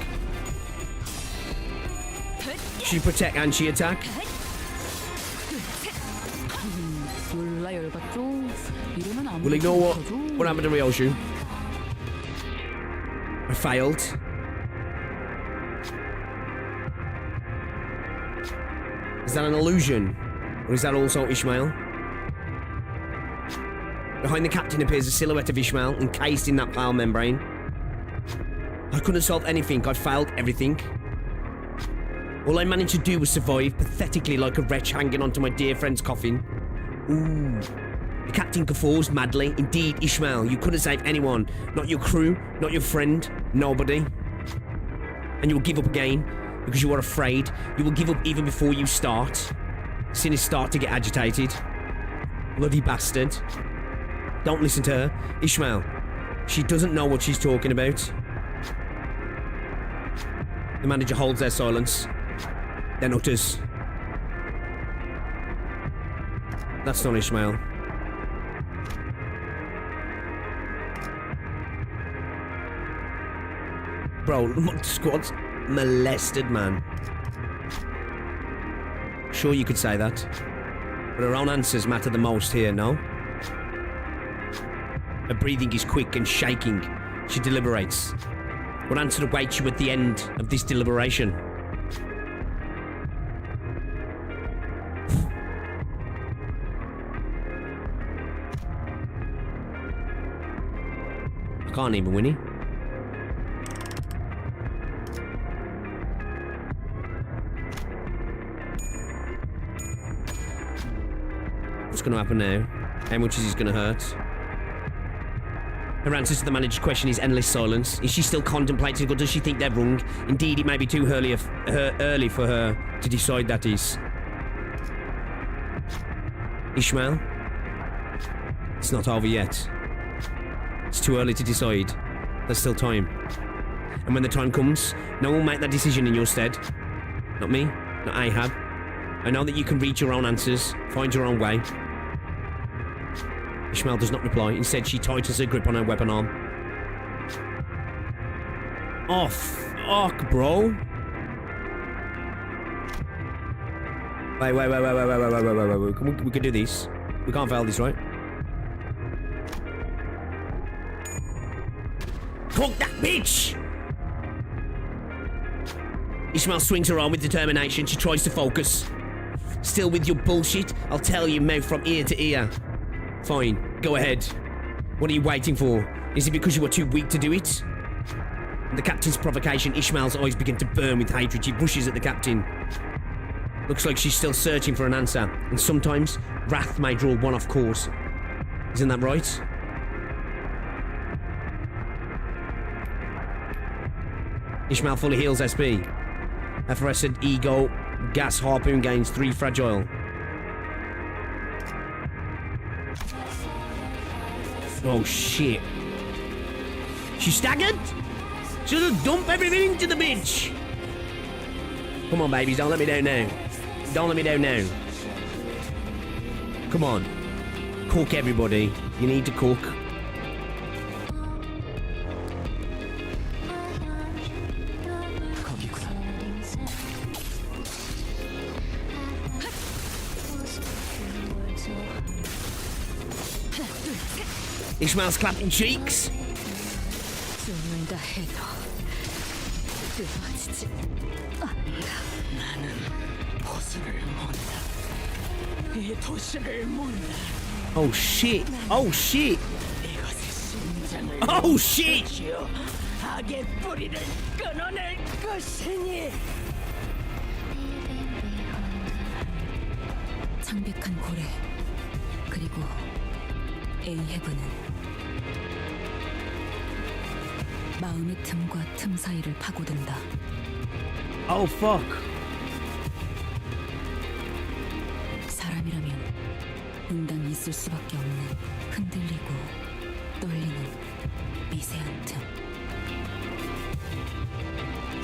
S1: She protect and she attack.
S4: 몰라 열받죠. 이러면 안
S1: We'll ignore what happened to Ryoshu. I failed. Is that an illusion? Or is that also Ishmael? Behind the captain appears a silhouette of Ishmael encased in that pale membrane. I couldn't solve anything. I failed everything. All I managed to do was survive, pathetically like a wretch hanging onto my dear friend's coffin. Ooh. The captain guffaws madly. Indeed, Ishmael, you couldn't save anyone. Not your crew, not your friend, nobody. And you will give up again because you are afraid. You will give up even before you start. Sinners start to get agitated. Bloody bastard. Don't listen to her. Ishmael, she doesn't know what she's talking about. The manager holds their silence, then utters, "That's not Ishmael." Bro, squad's molested, man. Sure, you could say that, but her own answers matter the most here, no? Her breathing is quick and shaking. She deliberates. What answer awaits you at the end of this deliberation? I can't even, Winnie. What's going to happen now? How much is this gonna hurt? Her answer to the manager's question is endless silence. Is she still contemplating, or does she think they're wrong? Indeed, it may be too early for her to decide, that is. Ishmael? It's not over yet. It's too early to decide. There's still time. And when the time comes, no one will make that decision in your stead. Not me, not Ahab. I know that you can reach your own answers, find your own way. Ishmael does not reply. Instead, she tightens her grip on her weapon arm. Oh, fuck, bro. Wait. We can do this. We can't fail this, right? Cook that bitch! Ishmael swings her arm with determination. She tries to focus. Still with your bullshit? I'll tell you, mouth from ear to ear. Fine, go ahead. What are you waiting for? Is it because you were too weak to do it? At the captain's provocation, Ishmael's eyes begin to burn with hatred. She rushes at the captain. Looks like she's still searching for an answer. And sometimes, wrath may draw one off course. Isn't that right? Ishmael fully heals SP. Effervescent ego gas harpoon gains 3 fragile. Oh shit. She staggered? Should've dumped everything into the bitch. Come on, babies, don't let me down now. Don't let me down now. Come on. Cook, everybody. You need to cook. Ishmael's clapping cheeks.
S4: 죽는다 해도 뜨거워지지 않는다.
S7: 나는 보수를 몬다. 이 도시를 몬다.
S1: Oh shit. Oh shit.
S7: 이것의 심장을
S1: Oh shit.
S7: 것이요. 악의 뿌리를 끊어낼 것이니.
S4: 창백한 고래 그리고 에이헤브는 마음의 틈과 틈 사이를 파고든다.
S1: Oh fuck.
S4: 사람이라면 응당이 있을 수밖에 없는 흔들리고 떨리는 미세한 틈.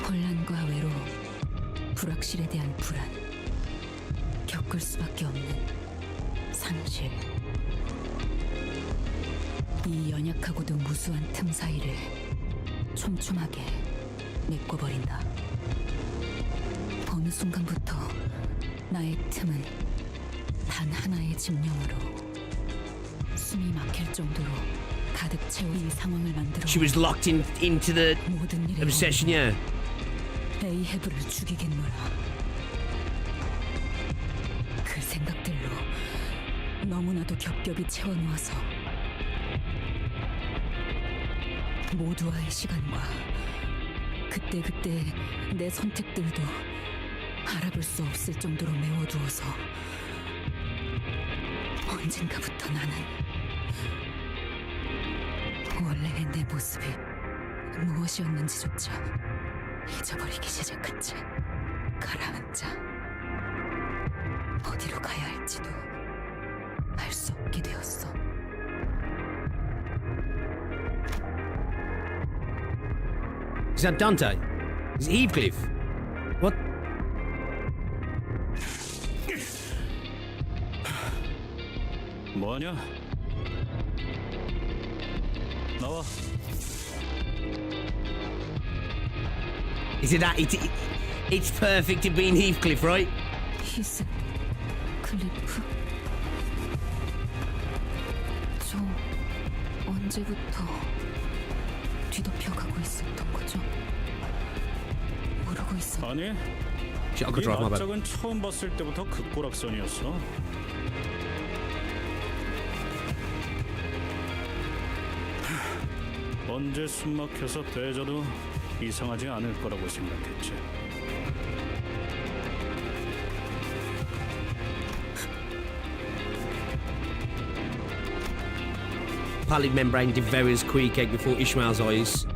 S4: 혼란과 외로움, 불확실에 대한 불안, 겪을 수밖에 없는 상실. 이 연약하고도 무수한 틈 사이를 촘촘하게 메꿔버린다. 어느 순간부터 나의 틈은 단 하나의 집념으로 숨이 막힐 정도로 가득 채운 이 상황을 만들어.
S1: She was locked into the
S4: 모든 일에
S1: obsession, yeah.
S4: 에이헤브를 죽이겠노라. 그 생각들로 너무나도 겹겹이 채워놓아서 모두와의 시간과 그때그때 내 선택들도 알아볼 수 없을 정도로 메워두어서 언젠가부터 나는 원래의 내 모습이 무엇이었는지조차 잊어버리기 시작한 채 가라앉아 어디로 가야 할지도 알 수 없게 되었어.
S1: Is that Dante? Is it Heathcliff? What?
S2: 뭐하냐? 나와.
S1: Is it that? It's perfect in being Heathcliff, right?
S4: 히스 클리프 저 언제부터 뒤덮여가고 있었던 거죠? 모르고 있었.
S2: 아니,
S1: Shit, I could drive my bad.
S2: 낯짝은 처음 봤을 때부터 극골악선이었어. 언제 숨막혀서 대져도 이상하지 않을 거라고 생각했지.
S1: pallid membrane devours Queequeg before Ishmael's eyes.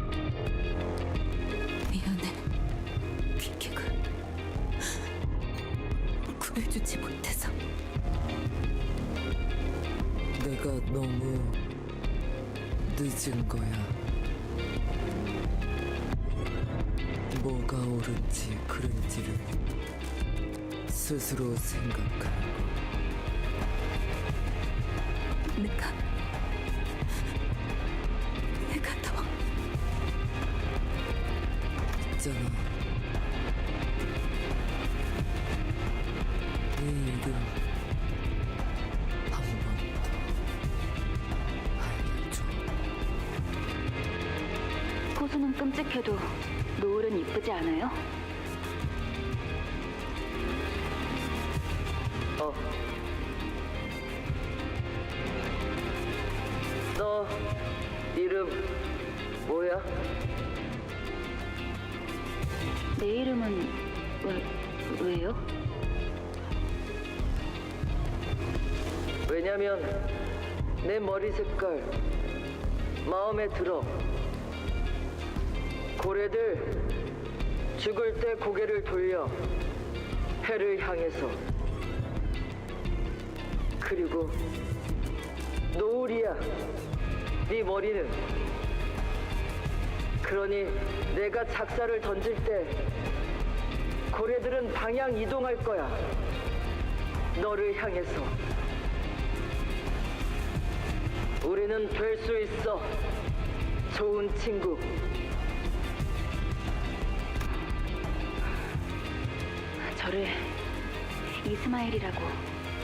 S4: 미안해, 퀴케가 구해주지 못해서.
S10: 내가 너무 늦은 거야. 뭐가 옳은지 그른지를 스스로 생각하는 거.
S4: 내가 더
S10: 있잖아. 네 이름 한 번 더 알려줘.
S5: 호수는 끔찍해도 노을은 이쁘지 않아요?
S7: 너 이름 뭐야?
S5: 내 이름은 왜요?
S7: 왜냐면 내 머리 색깔 마음에 들어. 고래들 죽을 때 고개를 돌려 해를 향해서. 그리고 노을이야 네 머리는. 그러니 내가 작사를 던질 때 고래들은 방향 이동할 거야. 너를 향해서. 우리는 될 수 있어. 좋은 친구.
S5: 저를 이스마엘이라고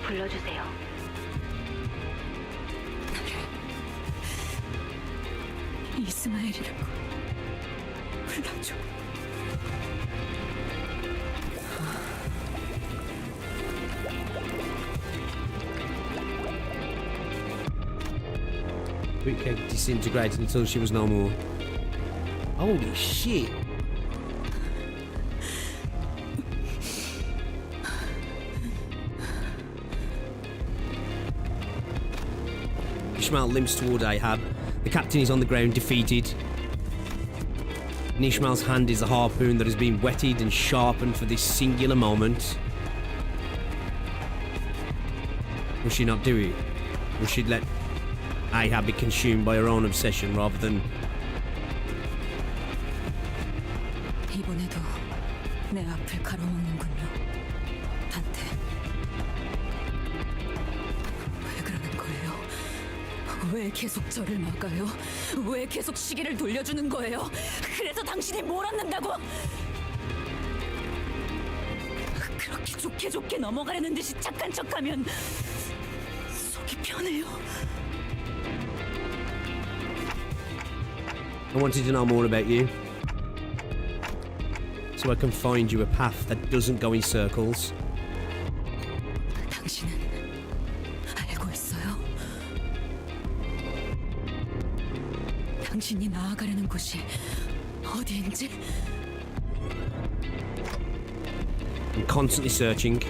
S5: 불러주세요.
S4: 이스마엘이라고 불러줘.
S1: Queequeg disintegrated until she was no more. Holy shit. Ishmael limps toward Ahab. The captain is on the ground, defeated. In Ishmael's hand is the harpoon that has been whetted and sharpened for this singular moment. Will she not do it? Will she let Ahab be consumed by her own obsession rather than...
S4: 이번에도 내 앞을 가로막는군요, 단테. 왜 그러는 거예요? 왜 계속 저를 막아요? 왜 계속 시계를 돌려주는 거예요? 그래서 당신이 뭘 얻는다고? 그렇게 좋게 넘어가려는 듯이 착한 척하면 속이 편해요.
S1: I wanted to know more about you, so I can find you a path that doesn't go in circles.
S4: 당신은 알고 있어요? 당신이 나아가려는 곳이 어디인지?
S1: I'm constantly searching.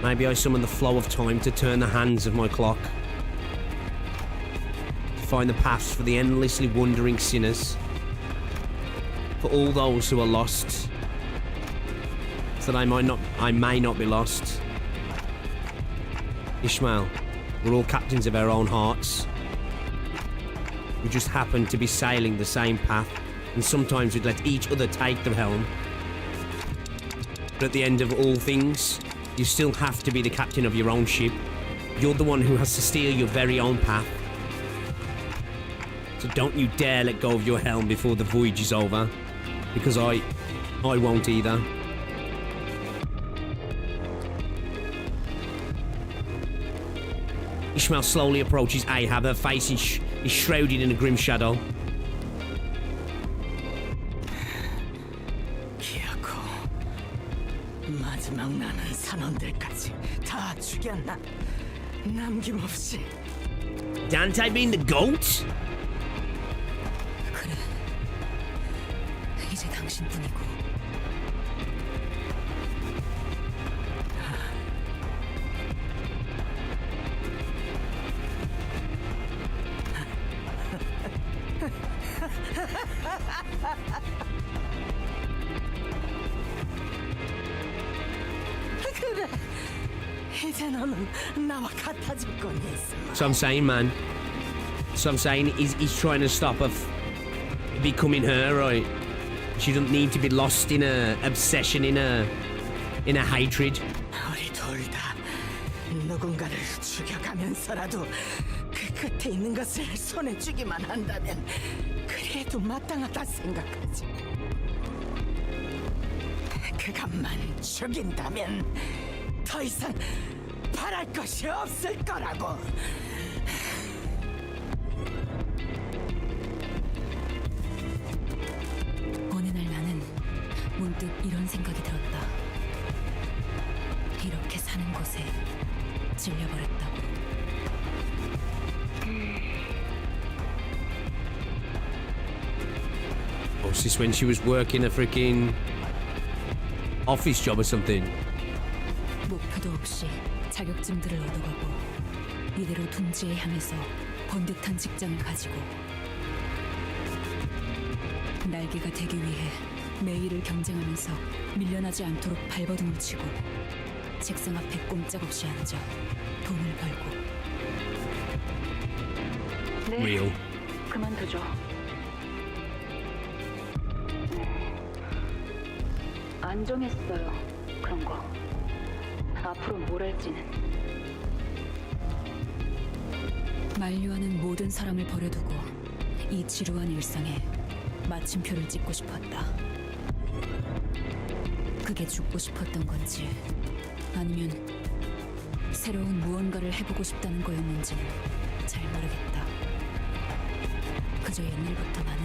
S1: Maybe I summon the flow of time to turn the hands of my clock. To find the paths for the endlessly wandering sinners. For all those who are lost. So that I may not be lost. Ishmael, we're all captains of our own hearts. We just happen to be sailing the same path, and sometimes we'd let each other take the helm. But at the end of all things, you still have to be the captain of your own ship. You're the one who has to steer your very own path. So don't you dare let go of your helm before the voyage is over, because I won't either. Ishmael slowly approaches Ahab, her face is shrouded in a grim shadow.
S7: 기아코, 마지막 나는 선원들까지 다 죽였나? 남김없이.
S1: Dante being the goat?
S4: 그래, 이제 당신뿐이고.
S7: 이제 너는 나와 같아질 거니.
S1: So I'm saying, man. So I'm saying he's trying to stop her becoming her, right? She doesn't need to be lost in a obsession, in a hatred.
S7: 우리 둘 다 누군가를 죽여가면서라도 그 끝에 있는 것을 손에 쥐기만 한다면 그래도 마땅하다 생각하지. 그것만 죽인다면 더 이상 바랄 것이 없을 거라고.
S4: 어느 날 나는 문득 이런 생각이 들었다. 이렇게 사는 곳에 질려버렸다고.
S1: Was this when she was working a freaking office job or something?
S4: 목표도 없이 자격증들을 얻어가고 이대로 둔지에 향해서 번듯한 직장을 가지고 날개가 되기 위해 매일을 경쟁하면서 밀려나지 않도록 발버둥을 치고 책상 앞에 꼼짝없이 앉아 돈을 벌고.
S5: 네,
S1: Real.
S5: 그만두죠. 안 정했어요. 그런 거. 앞으로 뭘 할지는.
S4: 만류하는 모든 사람을 버려두고 이 지루한 일상에 마침표를 찍고 싶었다. 그게 죽고 싶었던 건지 아니면 새로운 무언가를 해보고 싶다는 거였는지는 잘 모르겠다. 그저 옛날부터 나는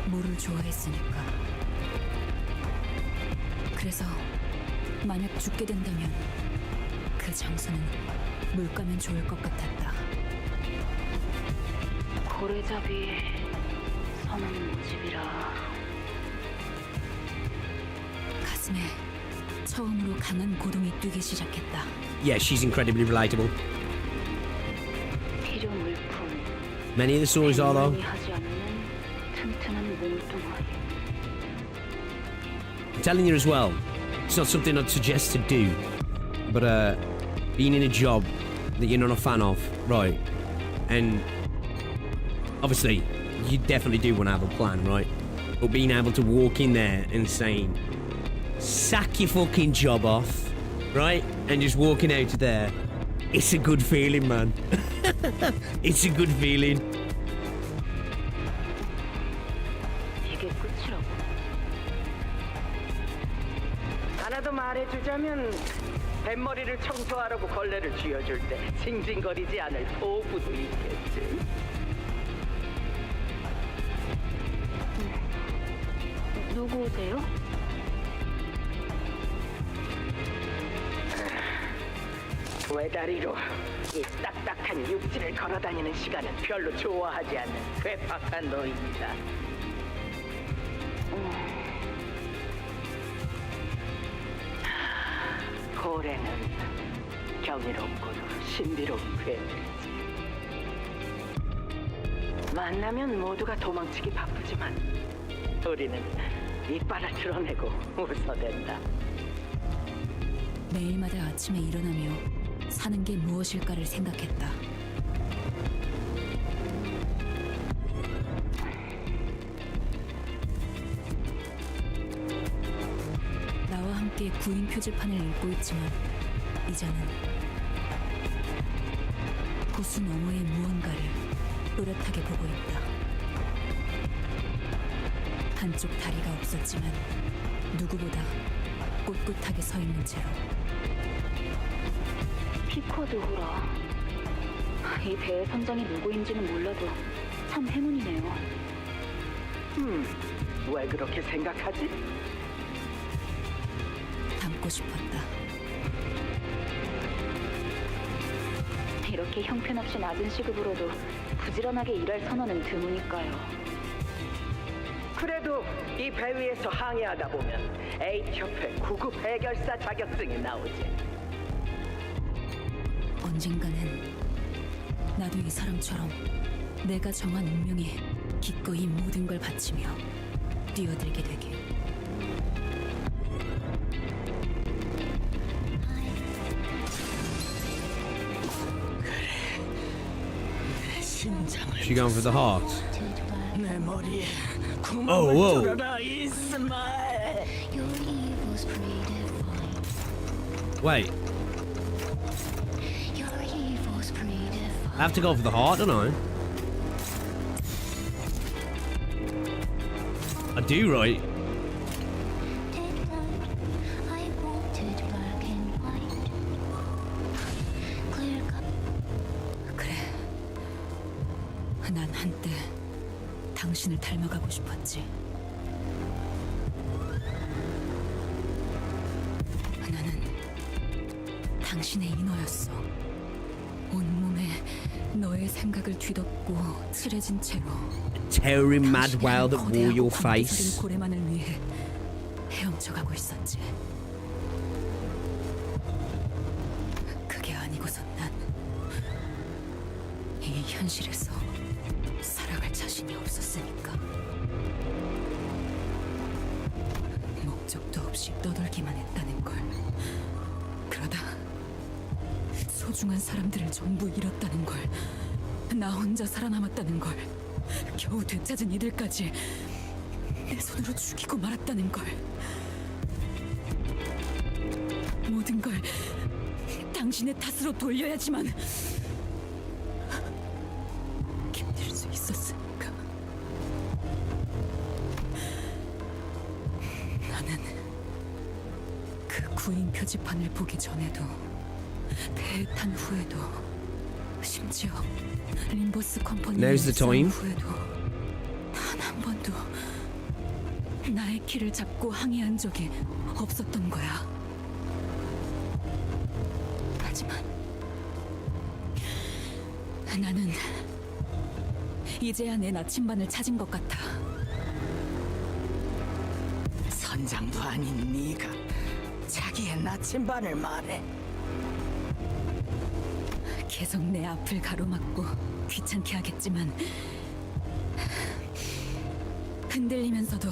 S4: 뭐를 좋아했으니까. 그래서 만약 죽게 된다면 그 장소는 물가면 좋을 것 같았다.
S5: 고래잡이 선은 모집이라.
S4: 가슴에 처음으로 강한 고동이 뛰기 시작했다.
S1: Yeah, she's incredibly relatable.
S5: 필요 물품.
S1: Many of the stories are though.
S5: 하지 않는 튼튼한 몸뚱아리.
S1: I'm telling you as well, it's not something I'd suggest to do, but being in a job that you're not a fan of, right? And obviously, you definitely do want to have a plan, right? But being able to walk in there and saying, sack your fucking job off, right? And just walking out of there, it's a good feeling, man. It's a good feeling.
S5: 이게 끝이라고?
S3: 하나도 말해주자면 뱃머리를 청소하라고 걸레를 쥐어줄 때 징징거리지 않을 도구도 있겠지.
S5: 누구세요?
S3: 외다리로 이 딱딱한 육지를 걸어다니는 시간은 별로 좋아하지 않는 괴팍한 노인이다. 고래는 경이롭고도 신비로운 괴물이지. 만나면 모두가 도망치기 바쁘지만 우리는 이빨을 드러내고 웃어댄다.
S4: 매일마다 아침에 일어나며 사는 게 무엇일까를 생각했다. 나와 함께 구인 표지판을 읽고 있지만 이제는 호수 너머의 무언가를 또렷하게 보고 있다. 한쪽 다리가 없었지만 누구보다 꼿꼿하게 서 있는 채로.
S5: 피쿼드 후라. 이 배의 선장이 누구인지는 몰라도 참 행운이네요.
S3: 왜 그렇게 생각하지?
S4: 닮고 싶었다.
S5: 이렇게 형편없이 낮은 시급으로도 부지런하게 일할 선원은 드무니까요.
S3: 그래도 이 배 위에서 항해하다 보면 A협회 구급 해결사 자격증이 나오지.
S4: 언젠가는 나도 이 사람처럼 내가 정한 운명에 기꺼이 모든 걸 바치며 뛰어들게 되길.
S11: I
S1: She going for the heart?
S7: 내 머리에 구멍을
S1: whoa.
S7: 뚫어라 이스마엘.
S1: Wait. I have to go for the heart, don't I? I do, right?
S4: 그래. 난 한때 당신을 닮아가고 싶었지. 나는 당신의 인어였어. 온몸에 너의 생각을 뒤덮고 칠해진 채로
S1: Tearing mad while that wore your
S4: 거대하고
S1: face.
S4: 고래만을 위해 헤엄쳐가고 있었지. 그게 아니고선 난 이 현실에서 살아갈 자신이 없었으니까. 목적도 없이 떠돌기만 했다는 걸. 그러다 소중한 사람들을 전부 잃었다는 걸, 나 혼자 살아남았다는 걸, 겨우 되찾은 이들까지 내 손으로 죽이고 말았다는 걸. 모든 걸 당신의 탓으로 돌려야지만 견딜 수 있었으니까. 나는 그 구인 표지판을 보기 전에도, 배에 탄 후에도, 심지어 림버스 컴퍼니에
S1: Now's the time.
S4: 후에도 단 한 번도 나의 키를 잡고 항의한 적이 없었던 거야. 하지만 나는 이제야 내 나침반을 찾은 것 같아.
S7: 선장도 아닌 네가 자기의 나침반을 말해.
S4: 계속 내 앞을 가로막고 귀찮게 하겠지만, 흔들리면서도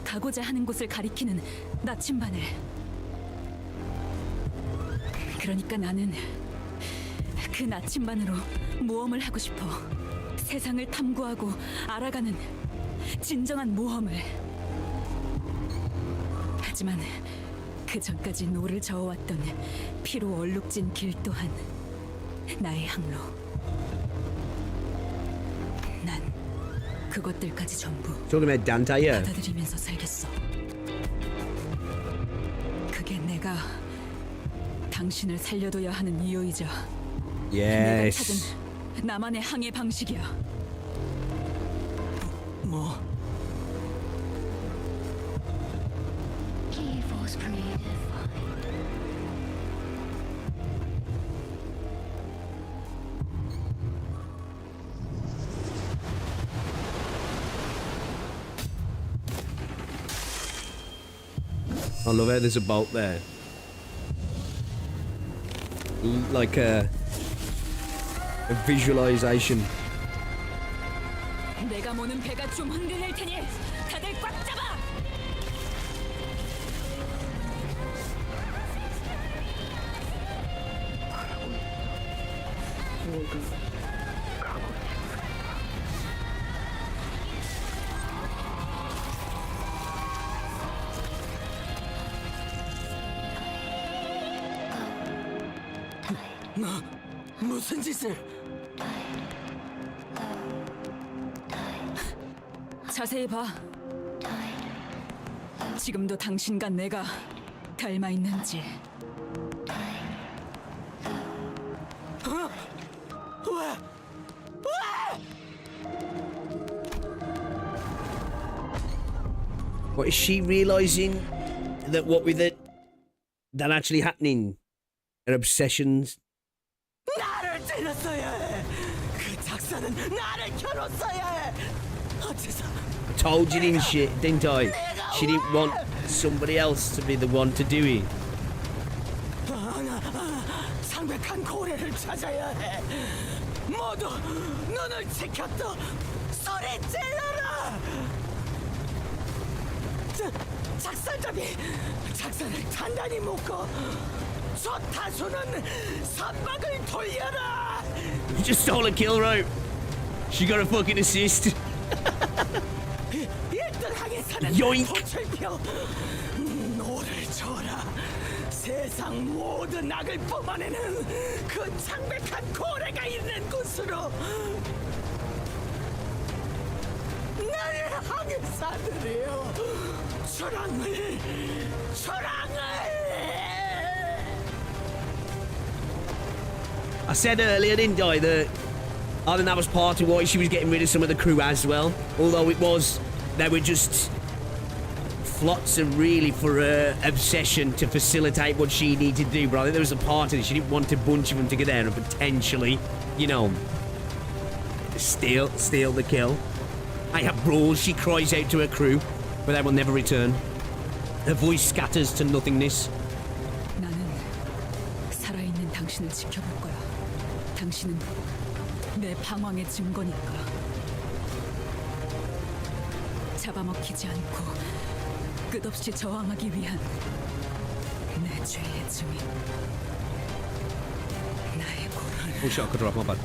S4: 가고자 하는 곳을 가리키는 나침반을. 그러니까 나는 그 나침반으로 모험을 하고 싶어. 세상을 탐구하고 알아가는 진정한 모험을. 하지만 그 전까지 노를 저어왔던 피로 얼룩진 길 또한 나의 항로. 난 그것들까지 전부
S1: Talking about Dante, yeah.
S4: 받아들이면서 살겠어. 그게 내가 당신을 살려둬야 하는 이유이자 내가
S1: Yes.
S4: 찾은 나만의 항해 방식이야.
S7: 뭐?
S1: I love how there's a boat there. Like a visualization.
S4: 내가 모는 배가 좀 흔들릴 테니 다들 꽉 잡아.
S7: 너 무슨 짓을?
S4: 자세히 봐. 지금도 당신과 내가 닮아 있는지.
S7: 왜?
S1: What is she realizing that what with it that actually happening? Her obsessions.
S7: 나를 찔렀어야 해. 그 작사는 나를 켜놓았어야 해. 어째서?
S1: I told you didn't I? She didn't want somebody else to be the one to do it.
S7: 상백한 고래를 찾아야 해. 모두 눈을 지켰다. 소리 질러라. 작살잡이 작살을 단단히 묶어. 저 타수는 선박을 돌려라.
S1: You just stole a kill rope. She got a fucking assist.
S7: 1등하게 사는
S1: Yoink.
S7: 도철표 노를 줘라. 세상 모든 악을 뿜어내는 그 창백한 고래가 있는 곳으로 나의 항해사들이여 초랑을
S1: I said earlier, didn't I, that I think that was part of why she was getting rid of some of the crew as well. Although they were just flotsam really for her obsession to facilitate what she needed to do. But I think there was a part of it, she didn't want a bunch of them to get there and potentially, you know, steal the kill. I have brawls, she cries out to her crew, but they will never return. Her voice scatters to nothingness.
S4: 나는 살아있는 당신을 지켜볼 거야. 당신은 내 방황의 증거니까. 잡아먹히지 않고 끝없이 저항하기 위한 내 죄의 증인. 나의 고를.
S1: Oh shit, I cut her off, my bad.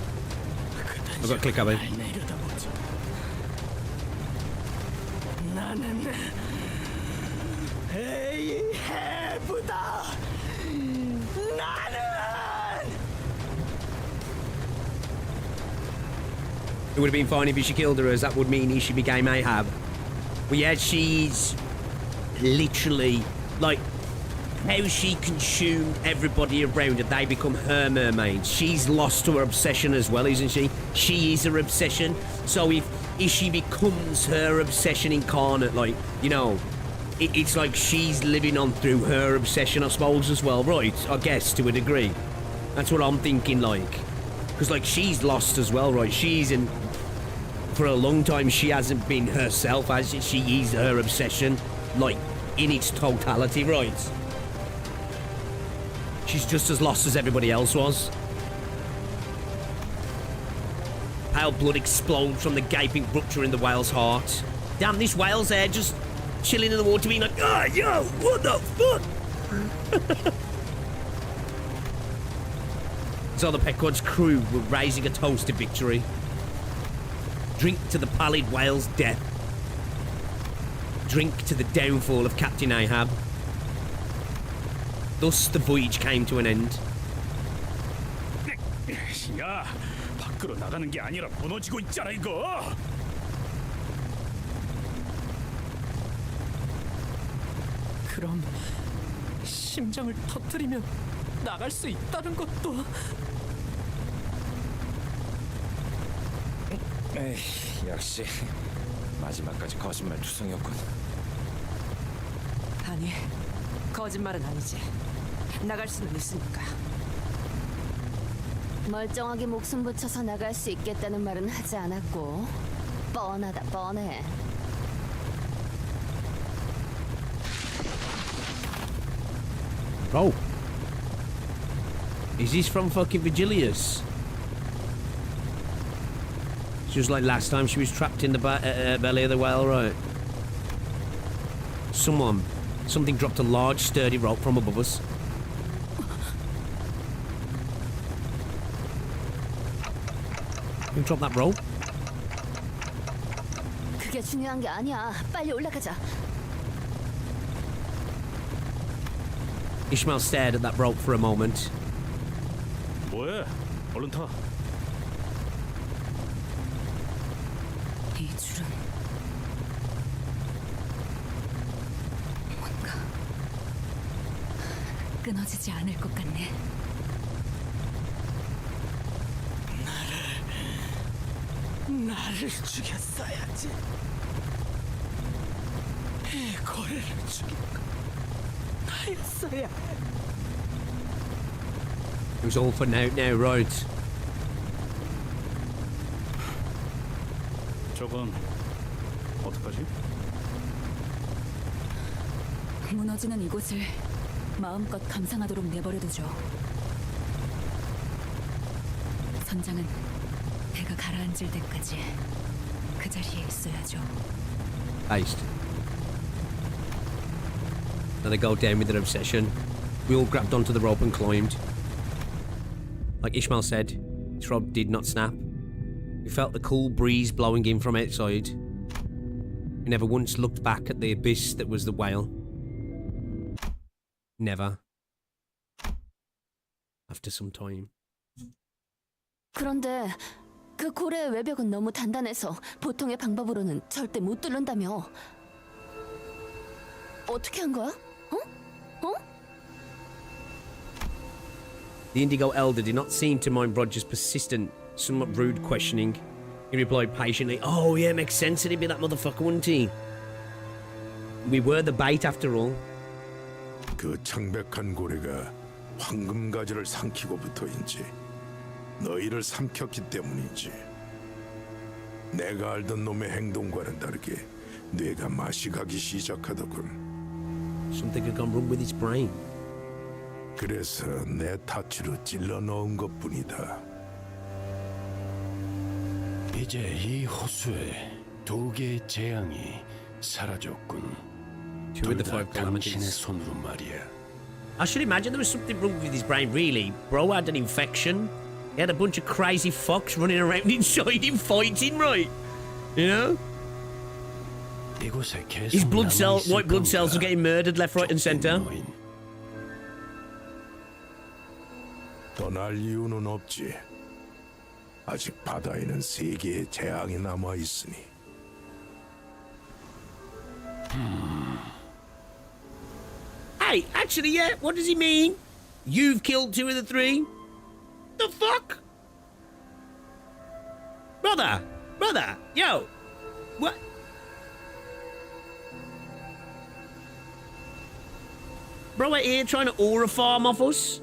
S1: I've got to click Abby.
S7: 내려다보죠. 나는 에이헤브다. 나는
S1: It would have been fine if she killed her, as that would mean she became Ahab. But yeah, she's literally like how she consumed everybody around her. They become her mermaids. She's lost to her obsession as well, isn't she? She is her obsession. So if she becomes her obsession incarnate, like, you know, it's like she's living on through her obsession, I suppose, as well, right? I guess to a degree. That's what I'm thinking, like, because like she's lost as well, right? She's in. For a long time, she hasn't been herself, as she is her obsession, like, in its totality, right? She's just as lost as everybody else was. Pale blood explodes from the gaping rupture in the whale's heart. Damn, this whale's there just chilling in the water being like, ah, yo, what the fuck? So the Pequod's crew were raising a toast to victory. Drink to the pallid whale's death. Drink to the downfall of Captain Ahab. Thus the voyage came to an end.
S2: 야, 밖으로 나가는 게 아니라 무너지고 있잖아 이거.
S10: 그럼 심장을 터뜨리면 나갈 수 있다는 것도.
S9: 에이, 역시 마지막까지 거짓말 투성이었군.
S10: 아니, 거짓말은 아니지. 나갈 수는 있으니까.
S11: 멀쩡하게 목숨 붙여서 나갈 수 있겠다는 말은 하지 않았고 뻔하다 뻔해.
S1: Oh. Is this from fucking Vigilius? Just like last time she was trapped in the belly of the whale, right? Something dropped a large sturdy rope from above us. Who dropped that rope?
S11: 그게 중요한 게 아니야. 빨리 올라가자.
S1: Ishmael stared at that rope for a moment.
S2: 뭐해? 얼른 타.
S4: 이 줄은 뭔가 끊어지지 않을 것 같네.
S7: 나를 죽였어야지. 이 고래를 죽인 건 나였어야 해.
S1: It was all for now, right?
S2: 저건 어떡하지?
S4: 무너지는 이곳을 마음껏 감상하도록 내버려두죠. 선장은 배가 가라앉을 때까지 그 자리에 있어야죠.
S1: Based. Now they go down with their obsession. We all grabbed onto the rope and climbed. Like Ishmael said, this rope did not snap. We felt the cool breeze blowing in from outside. We never once looked back at the abyss that was the whale. Never. After some time.
S11: 그런데 그 고래의 외벽은 너무 단단해서 보통의 방법으로는 절대 못 뚫는다며. 어떻게 한 거야? 어?
S1: The Indigo Elder did not seem to mind Roger's persistent, somewhat rude questioning. He replied patiently, "Oh yeah, makes sense. It'd be that motherfucker, wouldn't he? We were the bait after all."
S6: 그 창백한 고래가 황금가지를 삼키고부터인지 너희를 삼켰기 때문이지. 내가 알던 놈의 행동과는 다르게 뇌가 맛이 가기 시작하더군.
S1: Something had gone wrong with his brain.
S6: 그래서 내 타치로 찔러 넣은 것뿐이다.
S8: 이제 이 호수에 두 개의 재앙이 사라졌군.
S1: Two of the five
S8: 당신의
S1: calamities.
S8: 손으로 말이야.
S1: I should imagine there was something wrong with his brain, really. Bro had an infection. He had a bunch of crazy fucks running around inside him fighting, right? You know?
S8: 이곳에 계속
S1: His blood cells,
S8: 남아있을
S1: white blood cells were
S8: 건가?
S1: getting murdered left, right and centre.
S8: 노인.
S6: 떠날 이유는 없지. 아직 바다에는 세 개의 재앙이 남아 있으니.
S1: Hey, actually, yeah, what does he mean? You've killed two of the three? The fuck? Brother, yo, what? Bro, we're here trying to aura farm off us?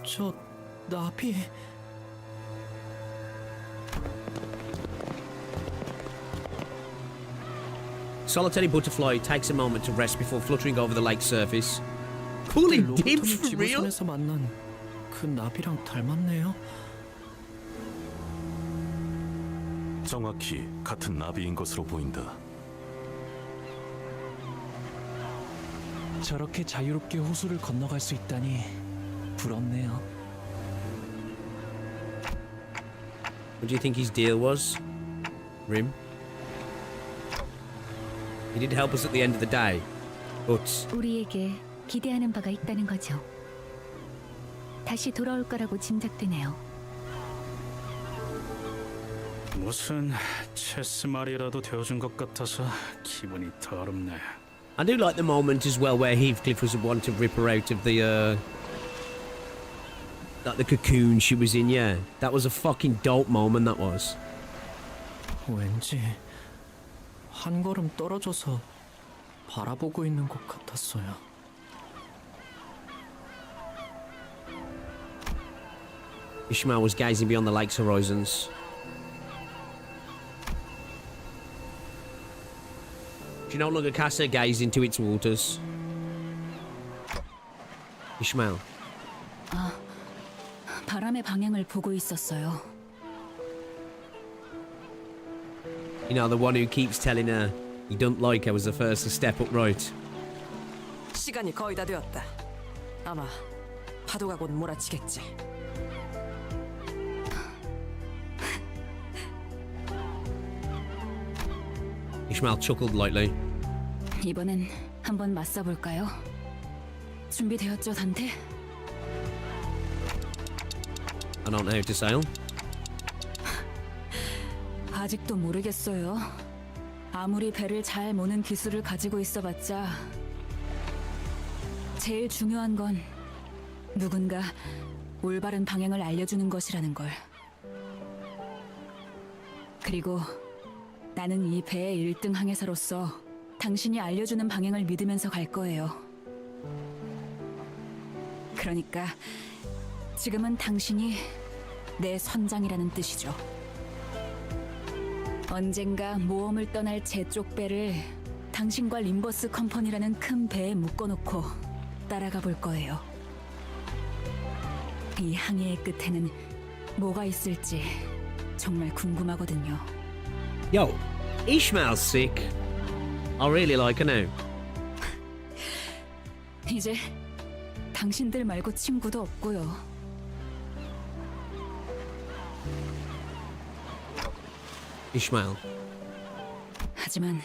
S8: 저 나비.
S1: Solitary butterfly takes a moment to rest before fluttering over the lake's surface. Cooling dibs for real?
S8: 지구선에서 만난 그 나비랑 닮았네요.
S2: 정확히 같은 나비인 것으로 보인다.
S8: 저렇게 자유롭게 호수를 건너갈 수 있다니 부럽네요.
S1: What do you think his deal was, Rim? He did help us at the end of the day, but
S11: 우리에게 기대하는 바가 있다는 거죠. 다시 돌아올 거라고 짐작되네요.
S2: 무슨 체스 말이라도 되어준 것 같아서 기분이 더럽네.
S1: I do like the moment as well where Heathcliff was the one to rip her out of the like the cocoon she was in. Yeah, that was a fucking dope moment. That was.
S8: 왠지 한 걸음 떨어져서 바라보고 있는 것 같았어요.
S1: Ishmael was gazing beyond the lake's horizons. She no longer cast her gaze into its waters. Ishmael.
S4: 바람의 방향을 보고 있었어요.
S1: You know, the one who keeps telling her he don't like her was the first to step up right.
S10: 시간이 거의 다 되었다. 아마 파도가 곧 몰아치겠지.
S1: Ishmael chuckled lightly.
S4: 이번엔 한번 맞서볼까요? 준비되었죠, 단테?
S1: I don't know how to sail.
S4: 아직도 모르겠어요. 아무리 배를 잘 모는 기술을 가지고 있어봤자 제일 중요한 건 누군가 올바른 방향을 알려주는 것이라는 걸. 그리고 나는 이 배의 1등 항해사로서 당신이 알려주는 방향을 믿으면서 갈 거예요. 그러니까 지금은 당신이 내 선장이라는 뜻이죠. 언젠가 모험을 떠날 제 쪽 배를 당신과 림버스 컴퍼니라는 큰 배에 묶어놓고 따라가 볼 거예요. 이 항해의 끝에는 뭐가 있을지 정말 궁금하거든요.
S1: Yo, Ishmael's sick. I really like her now.
S4: 이제 당신들 말고 친구도 없고요.
S1: Ishmael.
S4: 하지만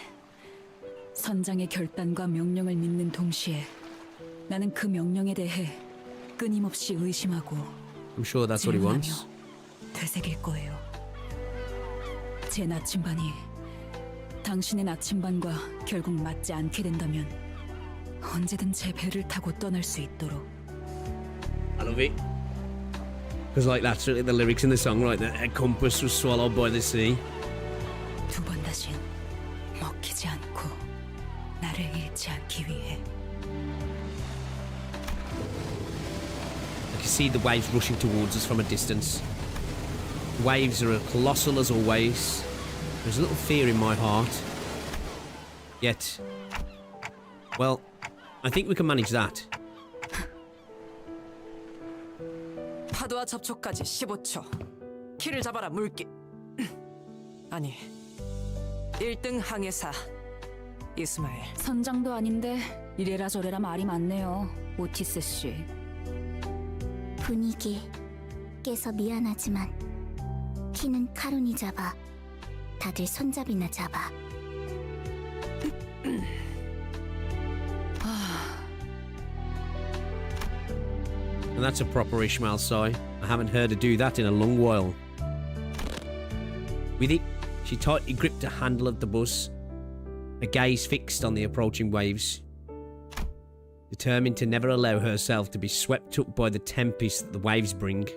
S4: 선장의 결단과 명령을 믿는 동시에 나는 그 명령에 대해 끊임없이 의심하고
S1: I'm sure that's what he wants.
S4: 되새길 거예요. 제 나침반이 당신의 나침반과 결국 맞지 않게 된다면 언제든 제 배를 타고 떠날 수 있도록.
S1: I love it. Because like that's really the lyrics in the song, right? That a compass was swallowed by the sea.
S4: 두 번 다신 먹히지 않고 나를 잃지 않기 위해.
S1: I can see the waves rushing towards us from a distance. The waves are colossal as always. There's a little fear in my heart. Yet, well, I think we can manage that.
S10: 파도와 접촉까지 15초. 키를 잡아라 물기. 아니, 1등 항해사 이스마엘.
S4: 선장도 아닌데 이래라 저래라 말이 많네요, 오티스 씨.
S11: 분위기 깨서 미안하지만 키는 카룬이 잡아. 다들 손잡이나 잡아.
S1: And that's a proper Ishmael sigh. I haven't heard her do that in a long while. With it, she tightly gripped the handle of the bus, her gaze fixed on the approaching waves, determined to never allow herself to be swept up by the tempest that the waves bring.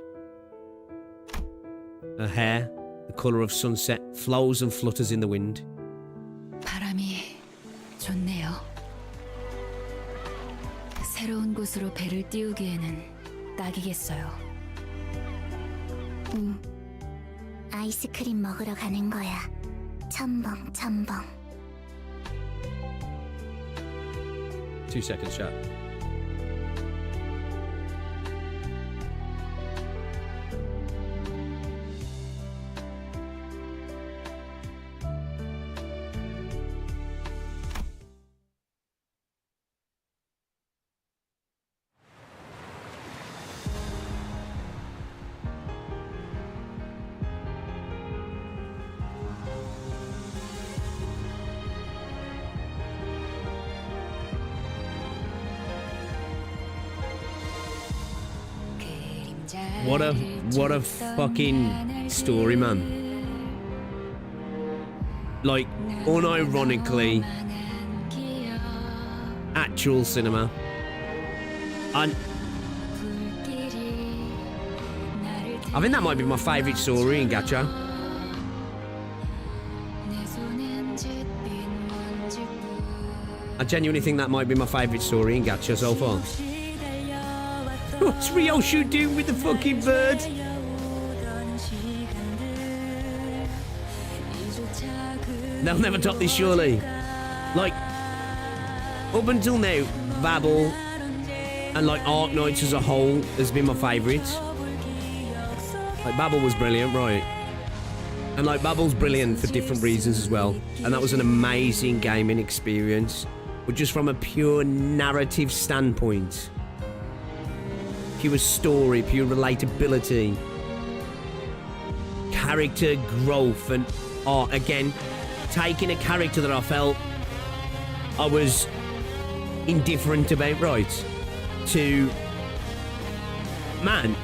S1: Her hair, the colour of sunset, flows and flutters in the wind.
S4: 바람이 좋네요. 새로운 곳으로 배를 띄우기에는 딱이겠어요.
S11: 아이스크림 먹으러 가는 거야. 첨벙 첨벙.
S1: 2 seconds, chat. What a fucking story, man. Like, unironically, actual cinema. And I think that might be my favourite story in Gacha. I genuinely think that might be my favourite story in Gacha so far. What's Ryoshu doing with the fucking bird? They'll never top this, surely. Like, up until now, Babel and like Arknights as a whole has been my favourite. Like, Babel was brilliant, right? And like, Babel's brilliant for different reasons as well. And that was an amazing gaming experience. But just from a pure narrative standpoint, pure story, pure relatability, character growth, and again, taking a character that I felt I was indifferent about, right, to, man,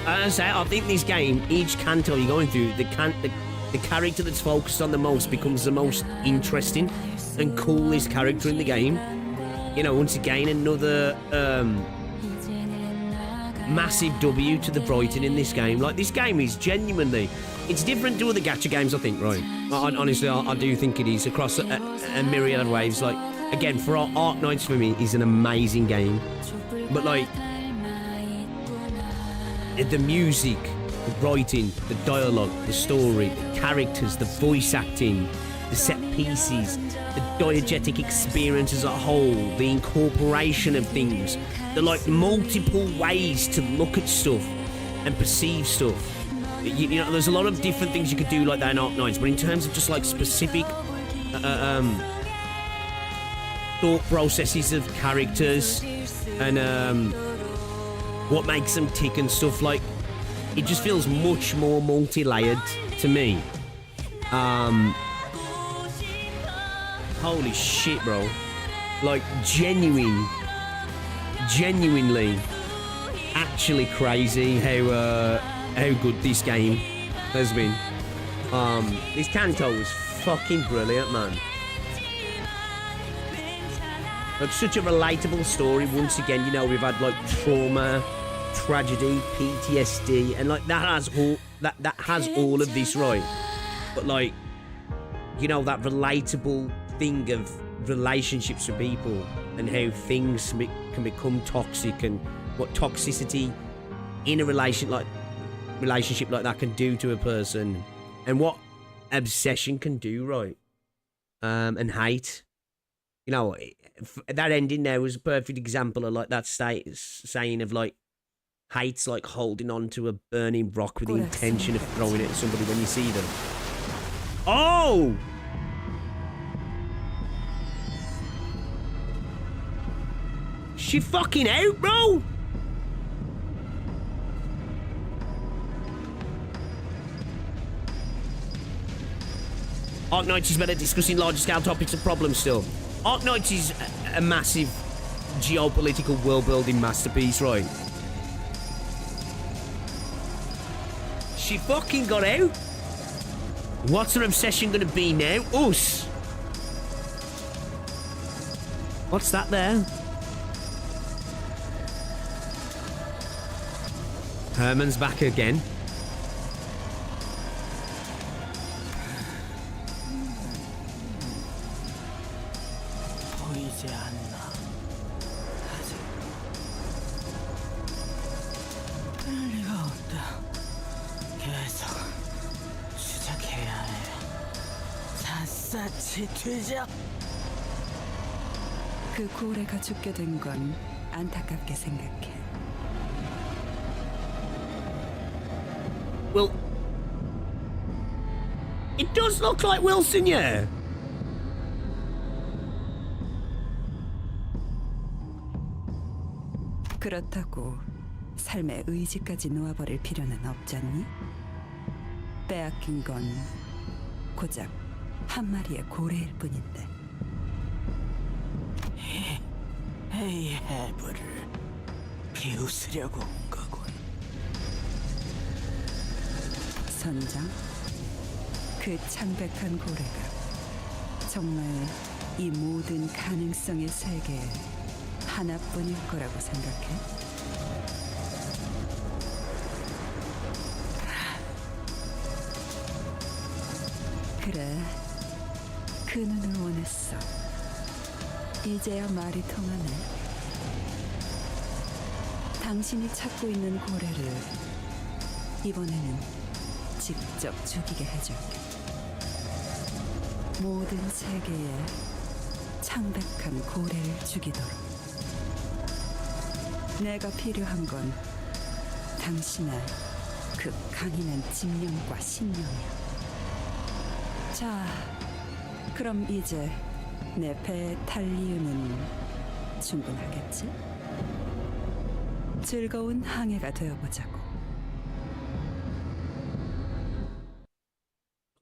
S1: as I say, I think this game, each CANTO you're going through, the character that's focused on the most becomes the most interesting and coolest character in the game. You know, once again, another massive W to the Brighton in this game. Like, this game is genuinely, it's different to other gacha games, I think, right? Honestly, I do think it is, across a myriad of waves. Like, again, for Arknights for me is an amazing game. But like, the music, the writing, the dialogue, the story, the characters, the voice acting, the set pieces, the diegetic experience as a whole, the incorporation of things, the like multiple ways to look at stuff and perceive stuff. You know, there's a lot of different things you could do like that in Arknights, but in terms of just like specific thought processes of characters and what makes them tick and stuff, like, it just feels much more multi-layered to me Holy shit, bro. Like, genuinely, actually crazy how good this game has been. This CANTO was fucking brilliant, man. Like, such a relatable story. Once again, you know, we've had like trauma, tragedy, PTSD, and like that has all of this, right? But like, you know, that relatable thing of relationships with people and how things can become toxic, and what toxicity in a relationship like that can do to a person, and what obsession can do, right? And hate. You know, that ending there was a perfect example of like that saying of like, hate's like holding on to a burning rock with the intention of throwing it at somebody when you see them. Oh! She fucking out, bro! Arknights is better discussing larger scale topics and problems still. Arknights is a massive geopolitical world-building masterpiece, right? She fucking got out? What's her obsession gonna be now? Us! What's that there? Herman's back again.
S7: 보이지 않나. 아직 그럴 리가 없다. 계속 시작해야 해. 샅샅이 뒤져.
S4: 그 고래가 죽게 된 건 안타깝게 생각해.
S1: Well, it does look like Wilson, yeah.
S4: 그렇다고 삶의 의지까지 놓아버릴 필요는 없잖니? 빼앗긴 건 고작 한 마리의 고래일 뿐인데.
S7: 이 해부를 비웃으려고 온 거군.
S4: 선장, 그 창백한 고래가 정말 이 모든 가능성의 세계에 하나뿐일 거라고 생각해? 그래, 그 눈을 원했어. 이제야 말이 통하네. 당신이 찾고 있는 고래를 이번에는 직접 죽이게 해줄게. 모든 세계에 창백한 고래를 죽이도록. 내가 필요한 건 당신의 그 강인한 집념과 신념이야. 자, 그럼 이제 내 배에 탈 이유는 충분하겠지? 즐거운 항해가 되어보자고.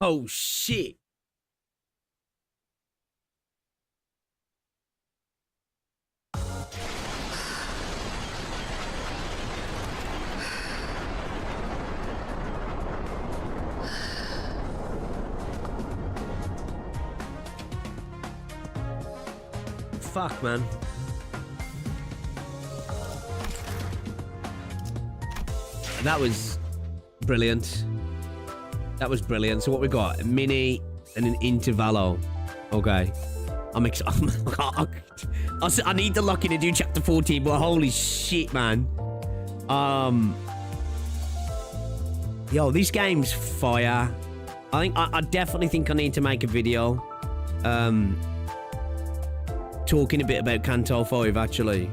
S1: Oh shit. Fuck, man. That was brilliant. That was brilliant. So what we got? A mini and an intervallo. Okay. I'm excited. I need to lock in to do chapter 14, but holy shit, man. Yo, this game's fire. I definitely think I need to make a video. Talking a bit about CANTO 5, actually.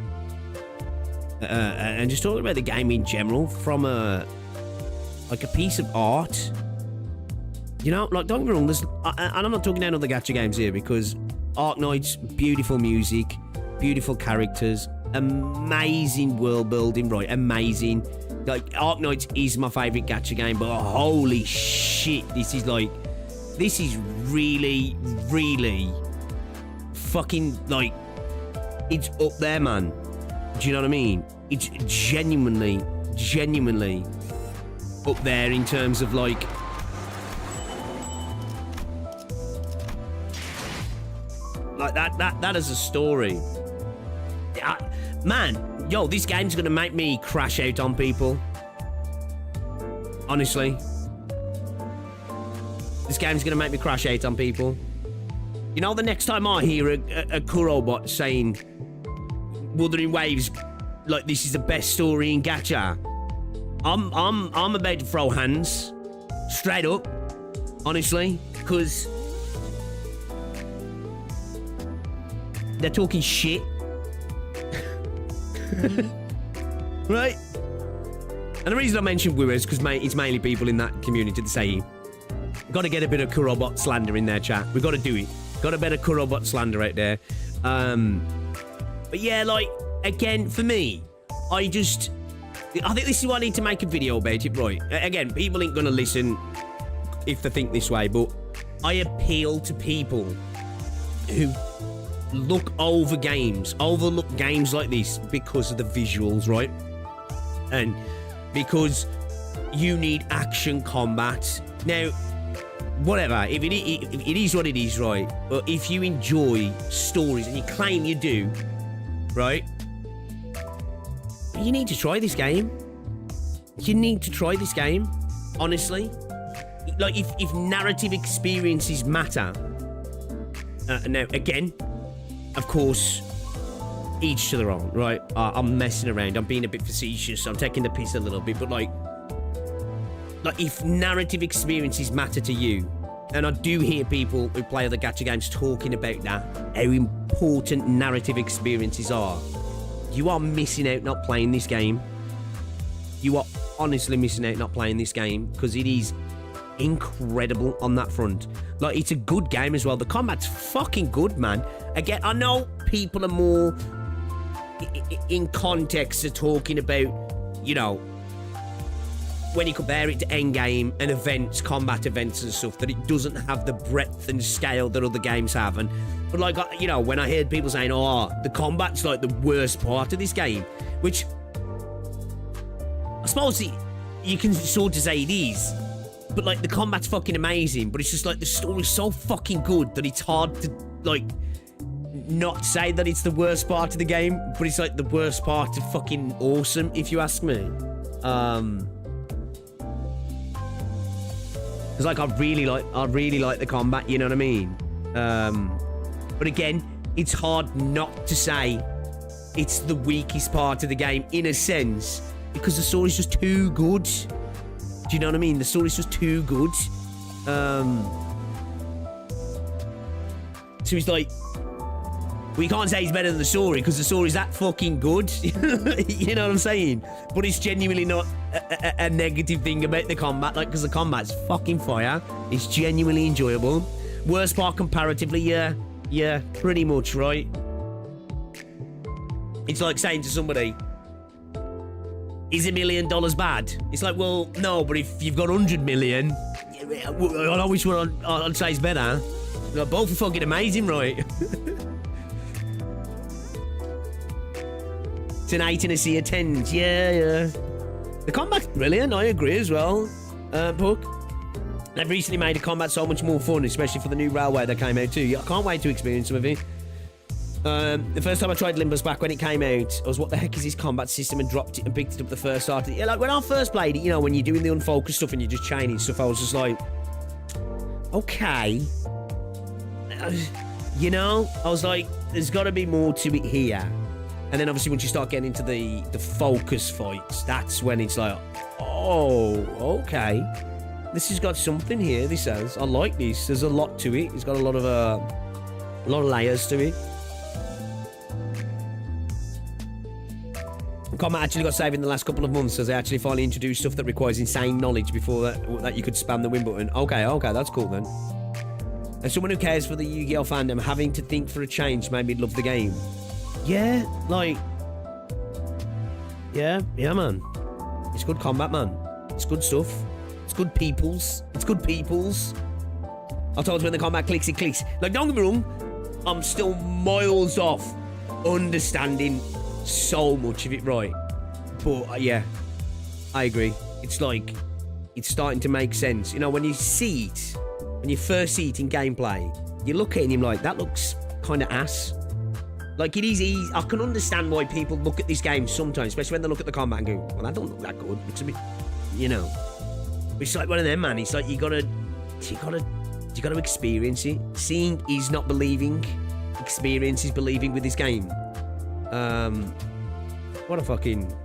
S1: And just talking about the game in general from a piece of art. You know, like, don't get me wrong, and I'm not talking down other gacha games here, because Arknights, beautiful music, beautiful characters, amazing world building, right? Amazing. Like, Arknights is my favourite gacha game, but holy shit, this is like This is really, really fucking, like, it's up there, man. Do you know what I mean? It's genuinely up there in terms of, like, that is a story. Man, yo, this game's gonna make me crash out on people. Honestly. This game's gonna make me crash out on people. You know, the next time I hear a Kurobot saying Wuthering Waves, like, this is the best story in gacha, I'm about to throw hands. Straight up. Honestly. Because they're talking shit. Right? And the reason I mentioned Woo is because it's mainly people in that community that say, got to get a bit of Kurobot slander in their chat. We've got to do it. Got a bit of Kurobot slander out there. But yeah, like, again, for me, I think this is why I need to make a video about it, right? Again, people ain't going to listen if they think this way, but I appeal to people who overlook games like this because of the visuals, right? And because you need action combat. Now, whatever, if it is what it is, right? But if you enjoy stories, and you claim you do, right? You need to try this game. You need to try this game, honestly. Like, if narrative experiences matter. Now, again, of course, each to their own, right? I'm messing around. I'm being a bit facetious. I'm taking the piss a little bit, but like if narrative experiences matter to you, and I do hear people who play other gacha games talking about that, how important narrative experiences are, you are missing out not playing this game. You are honestly missing out not playing this game, because it is incredible on that front. Like, it's a good game as well. The combat's fucking good, man. Again, I know people are more in context of talking about, you know, when you compare it to endgame and events, combat events and stuff, that it doesn't have the breadth and scale that other games have. But like, you know, when I heard people saying, oh, the combat's like the worst part of this game, which I suppose you can sort of say it is, but like, the combat's fucking amazing, but it's just like the story's so fucking good that it's hard to, like, not say that it's the worst part of the game, but it's like the worst part of fucking awesome, if you ask me. Because like, I really like the combat, you know what I mean? But again, it's hard not to say it's the weakest part of the game, in a sense, because the story's just too good. Do you know what I mean? The story's just too good. So it's like, we can't say it's better than the story because the story's that fucking good. You know what I'm saying? But it's genuinely not a negative thing about the combat, like, because the combat's fucking fire. It's genuinely enjoyable. Worst part comparatively, yeah, pretty much, right? It's like saying to somebody, is $1 million bad? It's like, well, no, but if you've got 100 million, I know which one I'd say is better. They're both fucking amazing, right? It's an 8 and a C of 10s. Yeah. The combat's brilliant, I agree as well. Puck. They've recently made the combat so much more fun, especially for the new railway that came out too. I can't wait to experience some of it. The first time I tried Limbus back when it came out, I was, what the heck is this combat system, and dropped it and picked it up the first start. Yeah, like when I first played it, you know, when you're doing the unfocused stuff and you're just chaining stuff, I was just like, okay. You know, I was like, there's got to be more to it here. And then obviously once you start getting into the focus fights, that's when it's like, oh, okay. This has got something here, this has. I like this. There's a lot to it. It's got a lot of layers to it. Combat actually got saved in the last couple of months as they actually finally introduced stuff that requires insane knowledge before that you could spam the win button. Okay, that's cool then. As someone who cares for the Yu-Gi-Oh fandom, having to think for a change made me love the game. Yeah, like... Yeah, man. It's good combat, man. It's good stuff. It's good peoples. I told you when the combat clicks, it clicks. Like, don't get me wrong, I'm still miles off understanding so much of it, right? But yeah, I agree. It's like, it's starting to make sense. You know, when you see it, when you first see it in gameplay, you look at him like, that looks kind of ass. Like, it is easy. I can understand why people look at this game sometimes, especially when they look at the combat and go, well, that don't look that good. It's a bit, you know. It's like one of them, man. It's like you gotta experience it. Seeing is not believing. Experience is believing with this game. What a fucking...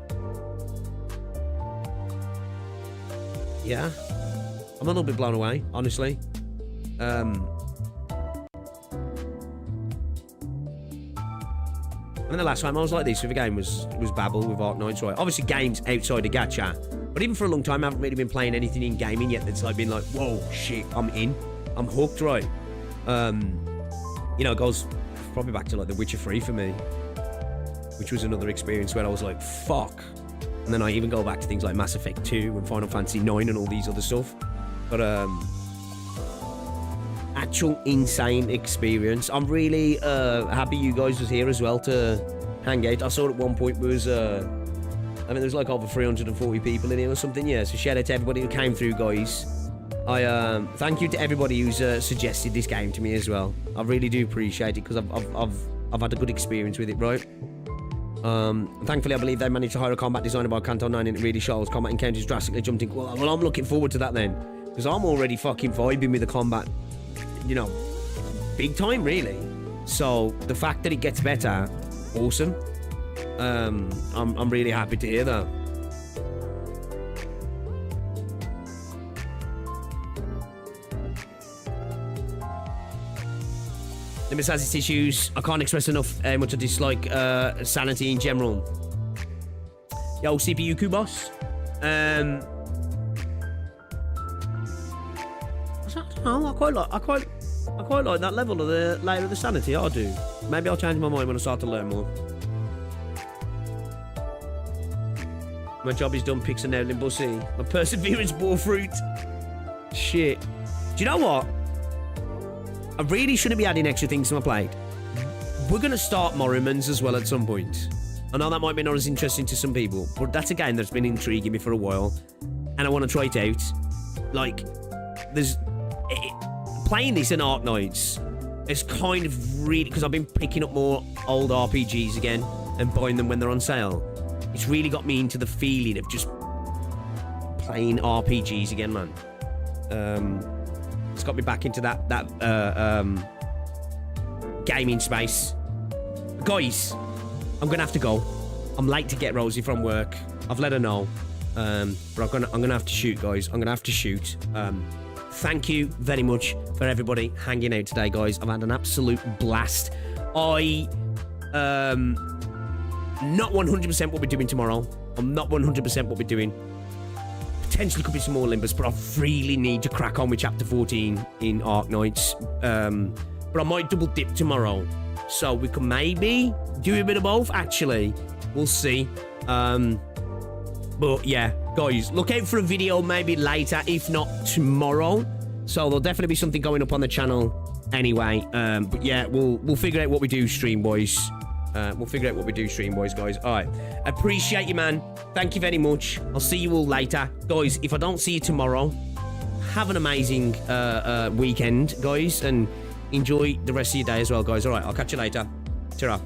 S1: Yeah. I'm a little bit blown away, honestly. I mean, the last time I was like this with a game was Babel with Arknights, right? Obviously, games outside of gacha. But even for a long time, I haven't really been playing anything in gaming yet that's like been like, whoa, shit, I'm in. I'm hooked, right? You know, it goes probably back to like The Witcher 3 for me, which was another experience where I was like, fuck. And then I even go back to things like Mass Effect 2 and Final Fantasy 9 and all these other stuff. But actual insane experience. I'm really happy you guys was here as well to hang out. I saw at one point was I mean, there's like over 340 people in here or something. Yeah, so shout out to everybody who came through, guys. I thank you to everybody who's suggested this game to me as well. I really do appreciate it because I've had a good experience with it, right? Thankfully, I believe they managed to hire a combat designer by CANTO 9 and it really shows. Combat encounters drastically jumped in. Well, I'm looking forward to that then, because I'm already fucking vibing with the combat, you know, big time, really. So the fact that it gets better, awesome. I'm really happy to hear that. Limbus has its issues. I can't express enough how much I dislike sanity in general. Yo, CPU Kubos. I don't know. I quite like that level of the layer of the sanity. I do. Maybe I'll change my mind when I start to learn more. My job is done. Pixel now, Limbus. My perseverance bore fruit. Shit. Do you know what? I really shouldn't be adding extra things to my plate. We're going to start Morrimans as well at some point. I know that might be not as interesting to some people, but that's a game that's been intriguing me for a while, and I want to try it out. Like, playing this in Arknights is kind of really, because I've been picking up more old RPGs again and buying them when they're on sale. It's really got me into the feeling of just playing RPGs again, man. It's got me back into that gaming space. Guys, I'm gonna have to go. I'm late to get Rosie from work. I've let her know, but I'm gonna have to shoot, guys. I'm gonna have to shoot. Thank you very much for everybody hanging out today, guys. I've had an absolute blast. I not 100% what we're doing tomorrow. I'm not 100% what we're doing. Potentially could be some more Limbus, but I really need to crack on with Chapter 14 in Arknights. But I might double dip tomorrow. So we can maybe do a bit of both, actually. We'll see. But yeah, guys, look out for a video maybe later, if not tomorrow. So there'll definitely be something going up on the channel anyway. But yeah, we'll figure out what we do stream-wise. We'll figure out what we do stream-wise, guys. All right. Appreciate you, man. Thank you very much. I'll see you all later. Guys, if I don't see you tomorrow, have an amazing weekend, guys, and enjoy the rest of your day as well, guys. All right, I'll catch you later. Ta-ra.